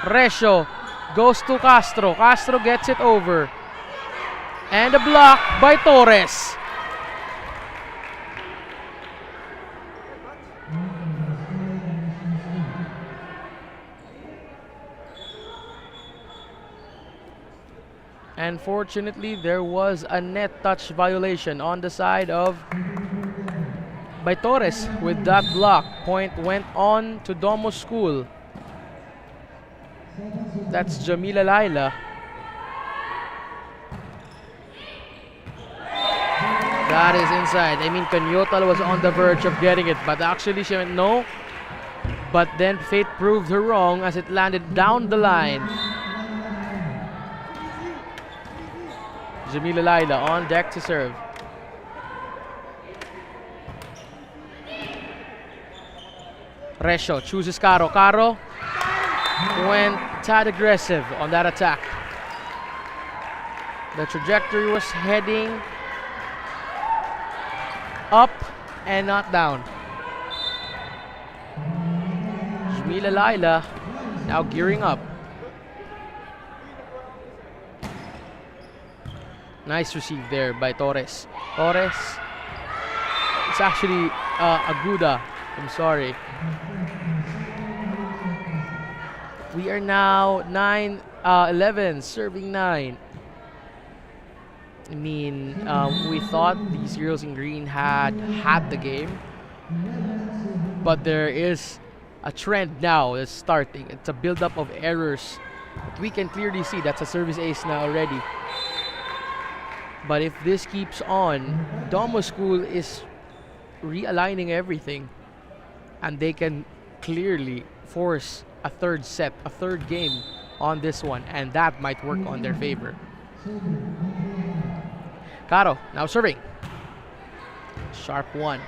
Resho goes to Castro. Castro gets it over. And a block by Torres. Unfortunately, there was a net touch violation on the side of by Torres with that block. Point went on to Domo School. That's Jamila Laila. That is inside. I mean, Canyotal was on the verge of getting it, but actually she went no. But then fate proved her wrong as it landed down the line. Jamila Laila on deck to serve. Resho chooses Caro. Caro went tad aggressive on that attack. The trajectory was heading up and not down. Jamila Laila now gearing up. Nice receive there by Torres. Torres. It's actually Aguda. I'm sorry. We are now 11, serving 9. I mean, we thought these girls in green had the game, but there is a trend now that's starting. It's a build-up of errors. But we can clearly see that's a service ace now already. But if this keeps on, Domo School is realigning everything, and they can clearly force a third set, a third game on this one, and that might work on their favor. Caro now serving. Sharp one.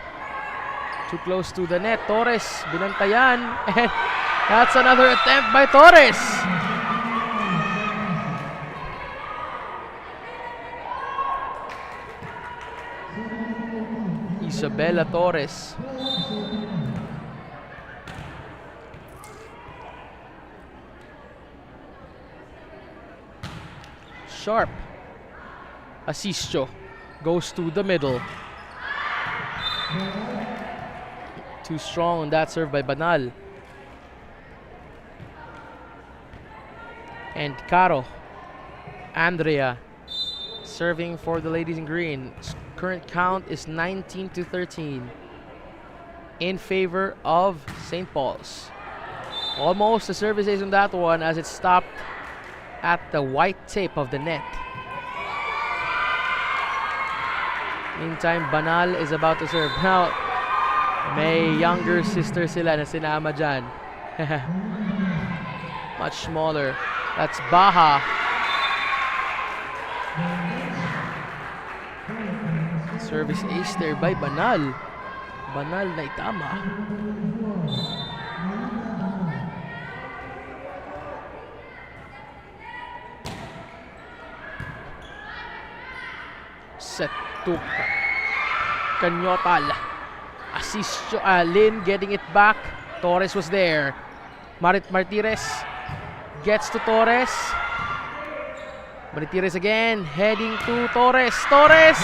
Too close to the net. Torres binantayan, and that's another attempt by Torres. Isabella Torres. Sharp. Asisio goes to the middle. Too strong on that serve by Banal. And Caro. Andrea serving for the ladies in green. Current count is 19-13 in favor of St. Paul's. Almost a service ace on that one as it stopped at the white tape of the net. Meantime, Banal is about to serve. Now, may younger sister sila na sinama dyan. Much smaller. That's Baha. Service ace there by Banal. Banal na itama. Set to Canyotal. Assist Lin getting it back. Torres was there. Martires gets to Torres. Martires again, heading to Torres. Torres!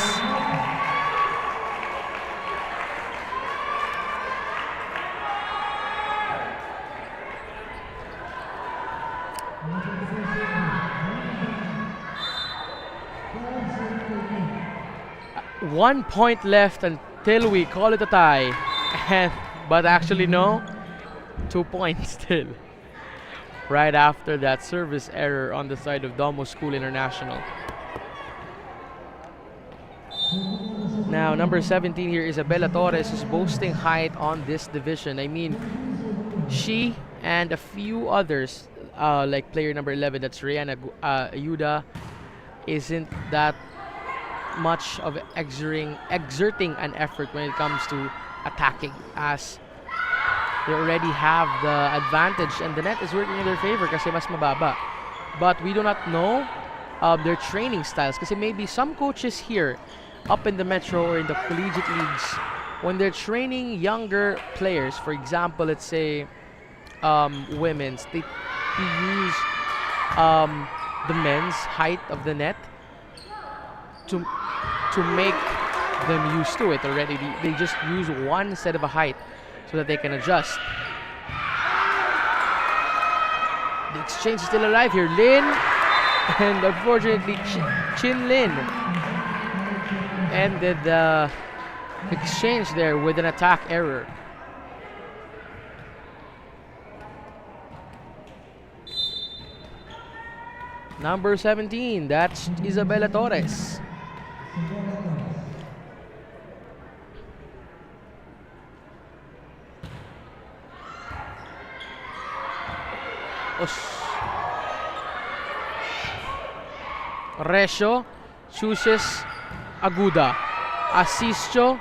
One point left until we call it a tie. But actually no, 2 points still. Right after that service error on the side of Domo School International. Now number 17 here, Isabella Torres, is boasting height on this division. I mean, she and a few others, like player number 11, that's Rihanna Ayuda, isn't that much of exerting an effort when it comes to attacking, as they already have the advantage and the net is working in their favor kasi mas mababa. But we do not know their training styles kasi maybe some coaches here up in the metro or in the collegiate leagues, when they're training younger players, for example, let's say women's, they use the men's height of the net to make them used to it already. They just use one set of a height so that they can adjust. The exchange is still alive here. Lin, and unfortunately Chin Lin ended the exchange there with an attack error. Number 17, that's Isabella Torres. Resio chooses Aguda. Asisio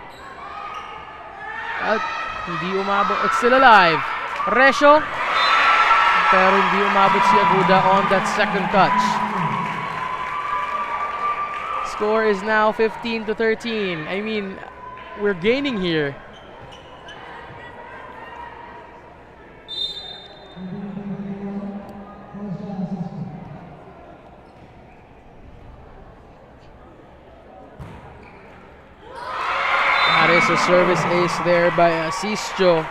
at hindi umabot. It's still alive. Resio, pero hindi umabot si Aguda on that second touch. Score is now 15-13. I mean, we're gaining here. That is a service ace there by Asisio.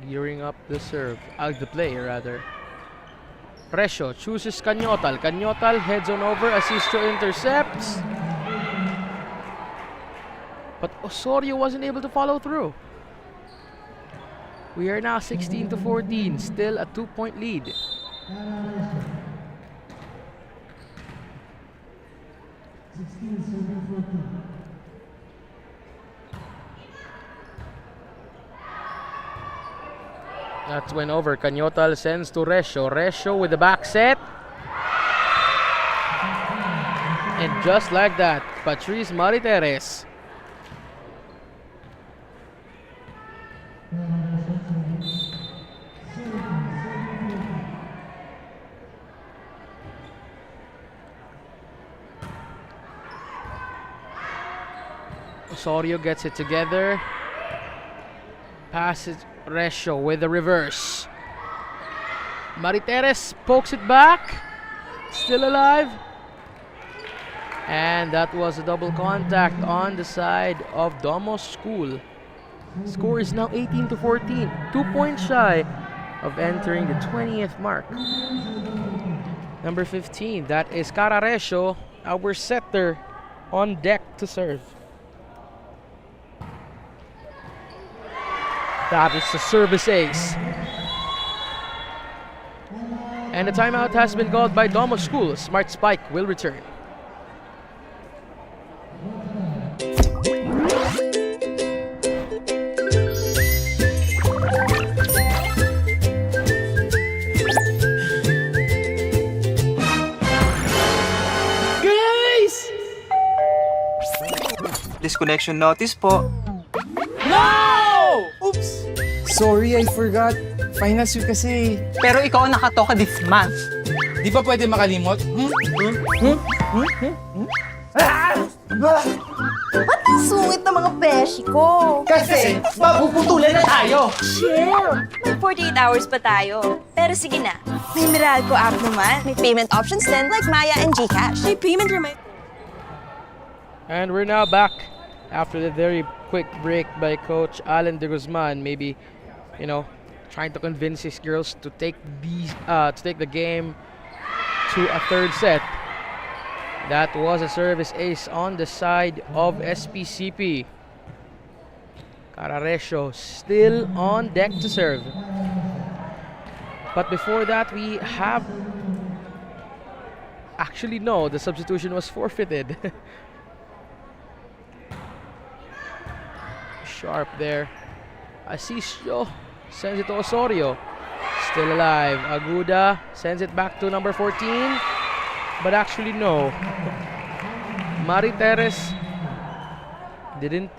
Gearing up the serve, the play rather. Resho chooses Canyotal. Canyotal heads on over. Asistro intercepts. But Osorio wasn't able to follow through. We are now 16-14, still a 2-point lead. That's went over. Canyotal sends to Resho. Resho with the back set. And just like that, Patrice Mariteres. Osorio gets it together. Passes Resho with the reverse. Mariteres pokes it back. Still alive. And that was a double contact on the side of Domos School. Score is now 18-14. 2 points shy of entering the 20th mark. Number 15, that is Cara Resho, our setter, on deck to serve. That is the service ace. And the timeout has been called by Domos School. Smart Spike will return. Guys! Disconnection notice po. Oops! Sorry, I forgot. Finals week kasi. Pero ikaw ang nakatoka this month. Di ba pwede makalimot? Ba't ang sungit ng mga beshi ko? Kasi mapuputulan na tayo. Chill! May 48 hours pa tayo. Pero sige na, may Meralco app naman. May payment options din like Maya and GCash. May payment reminder. And we're now back after the very quick break by Coach Alan de Guzman. Maybe, trying to convince his girls to take the game to a third set. That was a service ace on the side of SPCP. Cara Resho still on deck to serve. But before that, we have... Actually, no, the substitution was forfeited. Sharp there. Asisio sends it to Osorio. Still alive. Aguda sends it back to number 14. But actually, no. Mariteres didn't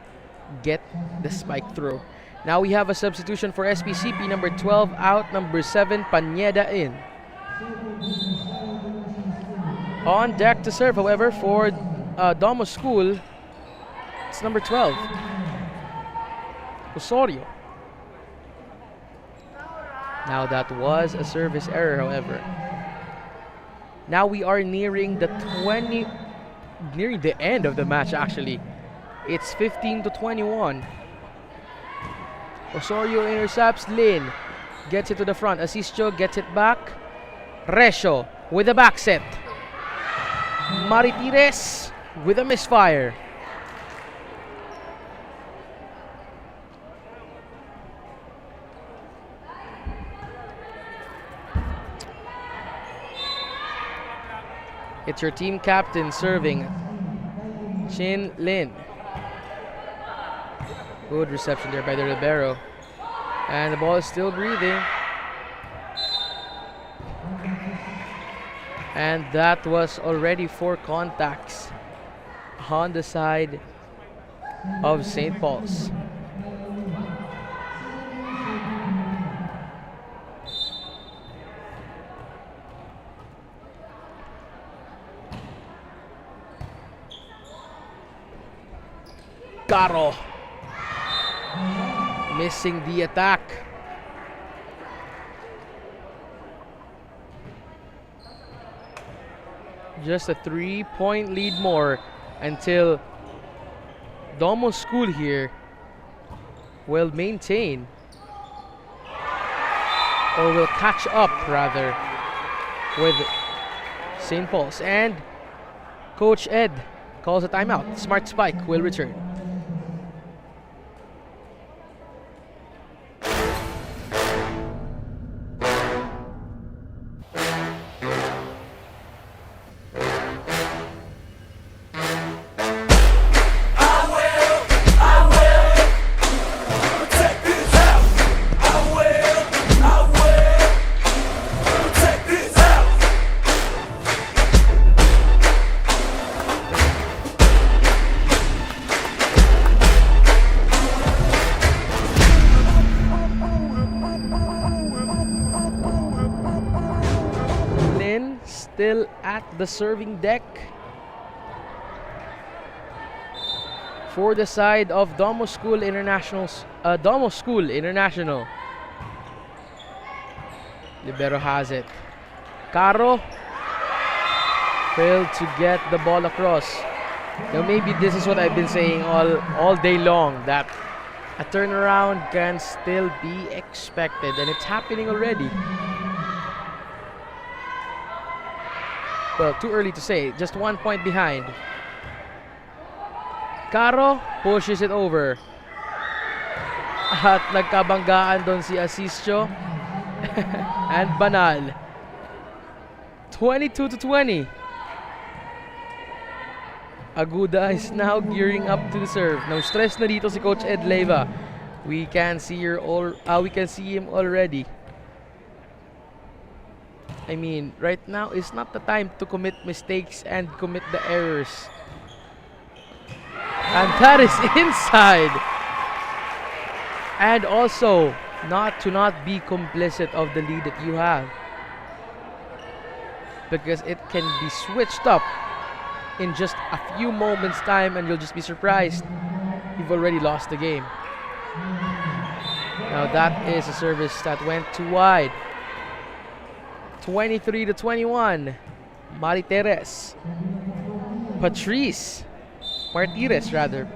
get the spike through. Now we have a substitution for SPCP. Number 12 out. Number 7, Paneda in. On deck to serve, however, for Domos School, it's number 12. Osorio. Now that was a service error, however. Now we are nearing the end of the match actually. It's 15-21. Osorio intercepts Lin. Gets it to the front. Asistio gets it back. Resho with a back set. Mariteres with a misfire. It's your team captain serving, Shin Lin. Good reception there by the libero. And the ball is still breathing. And that was already 4 contacts on the side of St. Paul's. Caro missing the attack. Just a 3-point lead more until Domo School here will maintain, or will catch up rather, with St. Paul's. And Coach Ed calls a timeout. Smart Spike will return. Still at the serving deck for the side of Domo School International. Libero has it. Caro failed to get the ball across. Now maybe this is what I've been saying all day long, that a turnaround can still be expected, and it's happening already. Well, too early to say. Just 1 point behind. Caro pushes it over. At nagkabanggaan doon si Asisio and Banal. 22-20. Aguda is now gearing up to the serve. No stress na dito si Coach Ed Leyva. We can see him already. I mean, right now is not the time to commit mistakes and commit the errors. And that is inside. And also, not be complicit of the lead that you have, because it can be switched up in just a few moments time and you'll just be surprised you've already lost the game. Now that is a service that went too wide. 23-21. Martires rather,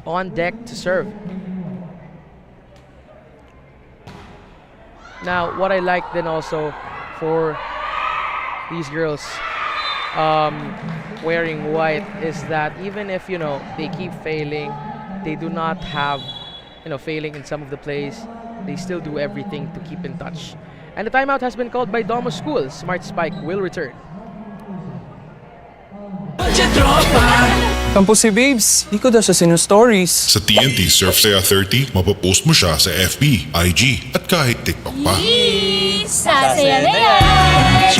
on deck to serve. Now, what I like then also for these girls wearing white is that even if, you know, they keep failing, they do not have, you know, failing in some of the plays, they still do everything to keep in touch. And the timeout has been called by Domo School. Smart Spike will return. Kampo si Babes. Di ko daw siya sino-stories. Sa TNT Surf Saya 30, mapapost mo siya sa FB, IG, at kahit TikTok pa. Sasaya na yan!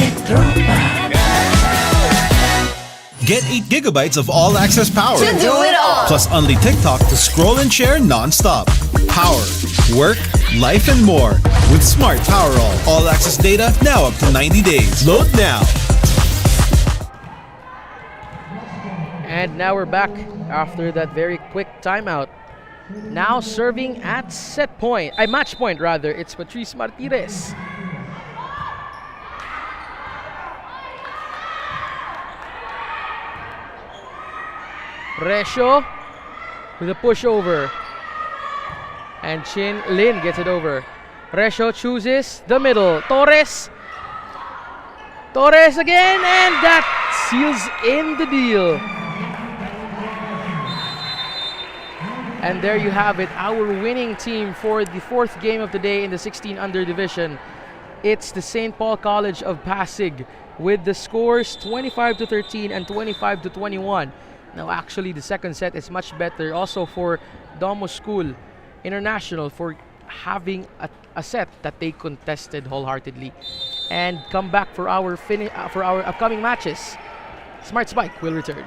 Get 8 gigabytes of all-access power. To do it all! Plus only TikTok to scroll and share non-stop. Power, work, life, and more. With Smart Power all-access data now up to 90 days. Load now. And now we're back after that very quick timeout. Now serving at match point rather. It's Patrice Martires. Resho with a pushover. And Chin Lin gets it over. Resho chooses the middle. Torres again, and that seals in the deal. And there you have it, our winning team for the 4th game of the day in the 16 under division. It's the St. Paul College of Pasig with the scores 25-13 and 25-21. Now actually the second set is much better also for Domo School International for having a set that they contested wholeheartedly and come back for our upcoming matches. Smart Spike will return.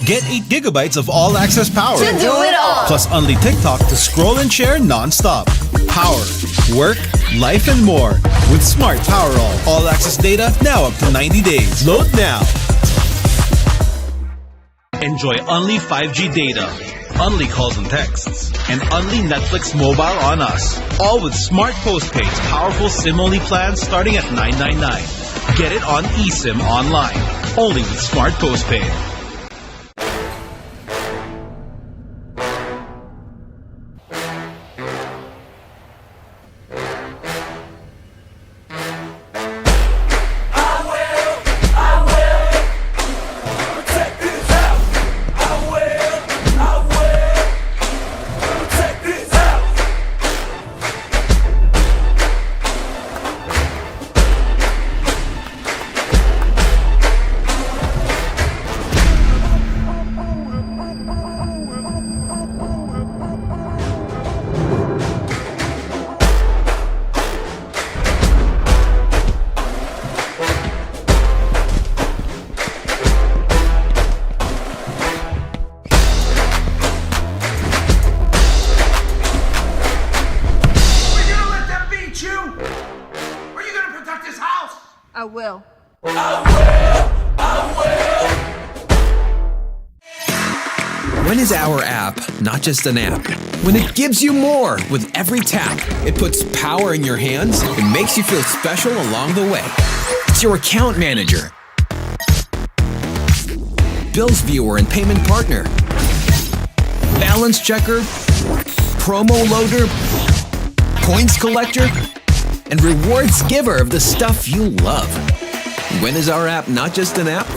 Get 8 gigabytes of all-access power. To do it all. Plus Only TikTok to scroll and share non-stop. Power, work, life, and more. With Smart Power all-access data now up to 90 days. Load now. Enjoy Only 5G data, Only calls and texts, and Only Netflix mobile on us. All with Smart Postpaid's powerful SIM-only plans starting at $9.99. Get it on eSIM online. Only with Smart Postpaid. I will. When is our app not just an app? When it gives you more with every tap. It puts power in your hands and makes you feel special along the way. It's your account manager, bills viewer and payment partner, balance checker, promo loader, points collector, and rewards giver of the stuff you love. When is our app not just an app?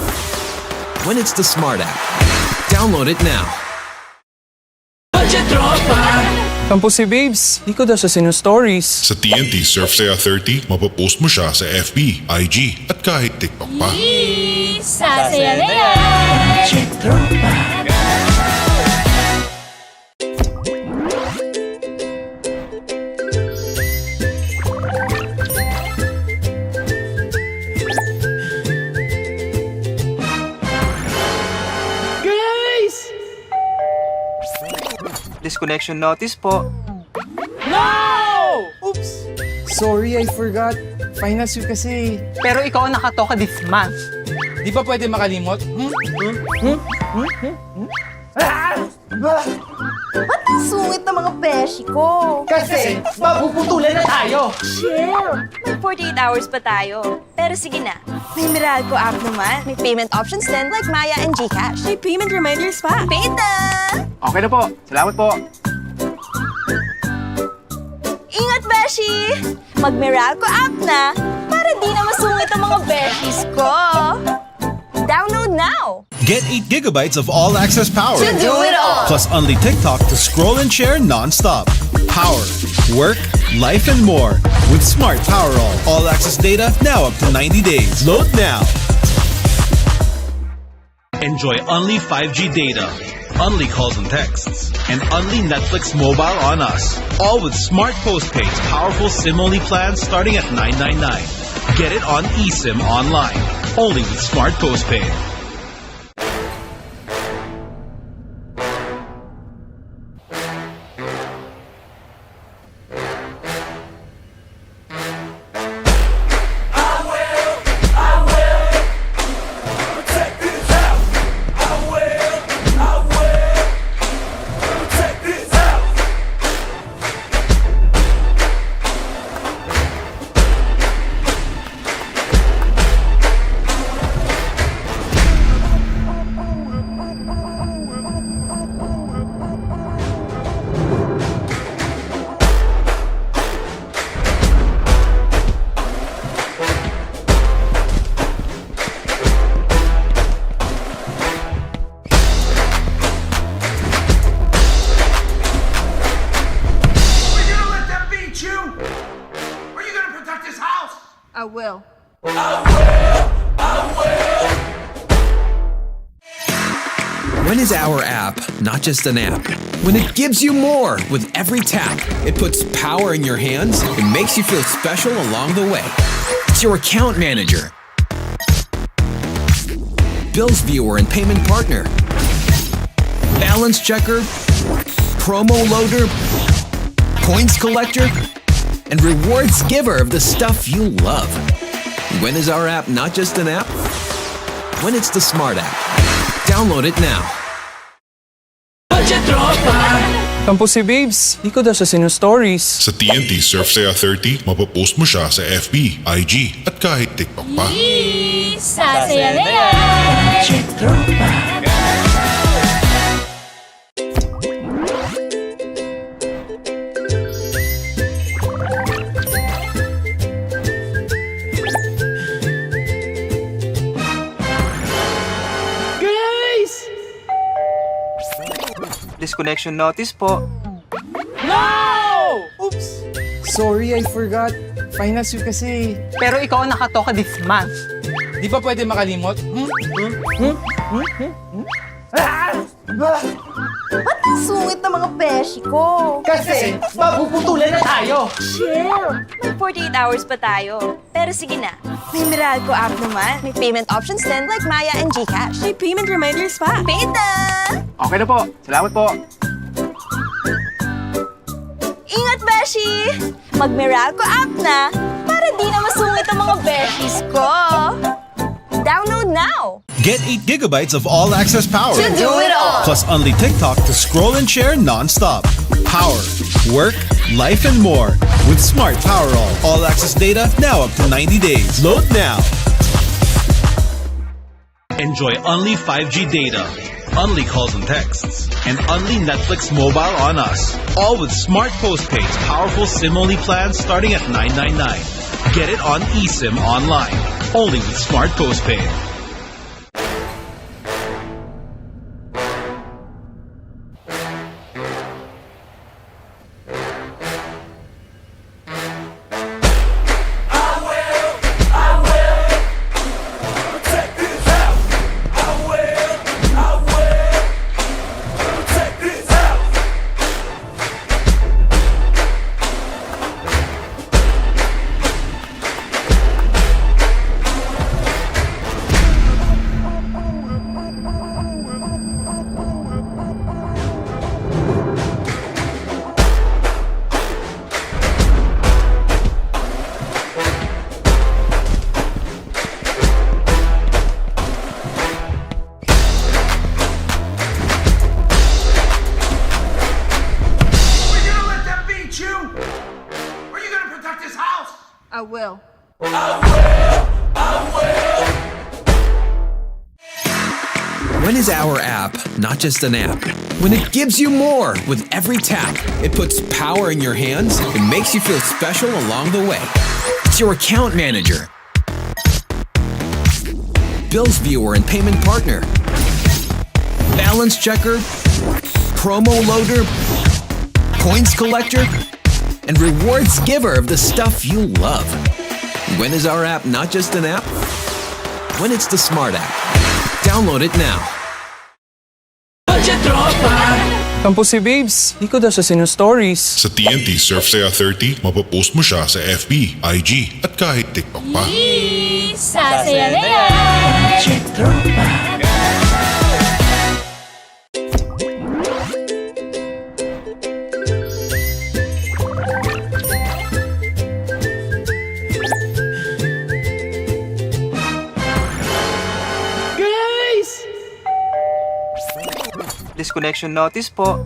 When it's the Smart app. Download it now. Kampo si Babes. Di ko daw siya sino-stories. Sa TNT Surf Saya 30, mapapost mo siya sa FB, IG, at kahit TikTok pa. Sasaya na yan! Disconnection notice po. Oops! Sorry, I forgot. Finals week kasi. Pero ikaw ang nakatoka this month. Di ba pwede makalimot? Ba't ang sungit ng mga beshi ko? Kasi mapuputulan na tayo. Chill! May 48 hours pa tayo. Pero sige na, may Meralco app naman. May payment options din like Maya and GCash. May payment reminders pa. Paid na! Okay na po. Salamat po. Ingat, beshi! Mag-Meralco app na para di na masungit ang mga beshis ko. Download now! Get 8 gigabytes of all-access power. To do it all. Plus Only TikTok to scroll and share non-stop. Power, work, life, and more. With Smart Power all-access data now up to 90 days. Load now. Enjoy Only 5G data, Only calls and texts, and Only Netflix mobile on us. All with Smart Postpaid's powerful SIM-only plans starting at $9.99. Get it on eSIM online. Only with Smart Postpaid. I will. When is our app not just an app? When it gives you more with every tap. It puts power in your hands and makes you feel special along the way. It's your account manager, bills viewer and payment partner, balance checker, promo loader, coins collector, and rewards giver of the stuff you love. When is our app not just an app? When it's the Smart app. Download it now. Kampo si Babes, di ko daw siya sinu-stories. Sa TNT Surf Saya 30, mapapost mo siya sa FB, IG, at kahit TikTok pa. Sasaya na yan! Disconnection notice po. Oops! Sorry, I forgot. Finals week kasi. Pero ikaw ang nakatoka this month. Di ba pwede makalimot? Ba't ang sungit ng mga beshi ko? Kasi mapuputulan na tayo. Chill! May 48 hours pa tayo. Pero sige na, may Meralco app naman. May payment options din like Maya and GCash. May payment reminders pa. Paid na! Okay na po. Salamat po. Ingat, beshi! Mag-Meralco app na para di na masungit ang mga beshis ko. Download now! Get 8 gigabytes of all-access power. To do it all! Plus only TikTok to scroll and share non-stop. Power, work, life, and more. With Smart Power all-access data now up to 90 days. Load now. Enjoy only 5G data, only calls and texts, and only Netflix mobile on us. All with Smart Postpaid's powerful SIM-only plans starting at $9.99. Get it on eSIM online. Only with Smart Postpaid. I will. When is our app not just an app? When it gives you more with every tap. It puts power in your hands and makes you feel special along the way. It's your account manager, bills viewer and payment partner, balance checker, promo loader, coins collector, and rewards giver of the stuff you love. When is our app not just an app? When it's the Smart app. Download it now. Kampo si Babes, di ko daw siya sinu-stories. Sa TNT Surf Saya 30, mapapost mo siya sa FB, IG, at kahit TikTok pa. Sasaya na yan! Disconnection notice po.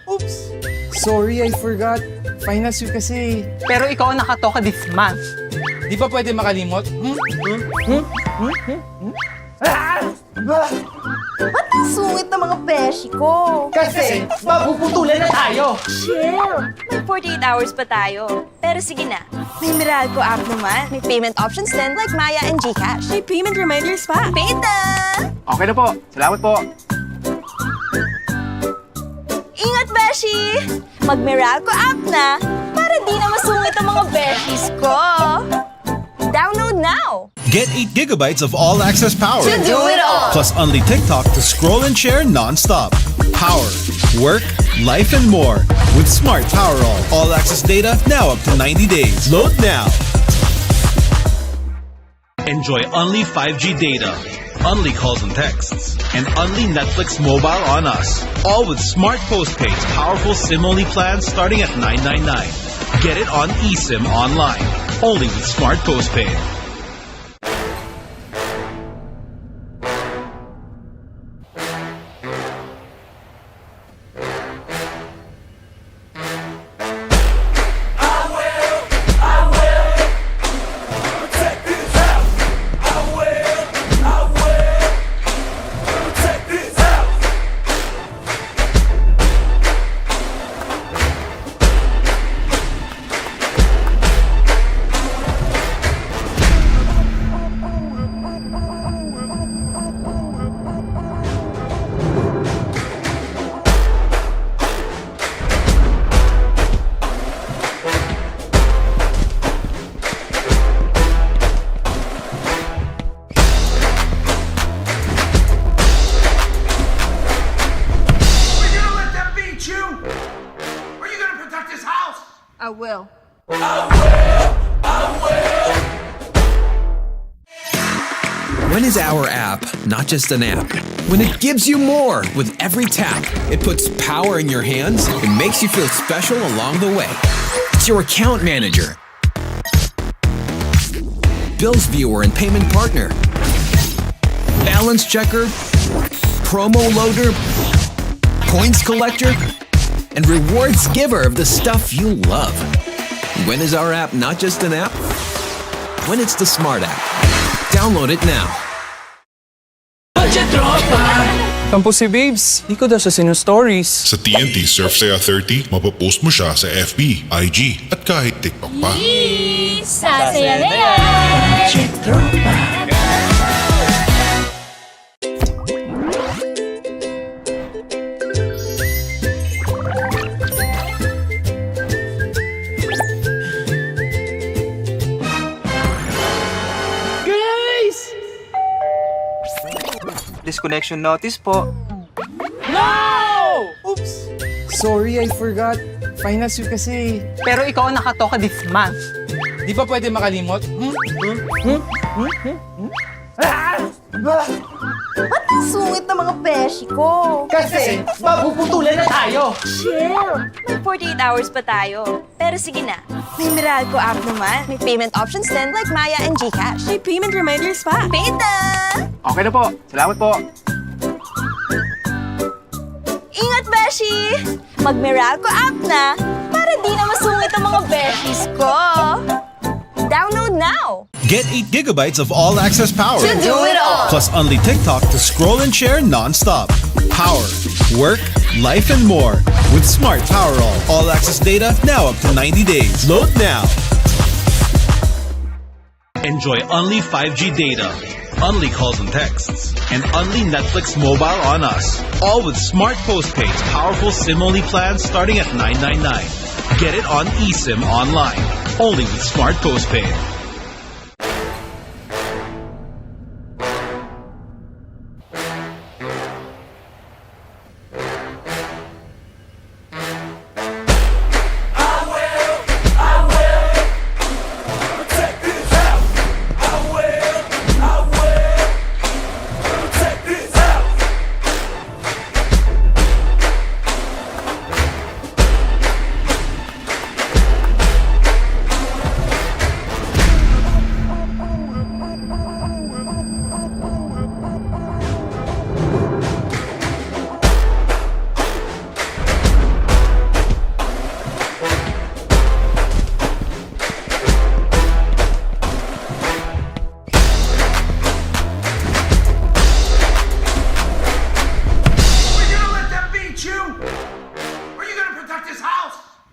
Oops! Sorry, I forgot. Finals week kasi. Pero ikaw ang nakatoka this month. Di ba pwede makalimot? Ba't ang sungit ng mga beshi ko? Kasi mapuputulan na tayo. Chill! May 48 hours pa tayo. Pero sige na, may Meralco app naman. May payment options din like Maya and GCash. May payment reminders pa. Paid na! Okay na po. Salamat po. Ingat, beshi! Mag-Meralco app na para di na masungit ang mga beshis ko. Download now! Get 8 gigabytes of all-access power. To do it all! Plus only TikTok to scroll and share non-stop. Power, work, life, and more. With Smart Power all-access data now up to 90 days. Load now. Enjoy only 5G data, Only calls and texts, and only Netflix mobile on us. All with Smart Postpaid's powerful SIM-only plans starting at $9.99. Get it on eSIM online. Only with Smart Postpaid. I will. When is our app not just an app? When it gives you more with every tap, it puts power in your hands and makes you feel special along the way. It's your account manager, bills viewer and payment partner, balance checker, promo loader, points collector, and rewards giver of the stuff you love. When is our app not just an app? When it's the smart app. Download it now. Tampo si Babes. Di ko daw siya sino-stories. Sa TNT Surf Saya 30, mapapost mo siya sa FB, IG, at kahit TikTok pa. Sasaya na yan! Disconnection notice po. Oops! Sorry, I forgot. Finals week kasi. Pero ikaw ang nakatoka this month. Di ba pwede makalimot? Ba't ang sungit ng mga beshi ko? Kasi mapuputulan na tayo. Chill! May 48 hours pa tayo. Pero sige na, may Meralco app naman. May payment options din like Maya and GCash. May payment reminders pa. Paid na! Okay na po. Salamat po. Ingat, beshi! Mag-Meralco app na para di na masungit ang mga beshis ko. Download now! Get 8 gigabytes of all-access power. To do it all! Plus only TikTok to scroll and share non-stop. Power, work, life, and more. With Smart Power all-access data now up to 90 days. Load now. Enjoy only 5G data, only calls and texts, and only Netflix mobile on us. All with Smart Postpaid's powerful SIM-only plans starting at $9.99. Get it on eSIM online. Only with Smart Postpaid.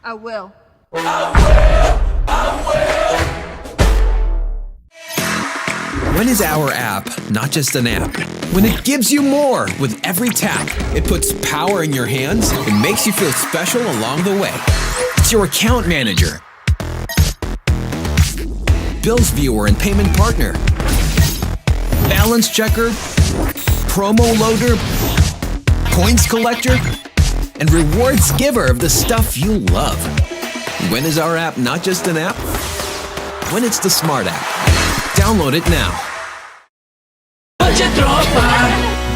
I will. When is our app not just an app? When it gives you more with every tap, it puts power in your hands and makes you feel special along the way. It's your account manager, bills viewer and payment partner, balance checker, promo loader, points collector, and rewards giver of the stuff you love. When is our app not just an app? When it's the smart app. Download it now.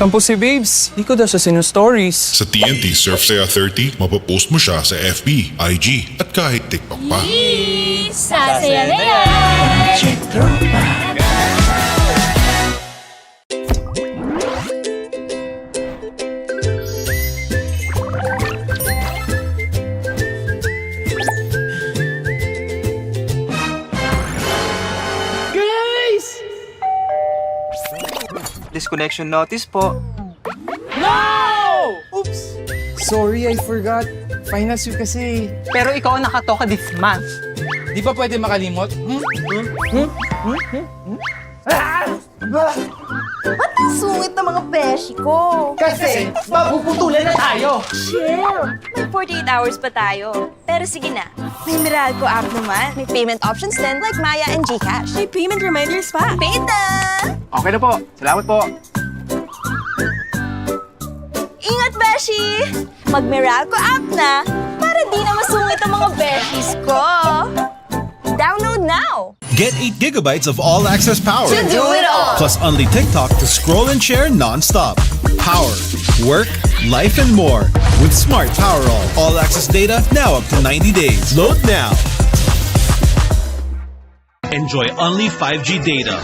Nasaan po si Babes? Di ko daw siya sinu-stories. Sa TNT Surf Saya 30, mapapost mo siya sa FB, IG, at kahit TikTok pa. Sasaya na yan! Disconnection notice po. Oops! Sorry, I forgot. Finals week kasi. Pero ikaw ang nakatoka this month. Di ba pwede makalimot? Sungit na mga beshi ko. Kasi mapuputulan na tayo. Chill. May 48 hours pa tayo. Pero sige na. May Meralco app naman. May payment options din like Maya and GCash. May payment reminders pa. Paid na! Okay na po. Salamat po. Ingat, beshi! Mag-Meralco app na para di na masungit ang mga beshies ko. Download now! Get 8 gigabytes of all-access power. To do it all! Plus only TikTok to scroll and share non-stop. Power, work, life, and more. With Smart Power all-access data now up to 90 days. Load now. Enjoy only 5G data,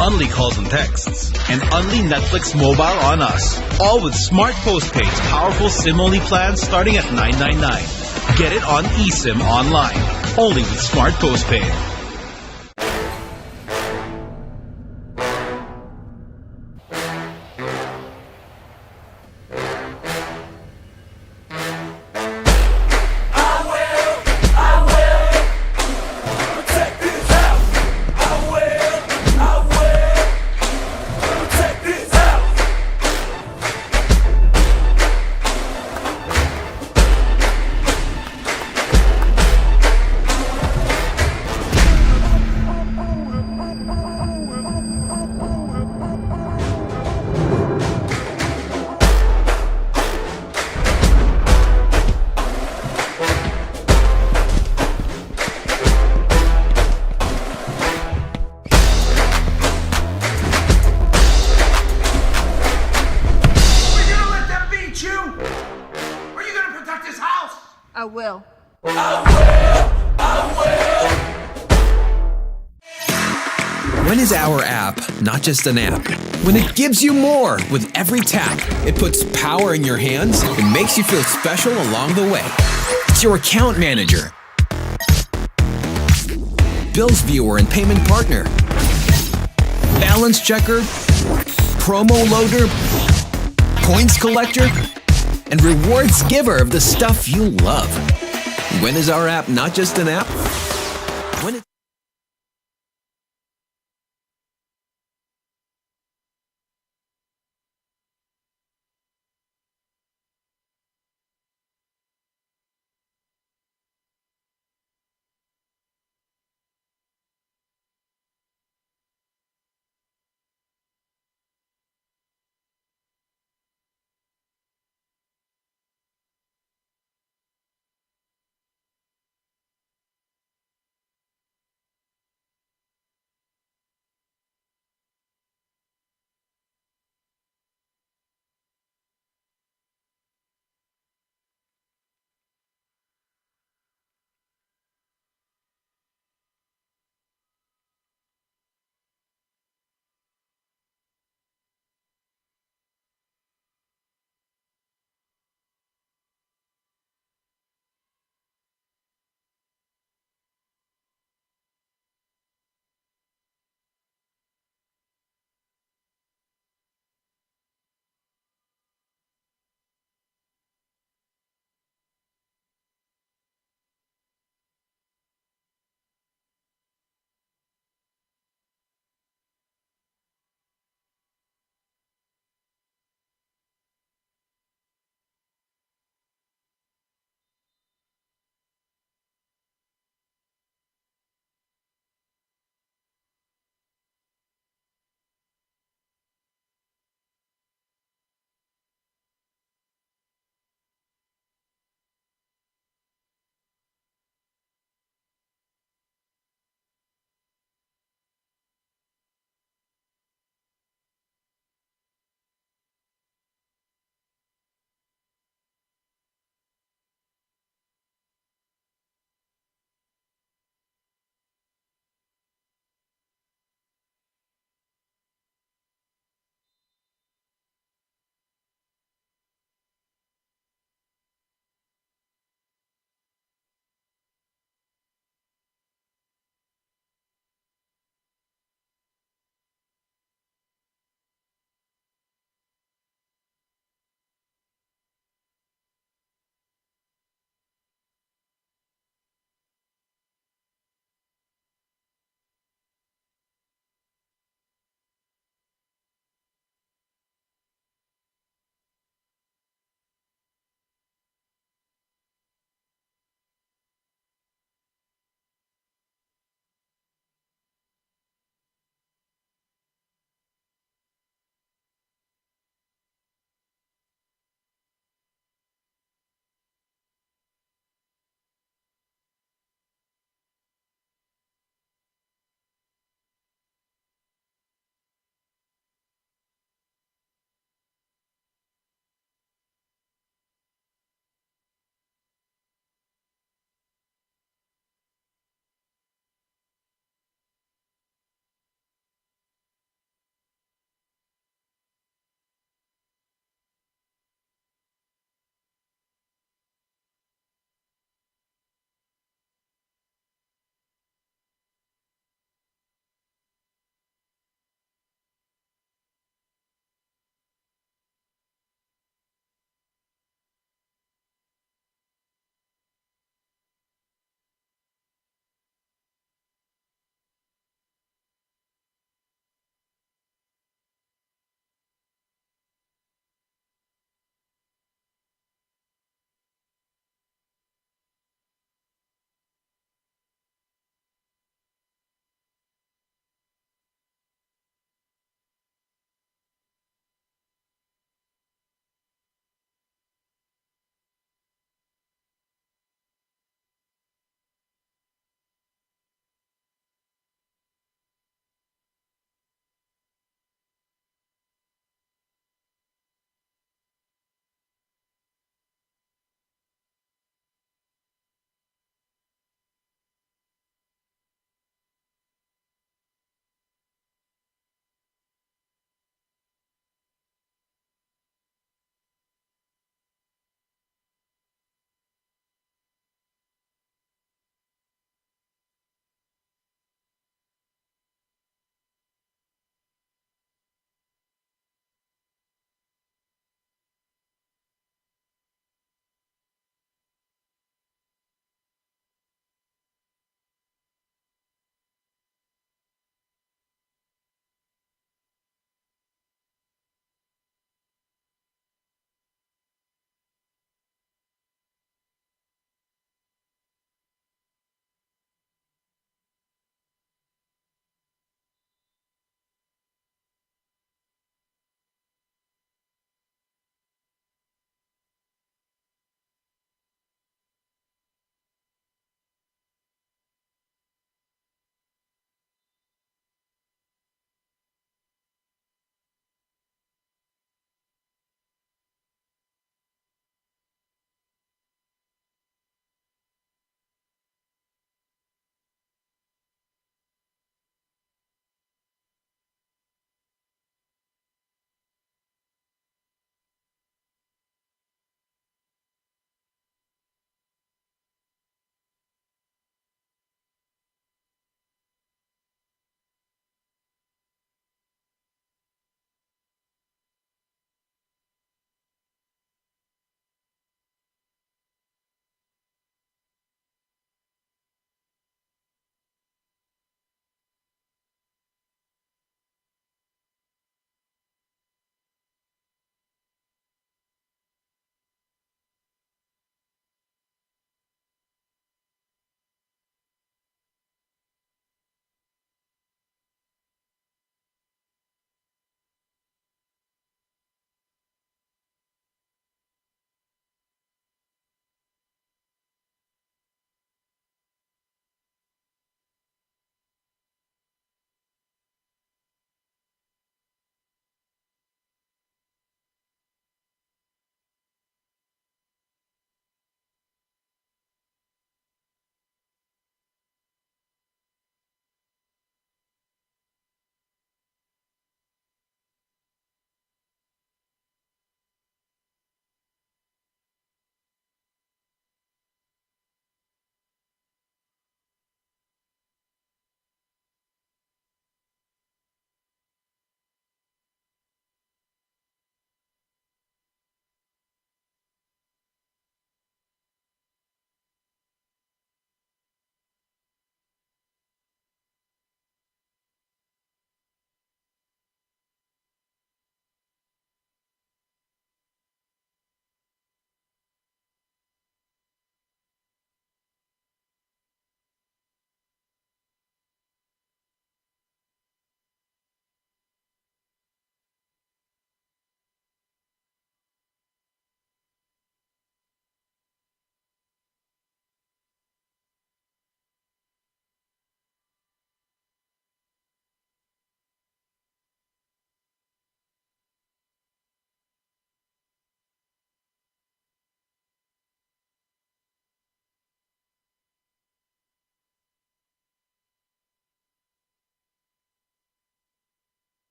only calls and texts, and only Netflix mobile on us. All with Smart Postpaid's powerful SIM-only plans starting at $9.99. Get it on eSIM online, only with Smart Postpaid. I will. When is our app not just an app? When it gives you more with every tap, it puts power in your hands and makes you feel special along the way. It's your account manager, bills viewer and payment partner, balance checker, promo loader, points collector, and rewards giver of the stuff you love. When is our app not just an app? When it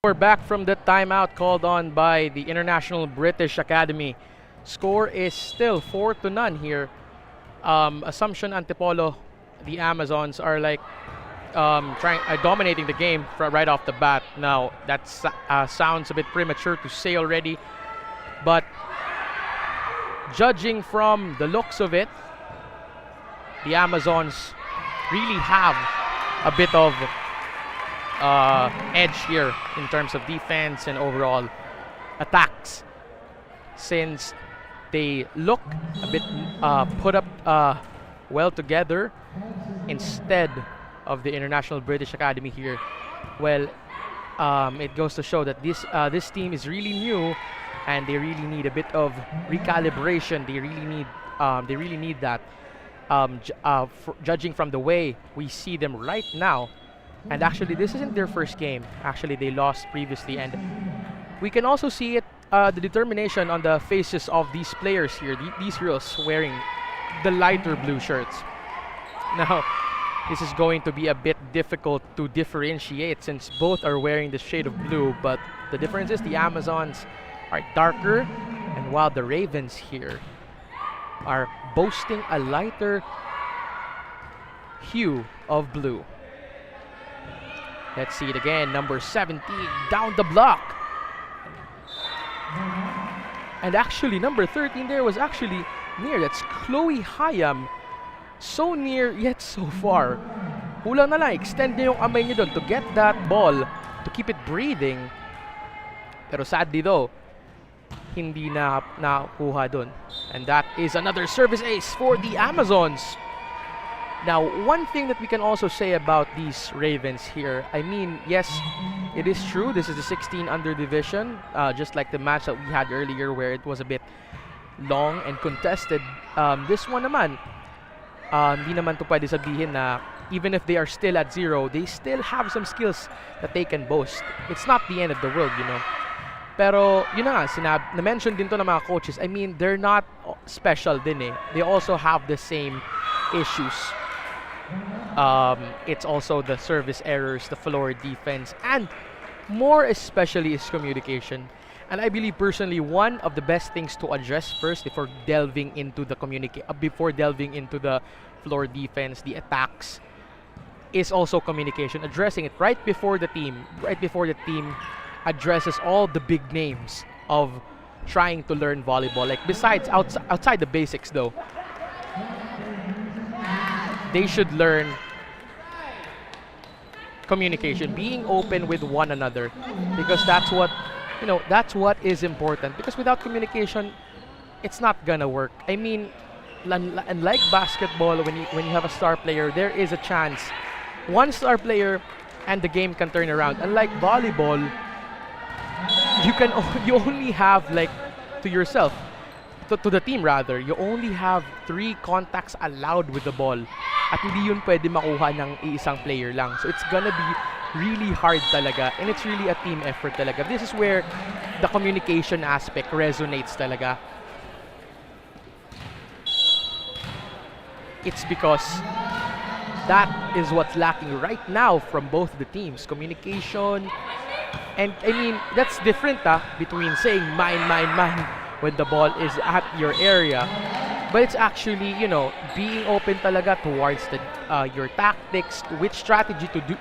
We're back from the timeout called on by the International British Academy. Score is still 4-0 here. Assumption Antipolo, the Amazons are like dominating the game right off the bat. Now that sounds a bit premature to say already, but judging from the looks of it, the Amazons really have a bit of edge here in terms of defense and overall attacks, since they look a bit put up well together instead of the International British Academy here. Well, it goes to show that this team is really new and they really need a bit of recalibration. They really need that. Judging from the way we see them right now, and actually this isn't their first game. Actually, they lost previously, and we can also see it, the determination on the faces of these players here, these girls wearing the lighter blue shirts. Now, this is going to be a bit difficult to differentiate since both are wearing the shade of blue, but the difference is the Amazons are darker, and while the Ravens here are boasting a lighter hue of blue. Let's see it again. Number 17 down the block. And actually, number 13 there was actually near. That's Chloe Hayam. So near, yet so far. Kulang na lang. Extend niya yung amay niya doon to get that ball, to keep it breathing. Pero sadly though, hindi na nakuha doon. And that is another service ace for the Amazons. Now, one thing that we can also say about these Ravens here, I mean, yes, it is true, this is the 16 under division, just like the match that we had earlier where it was a bit long and contested. This one naman, hindi naman to pwede sabihin na even if they are still at 0, they still have some skills that they can boast. It's not the end of the world, you know. Pero, yun na nga, na-mention din to ng mga coaches. I mean, they're not special din eh. They also have the same issues. It's also the service errors, the floor defense, and more especially is communication. And I believe personally one of the best things to address first before delving into the floor defense, the attacks, is also communication. Addressing it right before the team addresses all the big names of trying to learn volleyball. Like besides outside the basics though, they should learn communication, being open with one another, because that's what is important. Because without communication, it's not gonna work. I mean, unlike basketball, when you have a star player, there is a chance one star player and the game can turn around. Unlike volleyball, you only have like to yourself, to the team rather, you only have 3 contacts allowed with the ball. At hindi yun pwede makuha ng isang player lang. So it's gonna be really hard talaga, and it's really a team effort talaga. This is where the communication aspect resonates talaga. It's because that is what's lacking right now from both the teams. Communication. And I mean, that's different between saying mine when the ball is at your area. But it's actually, being open talaga towards your tactics, to which strategy to do,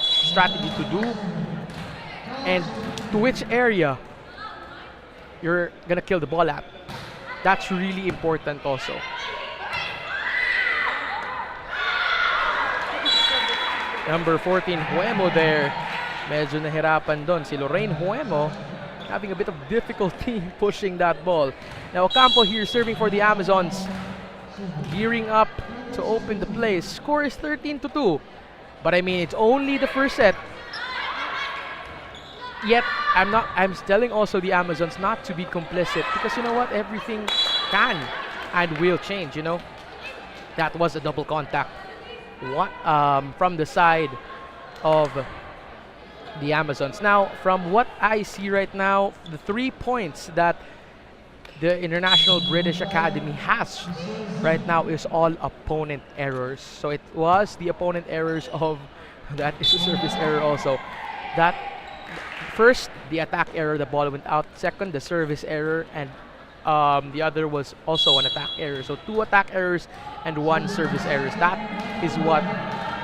and to which area you're gonna kill the ball at. That's really important also. Number 14, Huemo there. Medyo nahirapan doon. Si Lorraine Huemo having a bit of difficulty pushing that ball. Now Ocampo here serving for the Amazons. Gearing up to open the play. Score is 13-2. But I mean, it's only the first set. Yet, I'm telling also the Amazons not to be complicit, because you know what? Everything can and will change, That was a double contact. From the side of the Amazons. Now, from what I see right now, the 3 points that the International British Academy has right now is all opponent errors. So it was the opponent errors of, that is a service error also, that first, the attack error, the ball went out. Second, the service error, and the other was also an attack error. So 2 attack errors and 1 service errors. That is what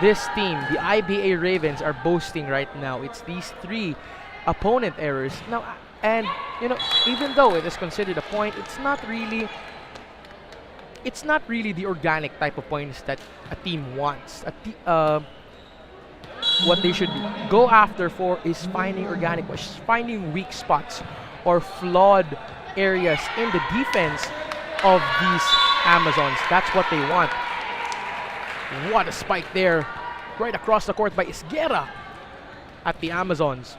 this team, the IBA Ravens, are boasting right now. It's these 3 opponent errors. Now, and you know, even though it is considered a point, it's not really the organic type of points that a team wants. What they should go after for is finding organic, finding weak spots or flawed areas in the defense of these Amazons. That's what they want. What a spike there, right across the court by Isguera at the Amazons.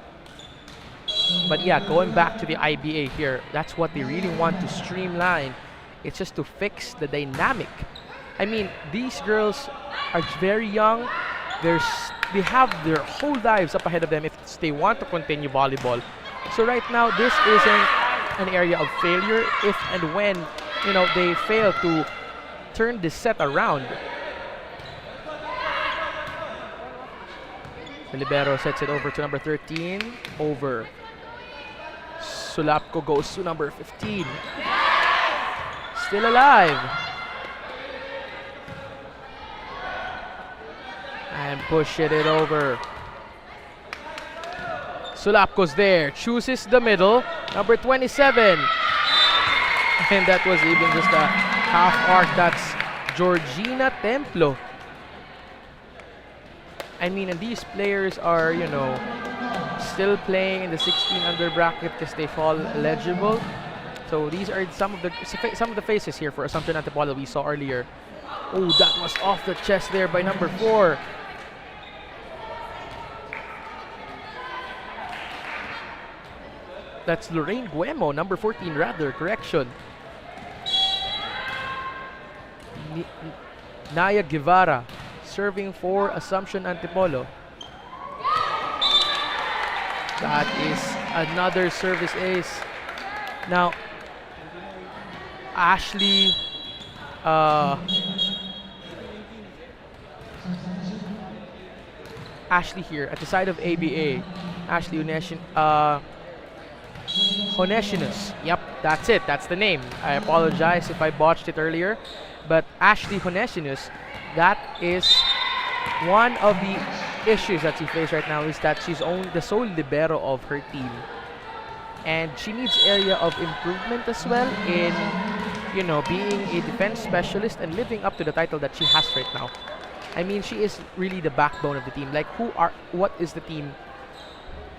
But yeah, going back to the IBA here, that's what they really want to streamline. It's just to fix the dynamic. I mean, these girls are very young. They have their whole lives up ahead of them if they want to continue volleyball. So right now, this isn't an area of failure if and when, you know, they fail to turn this set around. The libero sets it over to number 13. Over. Sulapco goes to number 15. Still alive. And push it over. Sulapco's there. Chooses the middle. Number 27. And that was even just a half arc. That's Georgina Templo. I mean, and these players are, you know, still playing in the 16 under bracket because they fall eligible. So these are some of the faces here for Assumption Antipolo we saw earlier. Oh, that was off the chest there by number 4. That's Lorraine Guemo, number 14 rather, correction. Naya Guevara serving for Assumption Antipolo. That is another service ace. Now, Ashley here at the side of ABA. Ashley Honeshinus. Yep, that's it. That's the name. I apologize if I botched it earlier. But Ashley Honeshinus, that is one of the issues that she faces right now, is that she's only the sole libero of her team. And she needs area of improvement as well in, you know, being a defense specialist and living up to the title that she has right now. I mean, she is really the backbone of the team. Like, what is the team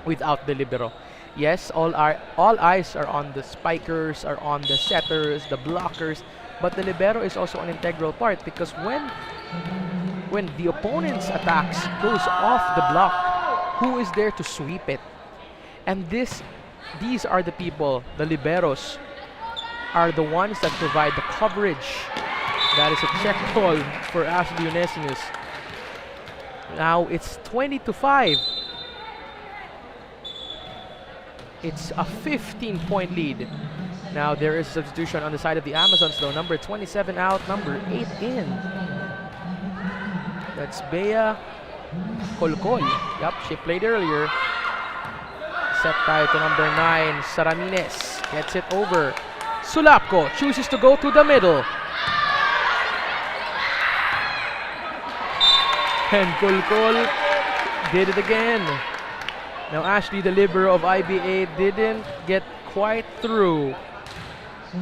without the libero? Yes, all eyes are on the spikers, are on the setters, the blockers, but the libero is also an integral part because when the opponent's attacks goes off the block, who is there to sweep it? And these are the people, the liberos, are the ones that provide the coverage. That is a check ball for Ashley Onesimus. Now it's 20-5. It's a 15-point lead. Now there is a substitution on the side of the Amazons though. Number 27 out, number 8 in. That's Bea Colcol. Yup, she played earlier. Set tie to number 9, Saramines. Gets it over. Sulapco chooses to go to the middle. And Colcol did it again. Now Ashley, the libero of IBA, didn't get quite through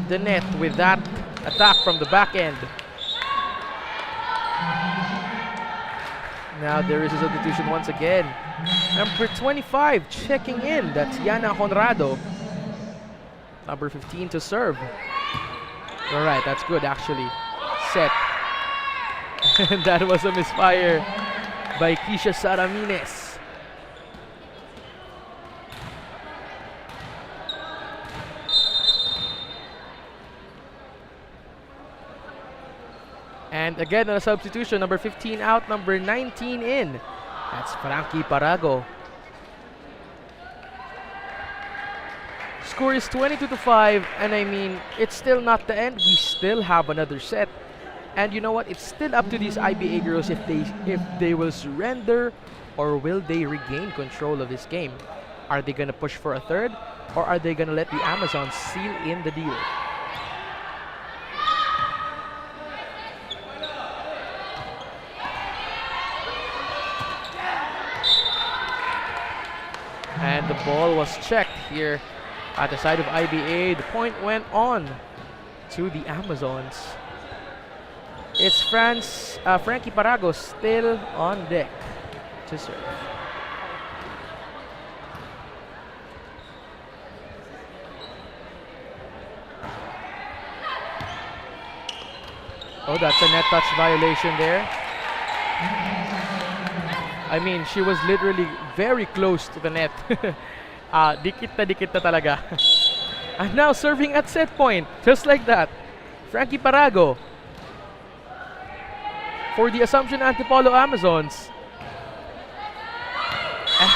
the net with that attack from the back end. Now there is a substitution once again. Number 25 checking in. That's Yana Honrado. Number 15 to serve. Alright, that's good actually. Set. And that was a misfire by Kisha Saramines. And again, a substitution. Number 15 out, number 19 in. That's Frankie Parago. Score is 22-5, and I mean, it's still not the end. We still have another set. And you know what? It's still up to these IBA girls if they will surrender or will they regain control of this game. Are they gonna push for a third, or are they gonna let the Amazons seal in the deal? And the ball was checked here at the side of IBA. The point went on to the Amazons. It's Frankie Parago still on deck to serve. Oh, that's a net touch violation there. I mean, she was literally very close to the net. Dikit na talaga. And now serving at set point, just like that. Frankie Parago for the Assumption Antipolo Amazons.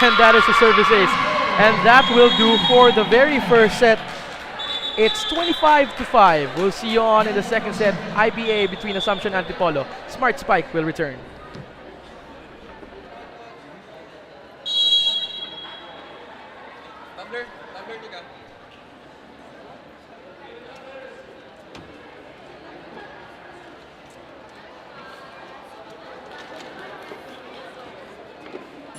And that is a service ace. And that will do for the very first set. It's 25-5. We'll see you on in the second set. IBA between Assumption and Antipolo. Smart Spike will return.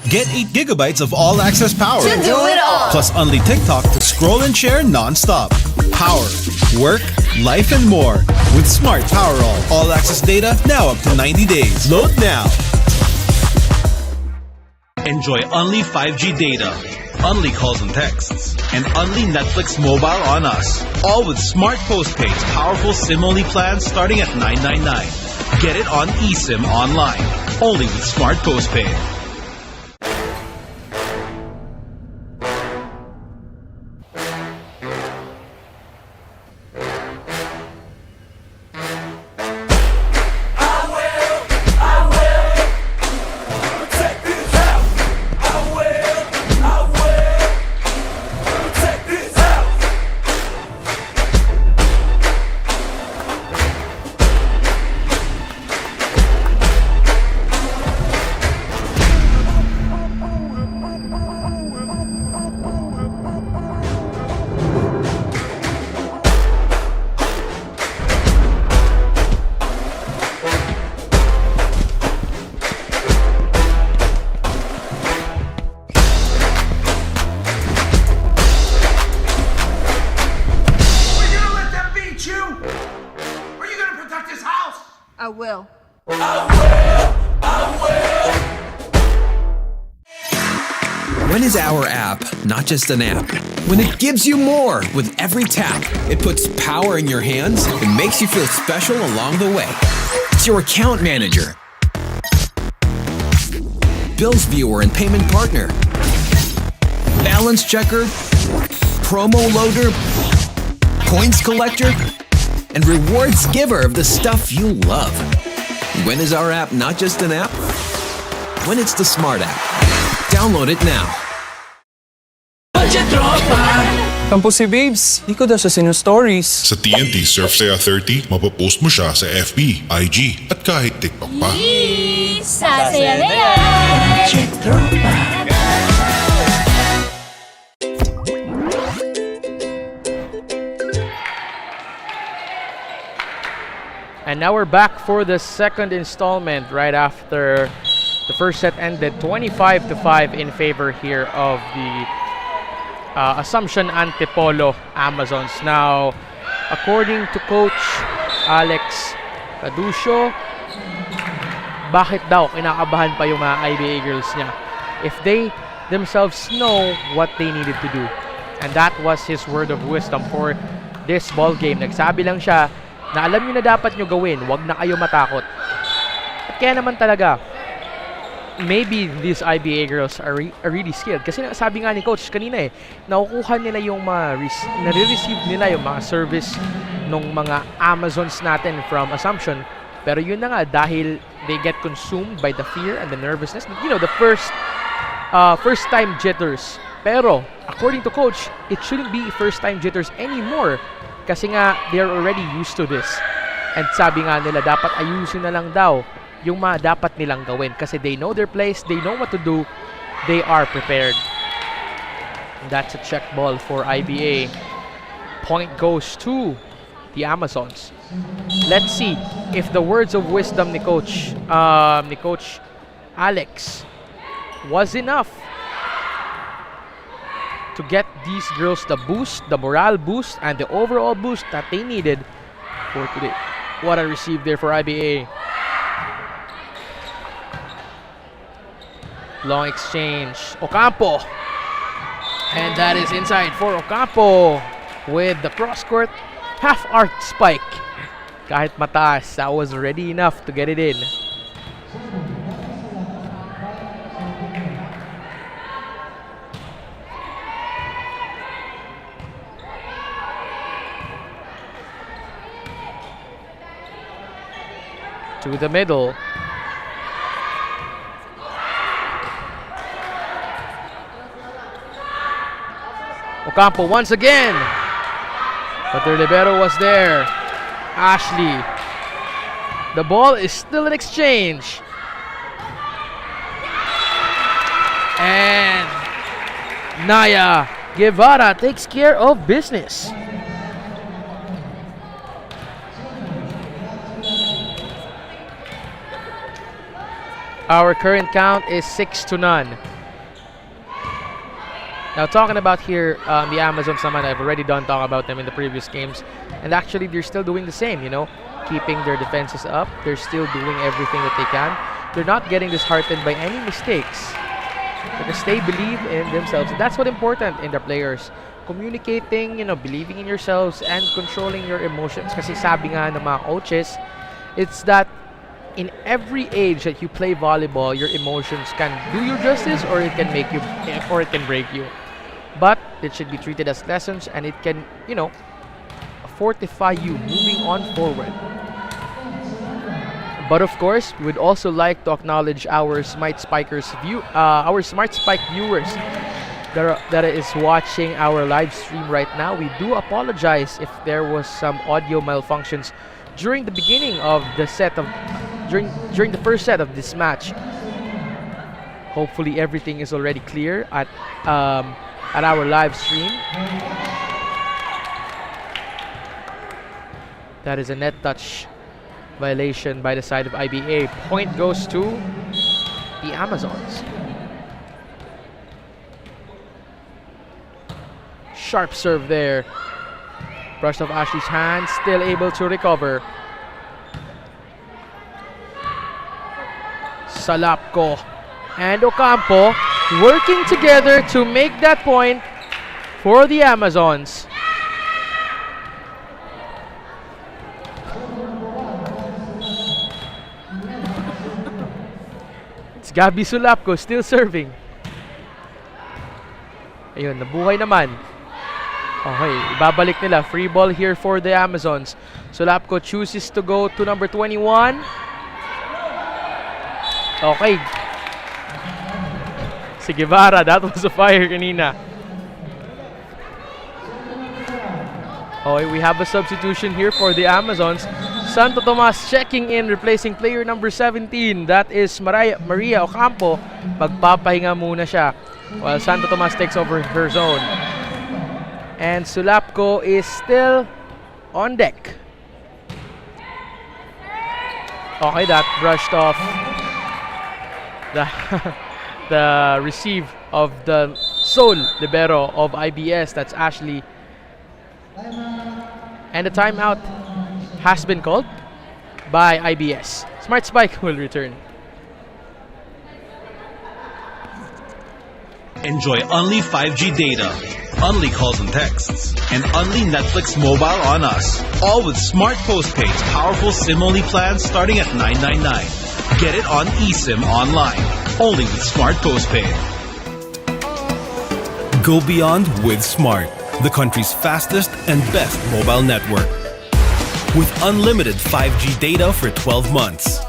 Get 8 gigabytes of all-access power. To do it all. Plus only TikTok to scroll and share non-stop. Power, work, life, and more. With Smart Power all-access data now up to 90 days. Load now. Enjoy only 5G data, only calls and texts, and only Netflix mobile on us. All with Smart Postpaid's powerful SIM-only plans starting at $9.99. Get it on eSIM online. Only with Smart Postpaid. I will. When is our app not just an app? When it gives you more with every tap, it puts power in your hands and makes you feel special along the way. It's your account manager, bills viewer and payment partner, balance checker, promo loader, coins collector, and rewards giver of the stuff you love. When is our app not just an app? When it's the Smart app. Download it now. Kampo si Babes, di ko daw sa sino-stories. Sa TNT Surf Saya 30, mapapost mo siya sa FB, IG, at kahit TikTok pa. Sasaya na yan! And now we're back for the second installment right after the first set ended 25-5 in favor here of the Assumption Antipolo Amazons. Now, according to Coach Alex Caducio, bakit daw kinakabahan pa yung mga IBA girls niya? If they themselves know what they needed to do. And that was his word of wisdom for this ball game. Nagsabi lang siya na alam nyo na dapat nyo gawin, wag na kayo matakot. At kaya naman talaga, maybe these IBA girls are really skilled. Kasi sabi nga ni Coach kanina nakukuha nila yung nare-receive nila yung mga service ng mga Amazons natin from Assumption. Pero yun na nga, dahil they get consumed by the fear and the nervousness. You know, the first time jitters. Pero, according to Coach, it shouldn't be first time jitters anymore. Kasi nga, they're already used to this. And sabi nga nila, dapat ayusin na lang daw yung mga dapat nilang gawin. Kasi they know their place, they know what to do, they are prepared. That's a check ball for IBA. Point goes to the Amazons. Let's see if the words of wisdom ni Coach Alex was enough to get these girls the boost, the morale boost, and the overall boost that they needed for today. What a receive there for IBA. Long exchange. Ocampo. And that is inside for Ocampo with the cross-court half-arc spike. Kahit mataas, that was already enough to get it in. To the middle. Ocampo once again. But their libero was there. Ashley. The ball is still in exchange. And Naya Guevara takes care of business. Our current count is 6-0. Now talking about here, the Amazons naman, I've already done talk about them in the previous games. And actually, they're still doing the same, you know. Keeping their defenses up. They're still doing everything that they can. They're not getting disheartened by any mistakes. Because they believe in themselves. And that's what's important in the players. Communicating, you know, believing in yourselves and controlling your emotions. Kasi sabi nga ng mga coaches, it's that in every age that you play volleyball, your emotions can do you justice or it can make you, or it can break you. But it should be treated as lessons and it can, you know, fortify you moving on forward. But of course, we'd also like to acknowledge our Smart Spikers our Smart Spike viewers that is watching our live stream right now. We do apologize if there was some audio malfunctions during the beginning of the set of during the first set of this match. Hopefully everything is already clear at our live stream. That is a net touch violation by the side of IBA. Point goes to the Amazons. Sharp serve there. Brushed off Ashley's hand, still able to recover. Salapco and Ocampo working together to make that point for the Amazons. It's Gabby Sulapco still serving. Ayun, nabuhay naman. Okay, ibabalik nila. Free ball here for the Amazons. Sulapco chooses to go to number 21. Okay. Si Guevara, that was a fire kanina. Okay, we have a substitution here for the Amazons. Santo Tomas checking in, replacing player number 17. That is Maria Ocampo. Magpapahinga muna siya while Santo Tomas takes over her zone. And Sulapco is still on deck. Okay, that brushed off the receive of the sole libero of IBS. That's Ashley. And the timeout has been called by IBS. Smart Spike will return. Enjoy only 5G data, only calls and texts, and only Netflix mobile on us. All with Smart Postpaid's powerful SIM-only plans starting at $9.99. Get it on eSIM online, only with Smart Postpaid. Go beyond with Smart, the country's fastest and best mobile network. With unlimited 5G data for 12 months.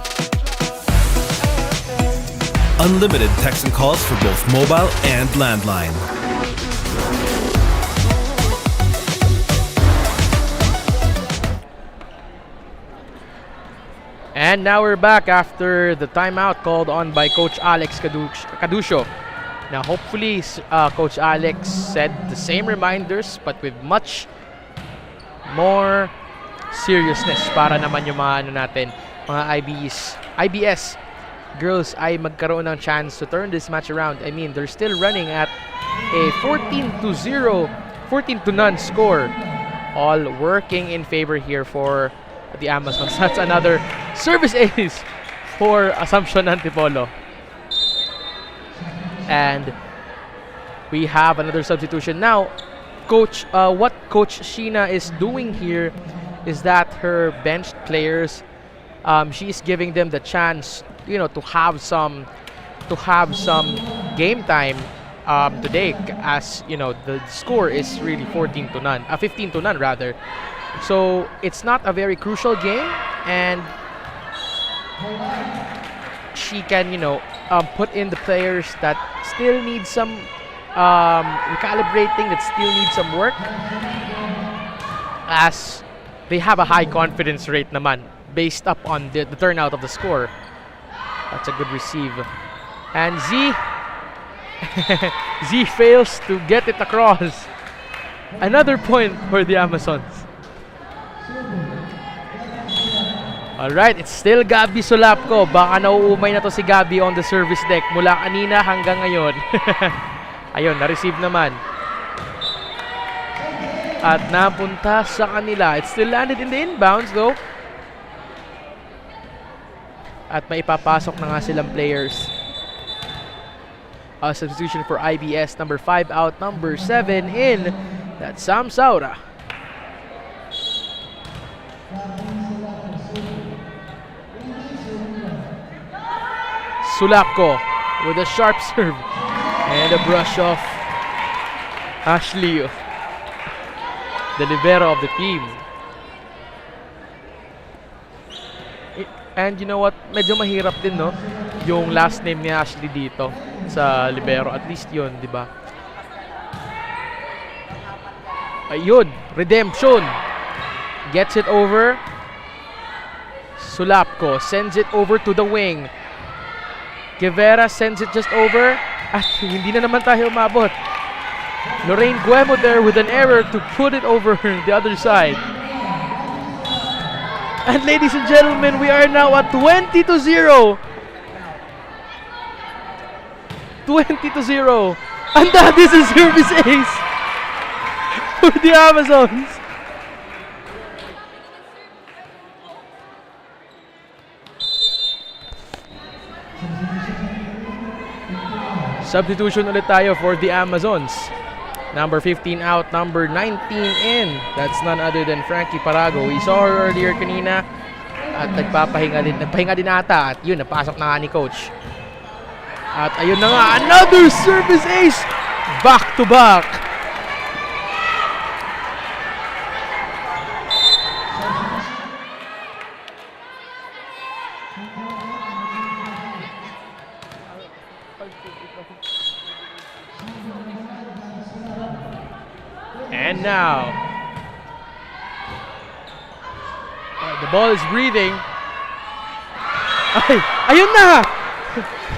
Unlimited text and calls for both mobile and landline. And now we're back after the timeout called on by Coach Alex Caducio. Now, hopefully, Coach Alex said the same reminders but with much more seriousness para naman yung mga ano natin, mga IBS girls ay magkaroon ng chance to turn this match around. I mean, they're still running at a 14-0, 14-0 score. All working in favor here for the Amazons. That's another service ace for Assumption Antipolo. And we have another substitution. Now, what Coach Sheena is doing here is that her benched players, she's giving them the chance, to have some game time today, as the score is really 15-0 rather. So it's not a very crucial game, and she can put in the players that still need some recalibrating, that still need some work, as they have a high confidence rate naman based up on the turnout of the score. That's a good receive. And Z fails to get it across. Another point for the Amazons. Alright, it's still Gabby Solapco. Baka nauumay na to si Gabby on the service deck mula kanina hanggang ngayon. Ayun, na-receive naman. At napunta sa kanila. It still landed in the inbounds though. At may ipapasok na nga silang players. A substitution for IBS, number 5 out, number 7 in. That's Sam Saura. Sulapco with a sharp serve and a brush off Ashley, the libero of the team. And you know what? Medyo mahirap din, no? Yung last name ni Ashley dito sa libero. At least yun, di ba? Ayun, redemption. Gets it over. Sulapco sends it over to the wing. Guevara sends it just over. At hindi na naman tayo umabot. Lorraine Guemo there with an error to put it over the other side. And ladies and gentlemen, we are now at 20-0. 20-0. And that is a service ace for the Amazons. Substitution ulit tayo for the Amazons. Number 15 out, number 19 in. That's none other than Frankie Parago. We saw her earlier kanina at nagpapahinga din ata. At yun, napasok na nga ni Coach. At ayun na nga, another service ace! Back to back! And now, the ball is breathing. Ay, ayun na!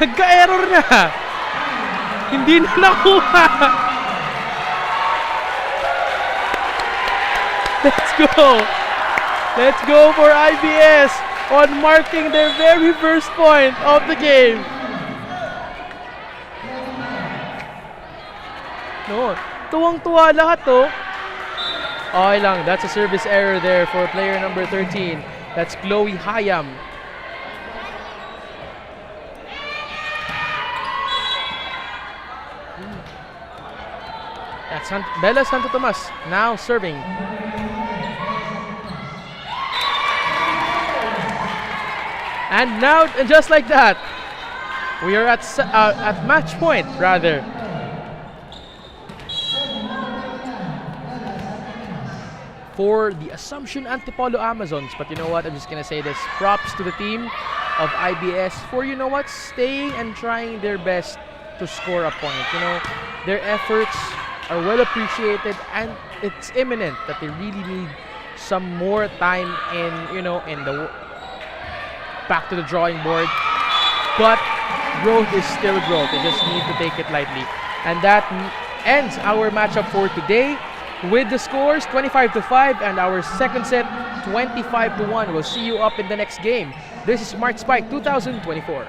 Nagka-error na! Hindi na nakuha! Let's go! Let's go for IBS on marking their very first point of the game. No, tuwang-tuwa lahat to. Okay lang, that's a service error there for player number 13. That's Chloe Hayam. That's Bella Santo Tomas now serving. And now, just like that, we are at match point, rather. For the Assumption Antipolo Amazons. But you know what? I'm just gonna say this. Props to the team of IBS for, staying and trying their best to score a point. Their efforts are well appreciated, and it's imminent that they really need some more time in the back to the drawing board. But growth is still growth. You just need to take it lightly. And that ends our matchup for today with the scores 25-5 and our second set 25-1. We'll see you up in the next game. This is Smart Spike 2024.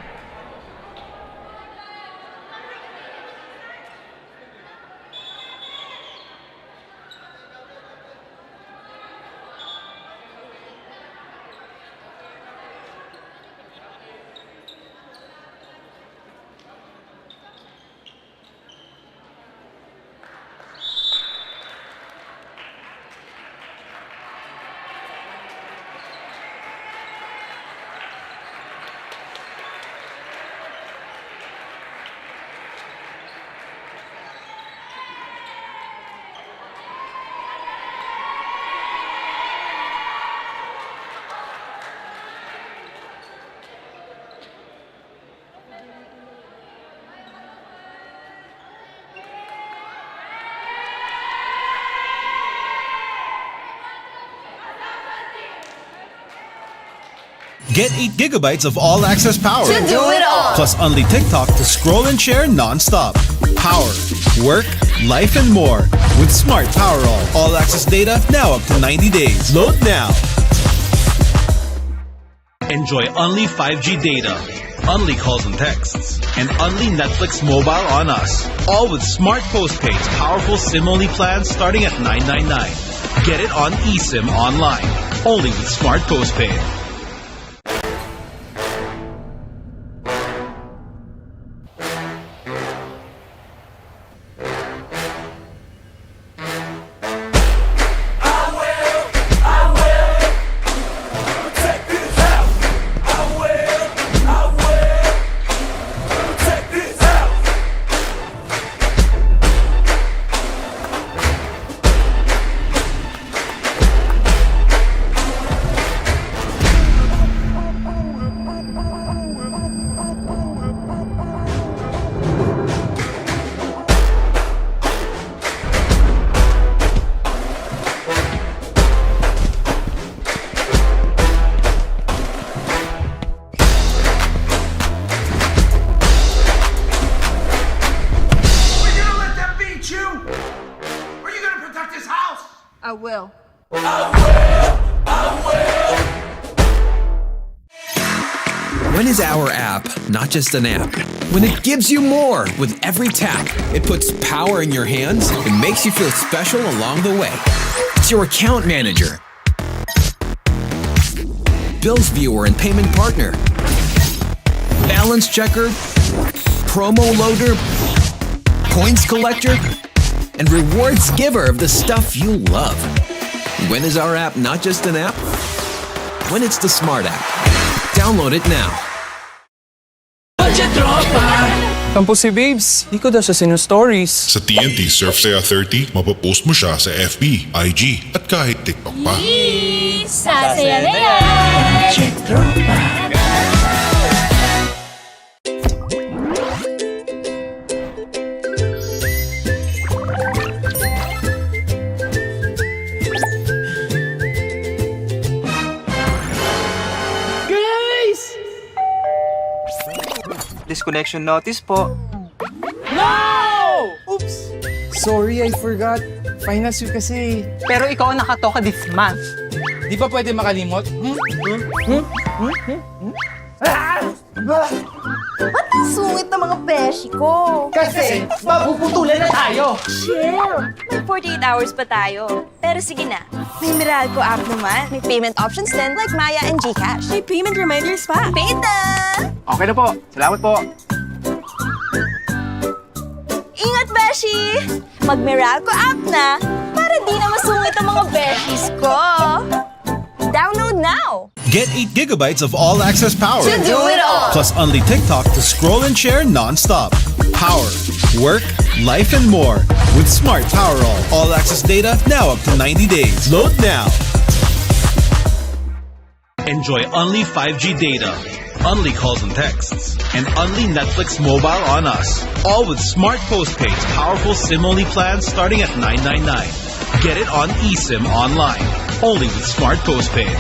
Get 8 gigabytes of all-access power. To do it all. Plus only TikTok to scroll and share non-stop. Power, work, life, and more. With Smart Power all-access data now up to 90 days. Load now. Enjoy only 5G data, only calls and texts, and only Netflix mobile on us. All with Smart Postpaid's powerful SIM-only plans starting at $9.99. Get it on eSIM online. Only with Smart Postpaid. I will. When is our app not just an app? When it gives you more with every tap, it puts power in your hands and makes you feel special along the way. It's your account manager, bills viewer and payment partner, balance checker, promo loader, coins collector, and rewards giver of the stuff you love. When is our app not just an app? When it's the Smart app. Download it now. Kampo si Babes, di ko daw siya sinu-stories. Sa TNT Surf Saya 30, mapapost mo siya sa FB, IG, at kahit TikTok pa. Sasaya na yan! Disconnection notice po. Oops! Sorry, I forgot. Finals week kasi. Pero ikaw ang nakatoka this month. Di ba pwede makalimot? Ba't ang sungit ng mga beshi ko? Kasi mapuputulan na tayo. Chill! May 48 hours pa tayo. Pero sige na, may Meralco app naman. May payment options din like Maya and GCash. May payment reminders pa. Paid na! Okay na po. Salamat po. Ingat, beshi! Mag-Meralco app na para di na masungit ang mga beshis ko. Download now! Get 8 gigabytes of all-access power. To do it all. Plus only TikTok to scroll and share non-stop. Power, work, life, and more. With Smart Power all-access data now up to 90 days. Load now. Enjoy only 5G data, only calls and texts, and only Netflix mobile on us. All with Smart Postpaid's powerful SIM-only plans starting at $9.99. Get it on eSIM online. Only with Smart Postpaid.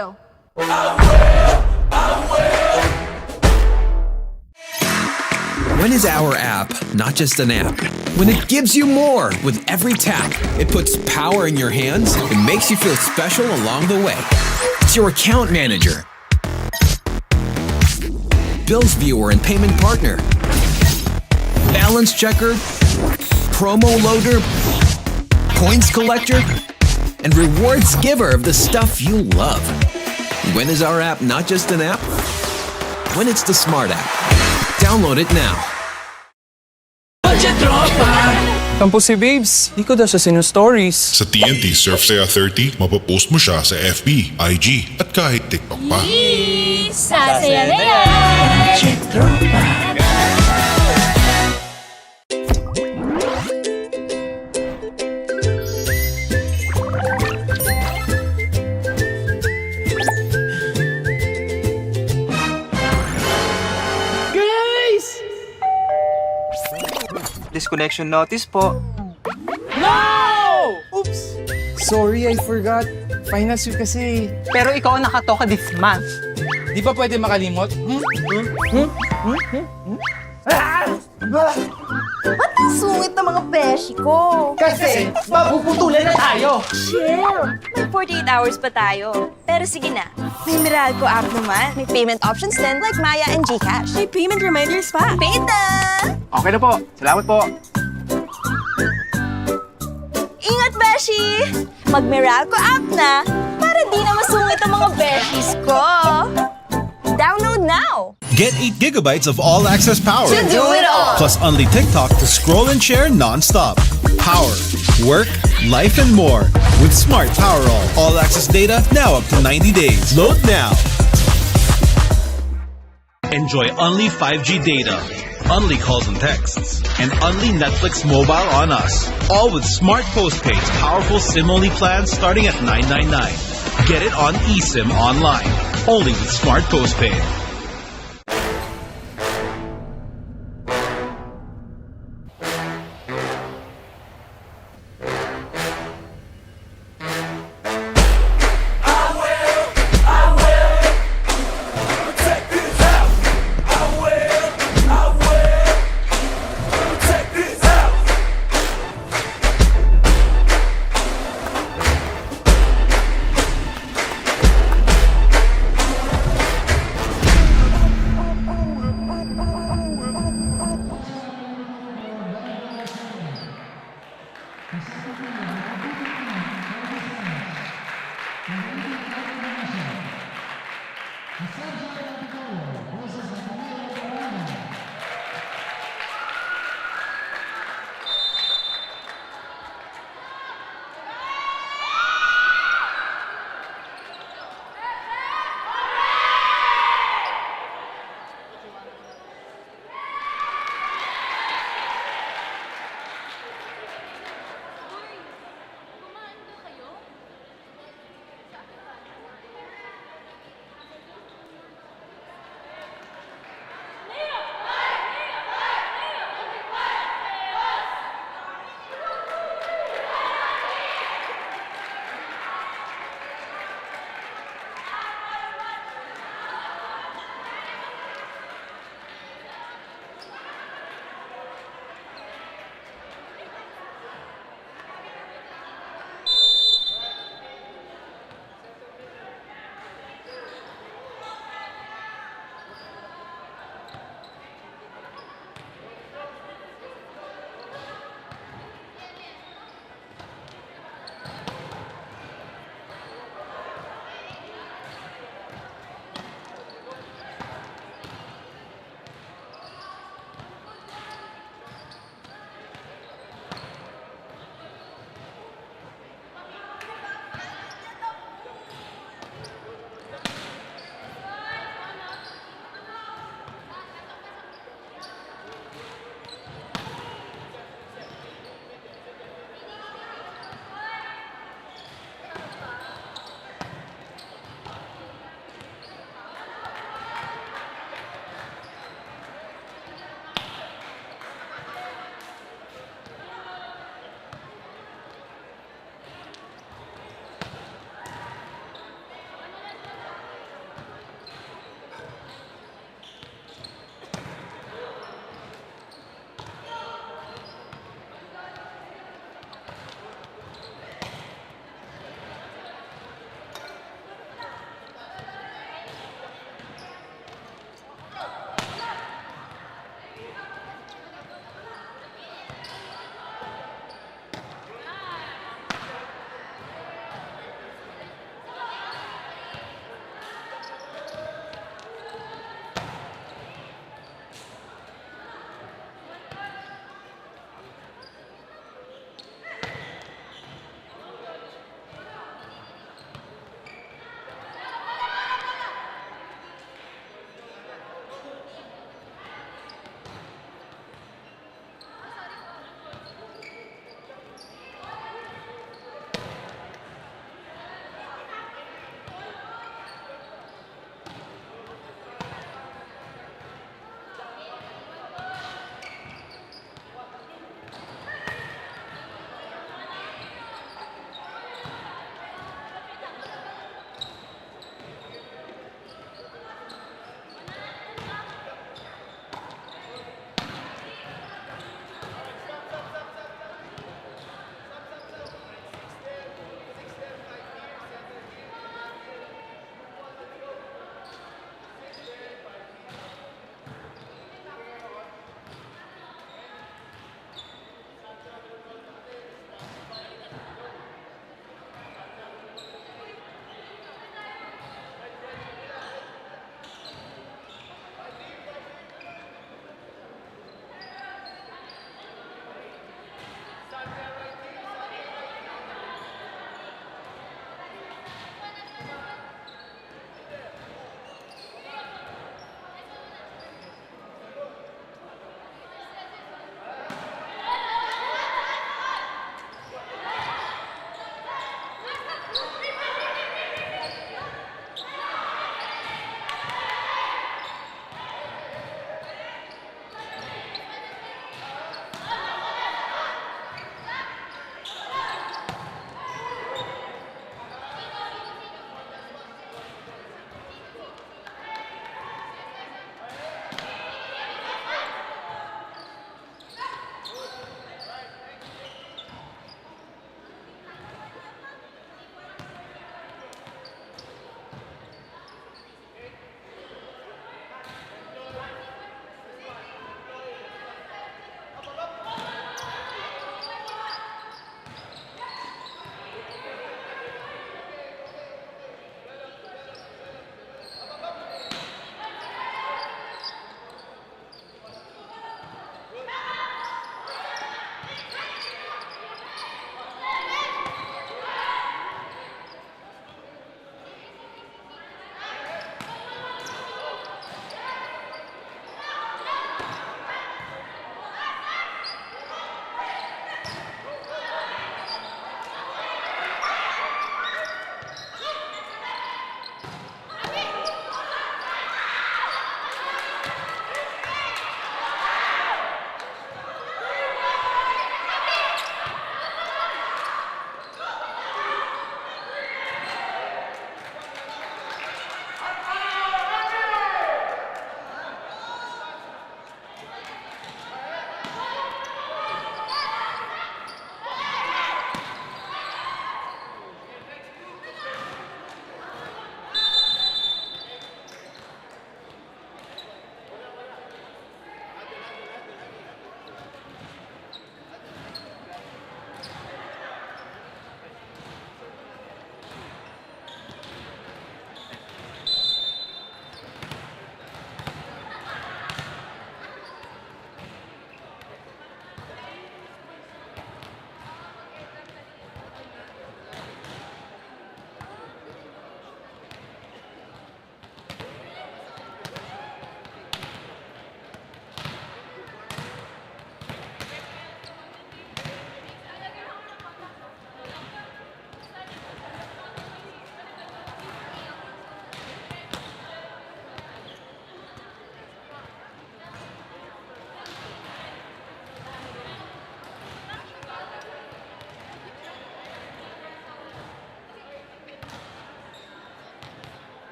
will. When is our app not just an app? When it gives you more with every tap. It puts power in your hands and makes you feel special along the way. It's your account manager, bills viewer and payment partner, balance checker, promo loader, points collector, and rewards giver of the stuff you love. When is our app not just an app? When it's the smart app. Download it now. Tampo si Babes. Di ko daw siya sinu-stories. Sa TNT Surf Saya 30, mapapost mo siya sa FB, IG, at kahit TikTok pa. Sasaya na yan! Disconnection notice po. Oops! Sorry, I forgot. Finals week kasi. Pero ikaw ang nakatoka this month. Di ba pwede makalimot? Ba't ang sungit ng mga beshi ko? Kasi mapuputulan na tayo. Chill! May 48 hours pa tayo. Pero sige na, may Meralco app naman. May payment options din like Maya and GCash. May payment reminders pa. Paid na! Okay na po. Salamat po. Ingat, beshi! Mag-Meralco app na para di na masungit ang mga beshies ko. Download now! Get 8 gigabytes of all-access power. To do it all! Plus only TikTok to scroll and share non-stop. Power, work, life, and more. With Smart Power all-access data now up to 90 days. Load now. Enjoy only 5G data, only calls and texts, and only Netflix mobile on us. All with Smart Postpaid's powerful SIM-only plans starting at $9.99. Get it on eSIM online, only with Smart Postpaid.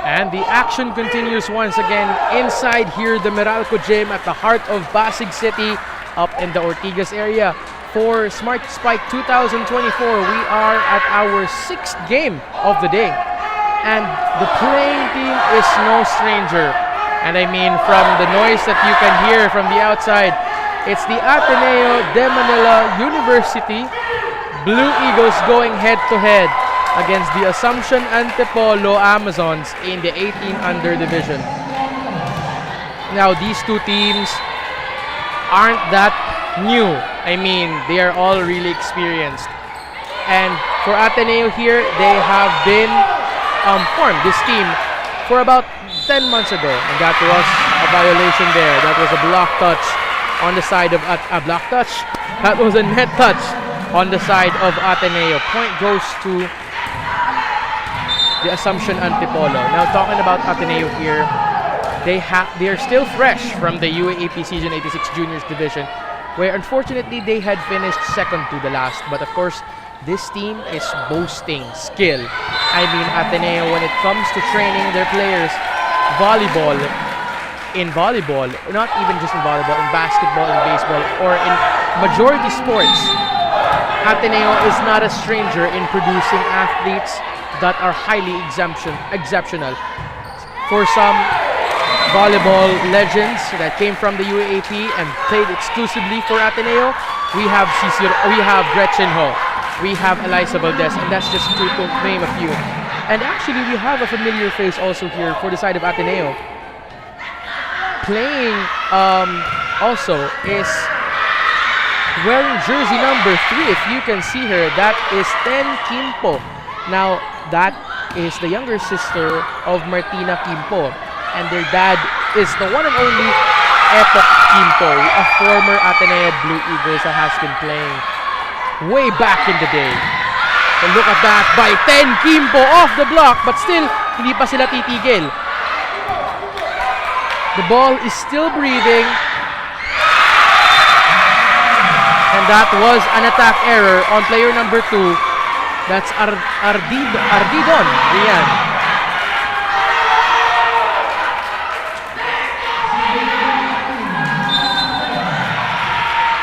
And the action continues once again inside here, the Meralco Gym at the heart of Pasig City, up in the Ortigas area. For Smart Spike 2024, we are at our 6th game of the day. And the playing team is no stranger. And I mean, from the noise that you can hear from the outside, it's the Ateneo de Manila University Blue Eagles going head-to-head against the Assumption Antipolo Amazons in the 18 under division. Now, these two teams aren't that new. I mean, they are all really experienced. And for Ateneo here, they have been formed, this team, for about 10 months ago. And that was a violation there. That was a block touch on the side of a block touch. That was a net touch on the side of Ateneo. Point goes to the Assumption Antipolo. Now, talking about Ateneo here, they are still fresh from the UAAP Season 86 Juniors Division, where unfortunately they had finished second to the last. But of course, this team is boasting skill. I mean, Ateneo, when it comes to training their players, not even just in volleyball, in basketball, in baseball, or in majority sports, Ateneo is not a stranger in producing athletes that are highly exceptional. For some volleyball legends that came from the UAAP and played exclusively for Ateneo, we have Gretchen Ho, we have Eliza Valdez, and that's just to name a few. And actually, we have a familiar face also here for the side of Ateneo. Playing also is wearing jersey number 3, if you can see her, that is Ten Kimpo. Now, that is the younger sister of Martina Kimpo, and their dad is the one and only Epok Kimpo, a former Ateneo Blue Eagles that has been playing way back in the day. So look at that by Ten Kimpo off the block, but still, hindi pa sila titigil. The ball is still breathing. And that was an attack error on player number 2. That's Ardidon Rian.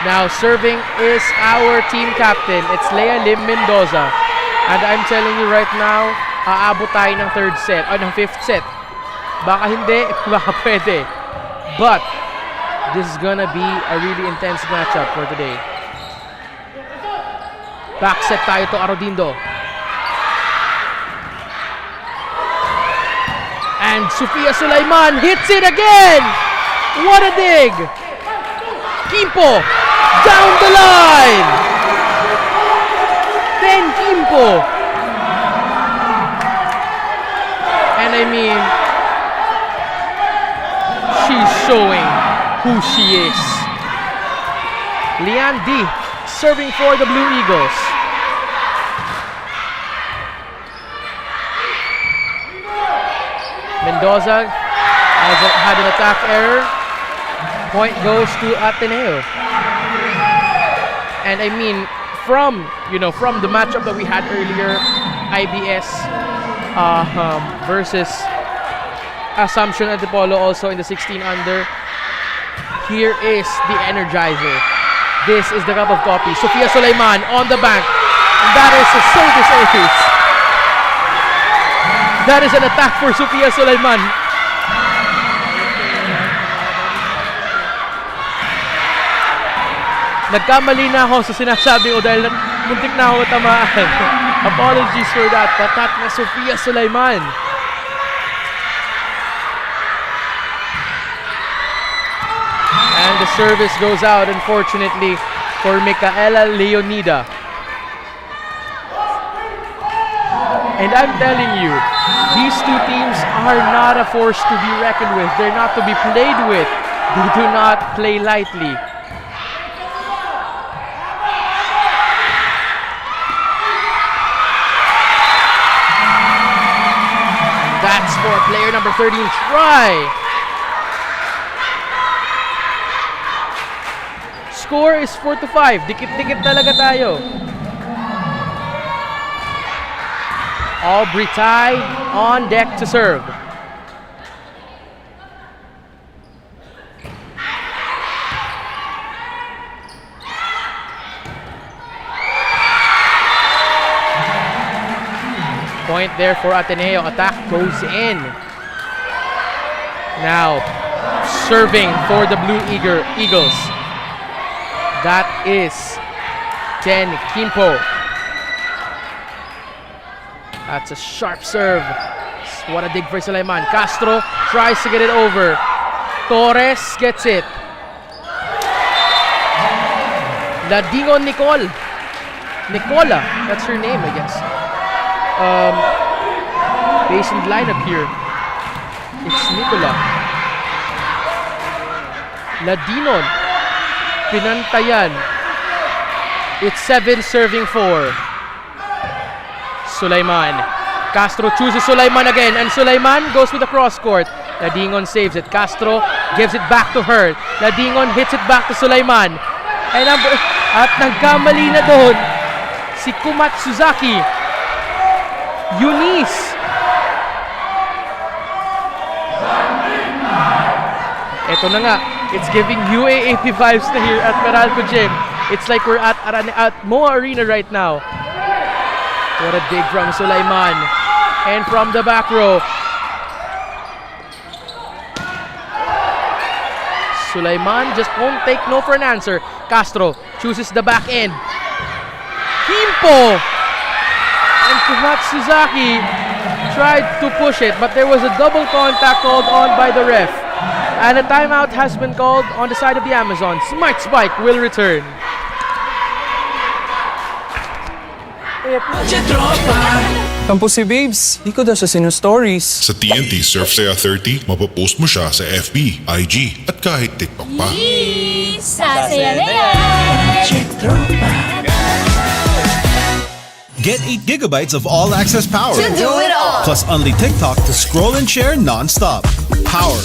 Now serving is our team captain. It's Lea Lim Mendoza. And I'm telling you right now, aabot tayo ng ng fifth set. Baka hindi, baka pwede. But this is gonna be a really intense matchup for today. Back set tayo to Arodindo. And Sofia Sulaiman hits it again! What a dig! Kimpo down the line! Then Kimpo. And I mean, she's showing who she is. Lian D serving for the Blue Eagles. Mendoza had an attack error. Point goes to Ateneo. And I mean, from the matchup that we had earlier, IBS versus Assumption Antipolo also in the 16 under. Here is the energizer. This is the cup of coffee. Sofia Sulaiman on the bank. And that is a service ace. That is an attack for Sofia Sulaiman. Nagkamali na ako sa sinasabi ko dahil muntik na ako tamaan. Apologies for that. Patat na Sofia Sulaiman. And the service goes out, unfortunately, for Micaela Leonida. And I'm telling you, these two teams are not a force to be reckoned with. They're not to be played with. They do not play lightly. That's for player number 13, try. Score is 4-5. Dikit-dikit talaga tayo. Aubrey Tai on deck to serve. Point there for Ateneo. Attack goes in. Now, serving for the Blue Eagles. That is Ten Kimpo. That's a sharp serve. What a dig for Sulaiman. Castro tries to get it over. Torres gets it. Ladingon Nicola, that's her name, I guess. Based in the lineup here, it's Nicola. Ladinon, pinantayan. It's 7 serving 4. Sulaiman. Castro chooses Sulaiman again, and Sulaiman goes with the cross court. Ladingon saves it. Castro gives it back to her. Ladingon hits it back to Sulaiman. And at nagkamali na doon si Kumat Suzaki. Eunice. Ito na nga. It's giving UAAP vibes na here at Meralco Gym. It's like we're at Moa Arena right now. What a dig from Sulaiman. And from the back row, Sulaiman just won't take no for an answer. Castro chooses the back end. Kimpo! And Kumatsuzaki tried to push it, but there was a double contact called on by the ref. And a timeout has been called on the side of the Amazon. Smart Spike will return. Kampo si Babes. Di ko daw sa sino-stories. Sa TNT Surf Saya 30, mapapost mo siya sa FB, IG, at kahit TikTok pa. Sasaya na yan! Get 8 gigabytes of all-access power. To do it all. Plus only TikTok to scroll and share non-stop. Power,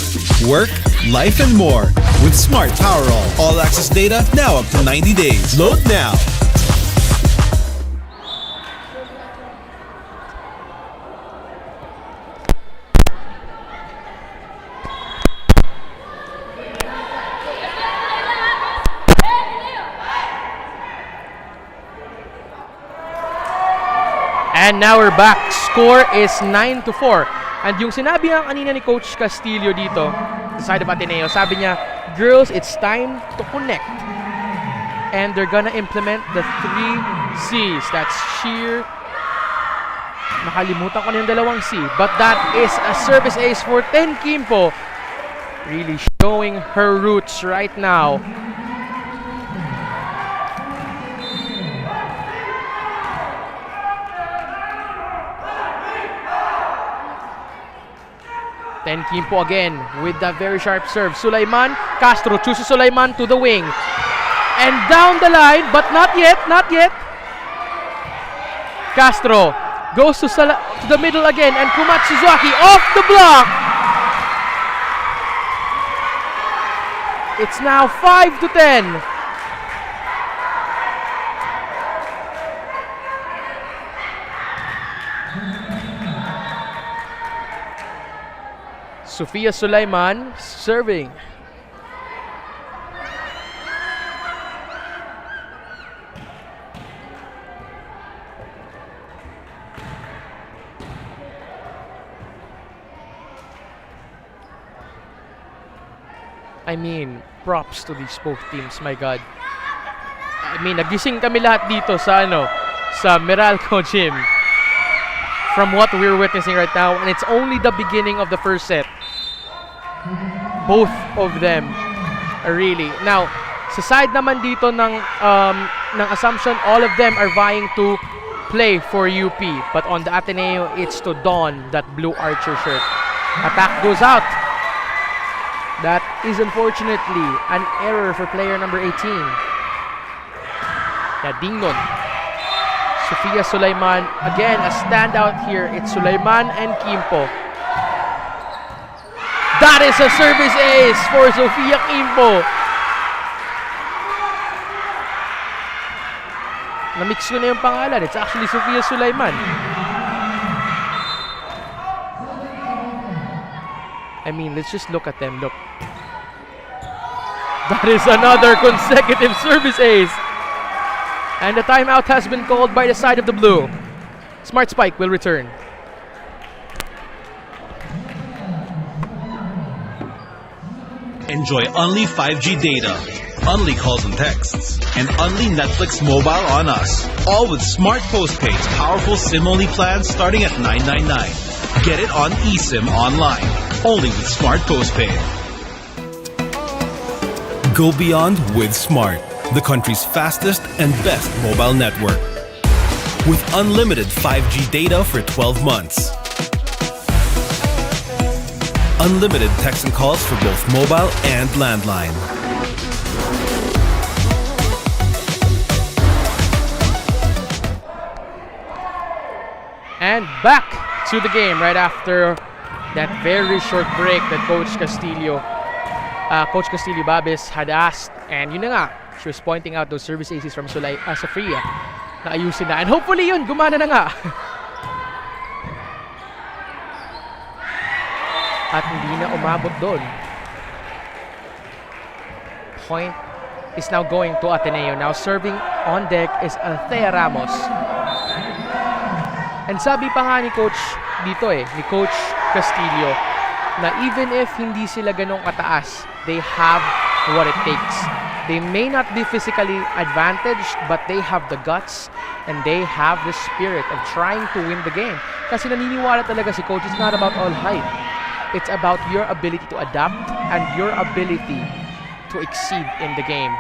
work, life, and more with Smart Power All-access data now up to 90 days. Load now. And now we're back. Score is 9-4. And yung sinabi nga kanina ni Coach Castillo dito, sa side of Ateneo, sabi niya, girls, it's time to connect. And they're gonna implement the 3 C's. That's sheer. Nakalimutan ko na yung dalawang C. But that is a service ace for Ten Kimpo. Really showing her roots right now. Ten Kimpo again with that very sharp serve. Sulaiman, Castro chooses Sulaiman to the wing. And down the line, but not yet, not yet. Castro goes to the middle again, and Kumat Suzuki off the block. It's now 5-10. Sofia Sulaiman serving. I mean, props to these both teams, my God. I mean, nagising kami lahat dito sa sa Meralco gym from what we're witnessing right now, and it's only the beginning of the first set. Both of them are really. Now, sa side naman dito ng Assumption, all of them are vying to play for UP. But on the Ateneo, it's to don that blue Archer shirt. Attack goes out. That is unfortunately an error for player number 18. Dingnon. Sofia Sulaiman, again a standout here. It's Sulaiman and Kimpo. That is a service ace for Sofia Kimpo. Na-mix ko na yung pangalan. It's actually Sofia Sulaiman. I mean, let's just look at them. Look. That is another consecutive service ace. And the timeout has been called by the side of the blue. Smart Spike will return. Enjoy only 5G data, only calls and texts, and only Netflix mobile on us. All with Smart Postpaid's powerful SIM-only plans starting at $9.99. Get it on eSIM online, only with Smart Postpaid. Go beyond with Smart, the country's fastest and best mobile network. With unlimited 5G data for 12 months. Unlimited text and calls for both mobile and landline. And back to the game right after that very short break that Coach Castillo Babis had asked. And yun na nga, she was pointing out those service aces from Sofia na ayusin na. And hopefully yun, gumana na nga. At hindi na umabot doon. Point is now going to Ateneo. Now serving on deck is Althea Ramos. And sabi pa nga ni Coach dito ni Coach Castillo, na even if hindi sila ganong kataas, they have what it takes. They may not be physically advantaged, but they have the guts and they have the spirit of trying to win the game. Kasi naniniwala talaga si Coach, it's not about all height. It's about your ability to adapt and your ability to exceed in the game.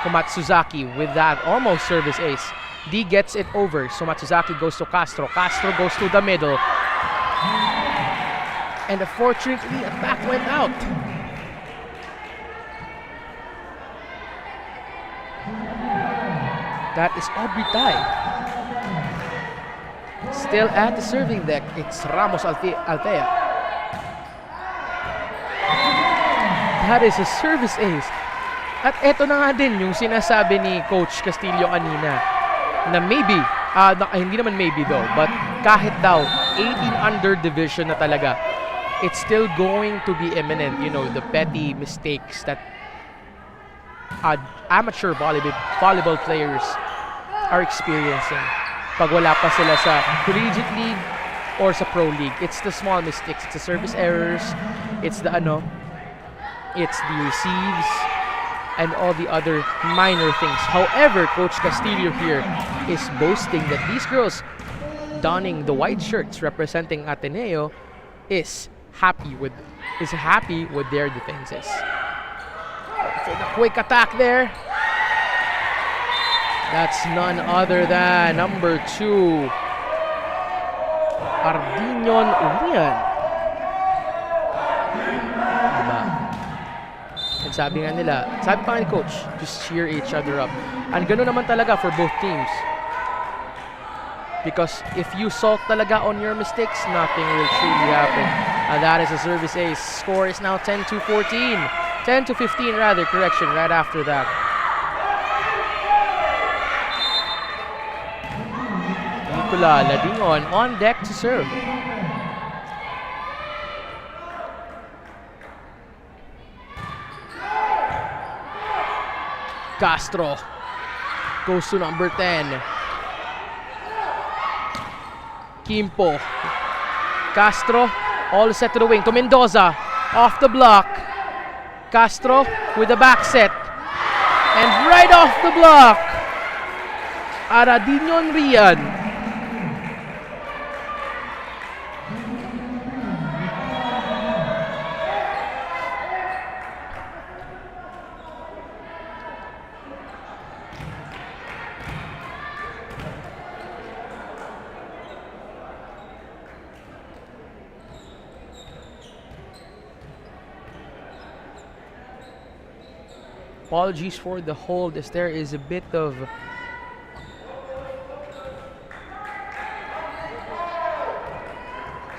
Komatsuzaki with that almost service ace. D gets it over. So Matsuzaki goes to Castro. Castro goes to the middle. And unfortunately, a back went out. That is Aubrey Tai. Still at the serving deck, it's Ramos Altea. That is a service ace. At eto na nga din yung sinasabi ni Coach Castillo kanina na maybe, hindi naman maybe though, but kahit daw 18 under division na talaga, it's still going to be imminent. You know, the petty mistakes that amateur volleyball players are experiencing pag wala pa sila sa collegiate league or sa pro league. It's the small mistakes, it's the service errors, it's the it's the receives and all the other minor things. However, Coach Castillo here is boasting that these girls donning the white shirts representing Ateneo is happy with their defenses. For the quick attack there. That's none other than number 2, Ardinion Rian. Diba? And sabi pa nga ni Coach, just cheer each other up. And ganoon naman talaga for both teams. Because if you sulk talaga on your mistakes, nothing will truly happen. And that is a service ace. Score is now 10-14. 10-15 rather, correction, right after that. Nicola Ladingon on deck to serve. Castro goes to number 10. Kimpo. Castro, all set to the wing to Mendoza. Off the block. Castro with the back set. And right off the block, Ardinion Rian. Apologies for the hold as there is a bit of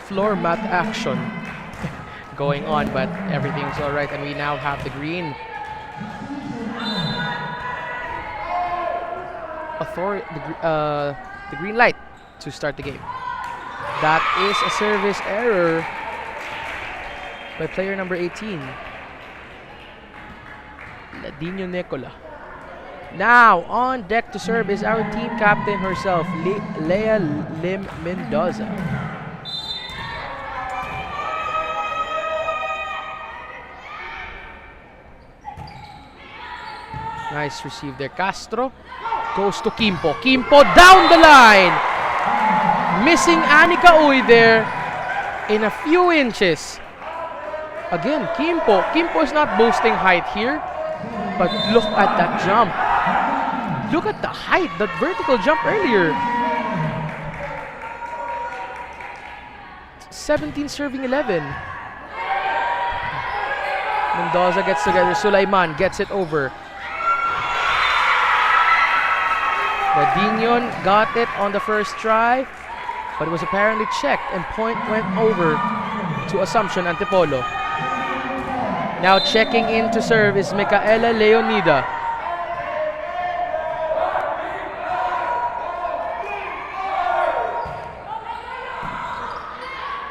floor mat action going on, but everything's all right, and we now have the green the green light to start the game. That is a service error by player number 18. Ladinho Nicola. Now on deck to serve is our team captain herself, Leah Lim Mendoza. Nice receive there. Castro goes to Kimpo. Kimpo down the line. Missing Anika Uy there in a few inches. Again, Kimpo. Kimpo is not boasting height here. But look at that jump. Look at the height, that vertical jump earlier. 17 serving 11. Mendoza gets together. Sulaiman gets it over. Ladinho got it on the first try, but it was apparently checked and point went over to Assumption Antipolo. Now checking in to serve is Micaela Leonida.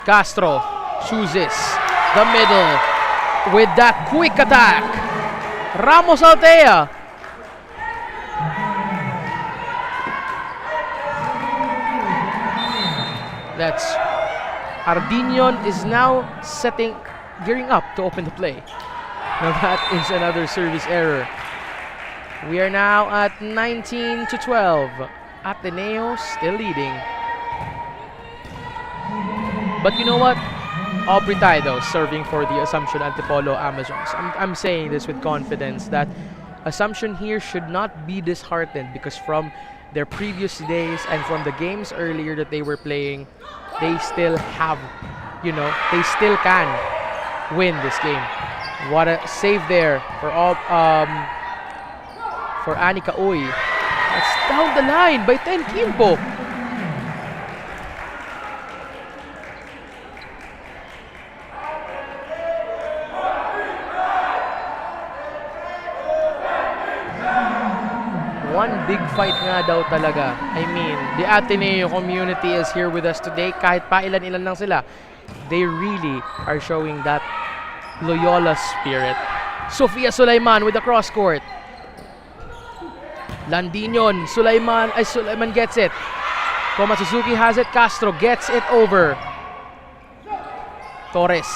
Castro chooses the middle with that quick attack. Ramos Altea. That's Ardinion is now gearing up to open the play. Now that is another service error. We are now at 19-12. Ateneo still leading. But you know what? Aubrey Tai though serving for the Assumption Antipolo Amazons. I'm saying this with confidence that Assumption here should not be disheartened, because from their previous days and from the games earlier that they were playing, they still have, they still can win this game. What a save there for Anika Uy. That's down the line by 10 Kimpo. One big fight nga daw talaga. I mean, the Ateneo community is here with us today. Kahit pa ilan-ilan lang sila, they really are showing that Loyola spirit. Sofia Sulaiman with the cross court. Landinion, Sulaiman gets it. Koma Suzuki has it, Castro gets it over. Torres.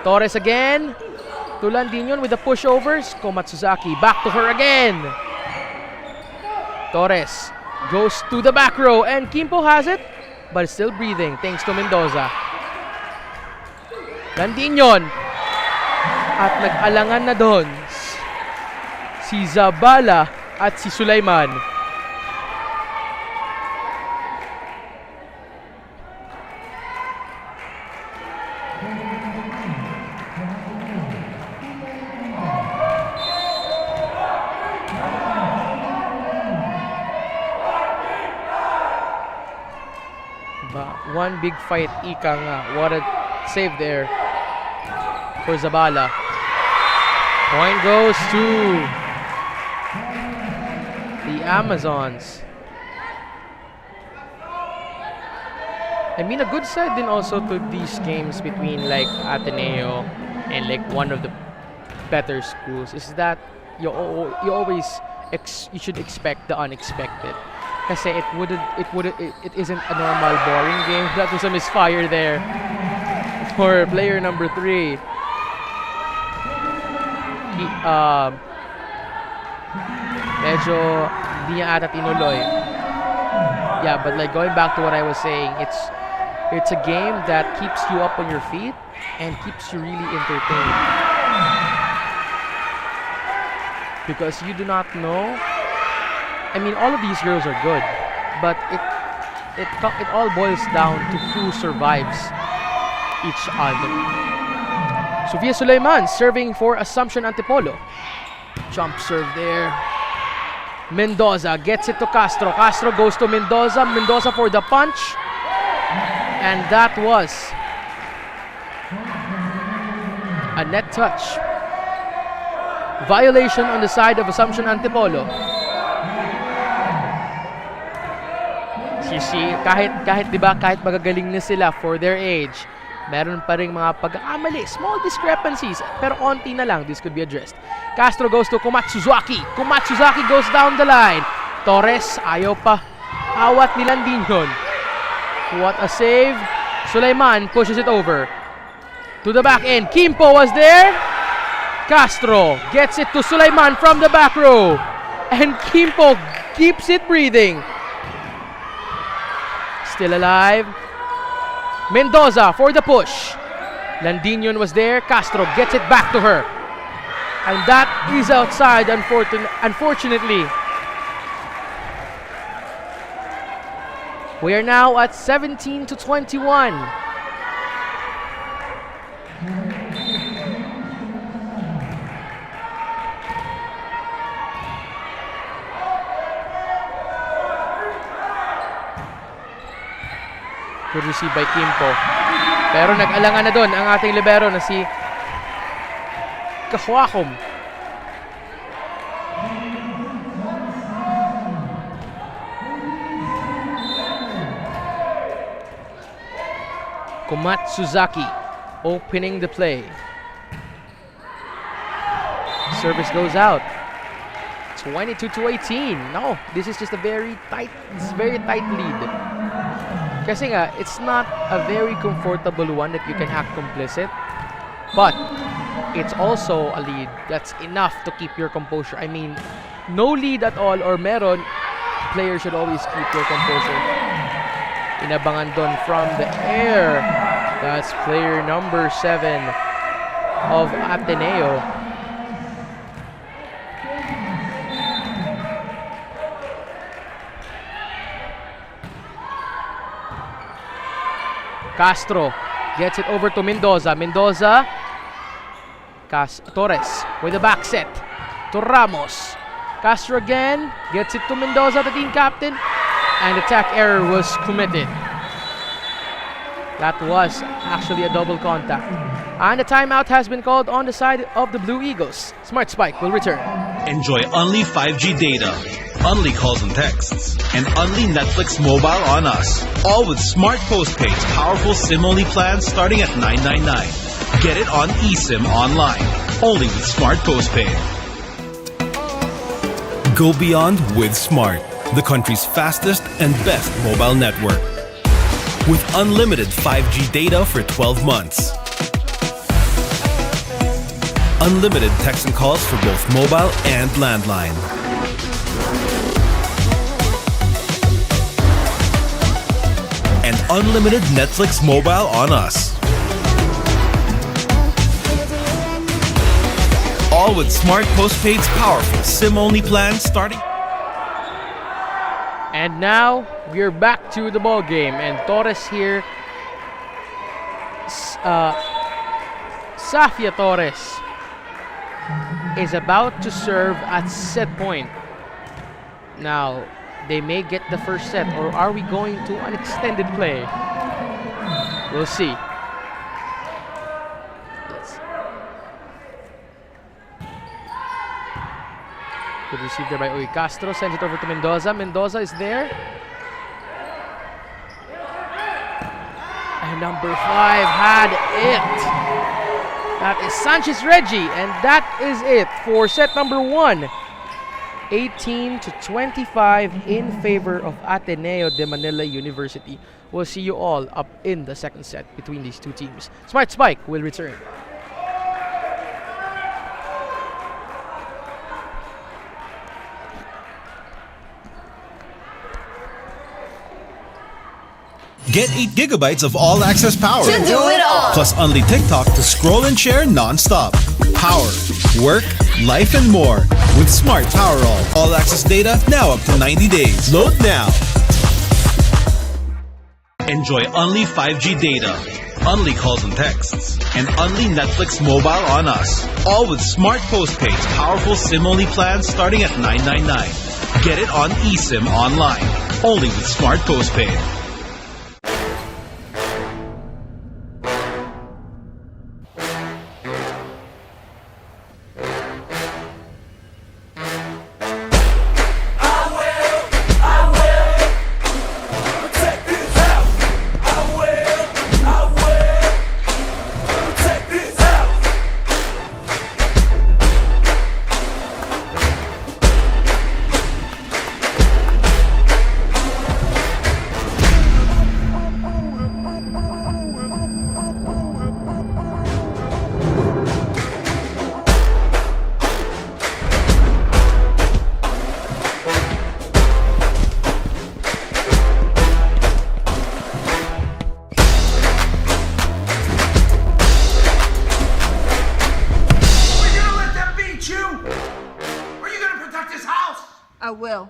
Torres again. To Landinion with the pushovers. Komatsuzaki back to her again. Torres goes to the back row and Kimpo has it, but still breathing thanks to Mendoza. Landinion. At nag-alangan na doon si Zabala at si Sulaiman. One big fight, ika nga. What a save there for Zabala. Point goes to the Amazons. I mean, a good side then also to these games between like Ateneo and like one of the better schools is that you always you should expect the unexpected. Kasi it isn't a normal boring game. That was a misfire there for player number 3. Medyo hindi niya ata tinuloy. Yeah, but like going back to what I was saying, it's a game that keeps you up on your feet and keeps you really entertained. Because you do not know. I mean, all of these girls are good, but it all boils down to who survives each other. Sofia Sulaiman serving for Assumption Antipolo. Jump serve there. Mendoza gets it to Castro. Castro goes to Mendoza. Mendoza for the punch. And that was a net touch. Violation on the side of Assumption Antipolo. Kahit 'di ba, kahit magagaling na sila for their age, meron pa ring mga pagkakamali, small discrepancies, pero onti na lang, this could be addressed. Castro goes to Komatsuzaki. Komatsuzaki goes down the line. Torres, ayaw pa. Awat ni Landinion. What a save. Sulaiman pushes it over. To the back end. Kimpo was there. Castro gets it to Sulaiman from the back row. And Kimpo keeps it breathing. Still alive. Mendoza for the push. Landinion was there. Castro gets it back to her. And that is outside, unfortunately. We are now at 17-21. Good receive by Kimpo. Pero nag-alangan na doon ang ating libero na si Kahuakom. Komatsuzaki opening the play. Service goes out. 22-18. No, this is just a very tight lead. Kasi nga, it's not a very comfortable one that you can act complicit. But it's also a lead that's enough to keep your composure. I mean, no lead at all or meron, players should always keep your composure. Inabangan doon from the air. That's player number 7 of Ateneo. Castro gets it over to Mendoza. Mendoza. Torres with the back set to Ramos. Castro again gets it to Mendoza, the team captain, and attack error was committed. That was actually a double contact. And a timeout has been called on the side of the Blue Eagles. Smart Spike will return. Enjoy only 5G data, only calls and texts, and only Netflix mobile on us. All with Smart Postpaid's powerful SIM-only plans starting at $9.99. Get it on eSIM online, only with Smart Postpaid. Go beyond with Smart, the country's fastest and best mobile network. With unlimited 5G data for 12 months. Unlimited text and calls for both mobile and landline. And unlimited Netflix mobile on us. All with Smart Postpaid's powerful SIM-only plan starting... And now we're back to the ball game, and Torres here, Safia Torres is about to serve at set point. Now they may get the first set, or are we going to an extended play? We'll see. Good receive there by Uy Castro. Sends it over to Mendoza. Mendoza is there. And number 5 had it. That is Sanchez Reggie. And that is it for set number 1. 18-25 in favor of Ateneo de Manila University. We'll see you all up in the second set between these two teams. Smart Spike will return. Get 8 gigabytes of all-access power. To do it all. Plus only TikTok to scroll and share non-stop. Power, work, life, and more. With Smart Power All-access data now up to 90 days. Load now. Enjoy only 5G data, only calls and texts, and only Netflix mobile on us. All with Smart Postpaid's powerful SIM-only plans starting at $9.99. Get it on eSIM online, only with Smart Postpaid. I will.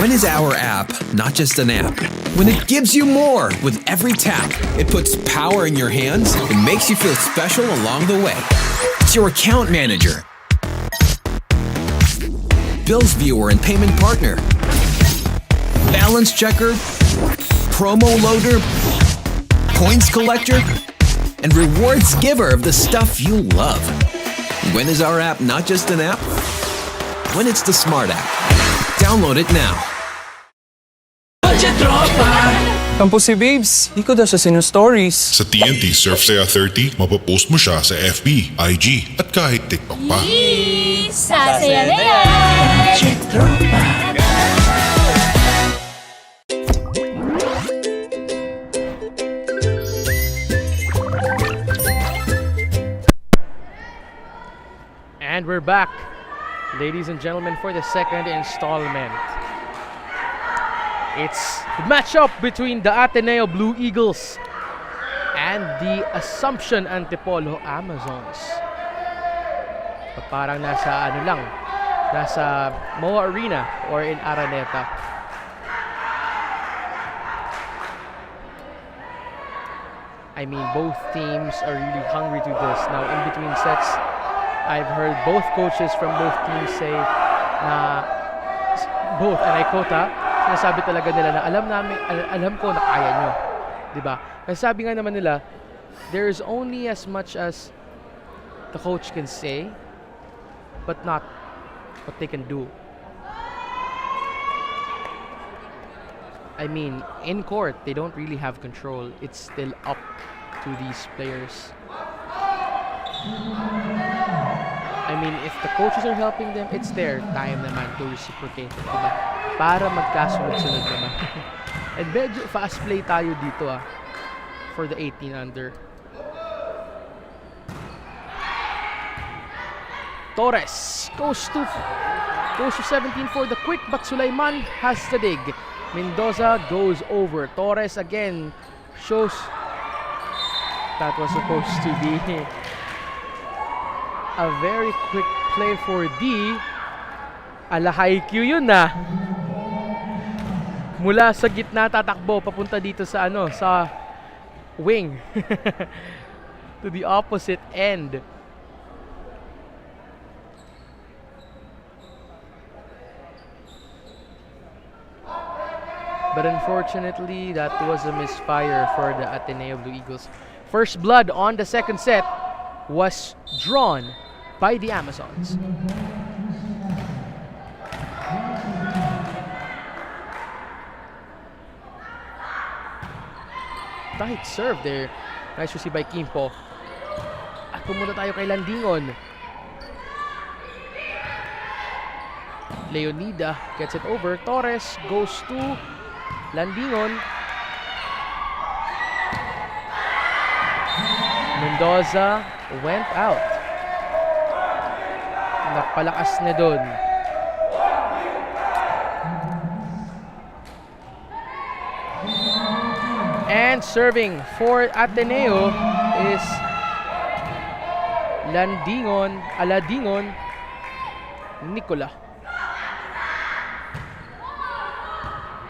When is our app not just an app? When it gives you more with every tap. It puts power in your hands and makes you feel special along the way. It's your account manager, bills viewer and payment partner, balance checker, promo loader, points collector, and rewards giver of the stuff you love. When is our app not just an app? When it's the Smart app. Download it now. Kampo si Babes, di ko daw siya sino-stories. Sa TNT Surf Saya 30, mapapost mo siya sa FB, IG, at kahit TikTok pa. Sasaya na yan! And we're back, ladies and gentlemen, for the second installment. It's the matchup between the Ateneo Blue Eagles and the Assumption Antipolo Amazons. Parang nasa nasa MOA Arena or in Araneta. I mean, both teams are really hungry to this. Now, in between sets, I've heard both coaches from both teams say na both, and I quote sinasabi talaga nila na alam ko na kaya nyo. Diba? Kasi sabi nga naman nila, there is only as much as the coach can say, but not what they can do. I mean, in court, they don't really have control. It's still up to these players. I mean, if the coaches are helping them, it's their time naman to reciprocate, diba? Para magkasunod-sunod naman. And medyo fast play tayo dito for the 18 under. Torres goes to 17 for the quick, but Sulaiman has the dig. Mendoza goes over. Torres again shows that was supposed to be a very quick play for D. Ala high Q yun mula sa gitna tatakbo papunta dito sa sa wing to the opposite end. But unfortunately, that was a misfire for the Ateneo Blue Eagles. First blood on the second set was drawn by the Amazons. Tight serve there. Nice receive by Kimpo. At pumunta tayo kay Landingon. Leonida gets it over. Torres goes to Landingon. Mendoza went out. Napalakas na dun. And serving for Ateneo is Aladingon Nicola.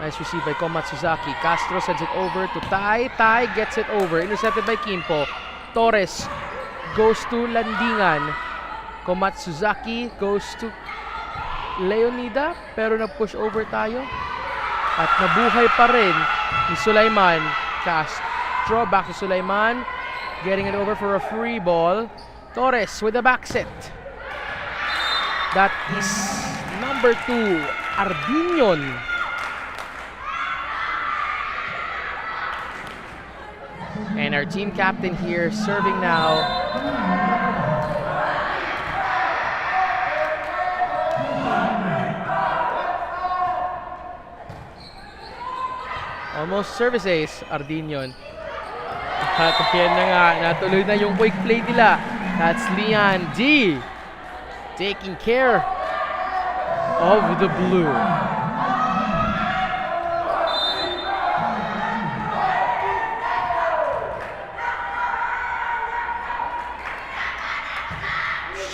Nice receive by Komatsuzaki. Castro sends it over to Tai. Tai gets it over. Intercepted by Kimpo. Torres goes to Landingan. Komatsuzaki goes to Leonida. Pero nag-push over tayo. At nabuhay pa rin ni Sulaiman. Castro back to Sulaiman. Getting it over for a free ball. Torres with the back set. That is number 2, Ardinion. And our team captain here serving now. Almost service ace, Ardinion. At yan na nga, natuloy na yung quick play nila. That's Leon D taking care of the blue.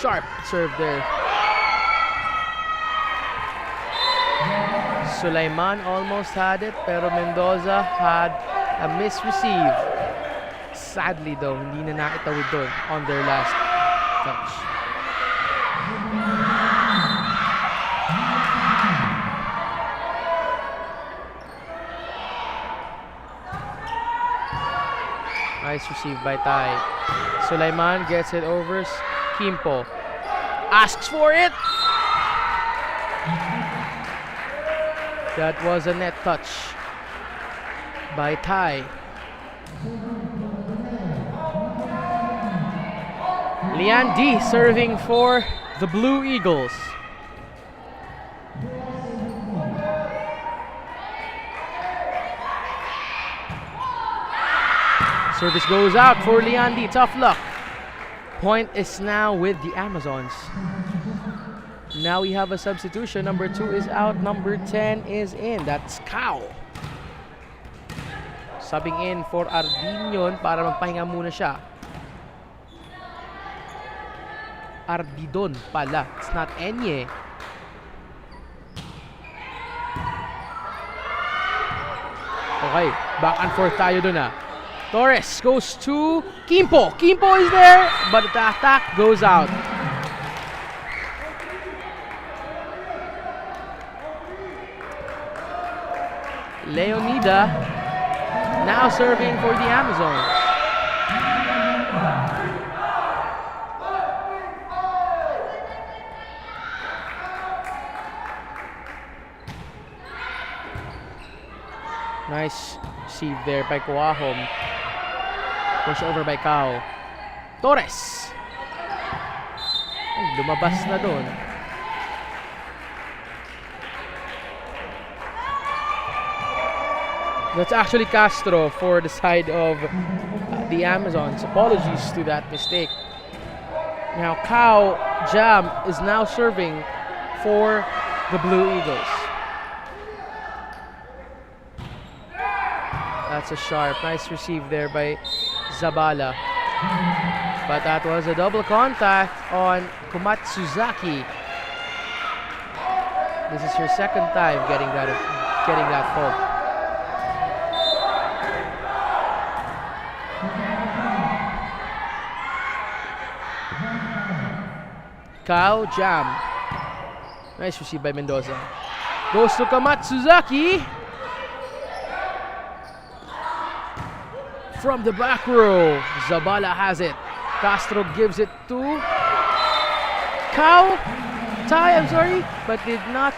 Sharp serve there. Sulaiman almost had it, pero Mendoza had a misreceive. Sadly though, hindi na nakitawid doon on their last touch. Nice receive by Tai. Sulaiman gets it over. Kimpo asks for it. That was a net touch by Tai. Lian D serving for the Blue Eagles. Service goes out for Lian D. Tough luck. Point is now with the Amazons. Now we have a substitution. Number 2 is out. Number 10 is in. That's Cow. Subbing in for Ardinion para magpahinga muna siya. Ardidon pala. It's not Enye. Okay. Back and forth tayo dun . Torres goes to Kimpo. Kimpo is there, but the attack goes out. Leonida now serving for the Amazons. Nice receive there by Coahom. Push over by Cao. Torres. Lumabas na doon. That's actually Castro for the side of the Amazons. Apologies to that mistake. Now Cao Jam is now serving for the Blue Eagles. That's a sharp, nice receive there by Zabala. But that was a double contact on Komatsuzaki. This is her second time getting that fault. Cao Jam. Nice receive by Mendoza. Goes to Komatsuzaki. From the back row, Zabala has it. Castro gives it to Cao. Tai, I'm sorry, but did not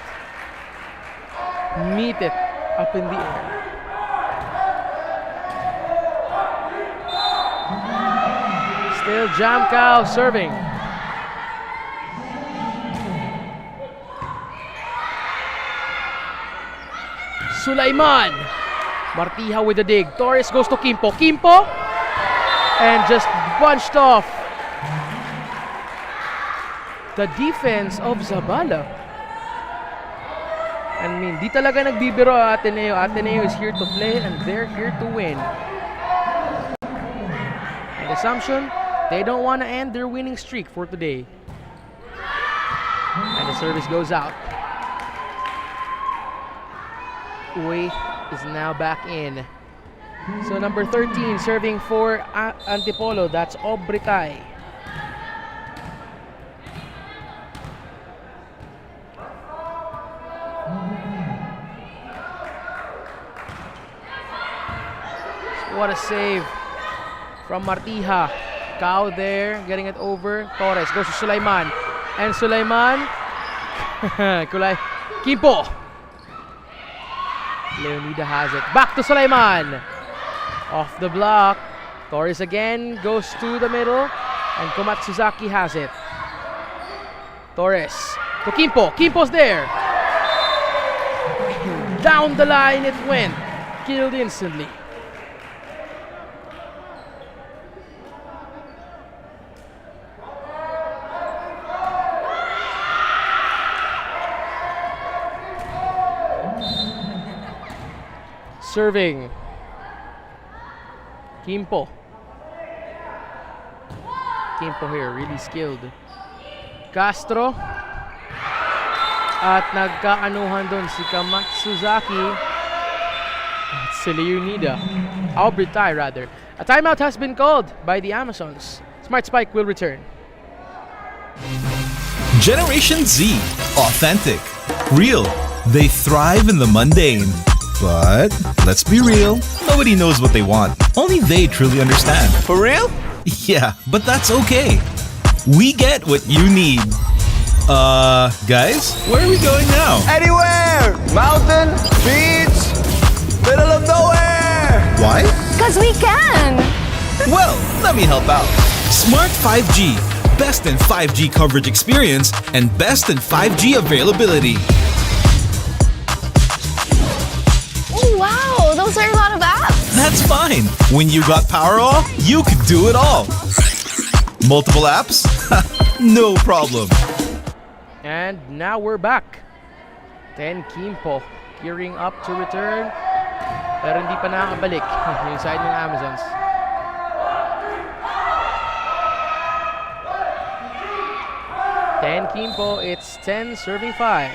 meet it up in the air. Still Jam Cao serving. Sulaiman. Martija with the dig. Torres goes to Kimpo. Kimpo! And just bunched off the defense of Zabala. I mean, di talaga nagbibiro Ateneo. Ateneo is here to play and they're here to win. And assumption, they don't want to end their winning streak for today. And the service goes out. Uy is now back in. So number 13 serving for Antipolo, that's Obritay. So what a save from Martija. Cao there, getting it over. Torres goes to Sulaiman. And Sulaiman Kimpo. Leonida has it. Back to Sulaiman. Off the block. Torres again goes to the middle. And Komatsuzaki has it. Torres to Kimpo. Kimpo's there. Down the line it went. Killed instantly. Serving Kimpo. Kimpo here, really skilled. Castro. At nagkaanuhan doon si Komatsuzaki at si Leonida. Obritay rather. A timeout has been called by the Amazons. Smart Spike will return. Generation Z. Authentic. Real. They thrive in the mundane. But let's be real, nobody knows what they want. Only they truly understand. For real? Yeah, but that's okay. We get what you need. Guys, where are we going now? Anywhere! Mountain, beach, middle of nowhere! Why? 'Cause we can! Well, let me help out. Smart 5G. Best in 5G coverage experience and best in 5G availability. Wow, those are a lot of apps. That's fine. When you got Powerall, you could do it all. Multiple apps? No problem. And now we're back. 10 Kimpo gearing up to return. Pero hindi pa nakabalik yung side ng Amazons. Kimpo, it's 10 serving 5.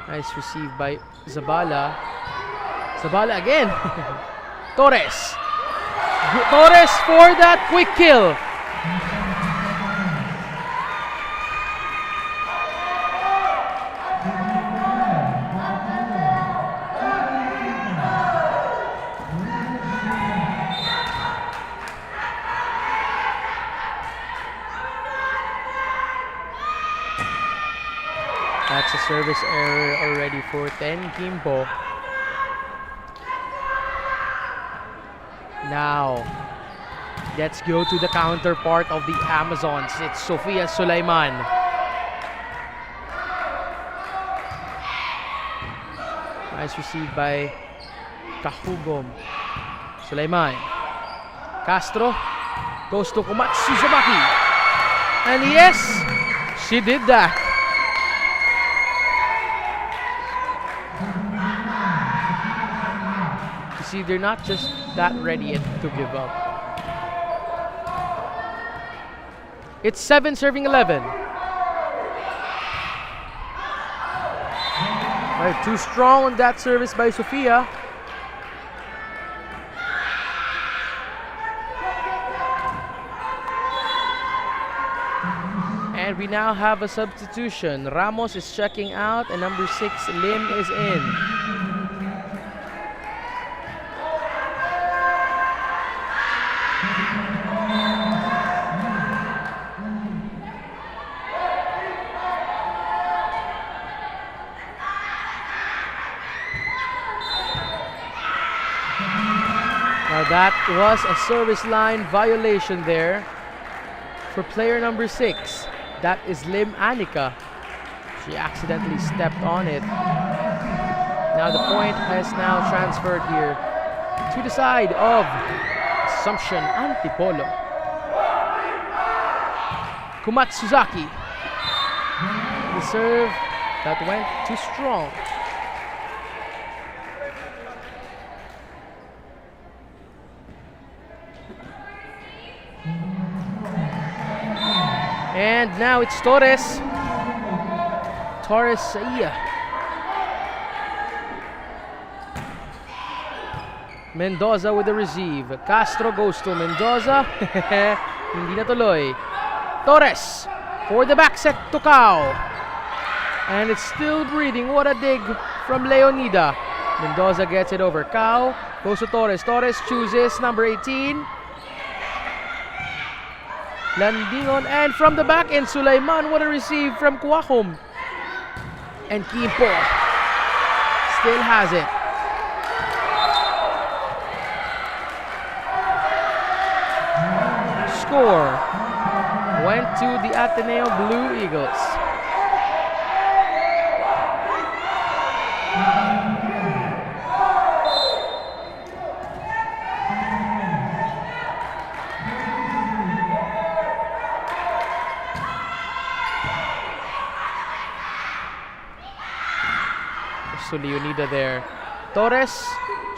Nice receive by Zabala. Zabala again. Torres. Torres for that quick kill. That's a service error already for Ten Kimpo. Now, let's go to the counterpart of the Amazons. It's Sofia Sulaiman. Nice received by Kahugom. Sulaiman. Castro goes to Komatsu Sabaki. And yes, she did that. You see, they're not just that ready yet to give up. It's 7 serving 11. Right, too strong on that service by Sofia. And we now have a substitution. Ramos is checking out and number 6, Lim, is in. Now that was a service line violation there for player number 6. That is Lim Anika. She accidentally stepped on it. Now the point has now transferred here to the side of Assumption Antipolo. Kumatsuzaki. The serve that went too strong. And now it's Torres. Torres Saia. Mendoza with the receive. Castro goes to Mendoza. Hindi natuloy. Torres for the back set to Cao. And it's still breathing. What a dig from Leonida. Mendoza gets it over. Cao goes to Torres. Torres chooses number 18. Landingon, and from the back end, Sulaiman, what a receive from Kuahom. And Kimpo still has it. Score went to the Ateneo Blue Eagles. So Leonida there. Torres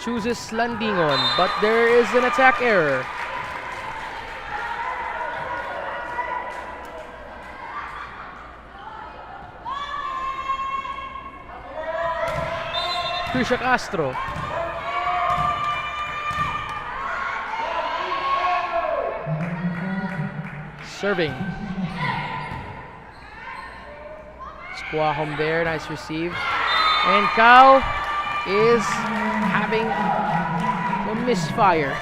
chooses Landingon, but there is an attack error. Trisha Castro. Serving. Squahom there, nice receive. And Cao is having a misfire.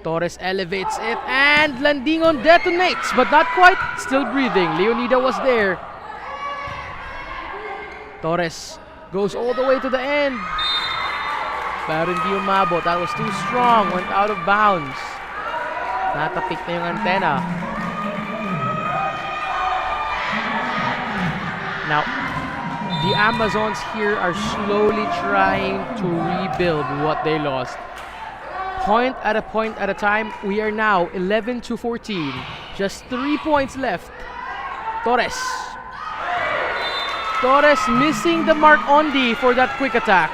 Torres elevates it and Landingon detonates, but not quite. Still breathing. Leonida was there. Torres goes all the way to the end. Pero hindi umabot. That was too strong. Went out of bounds. Natapik na yung antenna. Now, the Amazons here are slowly trying to rebuild what they lost. Point at a time. We are now 11-14. Just 3 points left. Torres. Torres missing the mark on D for that quick attack.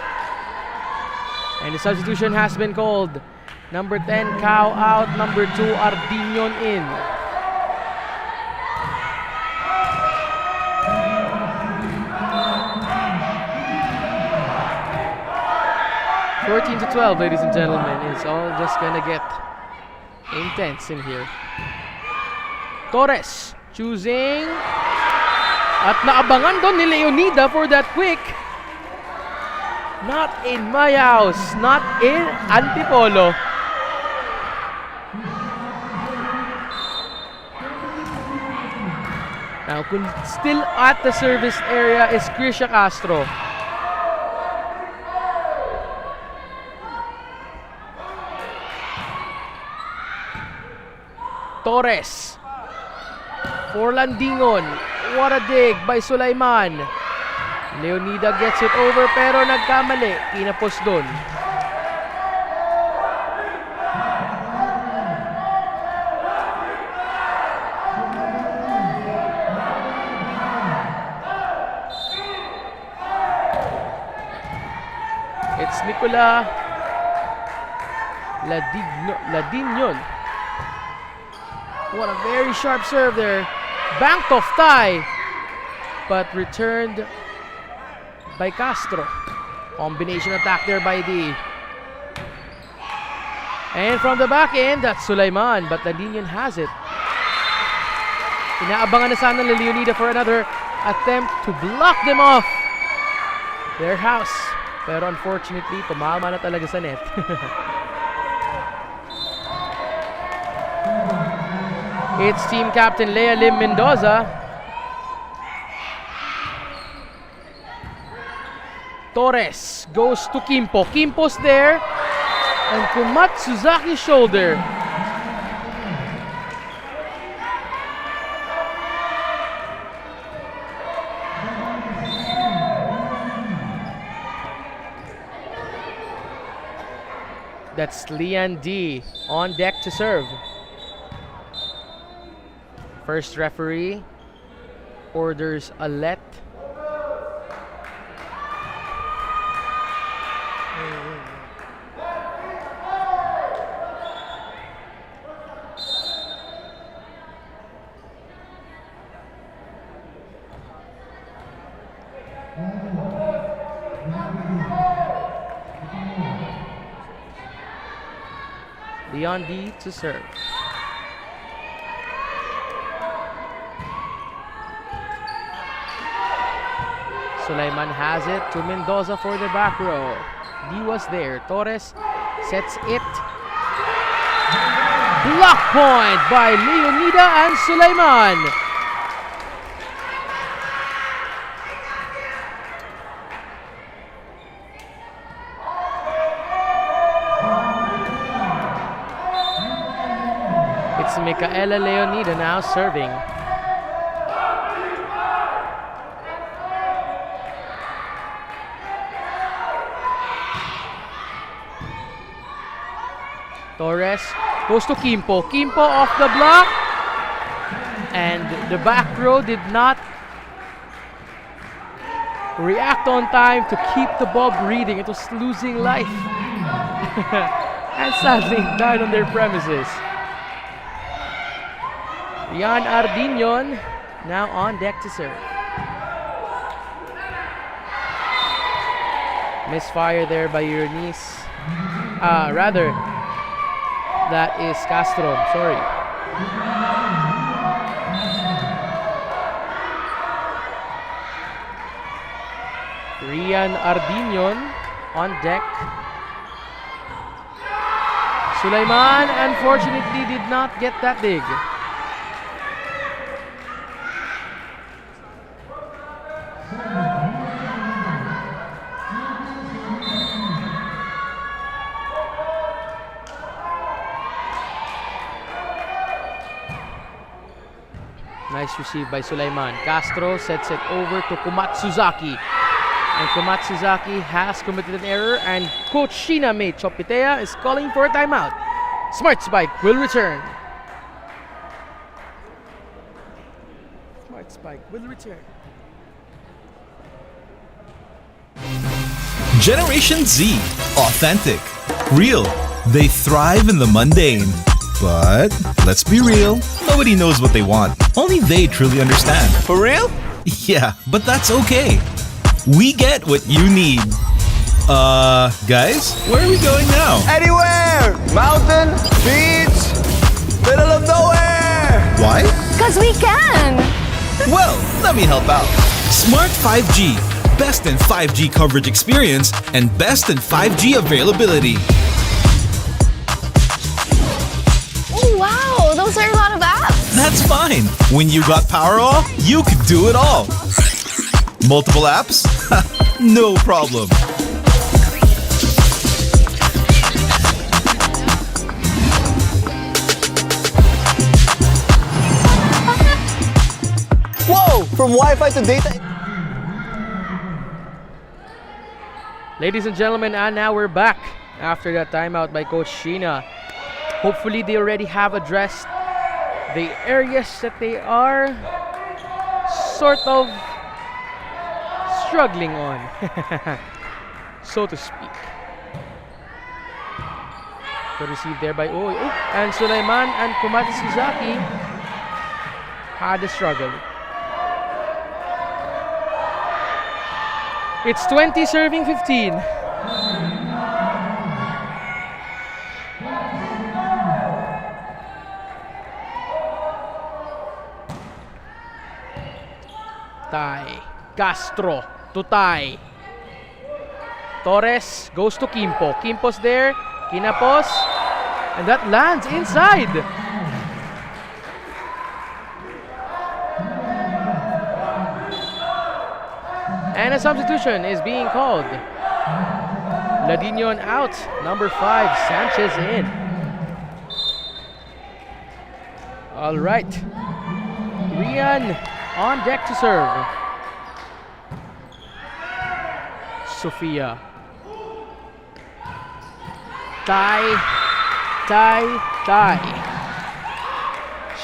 And the substitution has been called. Number 10, Cao out. Number 2, Ardinion in. to 12, ladies and gentlemen. It's all just gonna get intense in here. Torres choosing. At naabangan doon ni Leonida for that quick. Not in my house. Not in Antipolo. Now, still at the service area is Krisha Castro. Torres for Landingon. What a dig by Sulaiman. Leonida gets it over pero nagkamali. Kinapos doon. It's Nicola Ladinyon. What a very sharp serve there. Banked off tie, but returned by Castro. Combination attack there by D. And from the back end, that's Sulaiman, but Ladinyon has it. Inaabangan na sana ni Leonida for another attempt to block them off their house. Pero unfortunately, tumama na talaga sa net. It's team captain Lea Lim Mendoza. Torres goes to Kimpo. Kimpo's there. And Kumat Suzaki's shoulder. That's Lian D on deck to serve. First referee orders a let. Leon D to serve. Sulaiman has it to Mendoza for the back row. D was there. Torres sets it. Block point by Leonida and Sulaiman. It's Micaela Leonida now serving. Torres goes to Kimpo. Kimpo off the block. And the back row did not react on time to keep the ball breathing. It was losing life. And sadly died on their premises. Rian Ardinion now on deck to serve. Misfire there by Eunice. Rather, that is Castro. Sorry. Rian Ardinion on deck. Sulaiman unfortunately did not get that dig. Nice receive by Sulaiman. Castro sets it over to Kumatsuzaki. And Kumatsuzaki has committed an error, and Coach Shiname Chopitea is calling for a timeout. Smart Spike will return. Smart Spike will return. Generation Z. Authentic. Real. They thrive in the mundane. But let's be real, nobody knows what they want. Only they truly understand. For real? Yeah, but that's okay. We get what you need. Guys, where are we going now? Anywhere! Mountain, beach, middle of nowhere! Why? Cause we can! Well, let me help out. Smart 5G. Best in 5G coverage experience and best in 5G availability. Oh, wow, those are a lot of apps. That's fine. When you got power off, you could do it all. Multiple apps? No problem. Whoa! From Wi-Fi to data. Ladies and gentlemen, and now we're back after that timeout by Coach Sheena. Hopefully they already have addressed the areas that they are sort of struggling on, so to speak. Good receive there by and Sulaiman and Komatsuzaki had a struggle. It's 20 serving 15. Tai. Castro to Tai. Torres goes to Kimpo. Kimpo's there. Kinapos. And that lands inside. And a substitution is being called. Ladinion out. Number 5, Sanchez in. All right. Rian on deck to serve. Sofia. Tai.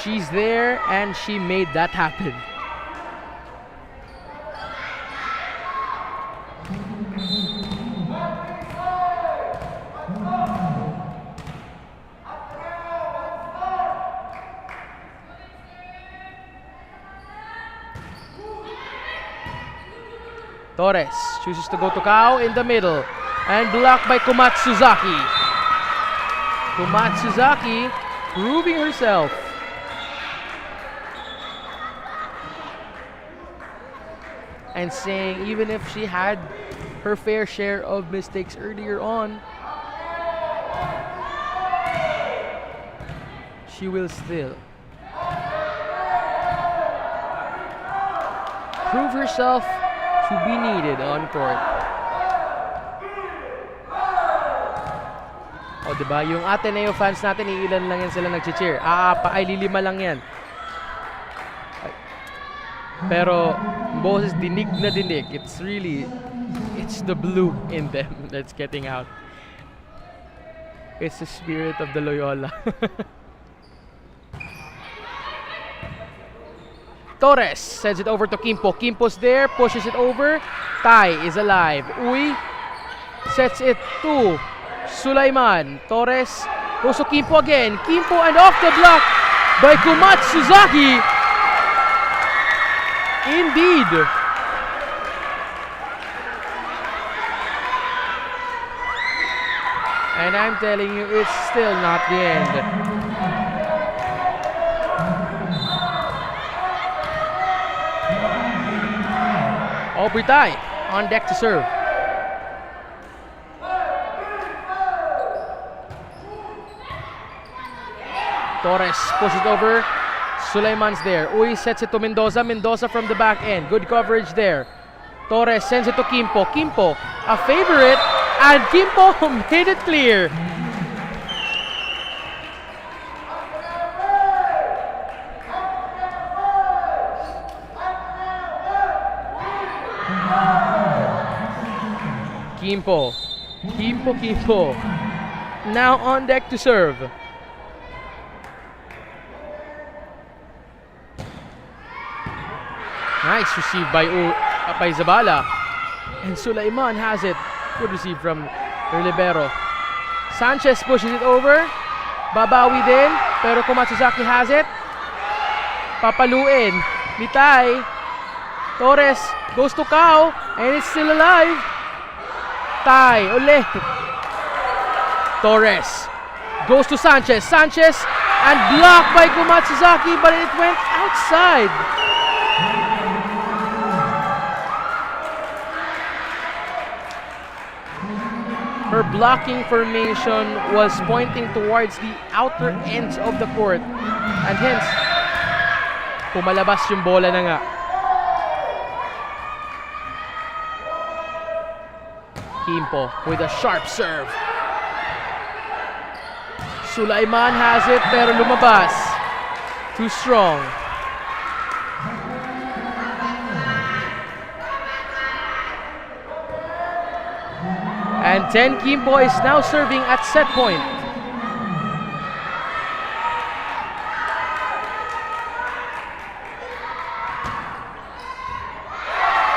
She's there and she made that happen. Torres chooses to go to Kao in the middle and blocked by Komatsuzaki. Komatsuzaki proving herself. And saying even if she had her fair share of mistakes earlier on, she will still prove herself to be needed on court. O, diba? Yung Ateneo fans natin, ilan lang yan sila nag-cheer. Ay, lilima lang yan. Pero, boses dinig na dinig. It's the blue in them that's getting out. It's the spirit of the Loyola. Torres sends it over to Kimpo. Kimpo's there, pushes it over. Tai is alive. Uy sets it to Sulaiman. Torres goes to Kimpo again. Kimpo and off the block by Komatsuzaki. Indeed. And I'm telling you, it's still not the end. Aubrey Tai on deck to serve. Torres pushes over. Sulaiman's there. Uy sets it to Mendoza. Mendoza from the back end. Good coverage there. Torres sends it to Kimpo. Kimpo, a favorite. And Kimpo made it clear. Kimpo. Now on deck to serve. Nice receive by Zabala. And Sulaiman has it Good receive from libero. Sanchez pushes it over. Babawi din. Pero Kumatsuzaki has it. Papaluin. Litay. Torres goes to Kao. And it's still alive. Tai ulit. Torres goes to Sanchez. Sanchez and blocked by Kumatsuzaki, but it went outside. Her blocking formation was pointing towards the outer ends of the court. And hence, pumalabas yung bola na nga. Kimpo with a sharp serve. Sulaiman has it pero lumabas. Too strong. And Ten Kimpo is now serving at set point.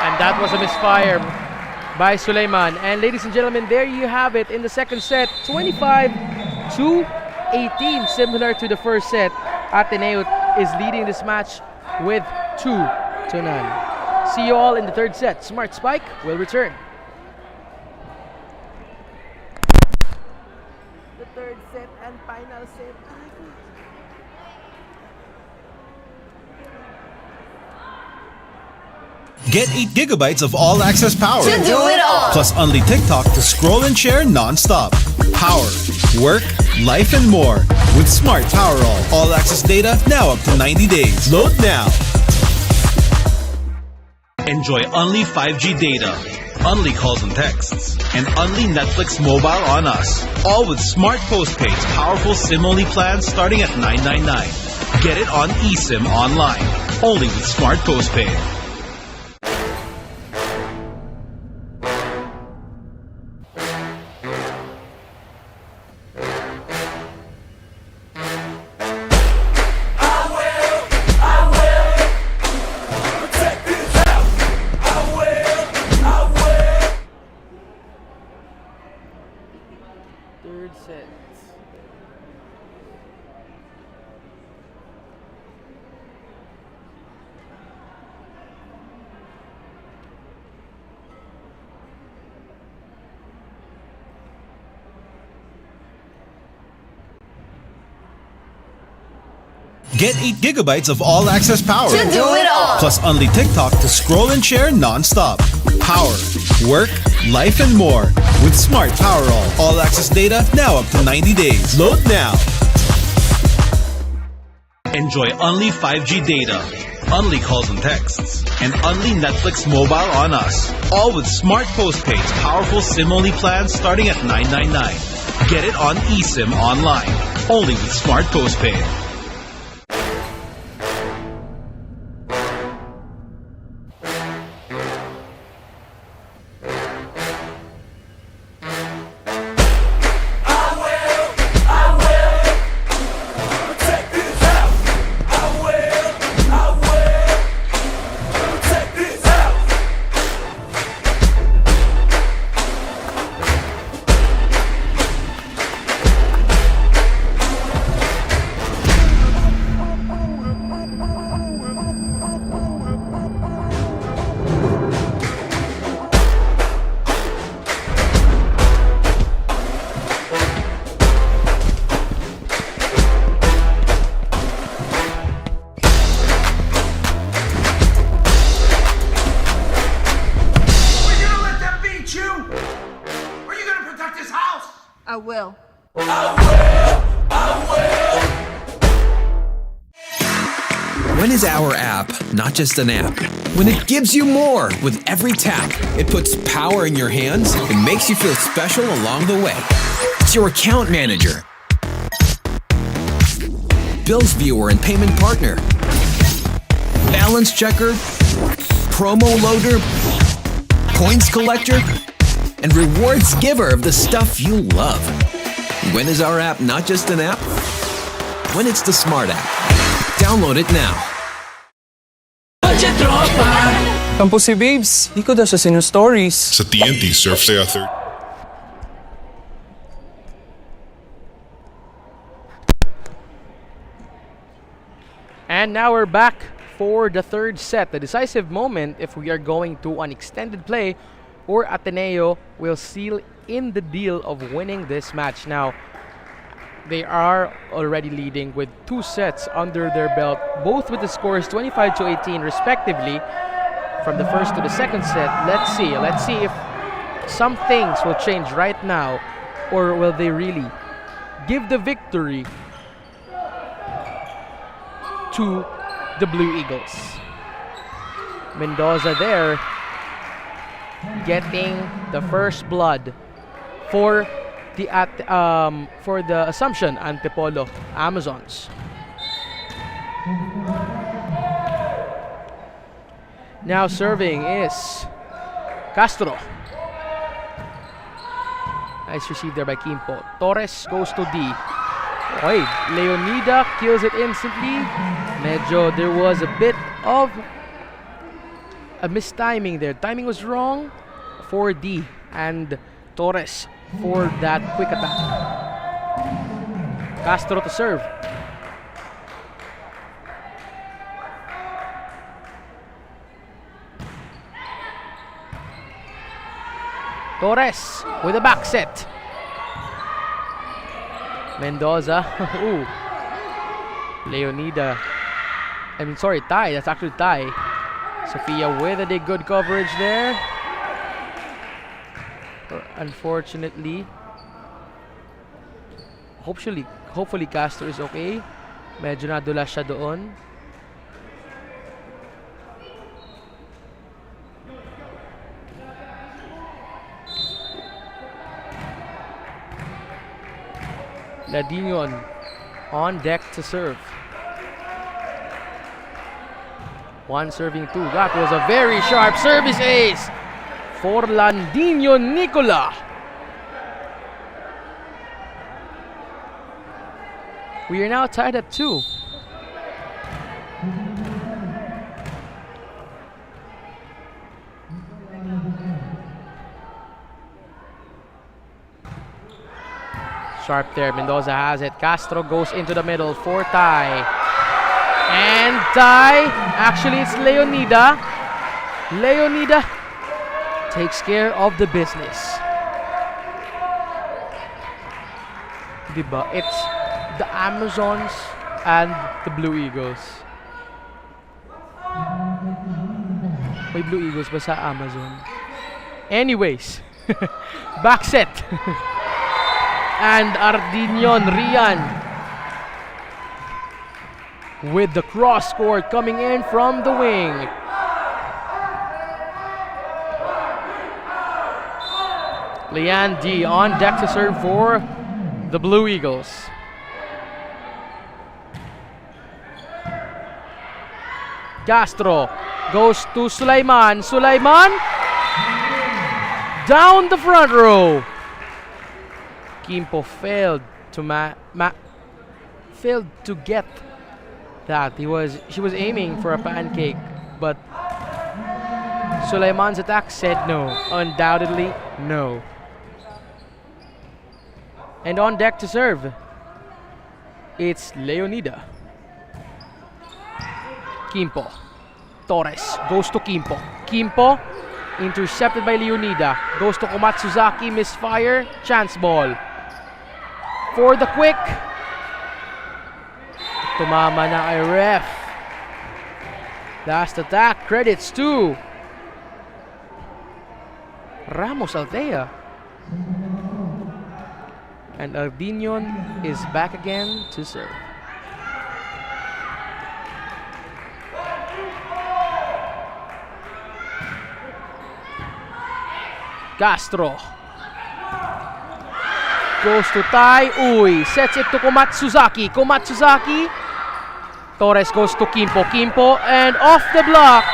And that was a misfire by Sulaiman. And ladies and gentlemen, there you have it in the second set. 25-18, similar to the first set. Ateneo is leading this match with 2-0. See you all in the third set. Smart Spike will return. The third set and final set. Get 8 gigabytes of all-access power. To do it all. Plus Only TikTok to scroll and share non-stop. Power, work, life, and more. With Smart Power all-access data now up to 90 days. Load now. Enjoy Only 5G data, Only calls and texts, and Only Netflix mobile on us. All with Smart Postpaid's powerful SIM-only plans starting at $9.99. Get it on eSIM online. Only with Smart Postpaid. Third set. Get 8 gigabytes of all-access power. To do it all. Plus Only TikTok to scroll and share non-stop. Power, work, life, and more. With Smart Power all-access data now up to 90 days. Load now. Enjoy Only 5G data, Only calls and texts, and Only Netflix mobile on us. All with Smart Postpaid's powerful SIM-only plans starting at $9.99. Get it on eSIM online. Only with Smart Postpaid. I will. When is our app not just an app? When it gives you more with every tap. It puts power in your hands and makes you feel special along the way. It's your account manager, bills viewer and payment partner, balance checker, promo loader, points collector, and rewards giver of the stuff you love. When is our app not just an app? When it's the Smart app. Download it now. Kampo si Babes, di ko daw sa sino stories. Sa TNT Surf Saya 30. And now we're back for the third set, the decisive moment if we are going to an extended play or Ateneo will seal in the deal of winning this match. Now, they are already leading with 2 sets under their belt, both with the scores 25-18 respectively from the first to the second set. Let's see if some things will change right now, or will they really give the victory to the Blue Eagles. Mendoza there getting the first blood for the Assumption Antipolo Amazons. Now serving is Castro. Nice receive there by Kimpo. Torres goes to D. Oy, Leonida kills it instantly. Medyo there was a bit of a mistiming there. Timing was wrong for D and Torres for that quick attack. Castro to serve. Torres with a back set. Mendoza. Ooh. Leonida. Ty. That's actually Ty. Sofia with a good coverage there. Unfortunately. Hopefully Castro is okay. Medyo nadula siya doon. Ladinion on deck to serve. 1 serving 2. That was a very sharp service ace for Landino Nicola. We are now tied at 2. Sharp there. Mendoza has it. Castro goes into the middle for Ty. And Ty, actually it's Leonida. Leonida takes care of the business. Diba? It's the Amazons and the Blue Eagles. May Blue Eagles ba sa Amazon? Anyways, back set. And Ardinion Rian with the cross court coming in from the wing. Lian D on deck to serve for the Blue Eagles. Castro goes to Sulaiman. Sulaiman down the front row. Kimpo failed to get that. She was aiming for a pancake, but Sulaiman's attack said no. Undoubtedly no. And on deck to serve, it's Leonida. Kimpo. Torres goes to Kimpo. Kimpo intercepted by Leonida. Goes to Komatsuzaki. Misfire. Chance ball. For the quick. Tumama na ay ref. Last attack. Credits to Ramos Althea. And Ardinion is back again to serve. Castro goes to Tai. Uy, sets it to Komatsuzaki. Komatsuzaki. Torres goes to Kimpo. Kimpo and off the block.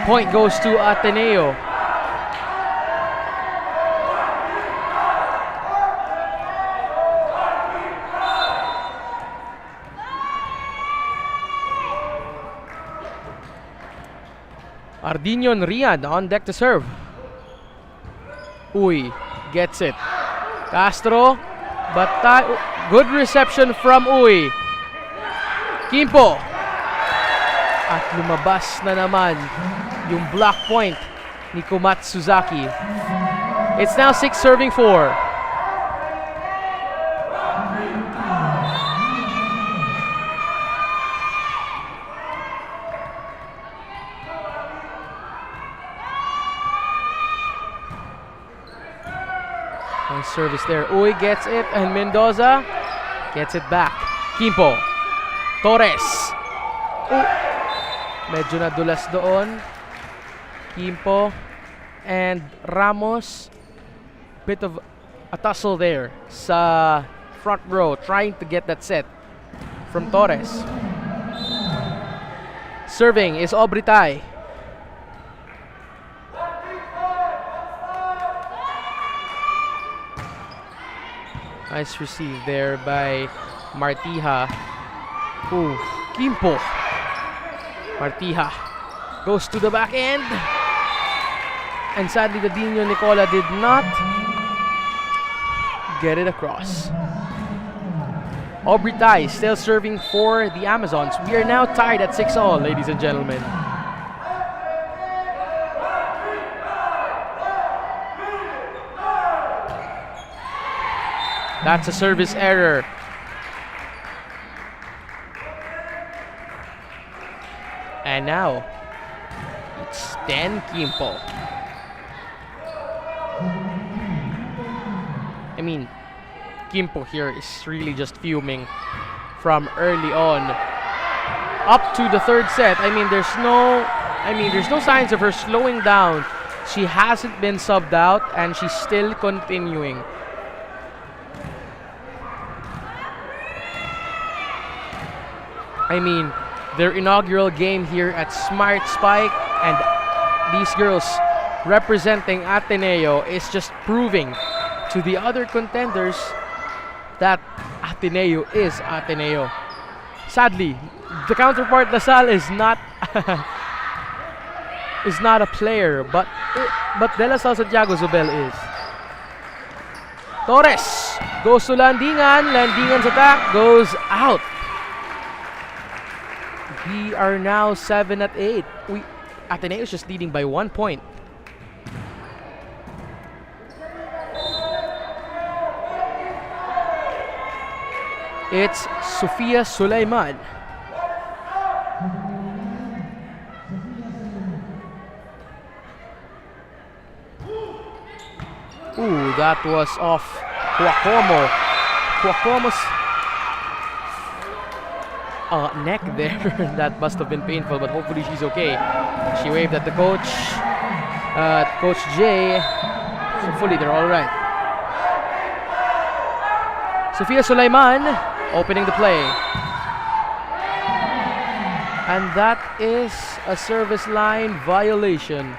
Point goes to Ateneo. Ardinion Rian on deck to serve. Uy gets it. Castro, but good reception from Uy. Kimpo. At lumabas na naman yung block point ni Komatsuzaki. It's now 6 serving 4. Nice service there. Uy gets it and Mendoza gets it back. Kimpo. Torres. Oh. Medyo nadulas doon. Kimpo and Ramos. Bit of a tussle there sa front row trying to get that set from Torres. Serving is Obritay. Nice receive there by Martija. Ooh, Kimpo. Martija goes to the back end. And sadly, the Dino Nicola did not get it across. Obritay still serving for the Amazons. We are now tied at 6-all, ladies and gentlemen. That's a service error. And now, it's Den Kimpo. I mean, Kimpo here is really just fuming from early on up to the third set. There's no signs of her slowing down. She hasn't been subbed out and she's still continuing. Their inaugural game here at Smart Spike, and these girls representing Ateneo is just proving to the other contenders that Ateneo is Ateneo. Sadly, the counterpart Lasal is not is not a player, but De La Salle Santiago Zobel is. Torres goes to Landingan. Landingan's attack goes out. We are now 7-8. Ateneo is just leading by 1 point. It's Sofia Sulaiman. Ooh, that was off Cuacomo. Cuacomo's neck there. That must have been painful, but hopefully she's okay. She waved at the coach, Coach J. Hopefully they're all right. Sofia Sulaiman opening the play. And that is a service line violation.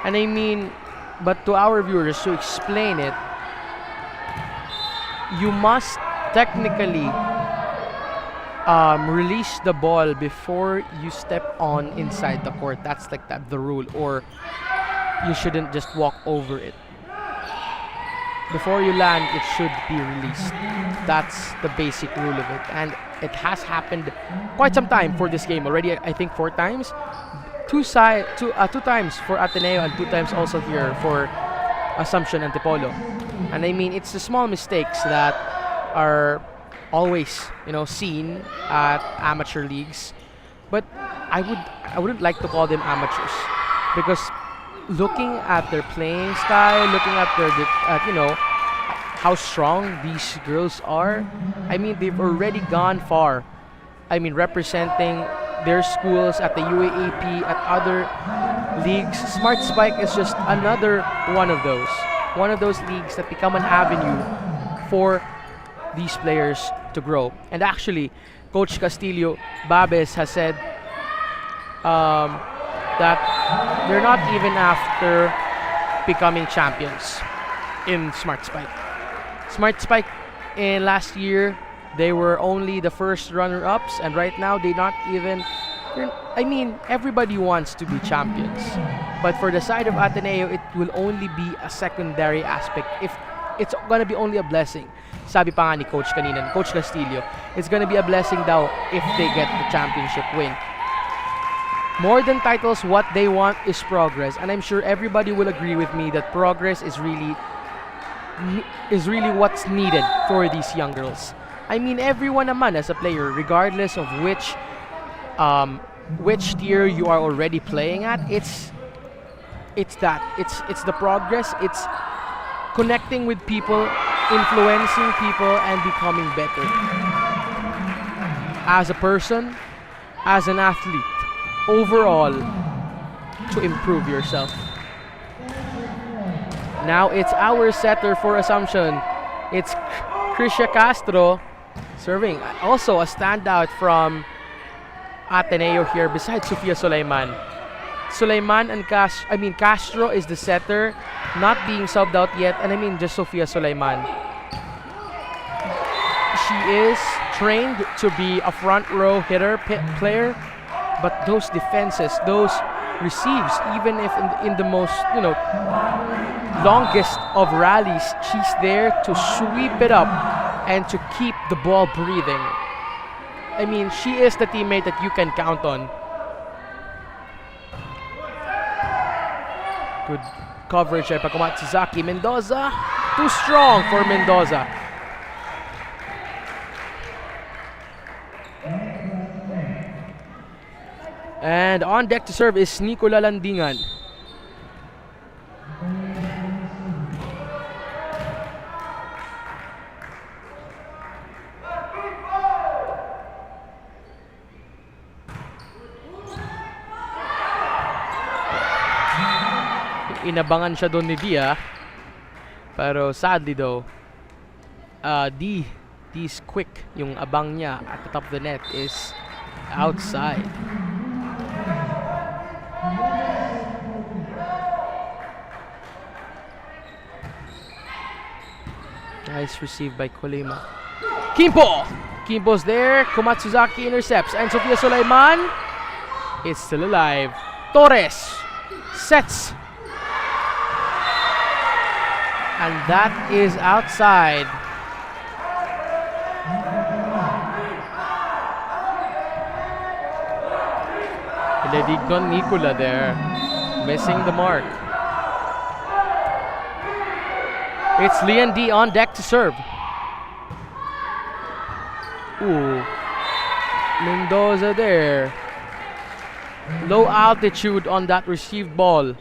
And but to our viewers, to explain it, you must technically release the ball before you step on inside the court. That's the rule, or you shouldn't just walk over it. Before you land, it should be released. That's the basic rule of it, and it has happened quite some time for this game already. I think 4 times, two times for Ateneo and 2 times also here for Assumption and Antipolo. And it's the small mistakes that are always seen at amateur leagues, but I wouldn't like to call them amateurs, because looking at their playing style, looking at their how strong these girls are, they've already gone far. Representing their schools at the UAAP, at other leagues. Smart Spike is just another one of those leagues that become an avenue for these players to grow. And actually, Coach Castillo Babes has said that they're not even after becoming champions in Smart Spike. Smart Spike in last year, they were only the first runner-ups, and right now they not even. Everybody wants to be champions, but for the side of Ateneo, it will only be a secondary aspect. If it's gonna be only a blessing. Sabi pa nga ni Coach kanina, Coach Castillo, it's gonna be a blessing daw if they get the championship win. More than titles, what they want is progress, and I'm sure everybody will agree with me that progress is really what's needed for these young girls. I mean, everyone naman as a player, regardless of which tier you are already playing at, it's the progress, it's connecting with people, influencing people, and becoming better as a person, as an athlete, overall, to improve yourself. Now it's our setter for Assumption. It's Krisha Castro serving. Also a standout from Ateneo here besides Sofia Sulaiman. Sulaiman and Castro is the setter, not being subbed out yet, and I mean just Sofia Sulaiman. She is trained to be a front row hitter player, but those defenses, those receives, even if in the most, longest of rallies, she's there to sweep it up and to keep the ball breathing. I mean, she is the teammate that you can count on. Good coverage by Pakumatsuzaki. Mendoza, too strong for Mendoza. And on deck to serve is Nicola Landingan. Inabangan siya doon ni Dia. Pero sadly though, D's quick. Yung abang niya at the top of the net is outside. Nice receive by Kolema. Kimpo! Kimpo's there. Komatsuzaki intercepts. And Sofia Sulaiman is still alive. Torres sets. And that is outside. Ledignon Nicola there. Missing the mark. It's Lian D on deck to serve. Ooh. Mendoza there. Low altitude on that received ball.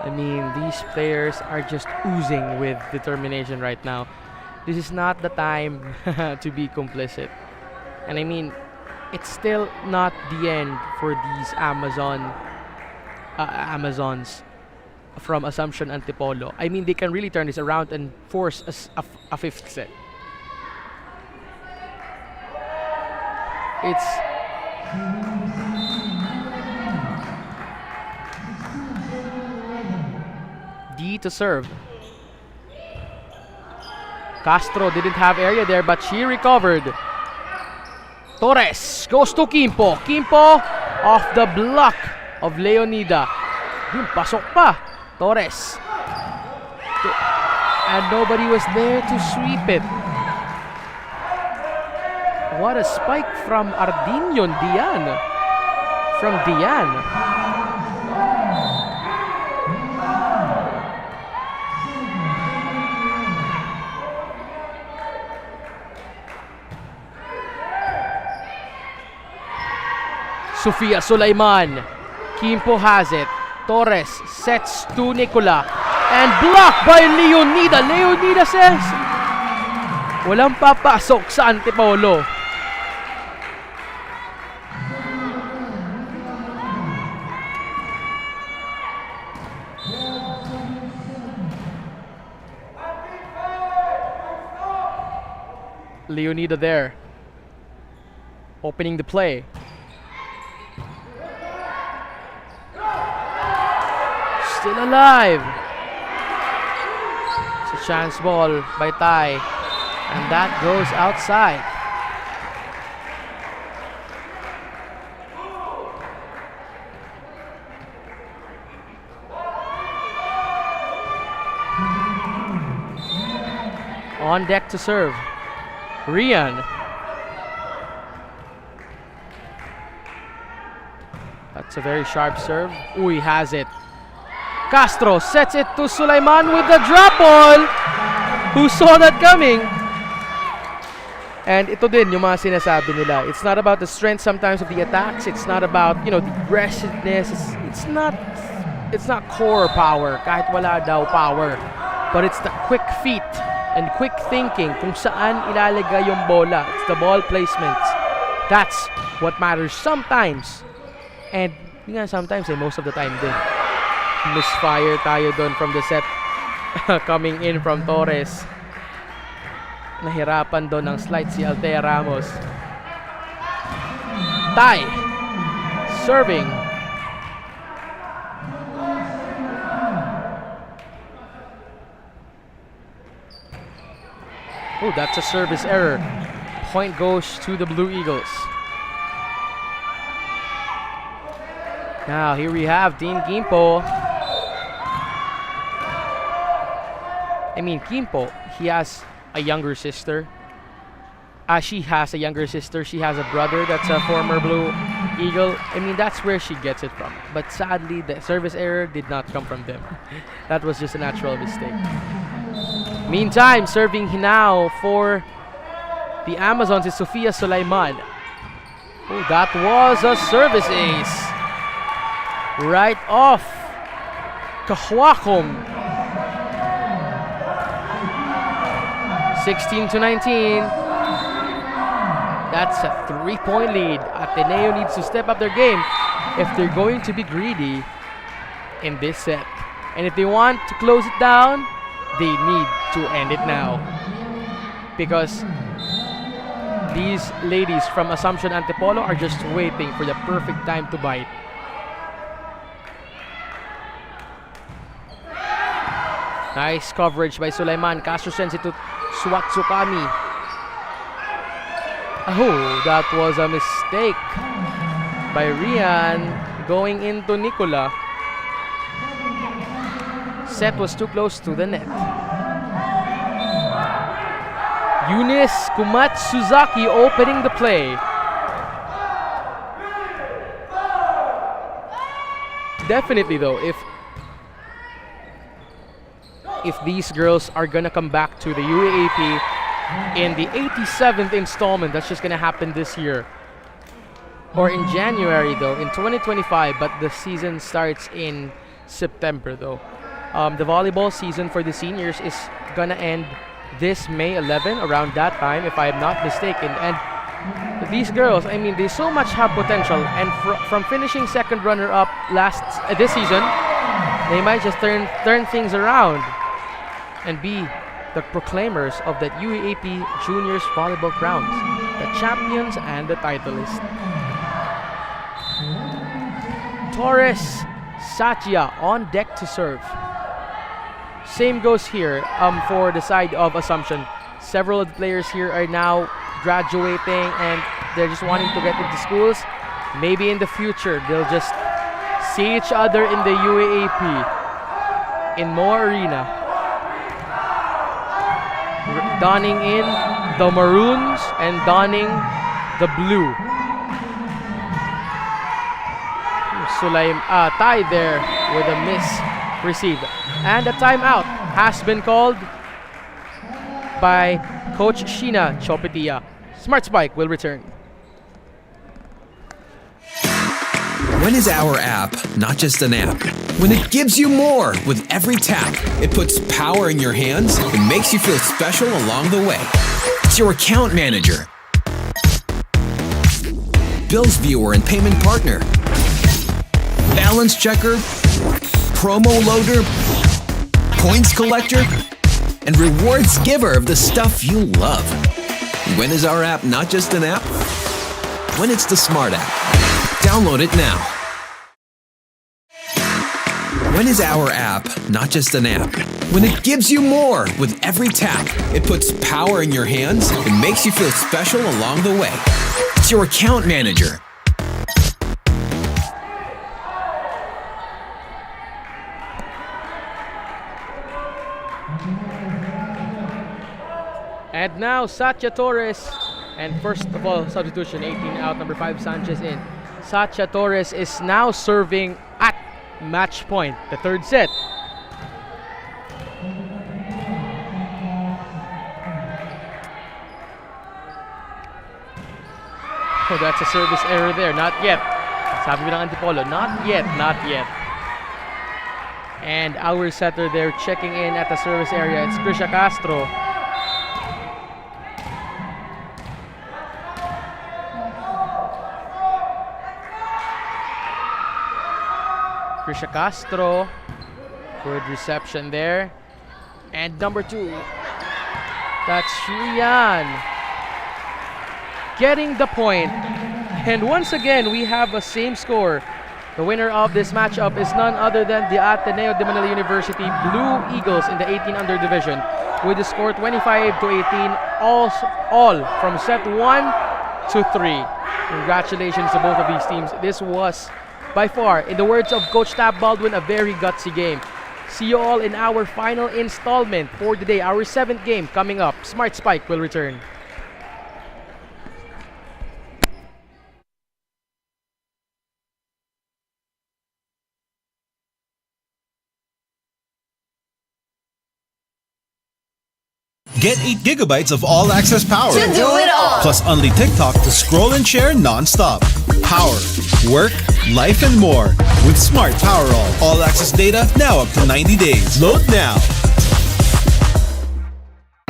I mean, these players are just oozing with determination right now. This is not the time to be complicit. And I mean, it's still not the end for these Amazons from Assumption Antipolo. I mean, they can really turn this around and force a fifth set. It's D to serve. Castro didn't have area there, but she recovered. Torres goes to Kimpo. Kimpo off the block of Leonida. Pasok pa. Torres. And nobody was there to sweep it. What a spike from Ardinion Dian. From Dian. Sofia Sulaiman. Kimpo has it. Torres sets to Nicola. And blocked by Leonida. Leonida says, walang papasok sa Antipolo. Leonida there. Opening the play. Still alive. It's a chance ball by Tai. And that goes outside. On deck to serve. Rian. That's a very sharp serve. Ooh, he has it. Castro sets it to Sulaiman with the drop ball. Who saw that coming? And ito din yung mga sinasabi nila. It's not about the strength sometimes of the attacks. It's not about, the aggressiveness. It's not core power. Kahit wala daw power. But it's the quick feet and quick thinking kung saan ilalagay yung bola. It's the ball placements. That's what matters sometimes. And sometimes most of the time din. Misfire tayo doon from the set. Coming in from Torres. Nahirapan doon ng slight si Althea Ramos. Tai. Serving. Oh, that's a service error. Point goes to the Blue Eagles. Now, here we have Dean Gimpo. Gimpo, he has a younger sister. She has a younger sister. She has a brother that's a former Blue Eagle. That's where she gets it from. But sadly, the service error did not come from them. That was just a natural mistake. Meantime, serving now for the Amazons is Sofia Sulaiman. Oh, that was a service ace. Right off Kahuakom. 16-19. That's a 3-point lead. Ateneo needs to step up their game if they're going to be greedy in this set. And if they want to close it down, they need to end it now. Because these ladies from Assumption Antipolo are just waiting for the perfect time to bite. Nice coverage by Sulaiman. Castro sends it to Swatsukami. Oh, that was a mistake by Rian going into Nicola. Set was too close to the net. Eunice Kumatsuzaki opening the play. Definitely though, if these girls are gonna come back to the UAAP in the 87th installment, that's just gonna happen this year. Or in January though, in 2025, but the season starts in September though. The volleyball season for the seniors is gonna end this May 11, around that time, if I'm not mistaken. And these girls, they so much have potential, and from finishing second runner-up this season, they might just turn things around and be the proclaimers of that UAAP Juniors Volleyball Crowns, the champions and the titleists. Torres Satya on deck to serve. Same goes here for the side of Assumption. Several of the players here are now graduating and they're just wanting to get into schools. Maybe in the future they'll just see each other in the UAAP in Mo Arena. Donning in the maroons and donning the blue. Tai there with a miss received. And a timeout has been called by Coach Sheena Chopetia. Smart Spike will return. When is our app not just an app? When it gives you more with every tap, it puts power in your hands and makes you feel special along the way. It's your account manager, bills viewer and payment partner, balance checker, promo loader, points collector, and rewards giver of the stuff you love. When is our app not just an app? When it's the Smart app. Download it now. When is our app not just an app? When it gives you more with every tap, it puts power in your hands and makes you feel special along the way. It's your account manager. And now Satya Torres. And first of all, substitution, 18 out, number 5 Sanchez in. Satya Torres is now serving at match point, the third set. Oh, that's a service error there. Not yet. Sabi ng Antipolo, not yet, not yet. And our setter there checking in at the service area. It's Krisha Castro. Krisha Castro. Good reception there. And number 2. That's Rian. Getting the point. And once again, we have a same score. The winner of this matchup is none other than the Ateneo de Manila University Blue Eagles in the 18 under division with the score 25-18, all from set 1 to 3. Congratulations to both of these teams. This was, by far, in the words of Coach Tab Baldwin, a very gutsy game. See you all in our final installment for today, our 7th game coming up. Smart Spike will return. Get 8 gigabytes of all-access power. To do it all. Plus only TikTok to scroll and share non-stop. Power, work, life, and more. With Smart Power All-access data now up to 90 days. Load now.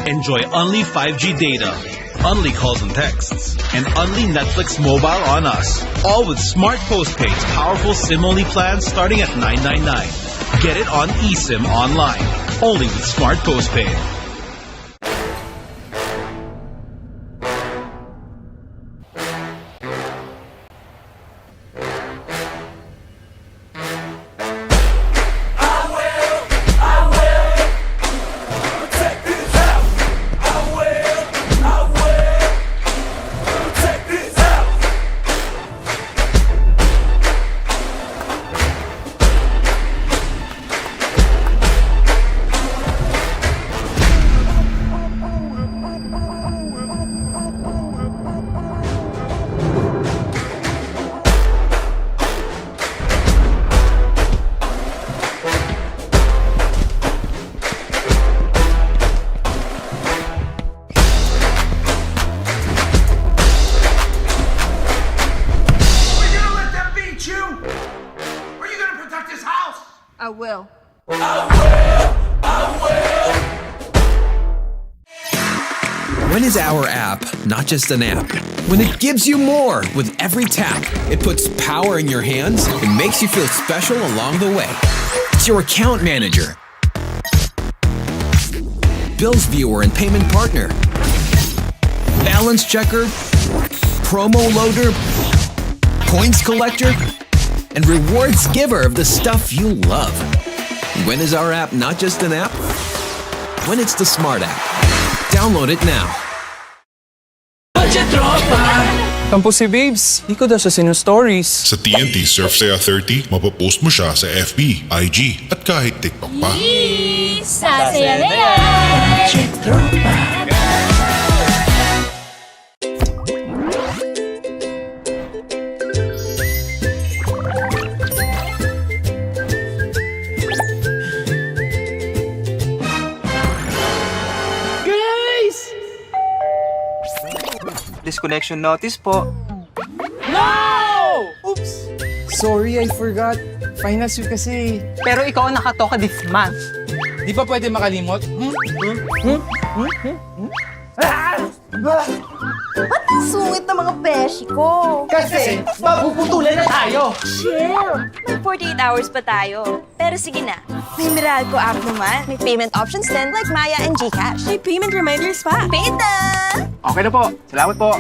Enjoy only 5G data, only calls and texts, and only Netflix mobile on us. All with Smart Postpaid's powerful SIM-only plans starting at $9.99. Get it on eSIM online. Only with Smart Postpaid. I will. When is our app not just an app? When it gives you more with every tap. It puts power in your hands and makes you feel special along the way. It's your account manager, bills viewer and payment partner, balance checker, promo loader, points collector, and rewards giver of the stuff you love. When is our app not just an app? When it's the Smart app. Download it now. Tampo si Babes, di ko daw siya sino-stories. Sa TNT Surf Saya 30, mapapost mo siya sa FB, IG, at kahit TikTok pa. Sasaya na yan! Disconnection notice po. Oops! Sorry, I forgot. Finals week kasi. Pero ikaw ang nakatoka this month. Di ba pwede makalimot? Ba't ang sungit ng mga beshi ko? Kasi mapuputulan na tayo. Chill! May 48 hours pa tayo. Pero sige na, may Meralco app naman. May payment options din like Maya and GCash. May payment reminders pa. Paid na! Okay na po. Salamat po.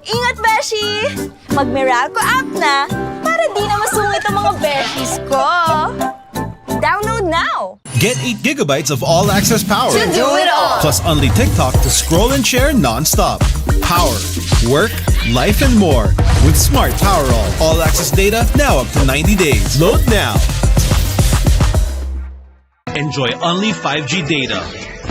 Ingat, beshi! Mag-Meralco app na para di na masungit ang mga beshies ko. Download now! Get 8 gigabytes of all-access power. To do it all. Plus only TikTok to scroll and share non-stop. Power, work, life, and more. With Smart Power All-access data now up to 90 days. Load now. Enjoy only 5G data,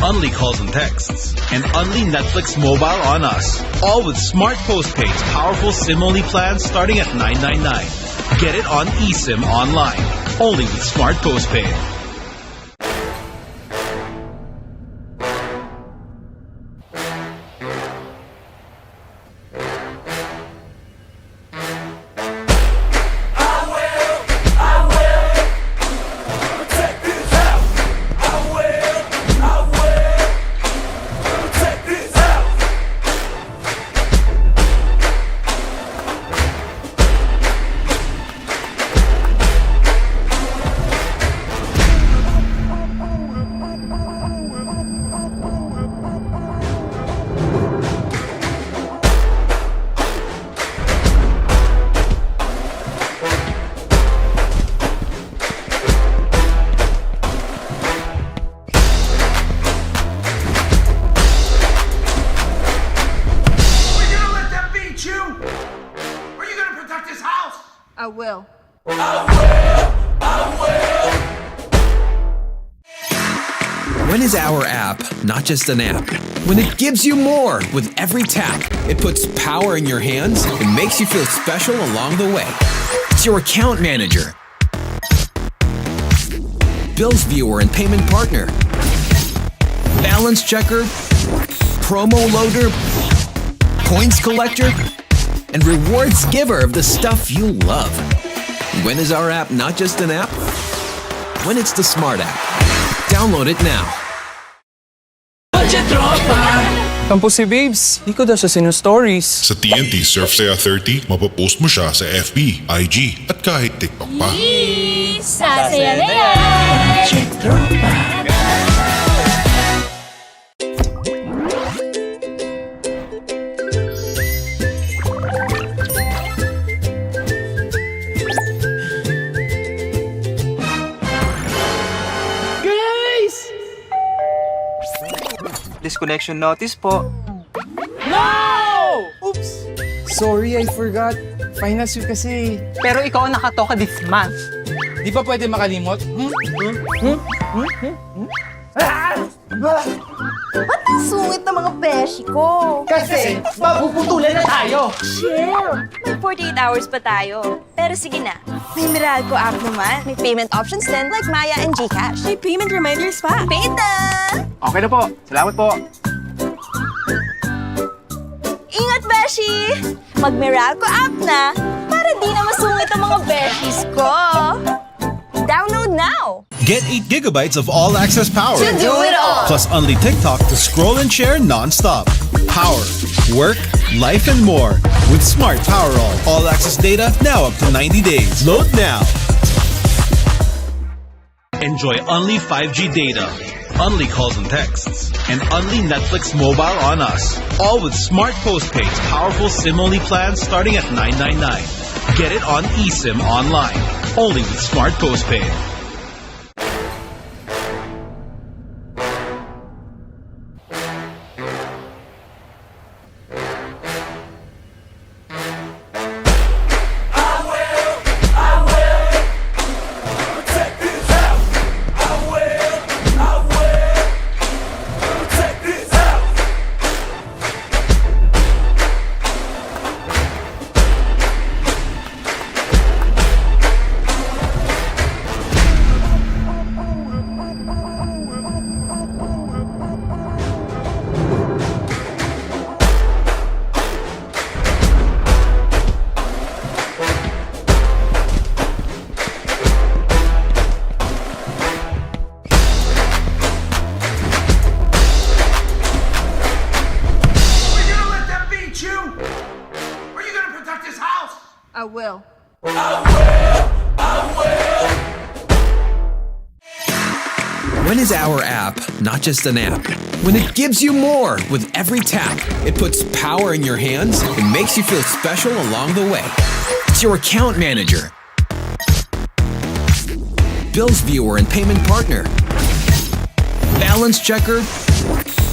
Only calls and texts, and only Netflix mobile on us. All with Smart Postpaid's powerful SIM-only plans starting at $9.99. Get it on eSIM online. Only with Smart Postpaid. I will. When is our app not just an app? When it gives you more with every tap. It puts power in your hands and makes you feel special along the way. It's your account manager, bills viewer and payment partner, balance checker, promo loader, points collector, and rewards giver of the stuff you love. When is our app not just an app? When it's the Smart app. Download it now. Kampo si Babes. Di ko daw siya sino-stories. Sa TNT Surf Saya 30, mapapost mo siya sa FB, IG, at kahit TikTok pa. Sasaya na yan! Disconnection notice po. Oops! Sorry, I forgot. Finals week kasi. Pero ikaw ang nakatoka this month. Di ba pwede makalimot? Ba't ang sungit ng mga beshi ko? Kasi mapuputulan na tayo. Chill! May 48 hours pa tayo. Pero sige na, may Meralco app naman. May payment options din like Maya and GCash. May payment reminders pa. Paid na! Okay na po. Salamat po. Ingat, beshi! Mag-Meralco app na para di na masungit ang mga beshis ko. Download now! Get 8 gigabytes of all-access power. To do it all! Plus only TikTok to scroll and share non-stop. Power, work, life, and more. With Smart Power all-access data now up to 90 days. Load now. Enjoy only 5G data, only calls and texts, and only Netflix mobile on us. All with Smart Postpaid's powerful SIM-only plans starting at $9.99. Get it on eSIM online. Only with Smart Postpaid. I will. When is our app not just an app? When it gives you more with every tap. It puts power in your hands and makes you feel special along the way. It's your account manager, bills viewer and payment partner, balance checker,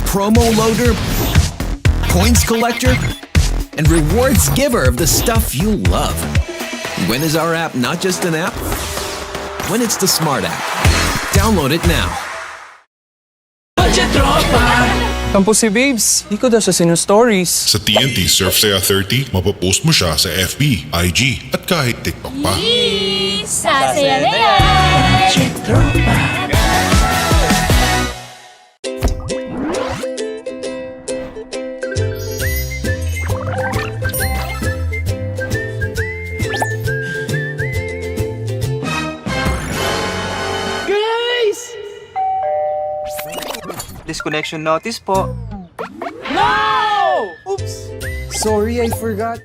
promo loader, points collector, and rewards giver of the stuff you love. When is our app not just an app? When it's the Smart app. Download it now. Kampo si Babes. Di ko daw siya sinu-stories. Sa TNT Surf Saya 30, mapapost mo siya sa FB, IG, at kahit TikTok pa. Sasaya na yan! Disconnection notice po. Sorry, I forgot.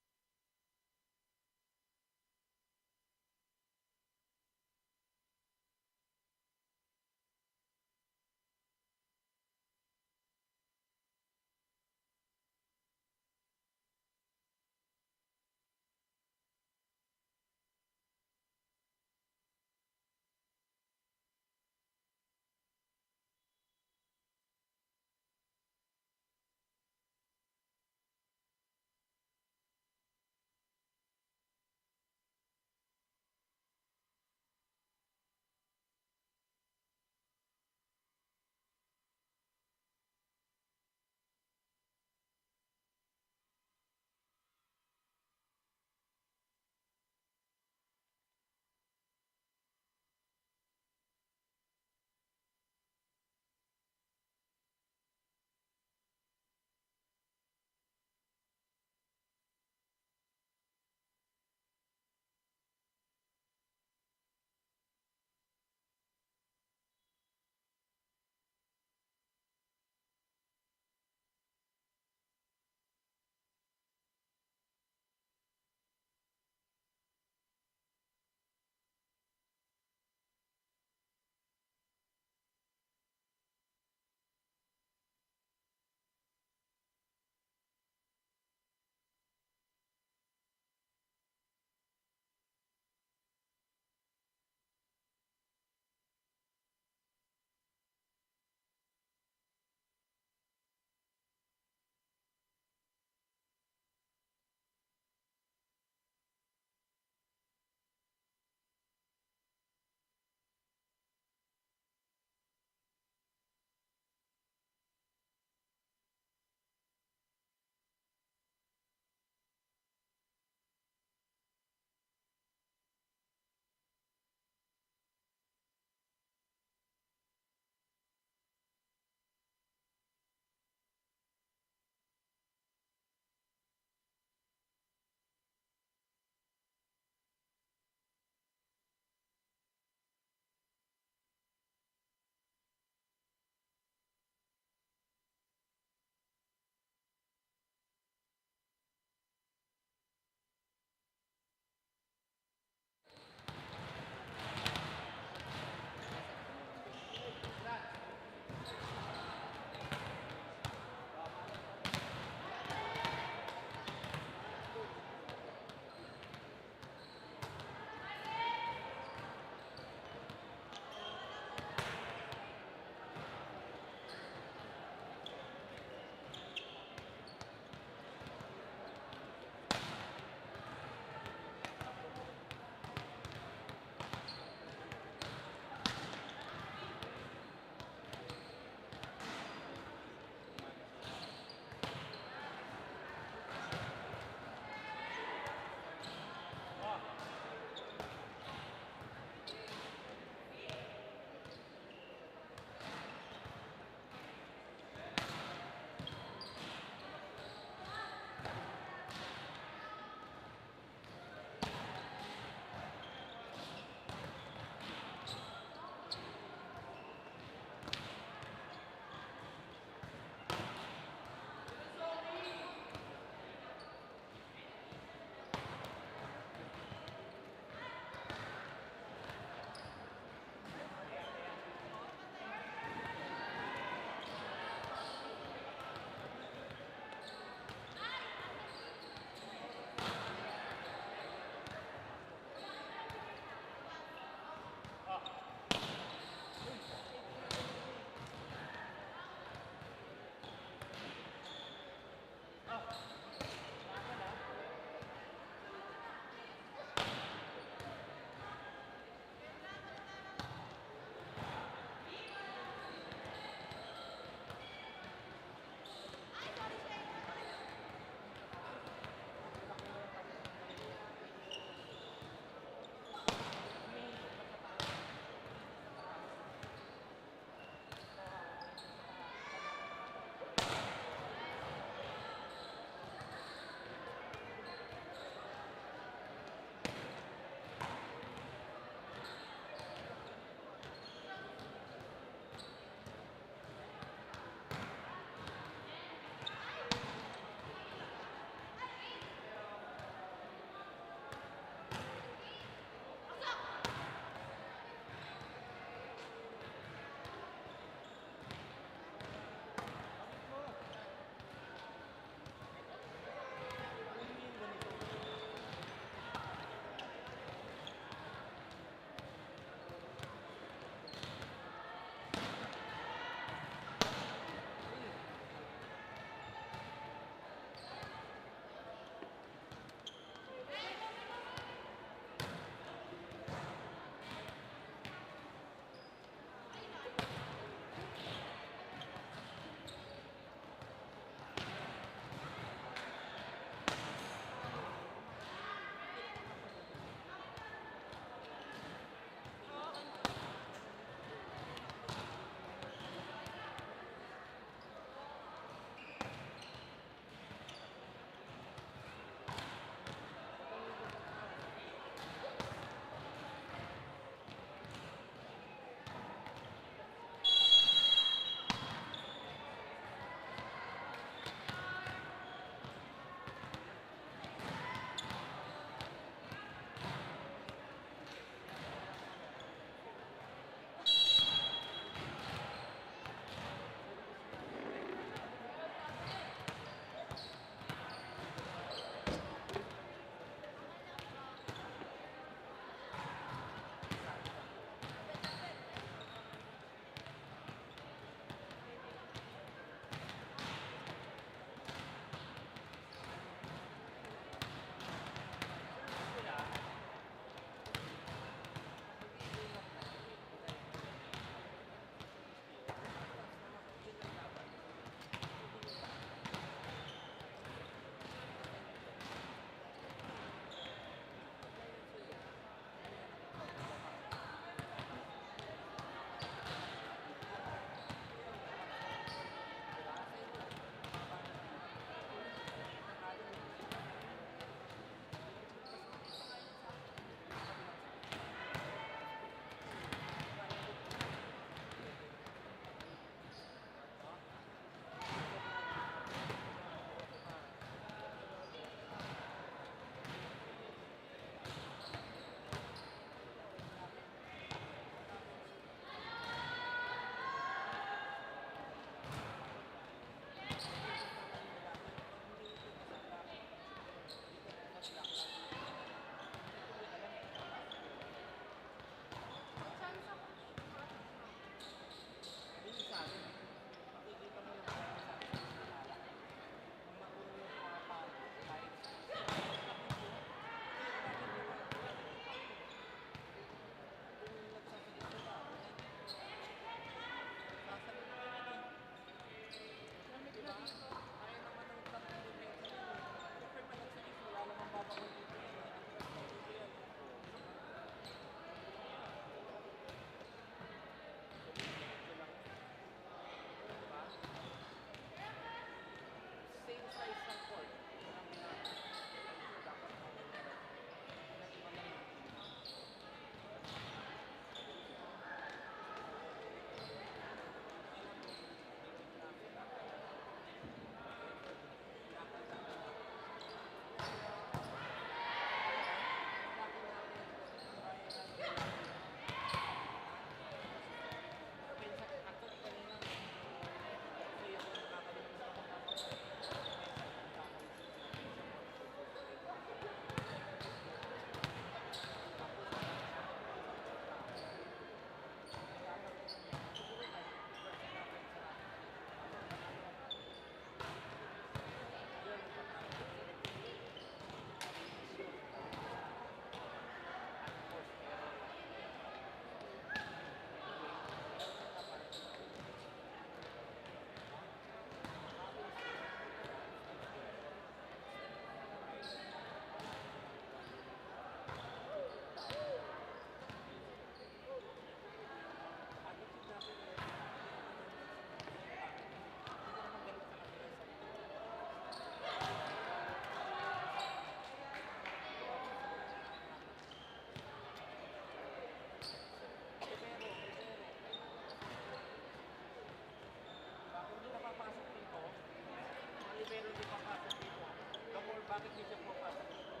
bakit hindi siya pumapasok dito?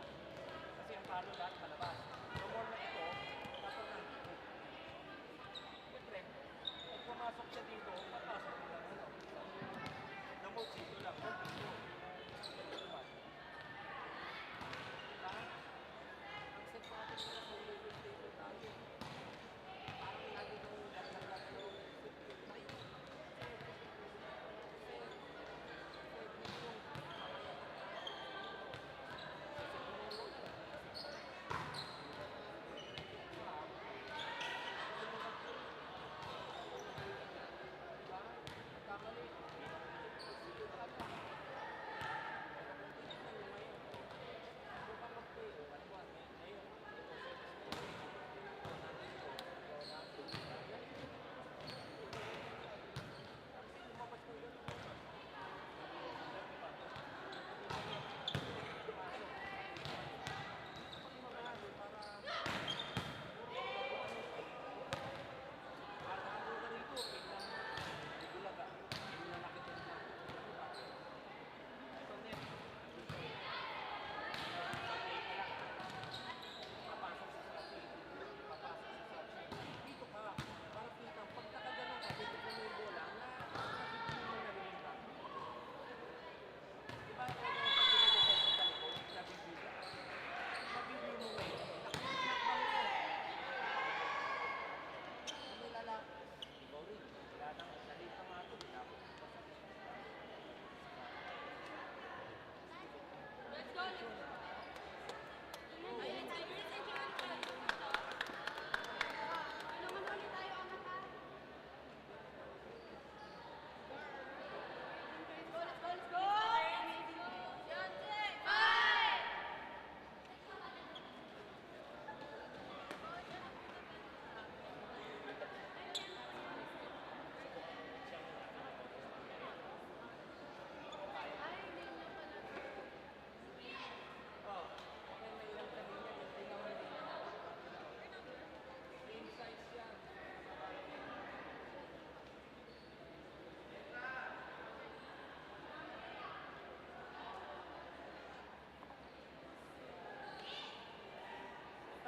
Kasi ang palo lahat palabas. So more na ito, dapat nandito. Siyempre, pag pumasok siya dito, papasok mo lang ano. Namot dito lang, dito. Ito naman. Diba? Ang set natin nila sa level table tayo. Parang lagi nang dagdag yung tayo.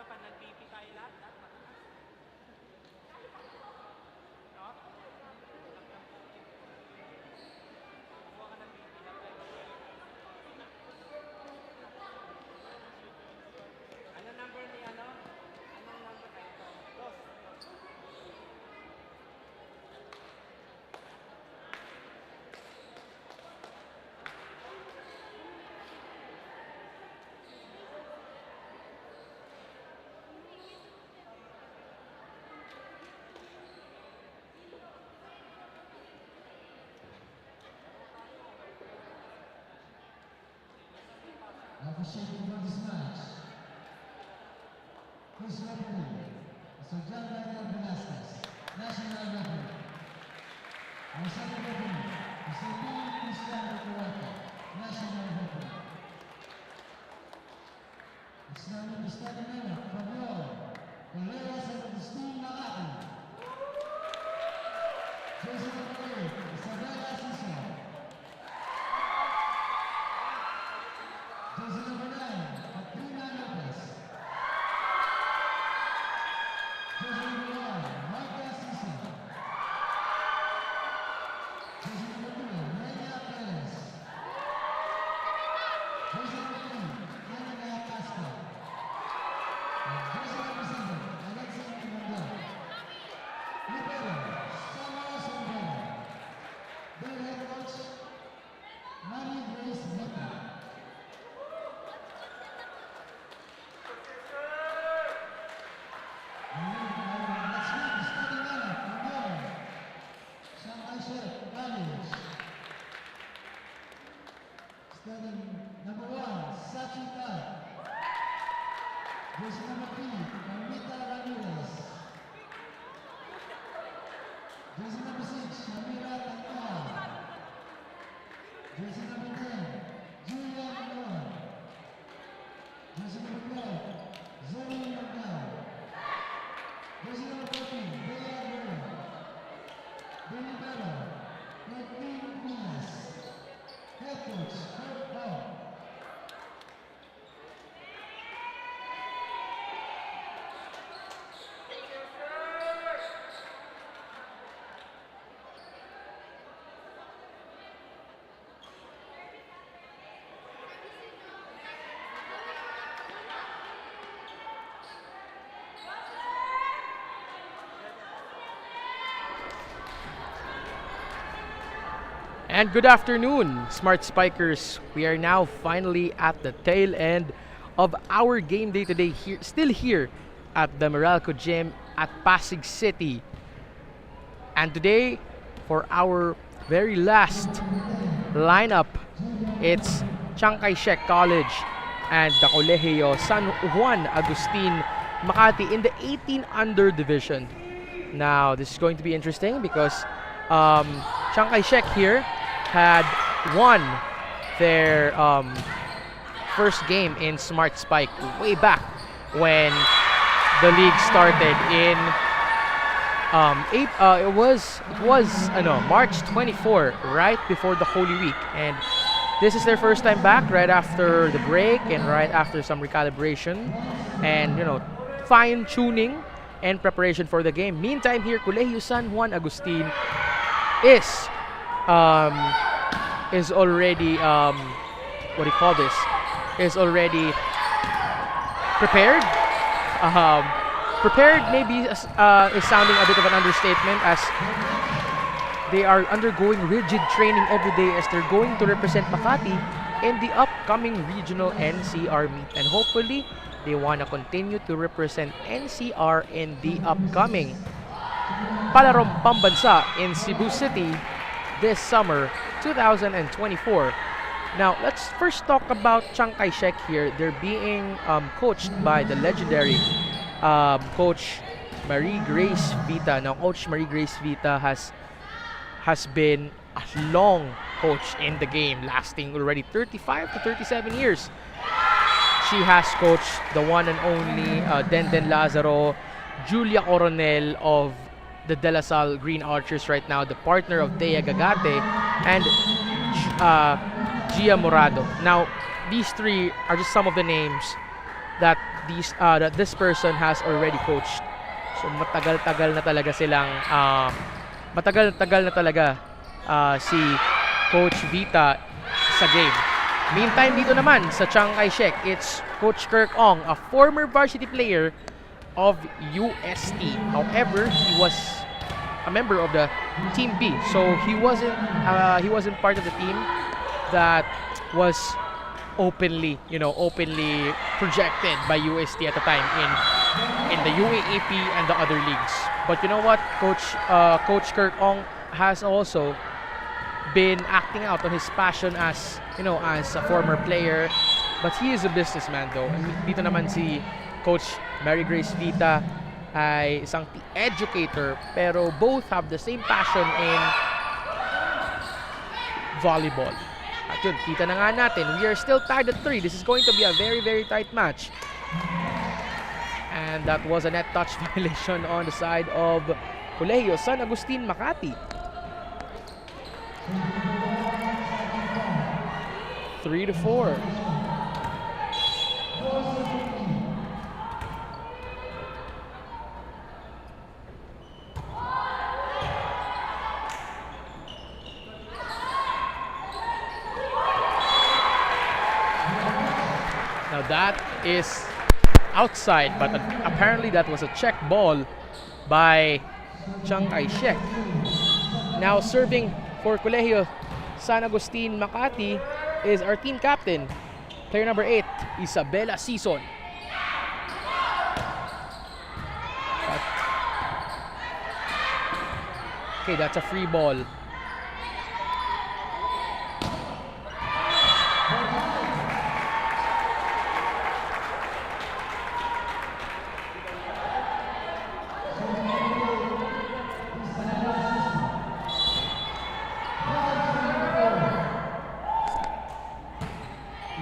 Pa nag-BP tayo lahat mataas. No? Kuha ka ng BP na ano number ni ano? Anong number kayo ito? Dos. Officiating for this match, his referee, Mr. John Daniel Velasquez, national referee. Our second referee, Mr. P. Cristiano Meralco, national referee. It's now the starting lineup from your Peleas and Christine Malaki. Jersey number 8, Isabella Cicero. Jersey number 9, Katrina Lopez. Jersey number 1, Marta Cicero. Jersey number 2, Media Perez. Jersey number 3, Elena Casco. Jersey number 7, Alexei Kimondor. Libero, Samuel Sandero. Their head coach, Mary Grace Mota. Standing number 1, Sachi Kar. Jersey number 3, Carmita Ramirez. Jersey number 6, Shamira Tantar. Jersey number 10, Julia Noor. Jersey number 12, Zoe Magdal. Jersey number 14, Bea Guerrero. Billy Bella, Kathleen Pinas. Head coach, Kurt Ball. And good afternoon, Smart Spikers. We are now finally at the tail end of our game day today, still here at the Meralco Gym at Pasig City. And today, for our very last lineup, it's Chiang Kai-shek College and the Colegio San Juan Agustin Makati in the 18 under division. Now, this is going to be interesting because Chiang Kai-shek here had won their first game in Smart Spike way back when the league started in March 24, right before the Holy Week, and this is their first time back right after the break and right after some recalibration and fine tuning and preparation for the game. Meantime, here Colegio San Juan Agustin is already is already prepared. Prepared maybe is sounding a bit of an understatement, as they are undergoing rigid training every day as they're going to represent Makati in the upcoming regional NCR meet, and hopefully they want to continue to represent NCR in the upcoming Palarong Pambansa in Cebu City this summer 2024. Now, let's first talk about Chiang Kai-shek here. They're being coached by the legendary Coach Marie Grace Vita. Now, Coach Marie Grace Vita has been a long coach in the game, lasting already 35 to 37 years. She has coached the one and only Denden Lazaro, Julia Coronel of the De La Salle Green Archers right now, the partner of Thea Gagate, and Gia Morado. Now, these three are just some of the names that this person has already coached. So matagal-tagal na talaga silang si Coach Vita sa game. Meantime, dito naman sa Chiang Kai-shek, it's Coach Kirk Ong, a former varsity player of UST. However, he was a member of the Team B, so he wasn't part of the team that was openly projected by UST at the time in the UAAP and the other leagues. But you know what, Coach Kirk Ong has also been acting out on his passion as a former player, but he is a businessman though. And dito naman si Coach Mary Grace Vita ay isang educator, pero both have the same passion in volleyball. At yun, kita na nga natin, we are still tied at 3. This is going to be a very, very tight match. And that was a net touch violation on the side of Colegio San Agustin Makati. 3-4. Now that is outside, but apparently that was a check ball by Chiang Kai-shek. Now serving for Colegio San Agustin Makati is our team captain, player number 8, Isabela Sison. Okay, that's a free ball.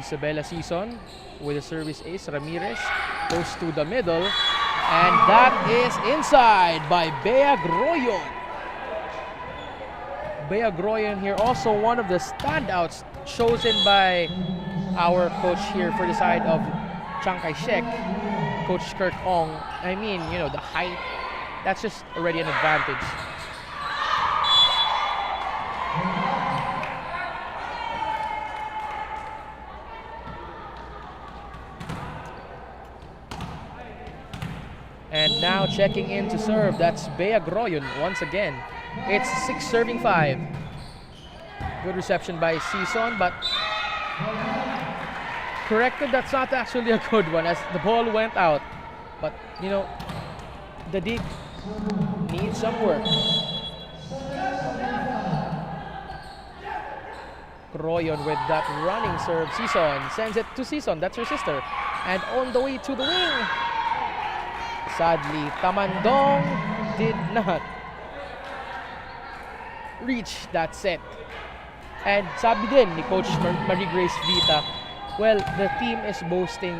Isabela Sison with a service ace. Ramirez goes to the middle, and that is inside by Bea Groyon. Bea Groyon here, also one of the standouts chosen by our coach here for the side of Chiang Kai-shek, Coach Kirk Ong. I mean, the height, that's just already an advantage. And now checking in to serve, that's Bea Groyon once again. It's 6 serving 5. Good reception by Season, but corrected. That's not actually a good one as the ball went out. But, you know, the dig needs some work. Royon with that running serve. Season sends it to Season. That's her sister. And on the way to the wing. Sadly, Tamandong did not reach that set. And sabi din ni Coach Marie Grace Vita, well, the team is boasting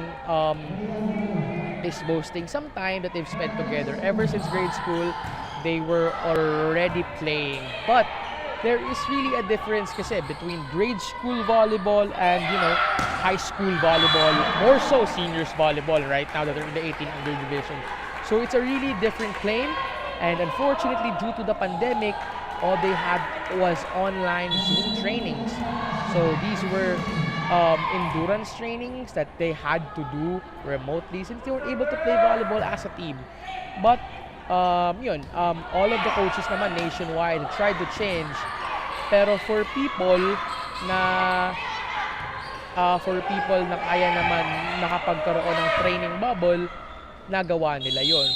some time that they've spent together. Ever since grade school, they were already playing. But there is really a difference kasi between grade school volleyball and, you know, high school volleyball, more so seniors volleyball right now that they're in the 18 under division. So it's a really different plane, and unfortunately due to the pandemic, all they had was online Zoom trainings. So these were endurance trainings that they had to do remotely since they were able to play volleyball as a team. But all of the coaches naman nationwide tried to change. Pero for people na kaya naman nakapagkaroon ng training bubble, nagawa nila yon.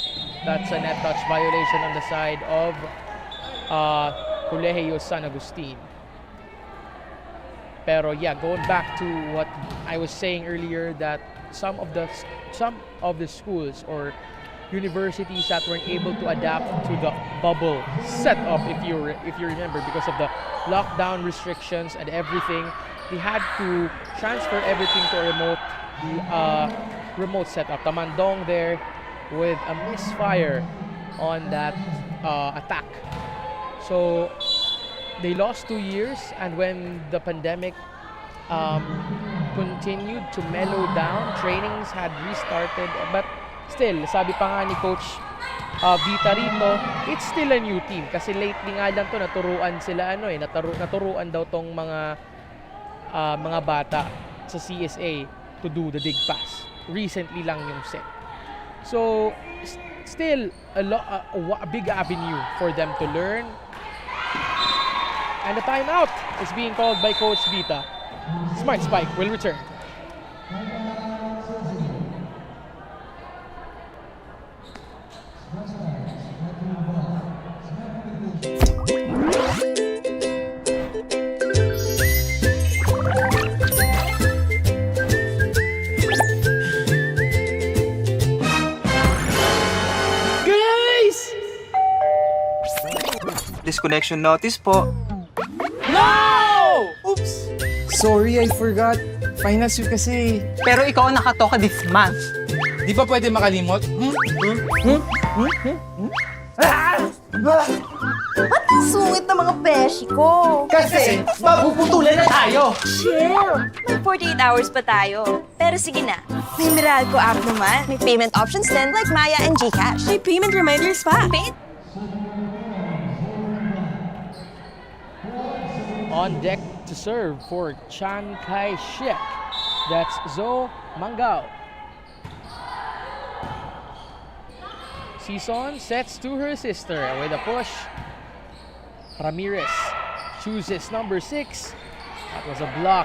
That's a net touch violation on the side of Colegio San Agustin. Pero yeah, going back to what I was saying earlier, that some of the schools or universities that weren't able to adapt to the bubble setup, if you remember, because of the lockdown restrictions and everything, they had to transfer everything to a remote setup. Tamandong there with a misfire on that attack. So they lost 2 years, and when the pandemic continued to mellow down, trainings had restarted. But still, sabi pa nga ni Coach Vita rito, it's still a new team. Kasi lately nga lang to naturuan sila naturuan daw tong mga bata sa CSA to do the dig pass. Recently lang yung set. So still a big avenue for them to learn. And the timeout is being called by Coach Vita. Smart Spike will return. Disconnection notice po. No! Oops! Sorry, I forgot. Finals week kasi. Pero ikaw ang nakatoka this month. Di ba pwede makalimot? Ba't sungit na mga beshi ko? Kasi mapuputulan na tayo. Chill! May 48 hours pa tayo. Pero sige na, may Meralco app naman. May payment options din like Maya and GCash. May payment reminders pa. On deck to serve for Chiang Kai-shek. That's Zo Mangao. Season sets to her sister with a push. Ramirez chooses number 6. That was a block.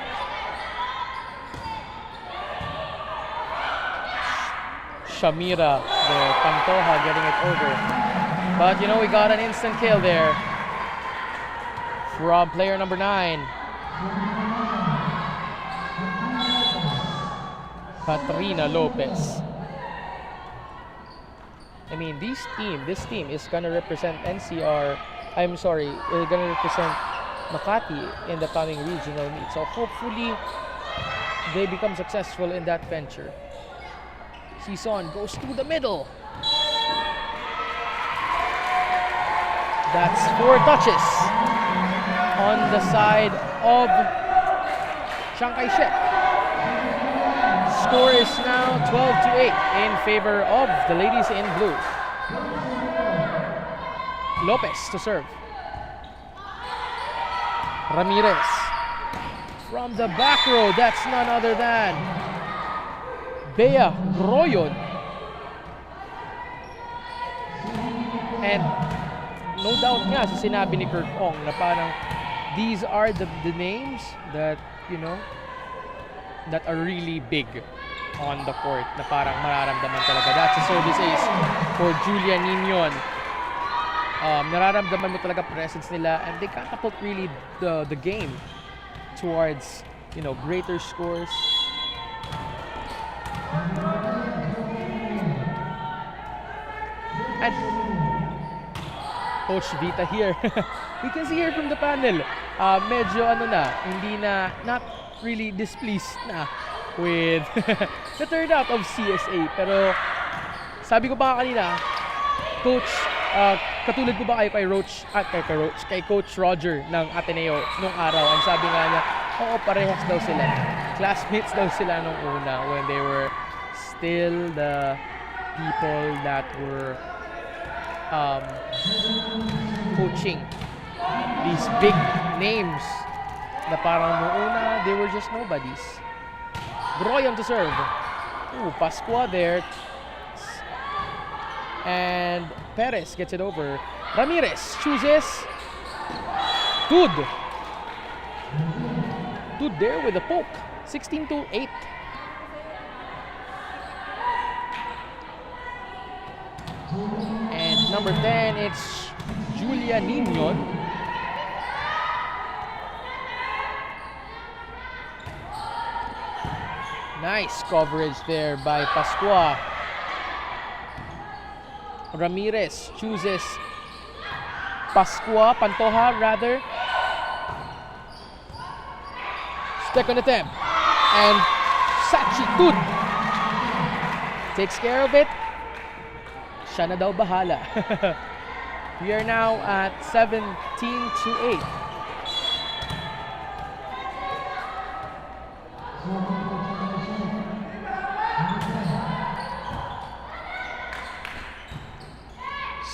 Shamira, the Pantoja, getting it over. But you know, we got an instant kill there from player number 9. Katrina Lopez. I mean, this team is gonna represent NCR. I'm sorry, we're gonna represent Makati in the coming regional meet. So hopefully, they become successful in that venture. Sison goes to the middle. That's 4 touches on the side of Chiang Kai-shek. Score is now 12-8 in favor of the ladies in blue. Lopez to serve. Ramirez from the back row. That's none other than Bea Royon. And no doubt nga sa sinabi ni Kurt Ong na parang these are the names that, that are really big on the court na parang mararamdaman talaga. That's a service ace for Julia Ninion. Nararamdaman mo talaga presence nila, and they catapult really the game towards, greater scores. And Coach Vita here. We can see here from the panel. Medyo not really displeased na with the turnout of CSA. Pero sabi ko ba kanina, Coach, katulad ko ba kayo kay Coach Roger ng Ateneo nung araw? Ang sabi nga niya, oo, parehas daw sila. Classmates daw sila nung una when they were still the people that were coaching these big names na parang nung una, they were just nobodies. Broyan to serve. Ooh, Pascua there. And Perez gets it over. Ramirez chooses Tud. Tud there with a poke. 16-8. And number 10, it's Julia Ninion. Nice coverage there by Pascua. Ramirez chooses Pantoja rather. Second attempt. And Sachi Tud takes care of it. Siya na daw bahala. We are now at 17-8.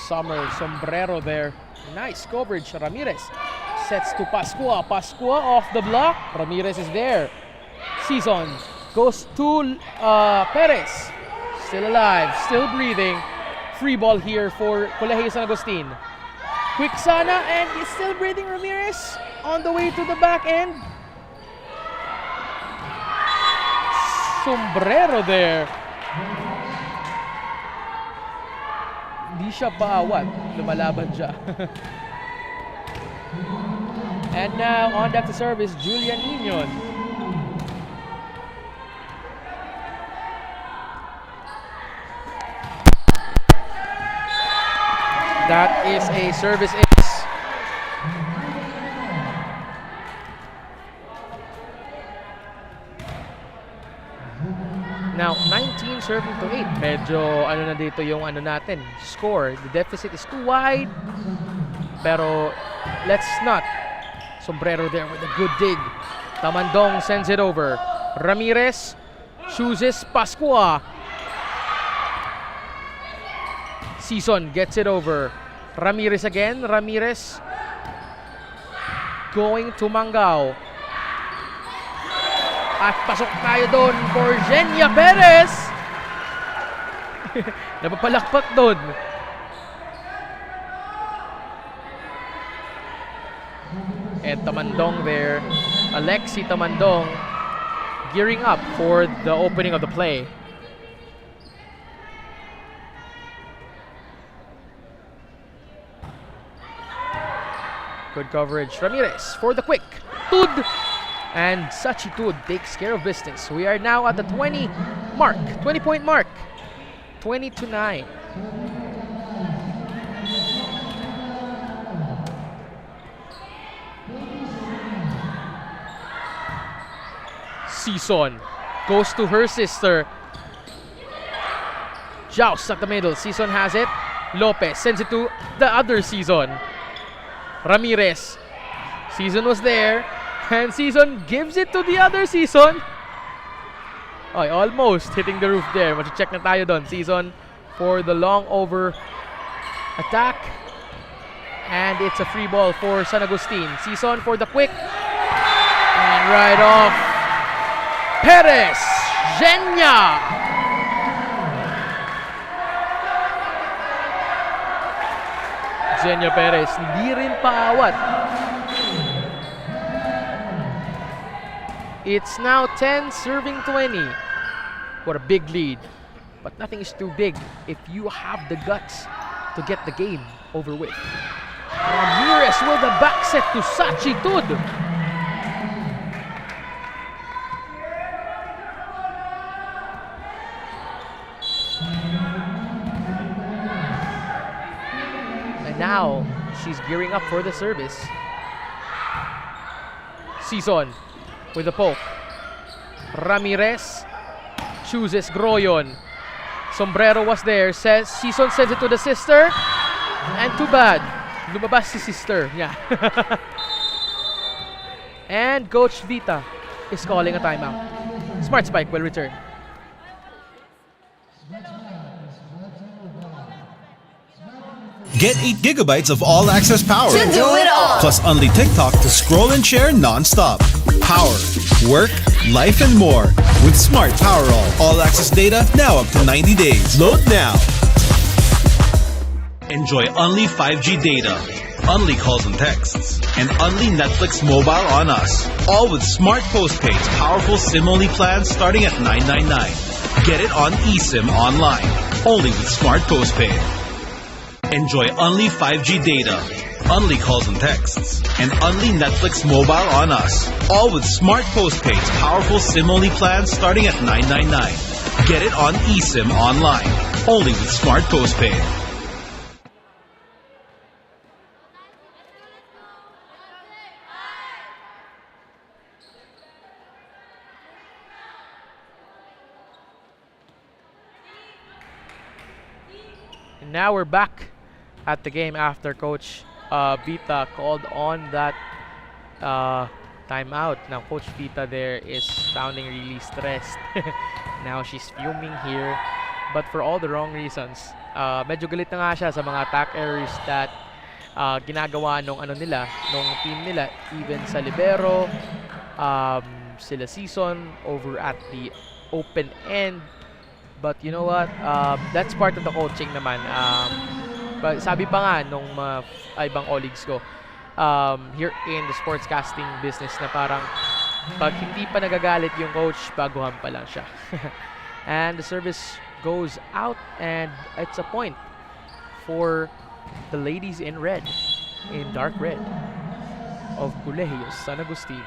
Summer sombrero there. Nice coverage. Ramirez sets to Pascua. Pascua off the block. Ramirez is there. Season goes to Perez. Still alive, still breathing. Free ball here for Colegio San Agustin. Quick sana, and he's still breathing. Ramirez on the way to the back end. Sombrero there. Di siya paawat. Lumalaban siya. And now on deck to serve is Julia Ninion. That is a service ace. Now, 19 serving to 8. Medyo na dito yung natin, score. The deficit is too wide. Pero let's not. Sombrero there with a good dig. Tamandong sends it over. Ramirez chooses Pascua. Season gets it over. Ramirez again. Ramirez going to Mangao. At pasok tayo doon for Zenia Perez. Napapalakpak doon. And Tamandong there. Alexi Tamandong gearing up for the opening of the play. Good coverage. Ramirez for the quick. Tud. And Sachi Tud takes care of business. We are now at the 20 mark. 20-point mark. 20-9. Season goes to her sister. Joust at the middle. Season has it. Lopez sends it to the other Season. Ramirez. Season was there. And Season gives it to the other Season. Ay, almost hitting the roof there. Mag-check na tayo doon. Season for the long over attack. And it's a free ball for San Agustin. Season for the quick. And right off. Perez. Zenia. Zenia Perez. Hindi rin paawat. It's now 10 serving 20. What a big lead. But nothing is too big if you have the guts to get the game over with. Ramirez with the back set to Sachi Tud. And now she's gearing up for the service. Season with the poke. Ramirez chooses Groyon. Sombrero was there. Says Season sends it to the sister. And too bad. Lumabas si sister. Yeah. And Coach Vita is calling a timeout. Smart Spike will return. Get 8 gigabytes of all-access power. To do it all. Plus only TikTok to scroll and share non-stop. Power, work, life, and more. With Smart Power all-access data now up to 90 days. Load now. Enjoy only 5G data, only calls and texts, and only Netflix mobile on us. All with Smart Postpaid's powerful SIM-only plans starting at $9.99. Get it on eSIM online, only with Smart Postpaid. Enjoy only 5G data, only calls and texts, and only Netflix mobile on us. All with Smart Postpaid's powerful SIM-only plans starting at $9.99. Get it on eSIM online, only with Smart Postpaid. And now we're back at the game after Coach Vita called on that timeout. Now Coach Vita there is sounding really stressed. Now she's fuming here, but for all the wrong reasons. Medyo galit na nga siya sa mga attack errors that ginagawa nung team nila, even sa libero, sila Season over at the open end. But you know what? That's part of the coaching naman. Sabi pa nga nung ibang colleagues ko here in the sportscasting business na parang pag hindi pa nagagalit yung coach, baguhan pa lang siya. And the service goes out and it's a point for the ladies in red, in dark red of Colegio San Agustin.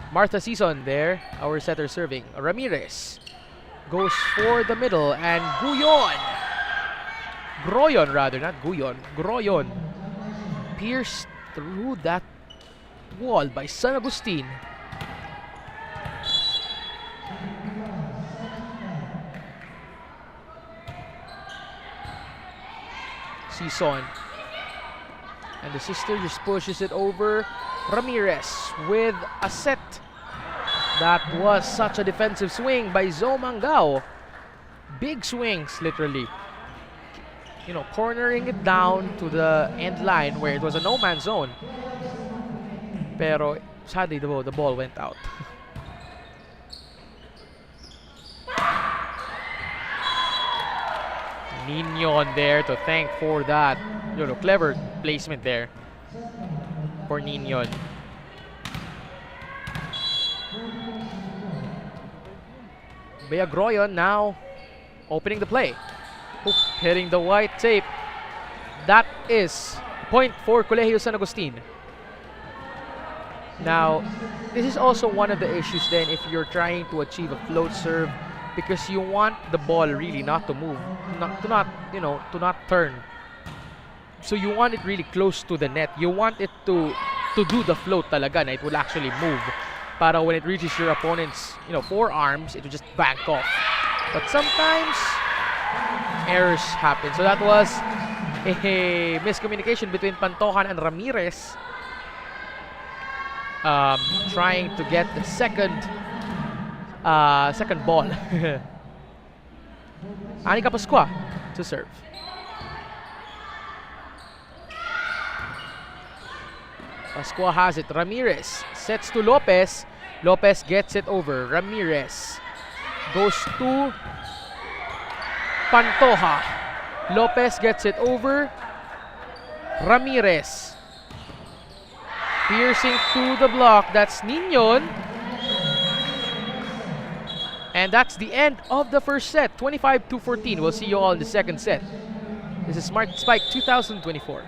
Martha Season there, our setter serving. Ramirez goes for the middle and Groyon rather, not Guyon. Groyon pierced through that wall by San Agustin. Season. And the sister just pushes it over. Ramirez with a set. That was such a defensive swing by Zomangao. Big swings, literally. You know, cornering it down to the end line where it was a no-man's zone. Pero sadly, the ball went out. Ninion there to thank for that. You know, clever placement there for Ninion. Bea Groyon now opening the play. Oop, hitting the white tape. That is point for Colegio San Agustin. Now, this is also one of the issues then if you're trying to achieve a float serve, because you want the ball really not to move, to not turn. So you want it really close to the net. You want it to do the float talaga na it will actually move. Para when it reaches your opponent's, forearms, it will just bank off. But sometimes errors happen. So that was a miscommunication between Pantojan and Ramirez. Trying to get the second ball. Anika Pascua to serve. Pascua has it. Ramirez sets to Lopez. Lopez gets it over. Ramirez goes to Pantoja. Lopez gets it over. Ramirez. Piercing through the block. That's Ninion. And that's the end of the first set. 25-14. We'll see you all in the second set. This is Smart Spike 2024.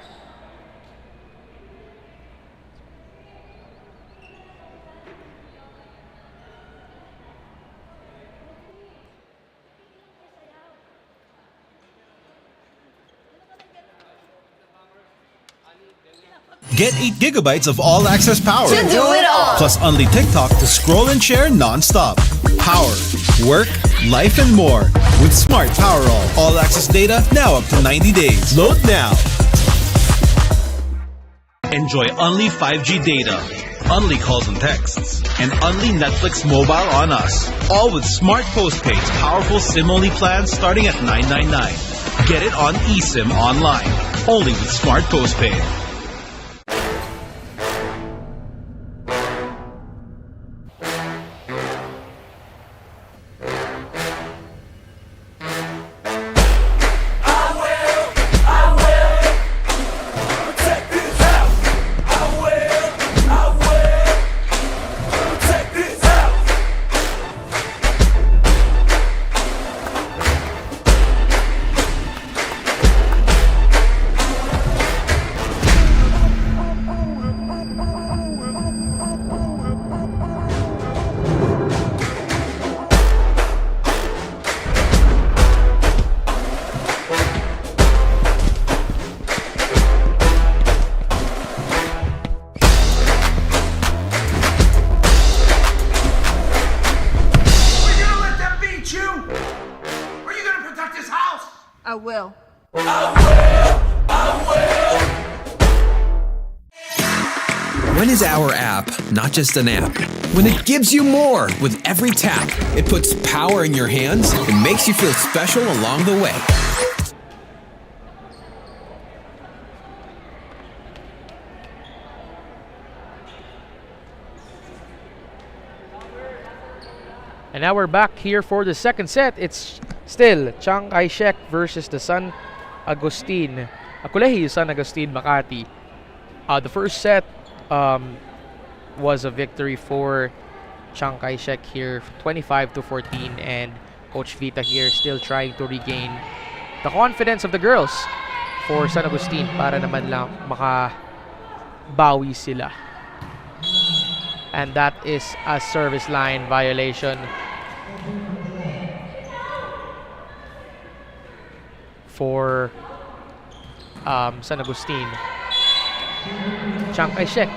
Get 8 gigabytes of all-access power. To do it all. Plus Only TikTok to scroll and share non-stop. Power, work, life, and more. With Smart Power All-access data now up to 90 days. Load now. Enjoy Only 5G data, Only calls and texts, and Only Netflix mobile on us. All with Smart Postpaid's powerful SIM-only plans starting at $9.99. Get it on eSIM online. Only with Smart Postpaid. I will. When is our app not just an app? When it gives you more with every tap, it puts power in your hands and makes you feel special along the way. And now we're back here for the second set. It's still Chiang Kai-shek versus the San Agustin. Colegio San Agustin Makati. The first set was a victory for Chiang Kai-shek here, 25-14, and Coach Vita here still trying to regain the confidence of the girls for San Agustin para naman lang makabawi sila. And that is a service line violation for San Agustin. Chiang Kai-shek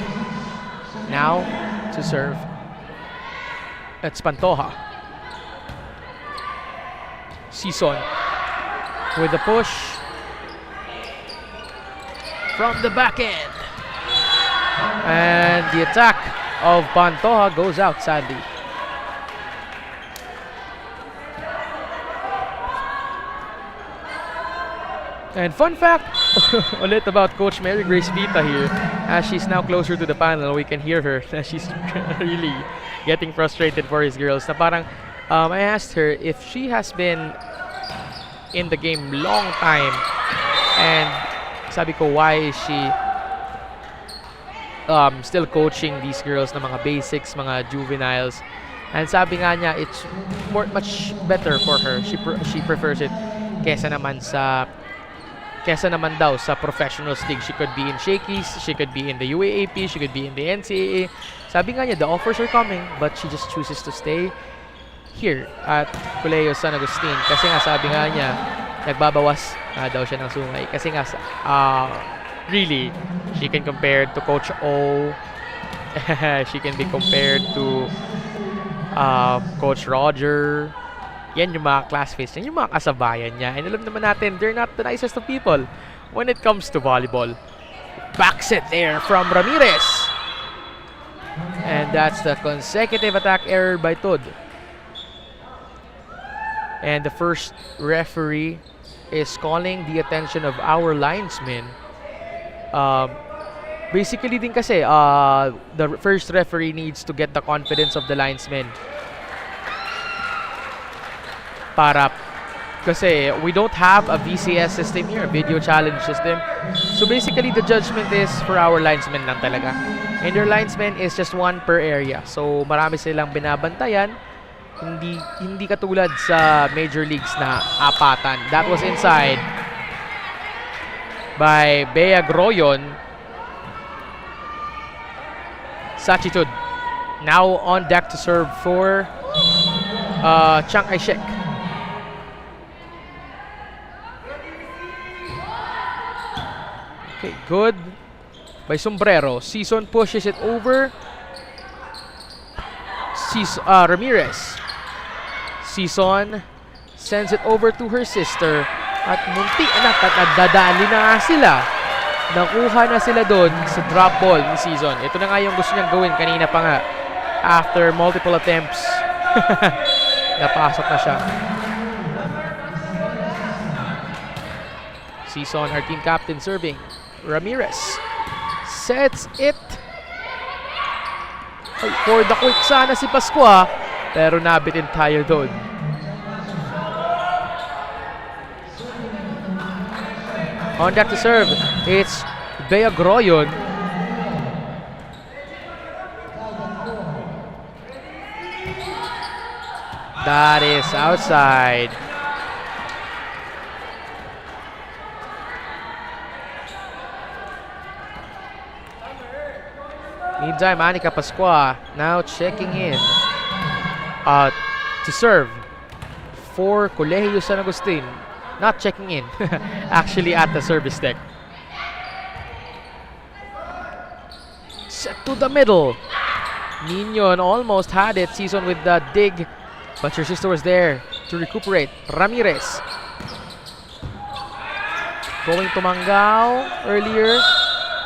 now to serve. It's Pantoja. Sison with the push from the back end. And the attack of Pantoja goes out sadly. And fun fact ulit about Coach Mary Grace Vita here, as she's now closer to the panel, we can hear her that she's really getting frustrated for his girls. Na parang I asked her if she has been in the game long time, and sabi ko, why is she still coaching these girls na mga basics, mga juveniles. And sabi nga niya, it's much better for her. She prefers it kesa naman daw sa professional league. She could be in Shakey's, she could be in the UAAP, she could be in the NCAA. Sabi nga niya, the offers are coming, but she just chooses to stay here at Colegio San Agustin. Kasi nga sabi nga niya, nagbabawas daw siya ng sungay. Kasi nga, really, she can compare to Coach O. She can be compared to Coach Roger. Yan yung mga classmates niya, yung mga kasabayan niya. And alam naman natin, they're not the nicest of people when it comes to volleyball. Back set there from Ramirez. And that's the consecutive attack error by Tud. And the first referee is calling the attention of our linesmen. Basically din kasi, the first referee needs to get the confidence of the linesmen para Kasi we don't have a VCS system here, a video challenge system. So basically, the judgment is for our linesmen lang talaga. And their linesmen is just one per area. So marami silang binabantayan. Hindi katulad sa major leagues na apatan. That was inside by Bea Groyon. Sachitud now on deck to serve for Chiang Kai-shek. Okay, good by Sombrero. Season pushes it over. Ramirez. Season sends it over to her sister. At munti anak at nagdadali na nga sila. Nakuha na sila doon sa drop ball ni Season. Ito na nga yung gusto niyang gawin kanina pa nga. After multiple attempts. Napasok na siya. Season, our team captain, serving. Ramirez sets it. For the quick sana si Pascua. Pero nabitin tayo doon. On deck to serve, it's Bea Groyon. That is outside. Meantime, Anika Pascua now checking in to serve for Colegio San Agustin. Not checking in, actually at the service deck. Set to the middle. Ninion almost had it. Season with the dig, but your sister was there to recuperate. Ramirez going to Mangao earlier.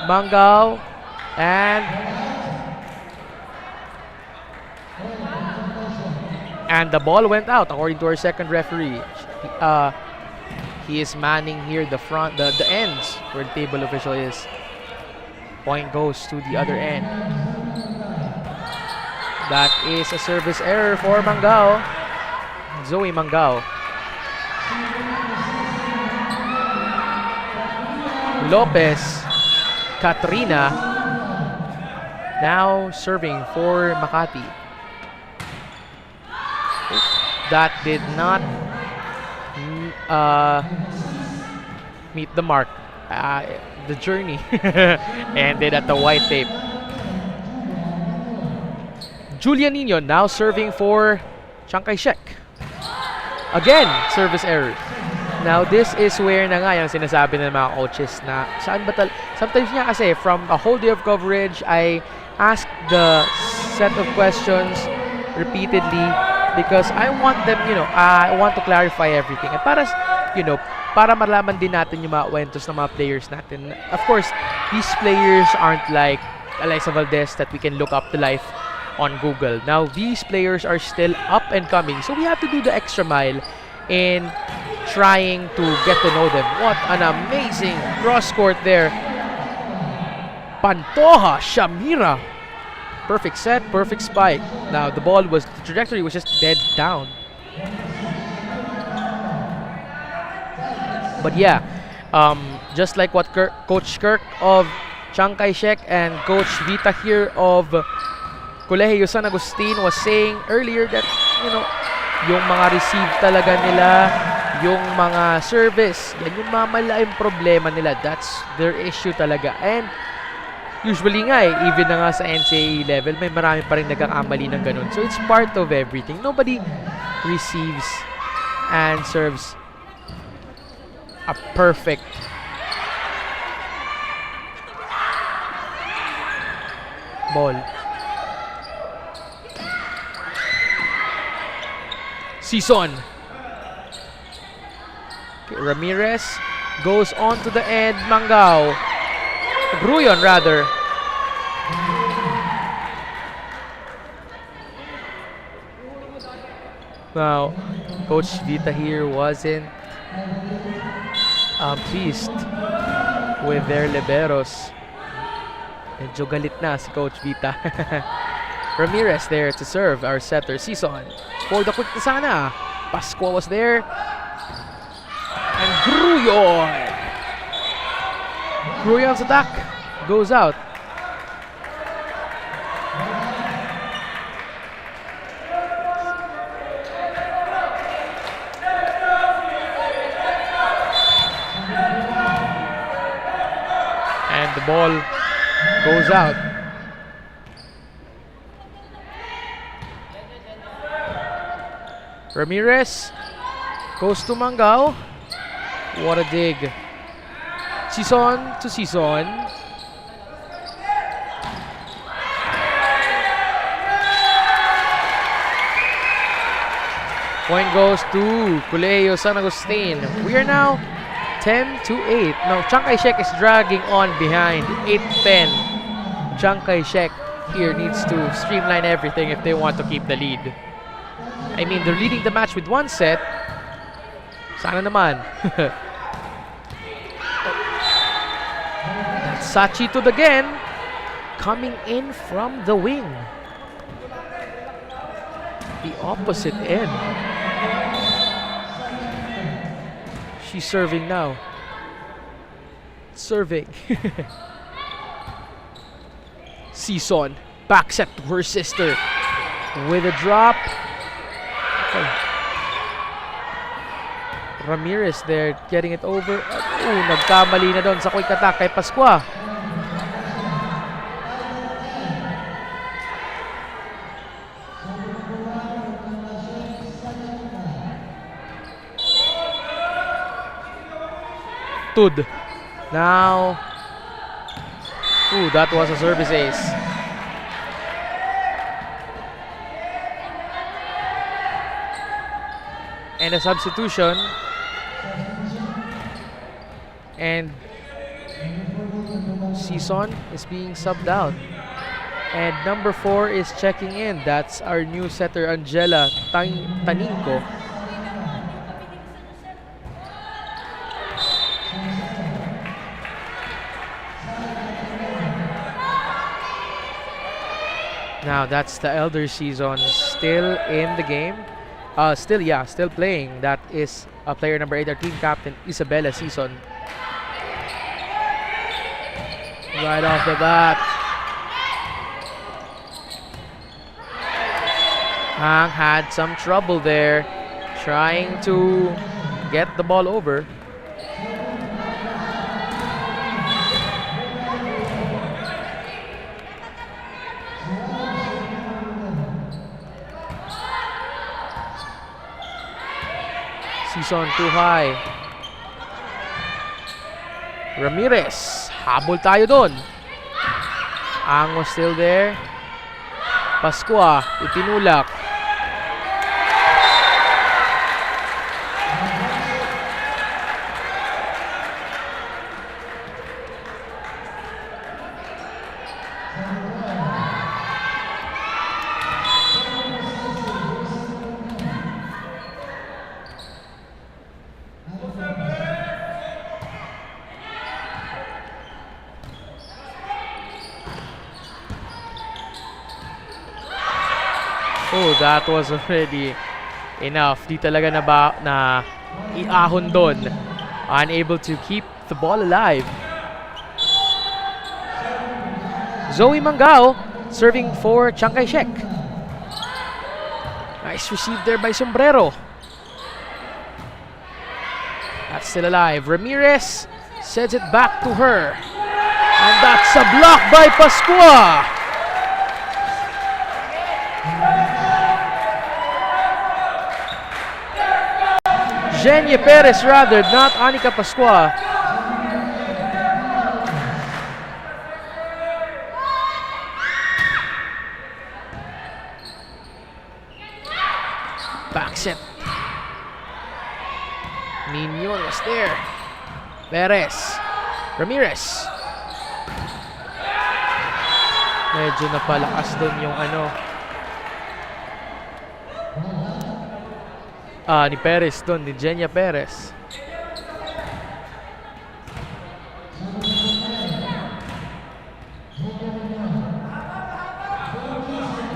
Mangao and the ball went out according to our second referee. He is manning here the front, the ends where the table official is. Point goes to the other end. That is a service error for Mangao. Zoe Mangao. Lopez. Katrina. Now serving for Makati. That did not meet the mark. The journey ended at the white tape. Julia Nino now serving for Chiang Kai-shek. Again, service error. Now, this is where na nga yung sinasabi ng mga coaches na saan ba sometimes nga kasi from a whole day of coverage, I ask the set of questions repeatedly because I want them, I want to clarify everything. And para, para malaman din natin yung mga kwentos ng mga players natin. Of course, these players aren't like Eliza Valdez that we can look up the life on Google. Now, these players are still up and coming. So, we have to do the extra mile in trying to get to know them. What an amazing cross court there. Pantoja, Shamira. Perfect set, perfect spike. Now, the trajectory was just dead down. But yeah, just like what Coach Kirk of Chiang Kai-shek and Coach Vita here of Colegio San Agustin was saying earlier that, yung mga receive talaga nila, yung mga service, yan yung mamalaking problema nila. That's their issue talaga. And usually nga even na nga sa NCAA level, may marami pa rin nagkakamali ng ganun. So it's part of everything. Nobody receives and serves a perfect ball. Season. Okay, Ramirez goes on to the end. Mangao. Gruyon rather. Now, Coach Vita here wasn't pleased with their liberos. Medyo galit na si Coach Vita. Ramirez there to serve our setter. Season. For the quick na sana. Pascua was there. Gruyon. Gruyon's attack goes out. And the ball goes out. Ramirez goes to Mangao. What a dig. Season to season. Point goes to Colegio San Agustin. We are now 10-8. Now, Chiang Kai-shek is dragging on behind. 8-10. Chiang Kai-shek here needs to streamline everything if they want to keep the lead. I mean, they're leading the match with 1 set. Sana naman. That's Sachitod again. Coming in from the wing. The opposite end. She's serving now. Serving. Season. Back set to her sister. With a drop. Okay. Ramirez there getting it over. Nagkamali na doon sa quick attack kay Pascua. Tud. Now. That was a service ace. And a substitution. And Season is being subbed out. And number 4 is checking in. That's our new setter, Angela Taninco. Now that's the elder Season still in the game. Still playing. That is player number 8, our team captain, Isabella Season. Right off the bat. Hang had some trouble there trying to get the ball over. Season too high. Ramirez. Habol tayo doon. Ango still there. Pascua. Itinulak. That was already enough. Di talaga na iahon doon. Unable to keep the ball alive. Zoe Mangao serving for Chiang Kai-shek. Nice receive there by Sombrero. That's still alive. Ramirez sends it back to her. And that's a block by Pascua. Zhenya Perez rather, not Anika Pascua. Back set. Mignon was there. Perez. Ramirez. Medyo napalakas doon yung ni Perez doon, ni Zhenya Perez.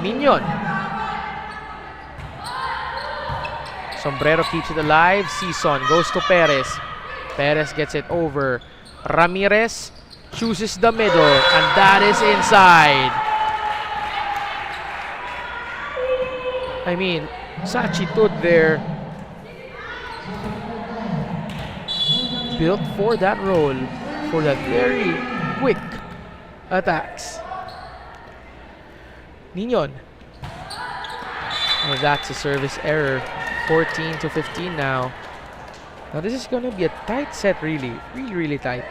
Mignon. Sombrero keeps it alive. Season goes to Perez. Perez gets it over. Ramirez chooses the middle, and that is inside. I mean, Sachi stood there, built for that role, for that very quick attacks. Ninion. Well, that's a service error. 14-15 now. Now this is going to be a tight set, really. Really tight.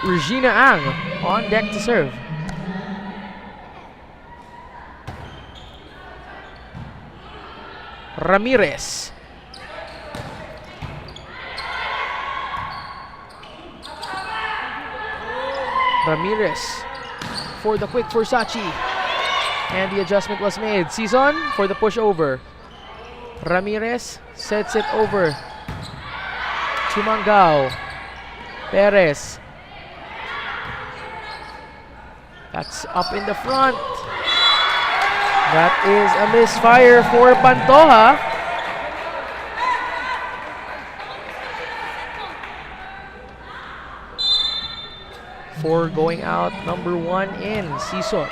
Regina Ang on deck to serve. Ramirez. Ramirez for the quick for Sachi. And the adjustment was made. Season for the push over. Ramirez sets it over to Mangao. Perez. That's up in the front. That is a misfire for Pantoja. For going out, number 1 in Season.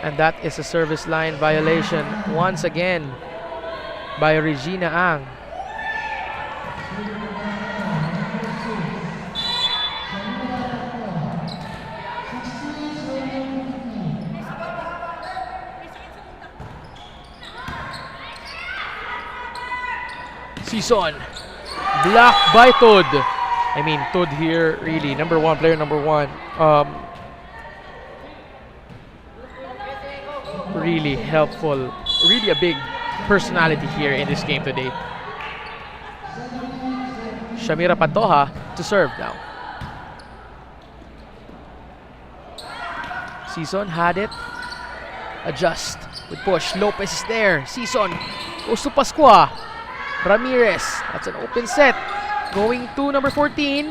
And that is a service line violation once again by Regina Ang. Season. Blocked by Todd. I mean, Todd here, really, player number one. Really helpful. Really a big personality here in this game today. Shamira Pantoja to serve now. Season had it. Adjust with push. Lopez is there. Season goes to Pascua. Ramirez. That's an open set. Going to number 14.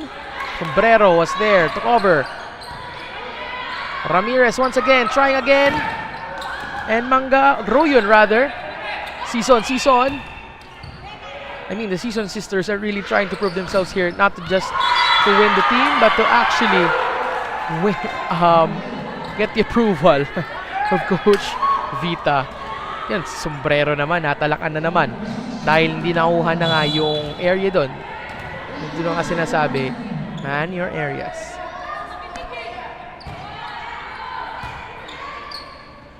Sombrero was there to cover. Ramirez once again. Trying again. And Groyon rather. Season. I mean, the Season sisters are really trying to prove themselves here. Not to just to win the team, but to actually win, get the approval of Coach Vita. Yan, Sombrero naman, natalakan na naman. Dahil hindi nakuha na nga yung area doon. Hindi nung nga sinasabi, man your areas.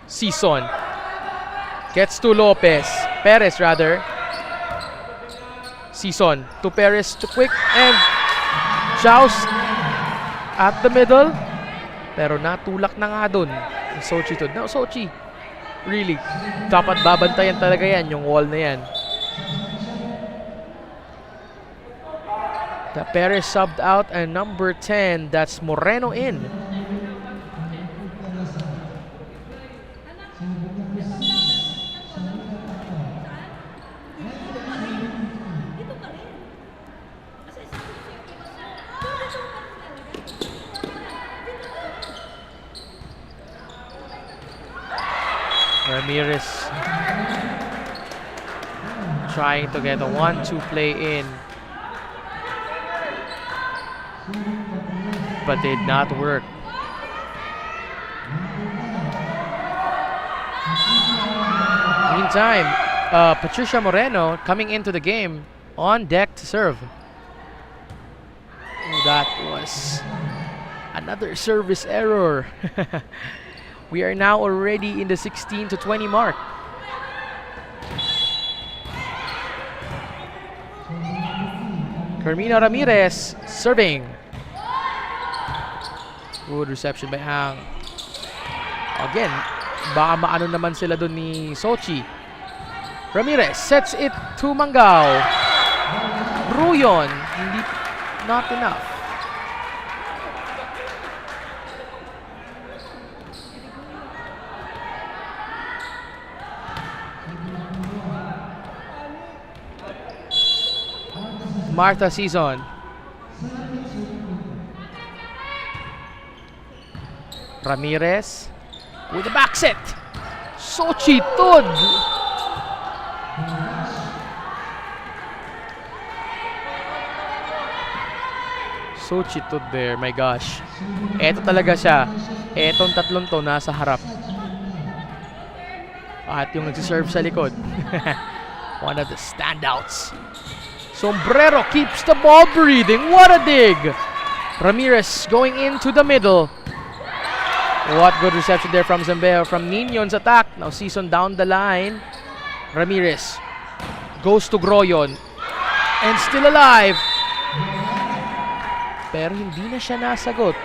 Season gets to Perez rather. Season to Perez to quick and joust at the middle. Pero natulak na nga doon. Sochi to. Now Sochi, really, dapat babantayan talaga yan, yung wall na yan. The Perez subbed out and number 10, that's Moreno in. Ramirez trying to get a 1-2 play in, but did not work. Meantime, Patricia Moreno coming into the game on deck to serve. That was another service error. We are now already in the 16-20 mark. Carmina Ramirez serving. Good reception by Ang. Again, baka maano naman sila doon ni Sochi. Ramirez sets it to Mangao. Gruyon, not enough. Martha Season. Ramirez with the back set. Sochi Tud. Sochi Tud there, my gosh. Eto talaga siya. Etong tatlong to nasa harap. At yung nagsiserve sa likod. One of the standouts. Sombrero keeps the ball breathing. What a dig! Ramirez going into the middle. What good reception there from Zambeo from Ninion's attack. Now Season down the line. Ramirez goes to Groyon. And still alive. Pero hindi na siya nasagot.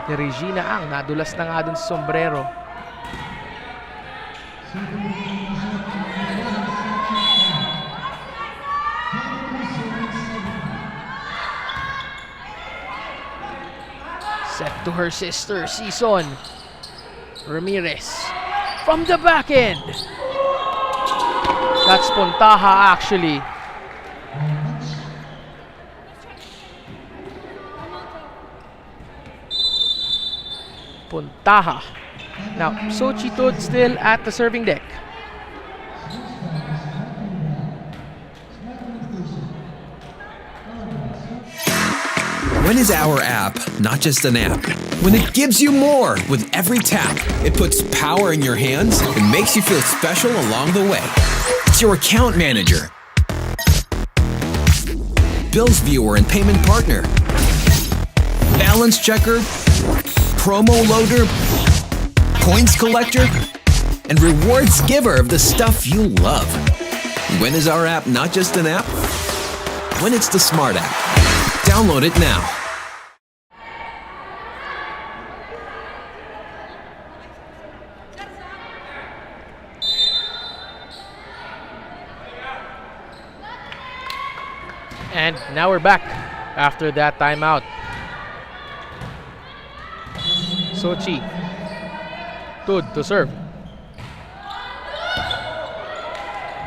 Ni Regina Ang. Nadulas na nga dun sa Sombrero. Set to her sister, Season. Ramirez from the back end. That's Puntaha actually. Puntaha. Now, Sochi Tud still at the serving deck. When is our app not just an app? When it gives you more with every tap. It puts power in your hands and makes you feel special along the way. It's your account manager, bills viewer and payment partner, balance checker, promo loader, points collector, and rewards giver of the stuff you love. When is our app not just an app? When it's the smart app. Download it now. And now we're back after that timeout. Sochi Tud to serve.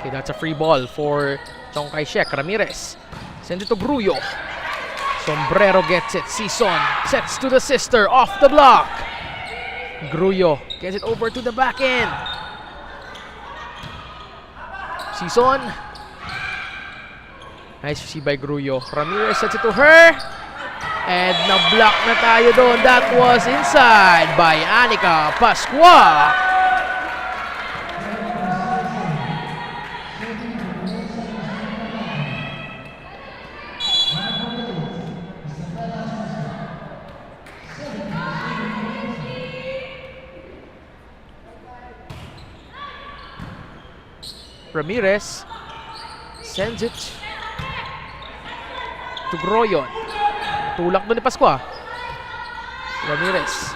Okay, that's a free ball for Chong Kai-shek. Ramirez sends it to Gruyo. Sombrero gets it. Season sets to the sister off the block. Gruyo gets it over to the back end. Season. Nice receive by Gruyo. Ramirez sets it to her. And na-block na tayo doon. That was inside by Anika Pascua. Ramirez sends it to Groyon. Tulak doon ni Pascua. Ramirez.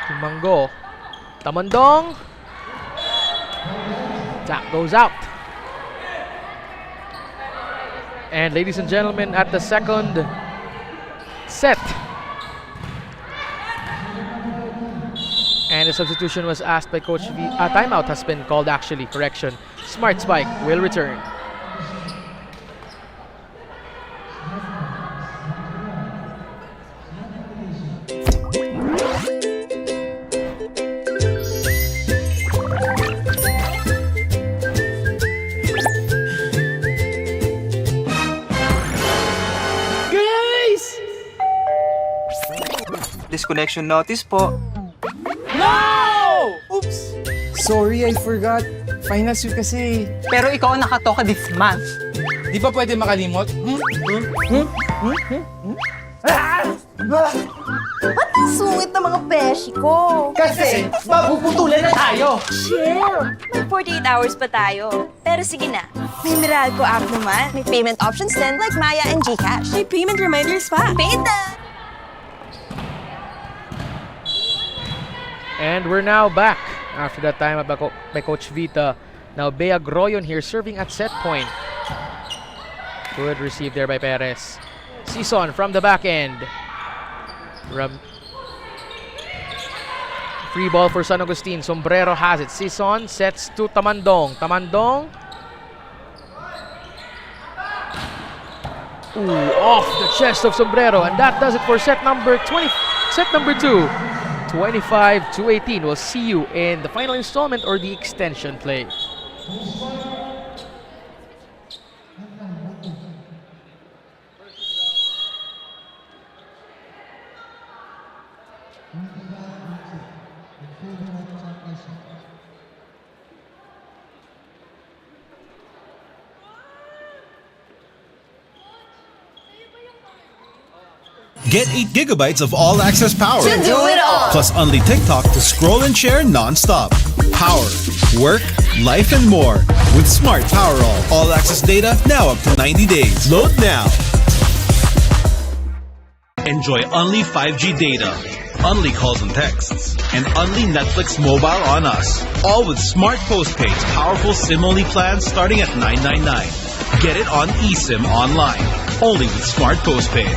Tumanggo. Tamandong. That goes out. And ladies and gentlemen, at the second set. And the substitution was asked by Coach V. Timeout has been called actually. Correction. Smart Spike will return. Disconnection notice po. No! Oops! Sorry, I forgot. Finals week kasi. Pero ikaw ang nakatoka this month. Di ba pwede makalimot? Ba't ang sungit na mga beshi ko? Kasi mapuputulan na tayo. Chill! May 48 hours pa tayo. Pero sige na, may Meralco app naman. May payment options din like Maya and GCash. May payment reminders pa. Paid na! And we're now back after that time by Coach Vita. Now Bea Groyon here serving at set point. Good receive there by Perez. Season from the back end. Free ball for San Agustin. Sombrero has it. Season sets to Tamandong. Tamandong Ooh, off the chest of Sombrero, and that does it for set number 2. 25-18. We'll see you in the final installment or the extension play. Get 8 gigabytes of all-access power. To do it all. Plus only TikTok to scroll and share non-stop. Power, work, life, and more. With Smart Power all-access data now up to 90 days. Load now. Enjoy only 5G data, only calls and texts, and only Netflix mobile on us. All with Smart Postpaid's powerful SIM-only plans starting at $9.99. Get it on eSIM online, only with Smart Postpaid.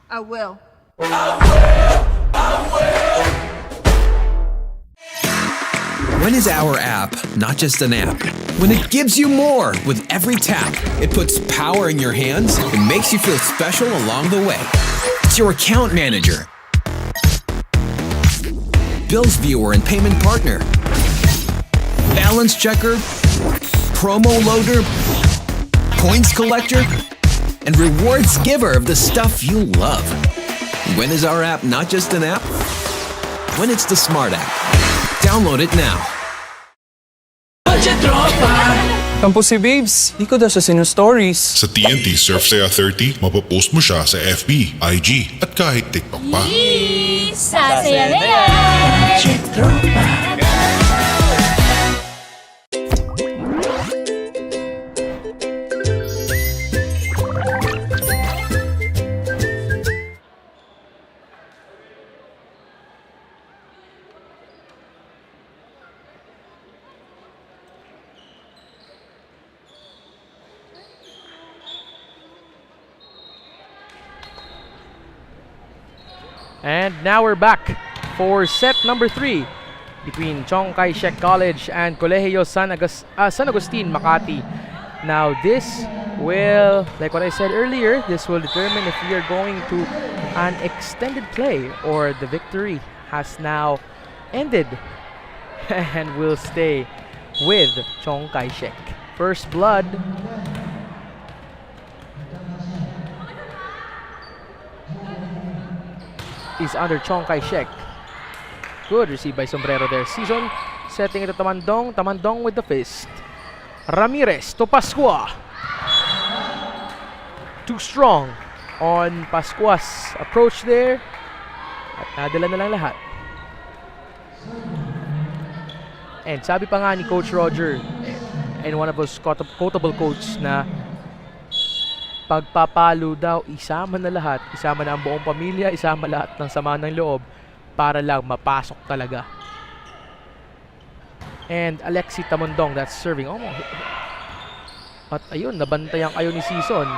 I will. When is our app not just an app? When it gives you more with every tap. It puts power in your hands and makes you feel special along the way. It's your account manager, bills viewer and payment partner, balance checker, promo loader, points collector, and rewards giver of the stuff you love. When is our app not just an app? When it's the Smart app. Download it now. Kampo si Babes, di ko daw siya sino-stories. Sa TNT Surf Saya 30, mapapost mo siya sa FB, IG, at kahit TikTok pa. Sasaya na yan! And now we're back for set number 3 between Chiang Kai-shek College and Colegio San Agustin, Makati. Now this will, like what I said earlier, this will determine if we are going to an extended play or the victory has now ended and will stay with Chiang Kai-shek. First blood. Is under Chiang Kai-shek. Good received by Sombrero there. Season setting it to Tamandong. Tamandong with the fist. Ramirez to Pascua. Too strong on Pascua's approach there. At nadala na lang lahat. And sabi pa nga ni Coach Roger and one of those quotable quotes na pagpapalo daw, isama na lahat. Isama na ang buong pamilya, isama lahat ng sama ng loob para lang mapasok talaga. And Alexi Tamondong, that's serving. Oh, at ayun, nabantayan kayo ni Season.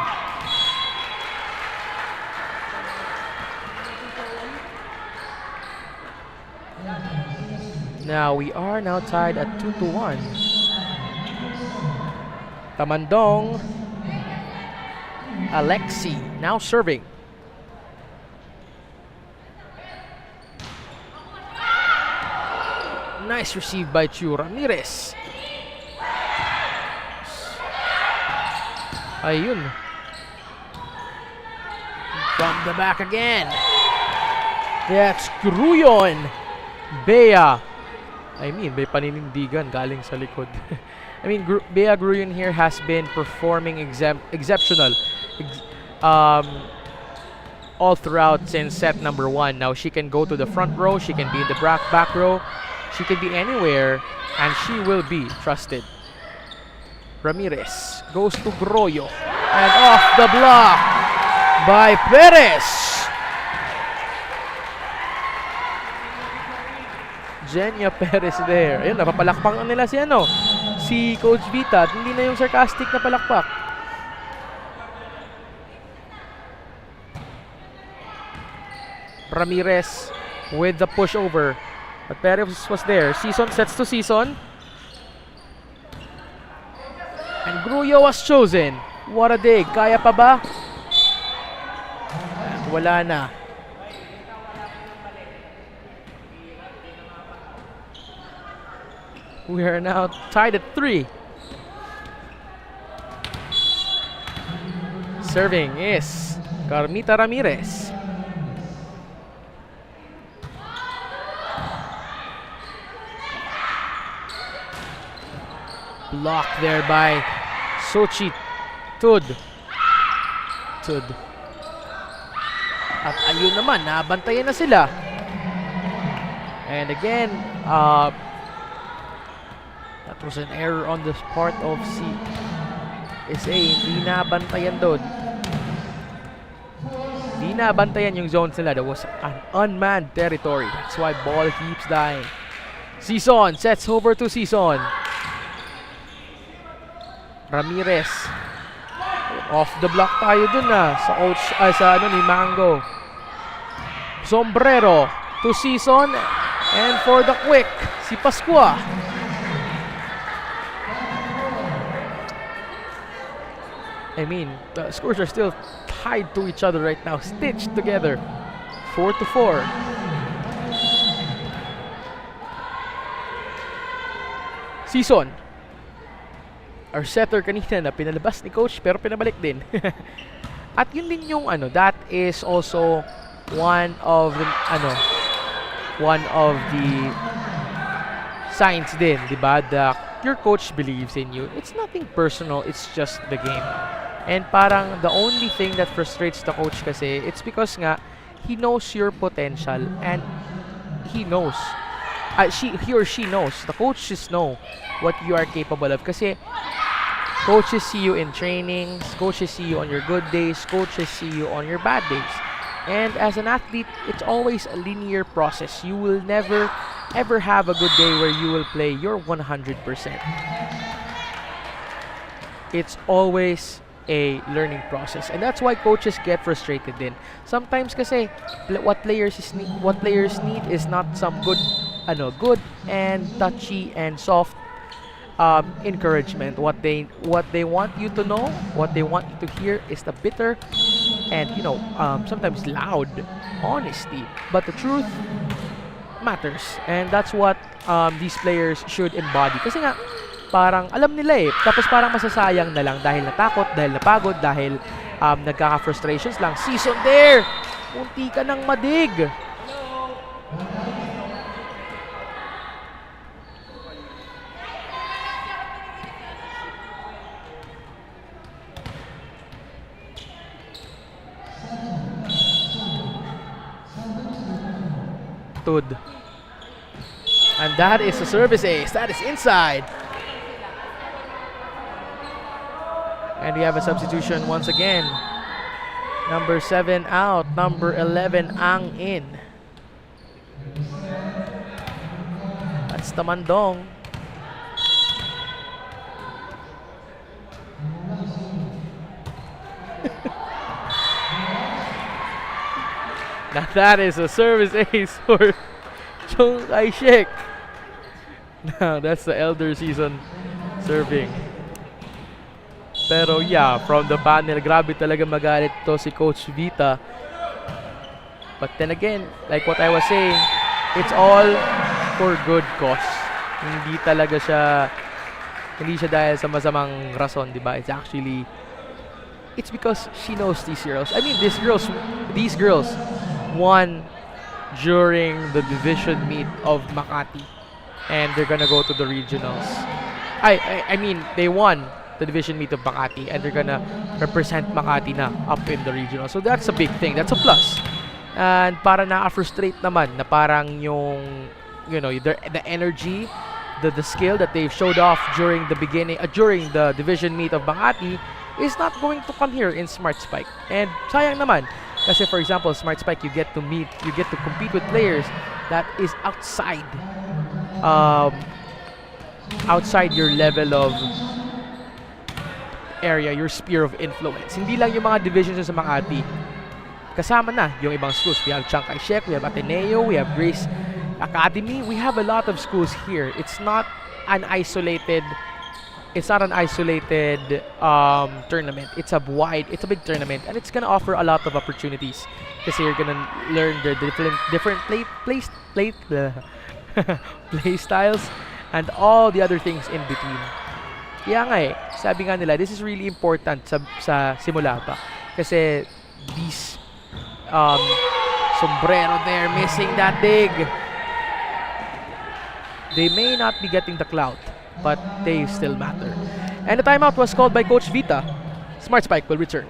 Now, we are now tied at 2-1. Tamandong. Alexi now serving. Nice receive by Chu Ramirez. Ayun. From the back again. That's Gruyon. Bea. I mean, may paninindigan galing sa likod. I mean, Bea Gruyon here has been performing exceptional all throughout since set number 1. Now, she can go to the front row. She can be in the back row. She can be anywhere. And she will be trusted. Ramirez goes to Groyo. And off the block by Perez. Jenya Perez there. Ayun, napapalakpak na nila si Coach Vita. At hindi na yung sarcastic na palakpak. Ramirez with the pushover. But Perez was there. Season sets to Season. And Gruyo was chosen. What a dig. Kaya pa ba? At wala na. We are now tied at 3. Serving is Carmita Ramirez. Blocked there by Sochi Tud. At ayun naman, nabantayan na sila. And again, that was an error on the part of CSA. Hindi nabantayan doon. Hindi nabantayan yung zones nila. That was an unmanned territory. That's why ball keeps dying. Season sets over to Season. Ramirez. Off the block tayo dun sa ni Mango. Sombrero to Season. And for the quick, si Pascua. I mean, the scores are still tied to each other right now, stitched together. 4-4. Season. Our setter kanina na pinalabas ni Coach pero pinabalik din. At yun din yung that is also one of the signs din, di ba? Your coach believes in you. It's nothing personal, it's just the game. And parang the only thing that frustrates the coach kasi, it's because nga he knows your potential and he knows. He or she knows. The coaches know what you are capable of. Kasi coaches see you in trainings, coaches see you on your good days, coaches see you on your bad days. And as an athlete, it's always a linear process. You will never ever have a good day where you will play your 100%. It's always a learning process. And that's why coaches get frustrated din. Sometimes kasi what players need is not some good and touchy and soft encouragement. What they want you to know, what they want you to hear is the bitter and sometimes loud honesty. But the truth matters, and that's what these players should embody. Kasi nga parang alam nila tapos parang masasayang na lang dahil natakot, dahil napagod, dahil nagkaka-frustrations lang. Season there! Munti ka nang madig! And that is a service ace. That is inside. And we have a substitution once again. Number 7 out. Number 11 ang in. That's Tamandong. Now that is a service ace for Chong Kai-shek. Now that's the elder season serving. Pero yeah, from the panel, grabe talaga magalit to si Coach Vita. But then again, like what I was saying, it's all for good cause. Hindi siya dahil sa masamang rason, di ba? It's because she knows these girls. I mean, these girls won during the division meet of Makati. And they're gonna go to the regionals. I mean, they won the division meet of Makati and they're gonna represent Makati na up in the regional. So that's a big thing. That's a plus. And para na-frustrate naman na parang yung, you know, the energy, the skill that they've showed off during the beginning, during the division meet of Makati is not going to come here in Smart Spike. And sayang naman. Kasi for example, Smart Spike, you get to compete with players that is outside your level of area, your sphere of influence. Hindi lang yung mga divisions sa Makati. Kasama na yung ibang schools. We have Chiang Kai-shek, we have Ateneo, we have Grace Academy. We have a lot of schools here. It's not an isolated tournament. It's a big tournament, and it's gonna offer a lot of opportunities kasi you're gonna learn the different play styles and all the other things in between. Kaya nga sabi nga nila, this is really important sa simula pa. Kasi these sombrero there missing that dig. They may not be getting the clout, but they still matter. And the timeout was called by Coach Vita. Smart Spike will return.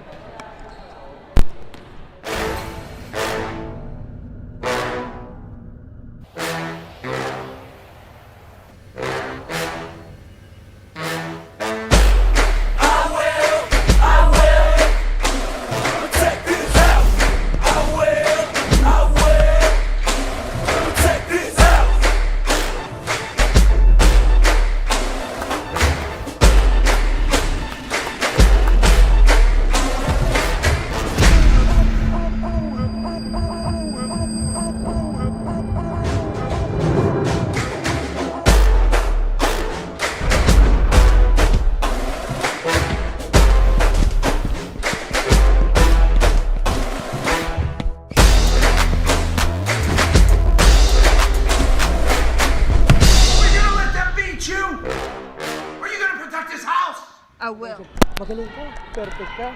I will. Magaling ka. Perfect ka.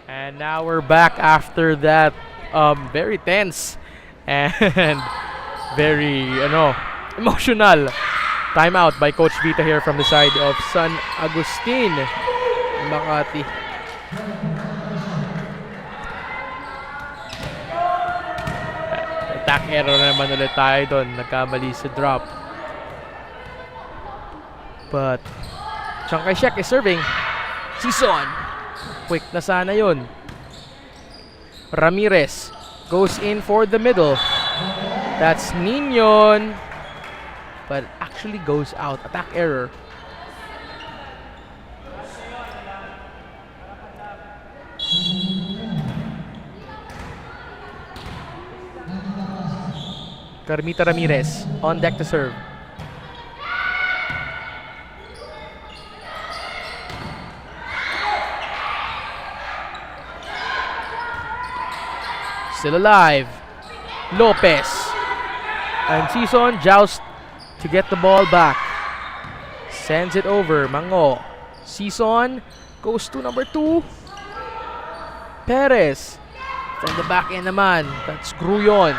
And now we're back after that very tense and very emotional timeout by Coach Vita here from the side of San Agustin Makati. Attack error naman ulit tayo doon. Nagkamali sa drop. But Chiang Kai-shek is serving. Sison. Quick na sana yun. Ramirez goes in for the middle. That's Ninion. But actually goes out. Attack error. Carmita Ramirez on deck to serve. Still alive. Lopez. And Sison joust to get the ball back. Sends it over. Mango. Sison goes to number 2. Perez. From the back end naman. That's Gruyon.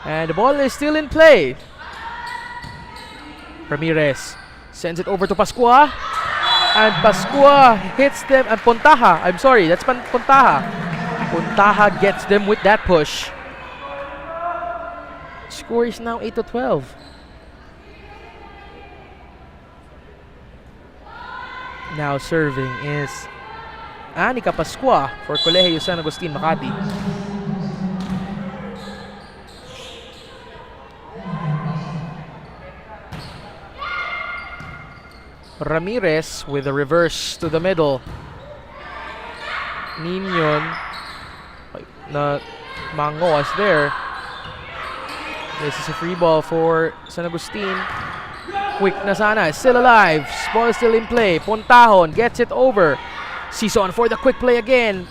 And the ball is still in play. Ramirez sends it over to Pascua. And Pascua hits them. And Pontaha. I'm sorry. That's Pontaha. Pontaha gets them with that push. Score is now 8-12. Now serving is Anika Pascua for Colegio San Agustin Makati. Ramirez with a reverse to the middle. Ninion na Mango is there. This is a free ball for San Agustin. Quick na sana. Still alive. Ball is still in play. Pontahon gets it over. Sison for the quick play again.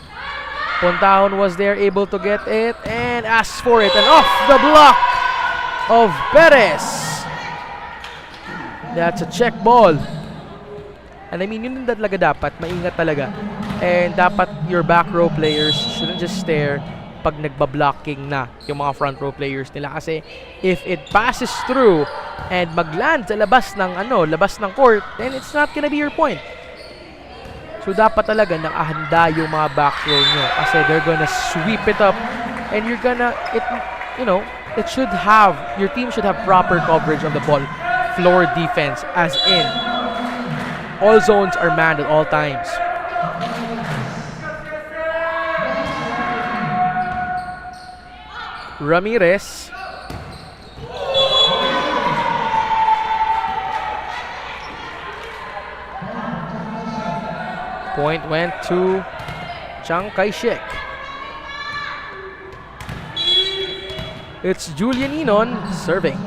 Pontahon was there, able to get it and asks for it. And off the block of Perez. That's a check ball. And I mean, yun talaga dapat. Maingat talaga. And dapat your back row players shouldn't just stare pag nagba-blocking na yung mga front row players nila. Kasi if it passes through and magland sa labas ng court, then it's not gonna be your point. So dapat talaga nakahanda yung mga back row nyo kasi they're gonna sweep it up and your team should have proper coverage of the ball. Floor defense, as in all zones are manned at all times. Ramirez. Point went to Chiang Kai-shek. It's Julian Inon serving.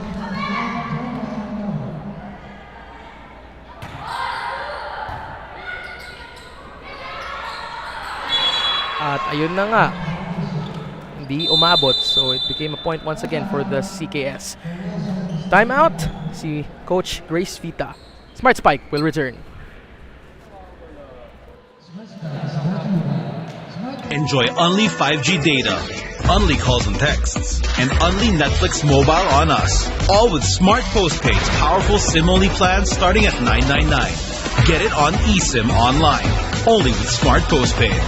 At ayun na nga, hindi umabot. So it became a point once again for the CKS. Timeout. Si Coach Grace Vita. Smart Spike will return. Enjoy only 5G data, only calls and texts, and only Netflix mobile on us. All with Smart Postpaid's powerful SIM-only plans starting at $9.99. Get it on eSIM online, only with Smart Postpaid.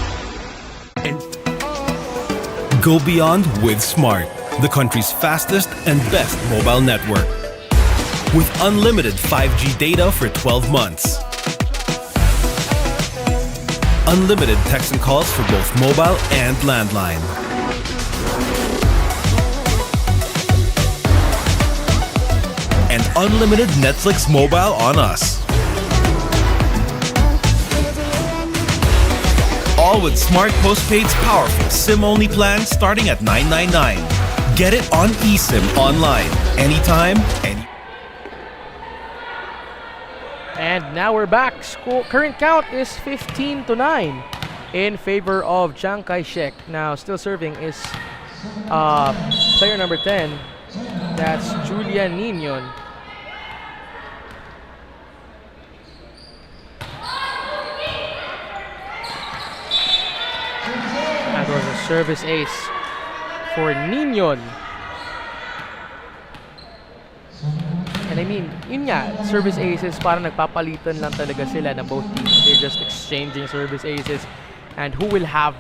Go beyond with Smart, the country's fastest and best mobile network. With unlimited 5G data for 12 months. Unlimited text and calls for both mobile and landline. And unlimited Netflix mobile on us. All with Smart Postpaid's powerful SIM-only plan starting at $9.99. Get it on eSIM online, anytime, And now we're back. Current count is 15-9 in favor of Chiang Kai-shek. Now still serving is player number 10. That's Julian Ninon. That was a service ace for Ninon. And I mean, yun nga, service aces, parang nagpapalitan lang talaga sila na both teams. They're just exchanging service aces. And who will have,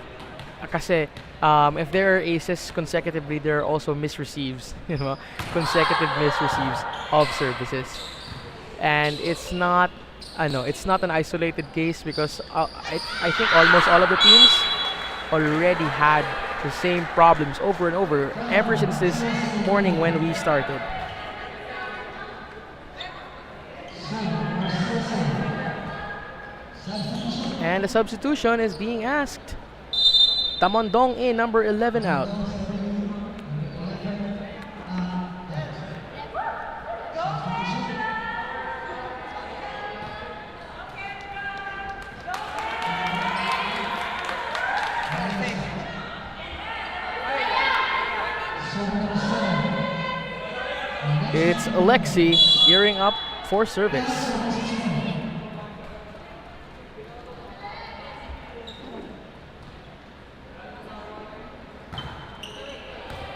kasi if there are aces consecutively, there are also misreceives, consecutive misreceives of services. And it's not an isolated case because I think almost all of the teams already had the same problems over and over ever since this morning when we started. And a substitution is being asked. Tamondong in, number 11 out. It's Alexi gearing up for service.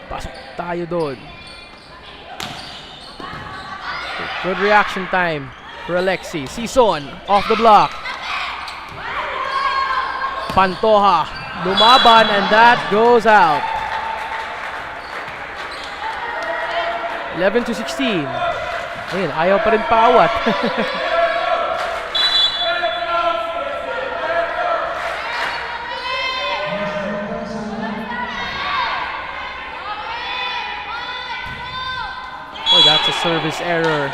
Pasok tayo doon. Good reaction time for Alexi. Sison off the block. Pantoja lumaban and that goes out. 11-16. Ayun, ayaw pa rin paawat. Oh, that's a service error.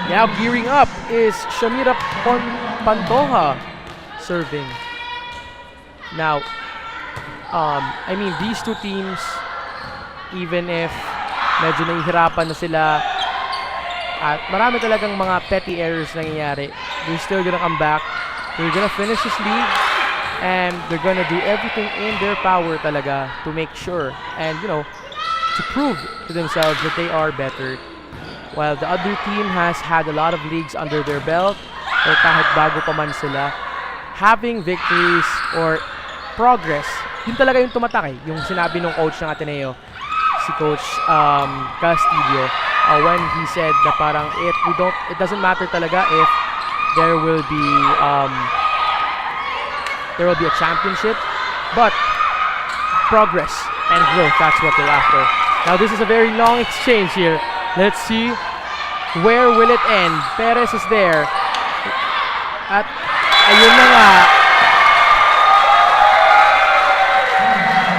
Now gearing up is Shamira Pantoja serving. Now, I mean, these two teams, even if medyo nahihirapan na sila at marami talagang mga petty errors nangyayari, they're still gonna come back. They're gonna finish this league and they're gonna do everything in their power talaga to make sure and, to prove to themselves that they are better while the other team has had a lot of leagues under their belt, or kahit bago pa man sila, having victories or progress, yun talaga yung tumatak eh. Yung sinabi ng coach ng Ateneo, si Coach Castillo, when he said na parang it doesn't matter talaga if there will be a championship, but progress and growth, that's what they're after. Now this is a very long exchange here. Let's see where will it end. Perez is there. At ayun na nga.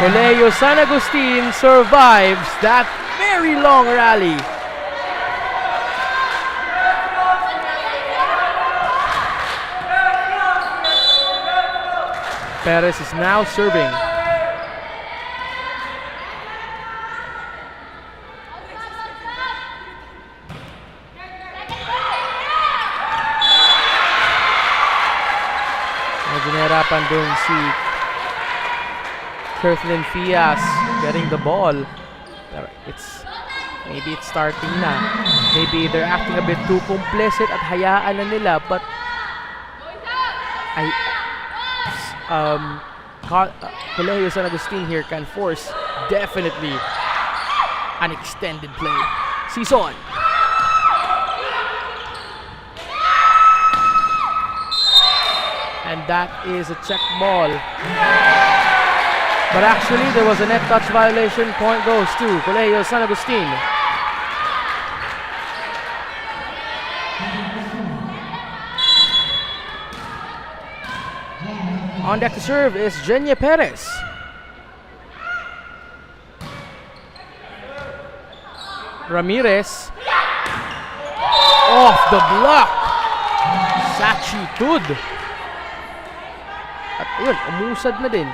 Colegio San Agustin survives that very long rally. Perez is now serving. Medyo nahirapan dun si Kirthlyn Fias getting the ball. Maybe it's starting na. Maybe they're acting a bit too complicit at hayaan na nila, but Colegio San Agustin here can force definitely an extended play. Sison. And that is a check ball. But actually, there was a net touch violation. Point goes to Colegio San Agustin. On deck to serve is Jenya Perez. Ramirez. Off the block. Sachi Tud. At yun, umusad na din.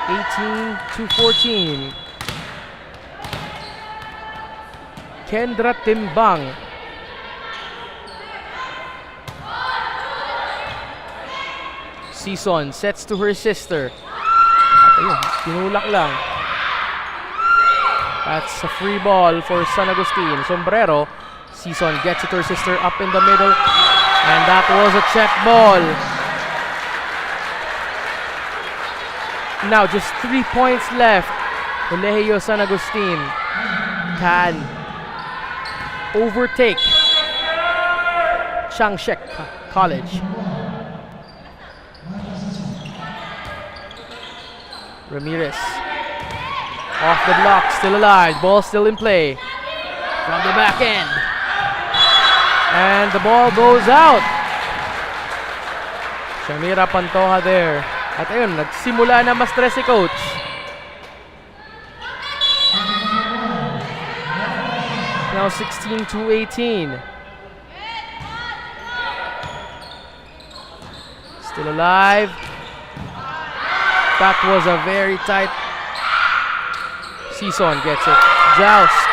18-14. Kendra Timbang. Sison sets to her sister. At ayun, tinulak lang. That's a free ball for San Agustin. Sombrero. Sison gets it to her sister up in the middle. And that was a check ball. Now just 3 points left. Colegio San Agustin can overtake Changshek College. Ramirez off the block, still alive, ball still in play from the back end, and the ball goes out. Shamira Pantoja there. At ayun, nagsimula na ma-stress si coach. Now 16-18. Still alive. That was a very tight. Sison gets it. Joust.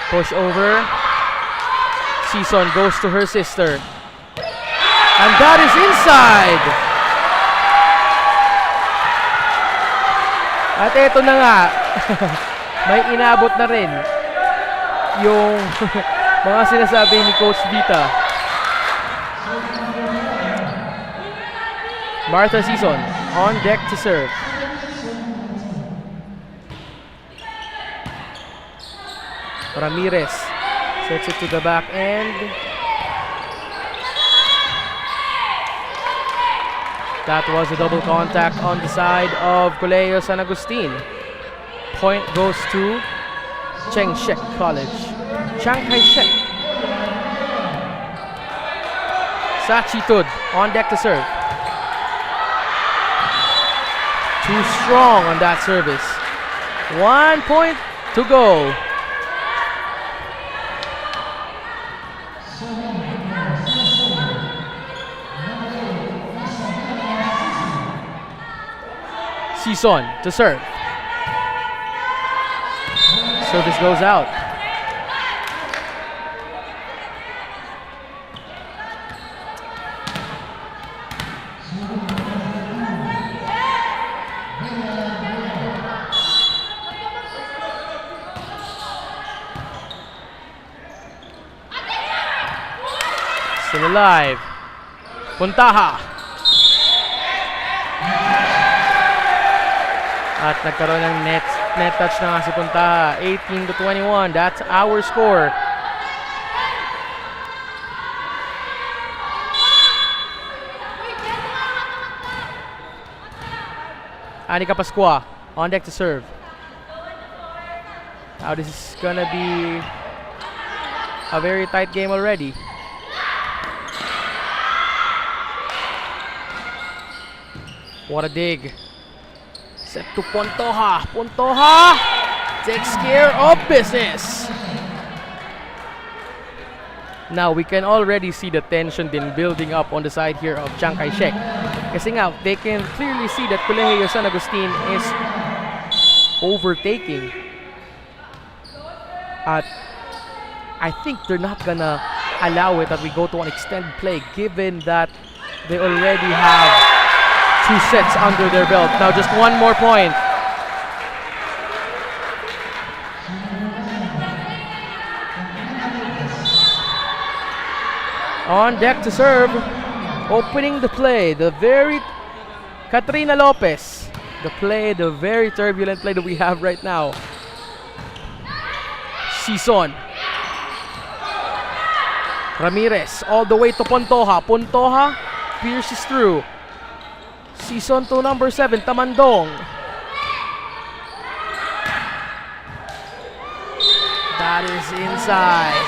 Push over. Sison goes to her sister. And that is inside. At eto na nga. May inabot na rin yung mga sinasabi ni Coach Vita. Martha Sison on deck to serve. Ramirez sets it to the back end. That was a double contact on the side of Colegio San Agustin. Point goes to Changshek College. Chiang Kai-shek. Sachi Tud on deck to serve. Too strong on that service. 1 point to go. Sison to serve. Service goes out. Still alive. Puntaha. At nagkaroon ng net touch na nga si Puntaha. 18-21. That's our score. Anika Pascua on deck to serve. Now this is gonna be a very tight game already. What a dig. Set to Pontoha. Pontoha takes care of business. Now we can already see the tension then building up on the side here of Chiang Kai-shek. Kasi nga, they can clearly see that Colegio San Agustin is overtaking. At I think they're not gonna allow it that we go to an extended play given that they already have 2 sets under their belt. Now just one more point. On deck to serve. Opening the play, the very Katrina Lopez. The very turbulent play that we have right now. Sison. Ramirez all the way to Pontoha. Pontoha pierces through. Sison to number 7, Tamandong. That is inside.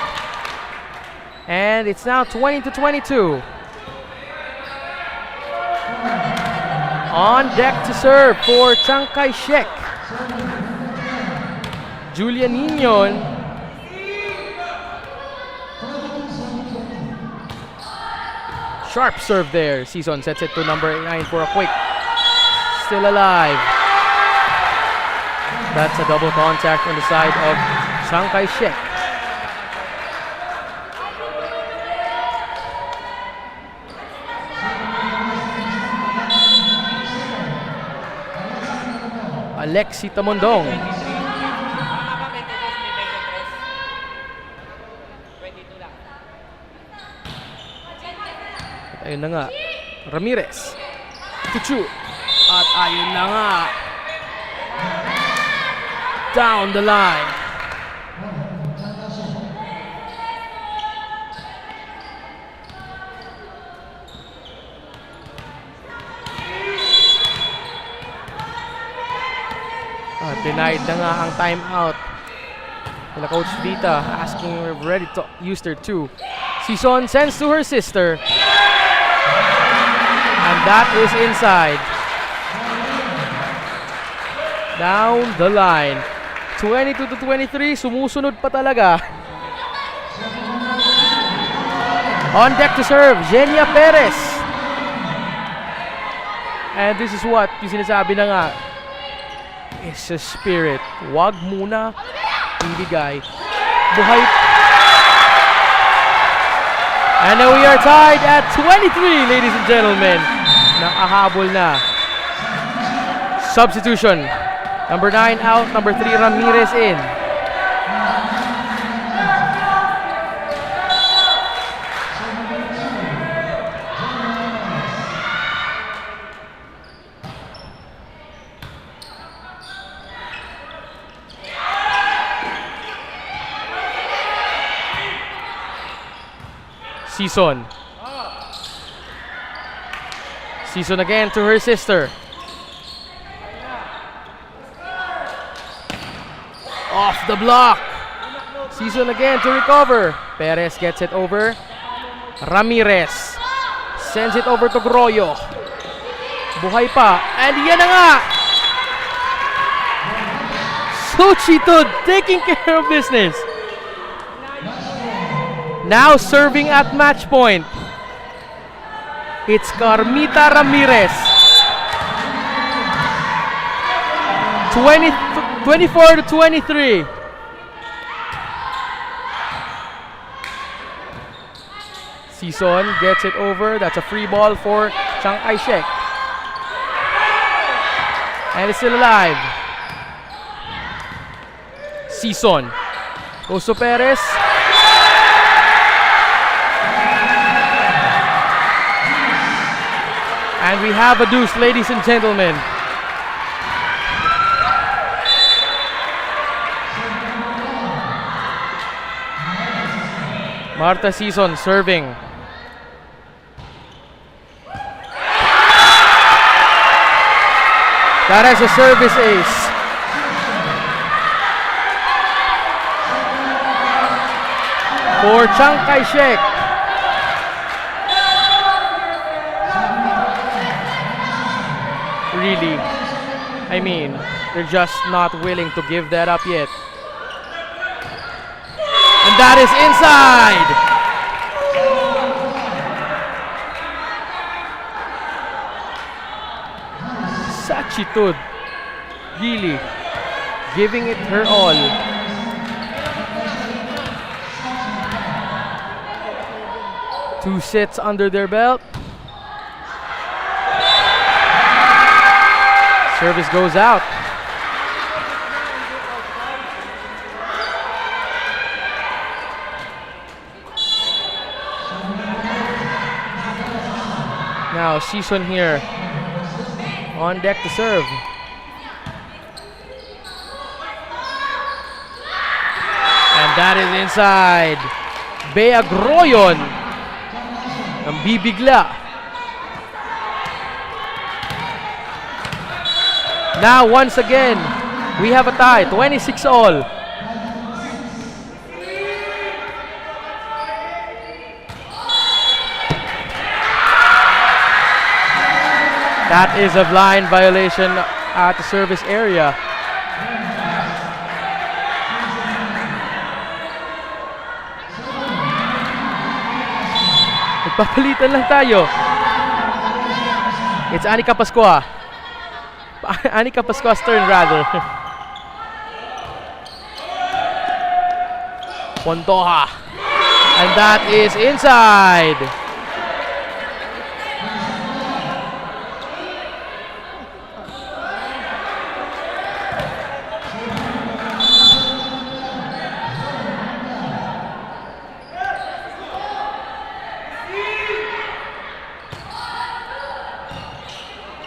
And it's now 20-22. On deck to serve for Chiang Kai-shek. Julian Ninion. Sharp serve there. Season sets it to number 9 for a quick. Still alive. That's a double contact on the side of Chiang Kai-shek. Alexi Tamondong. At ayun na nga, Ramirez. Tuchu. At ayun na nga. Down the line. Denied na nga ang timeout. And Coach Vita asking if we're ready to use their 2. Sison sends to her sister. And that is inside. Down the line. 22-23. Sumusunod pa talaga. On deck to serve, Genia Perez. And this is what yung sinasabi na nga. It's a spirit. Wag muna ibigay. Buhay. And now we are tied at 23, ladies and gentlemen. Nakahabol na. Substitution. Number 9 out, number 3 Ramirez in. Sison. Sison again to her sister. Off the block. Sison again to recover. Perez gets it over. Ramirez sends it over to Groyo. Buhay pa. And yan na nga. Suchitud taking care of business. Now serving at match point. It's Carmita Ramirez. 24-23. Sison gets it over. That's a free ball for Chiang Kai-shek. And it's still alive. Sison goes to Perez. And we have a deuce, ladies and gentlemen. Marta Season serving. That is a service ace. For Chiang Kai-shek. Really, I mean, they're just not willing to give that up yet. And that is inside! Sachitud really giving it her all. Two sets under their belt. Service goes out. Now Season here on deck to serve. And that is inside. Bea Groyon ang bibigla. Now once again, we have a tie, 26 all. That is a blind violation at the service area. Nagpapalitan lang tayo. It's Anika Pascua. Anika Pascua's turn rather. Pontoja. And that is inside.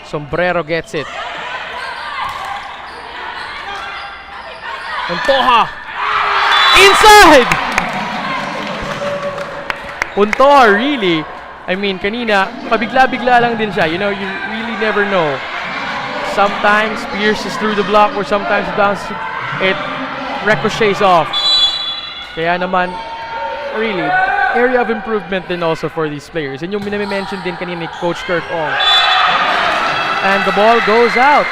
Sombrero gets it. Pontoja. Inside! Pontoja really, I mean, kanina, pabigla-bigla lang din siya. You know, you really never know. Sometimes pierces through the block or sometimes it ricochets off. Kaya naman, really, area of improvement din also for these players. And yung minami-mention din kanina ni Coach Kirk Ong. And the ball goes out.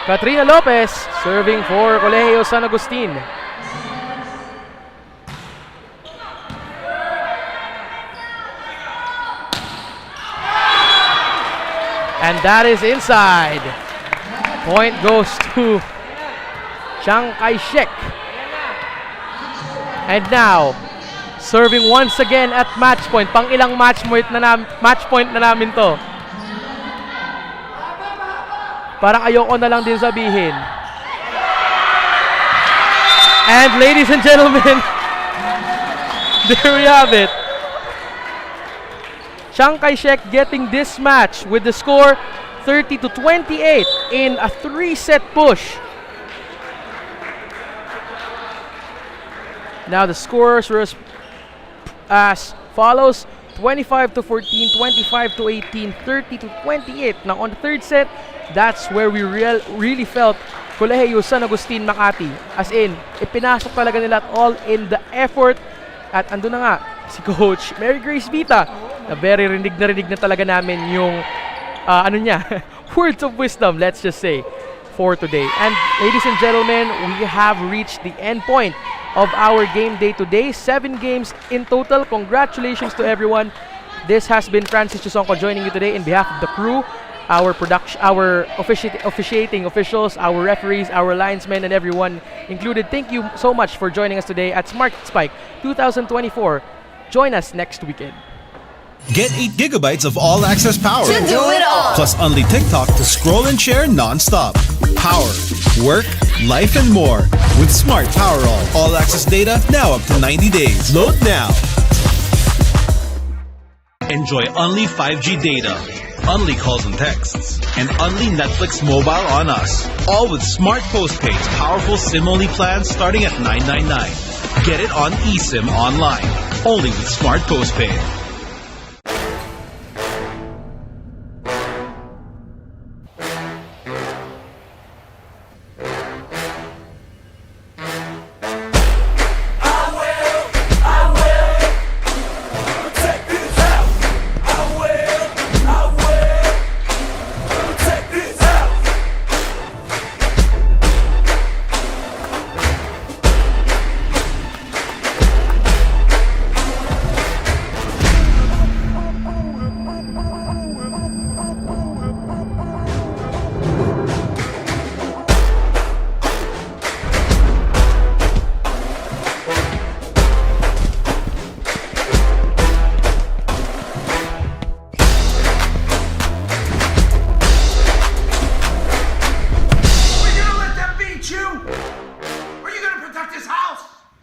Katrina Lopez serving for Colegio San Agustin. And that is inside. Point goes to Chiang Kai-shek. And now, serving once again at match point. Pang ilang match point na namin to. Parang ayoko na lang din sabihin. And ladies and gentlemen, there we have it. Chiang Kai-shek getting this match with the score 30-28 in a 3-set push. Now the scores were as follows: 25-14, 25-18, 30-28. Now on the third set, that's where we really felt Colegio San Agustin Makati. As in, ipinasok talaga nila at all in the effort. At ando na nga, si Coach Mary Grace Vita, na very rinig na talaga namin yung, words of wisdom, let's just say, for today. And ladies and gentlemen, we have reached the end point of our game day today. 7 games in total. Congratulations to everyone. This has been Francis Chusonco joining you today in behalf of the crew, our production, our officiating officials, our referees, our linesmen, and everyone included. Thank you so much for joining us today at Smart Spike 2024. Join us next weekend. Get 8 gigabytes of all-access power. To do it all. Plus only TikTok to scroll and share non-stop. Power, work, life, and more. With Smart Power all-access data now up to 90 days. Load now. Enjoy only 5G data, only calls and texts, and only Netflix mobile on us. All with Smart Postpaid's powerful SIM-only plans starting at $9.99. Get it on eSIM online, only with Smart Postpaid.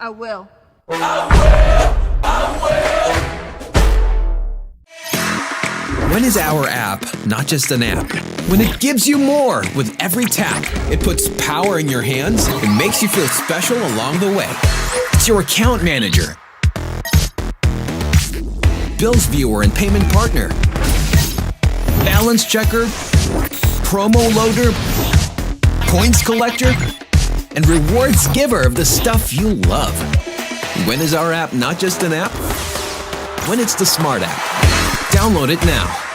I will. When is our app not just an app? When it gives you more with every tap. It puts power in your hands and makes you feel special along the way. It's your account manager, bills viewer and payment partner, balance checker, promo loader, points collector, and rewards giver of the stuff you love. When is our app not just an app? When it's the Smart app. Download it now.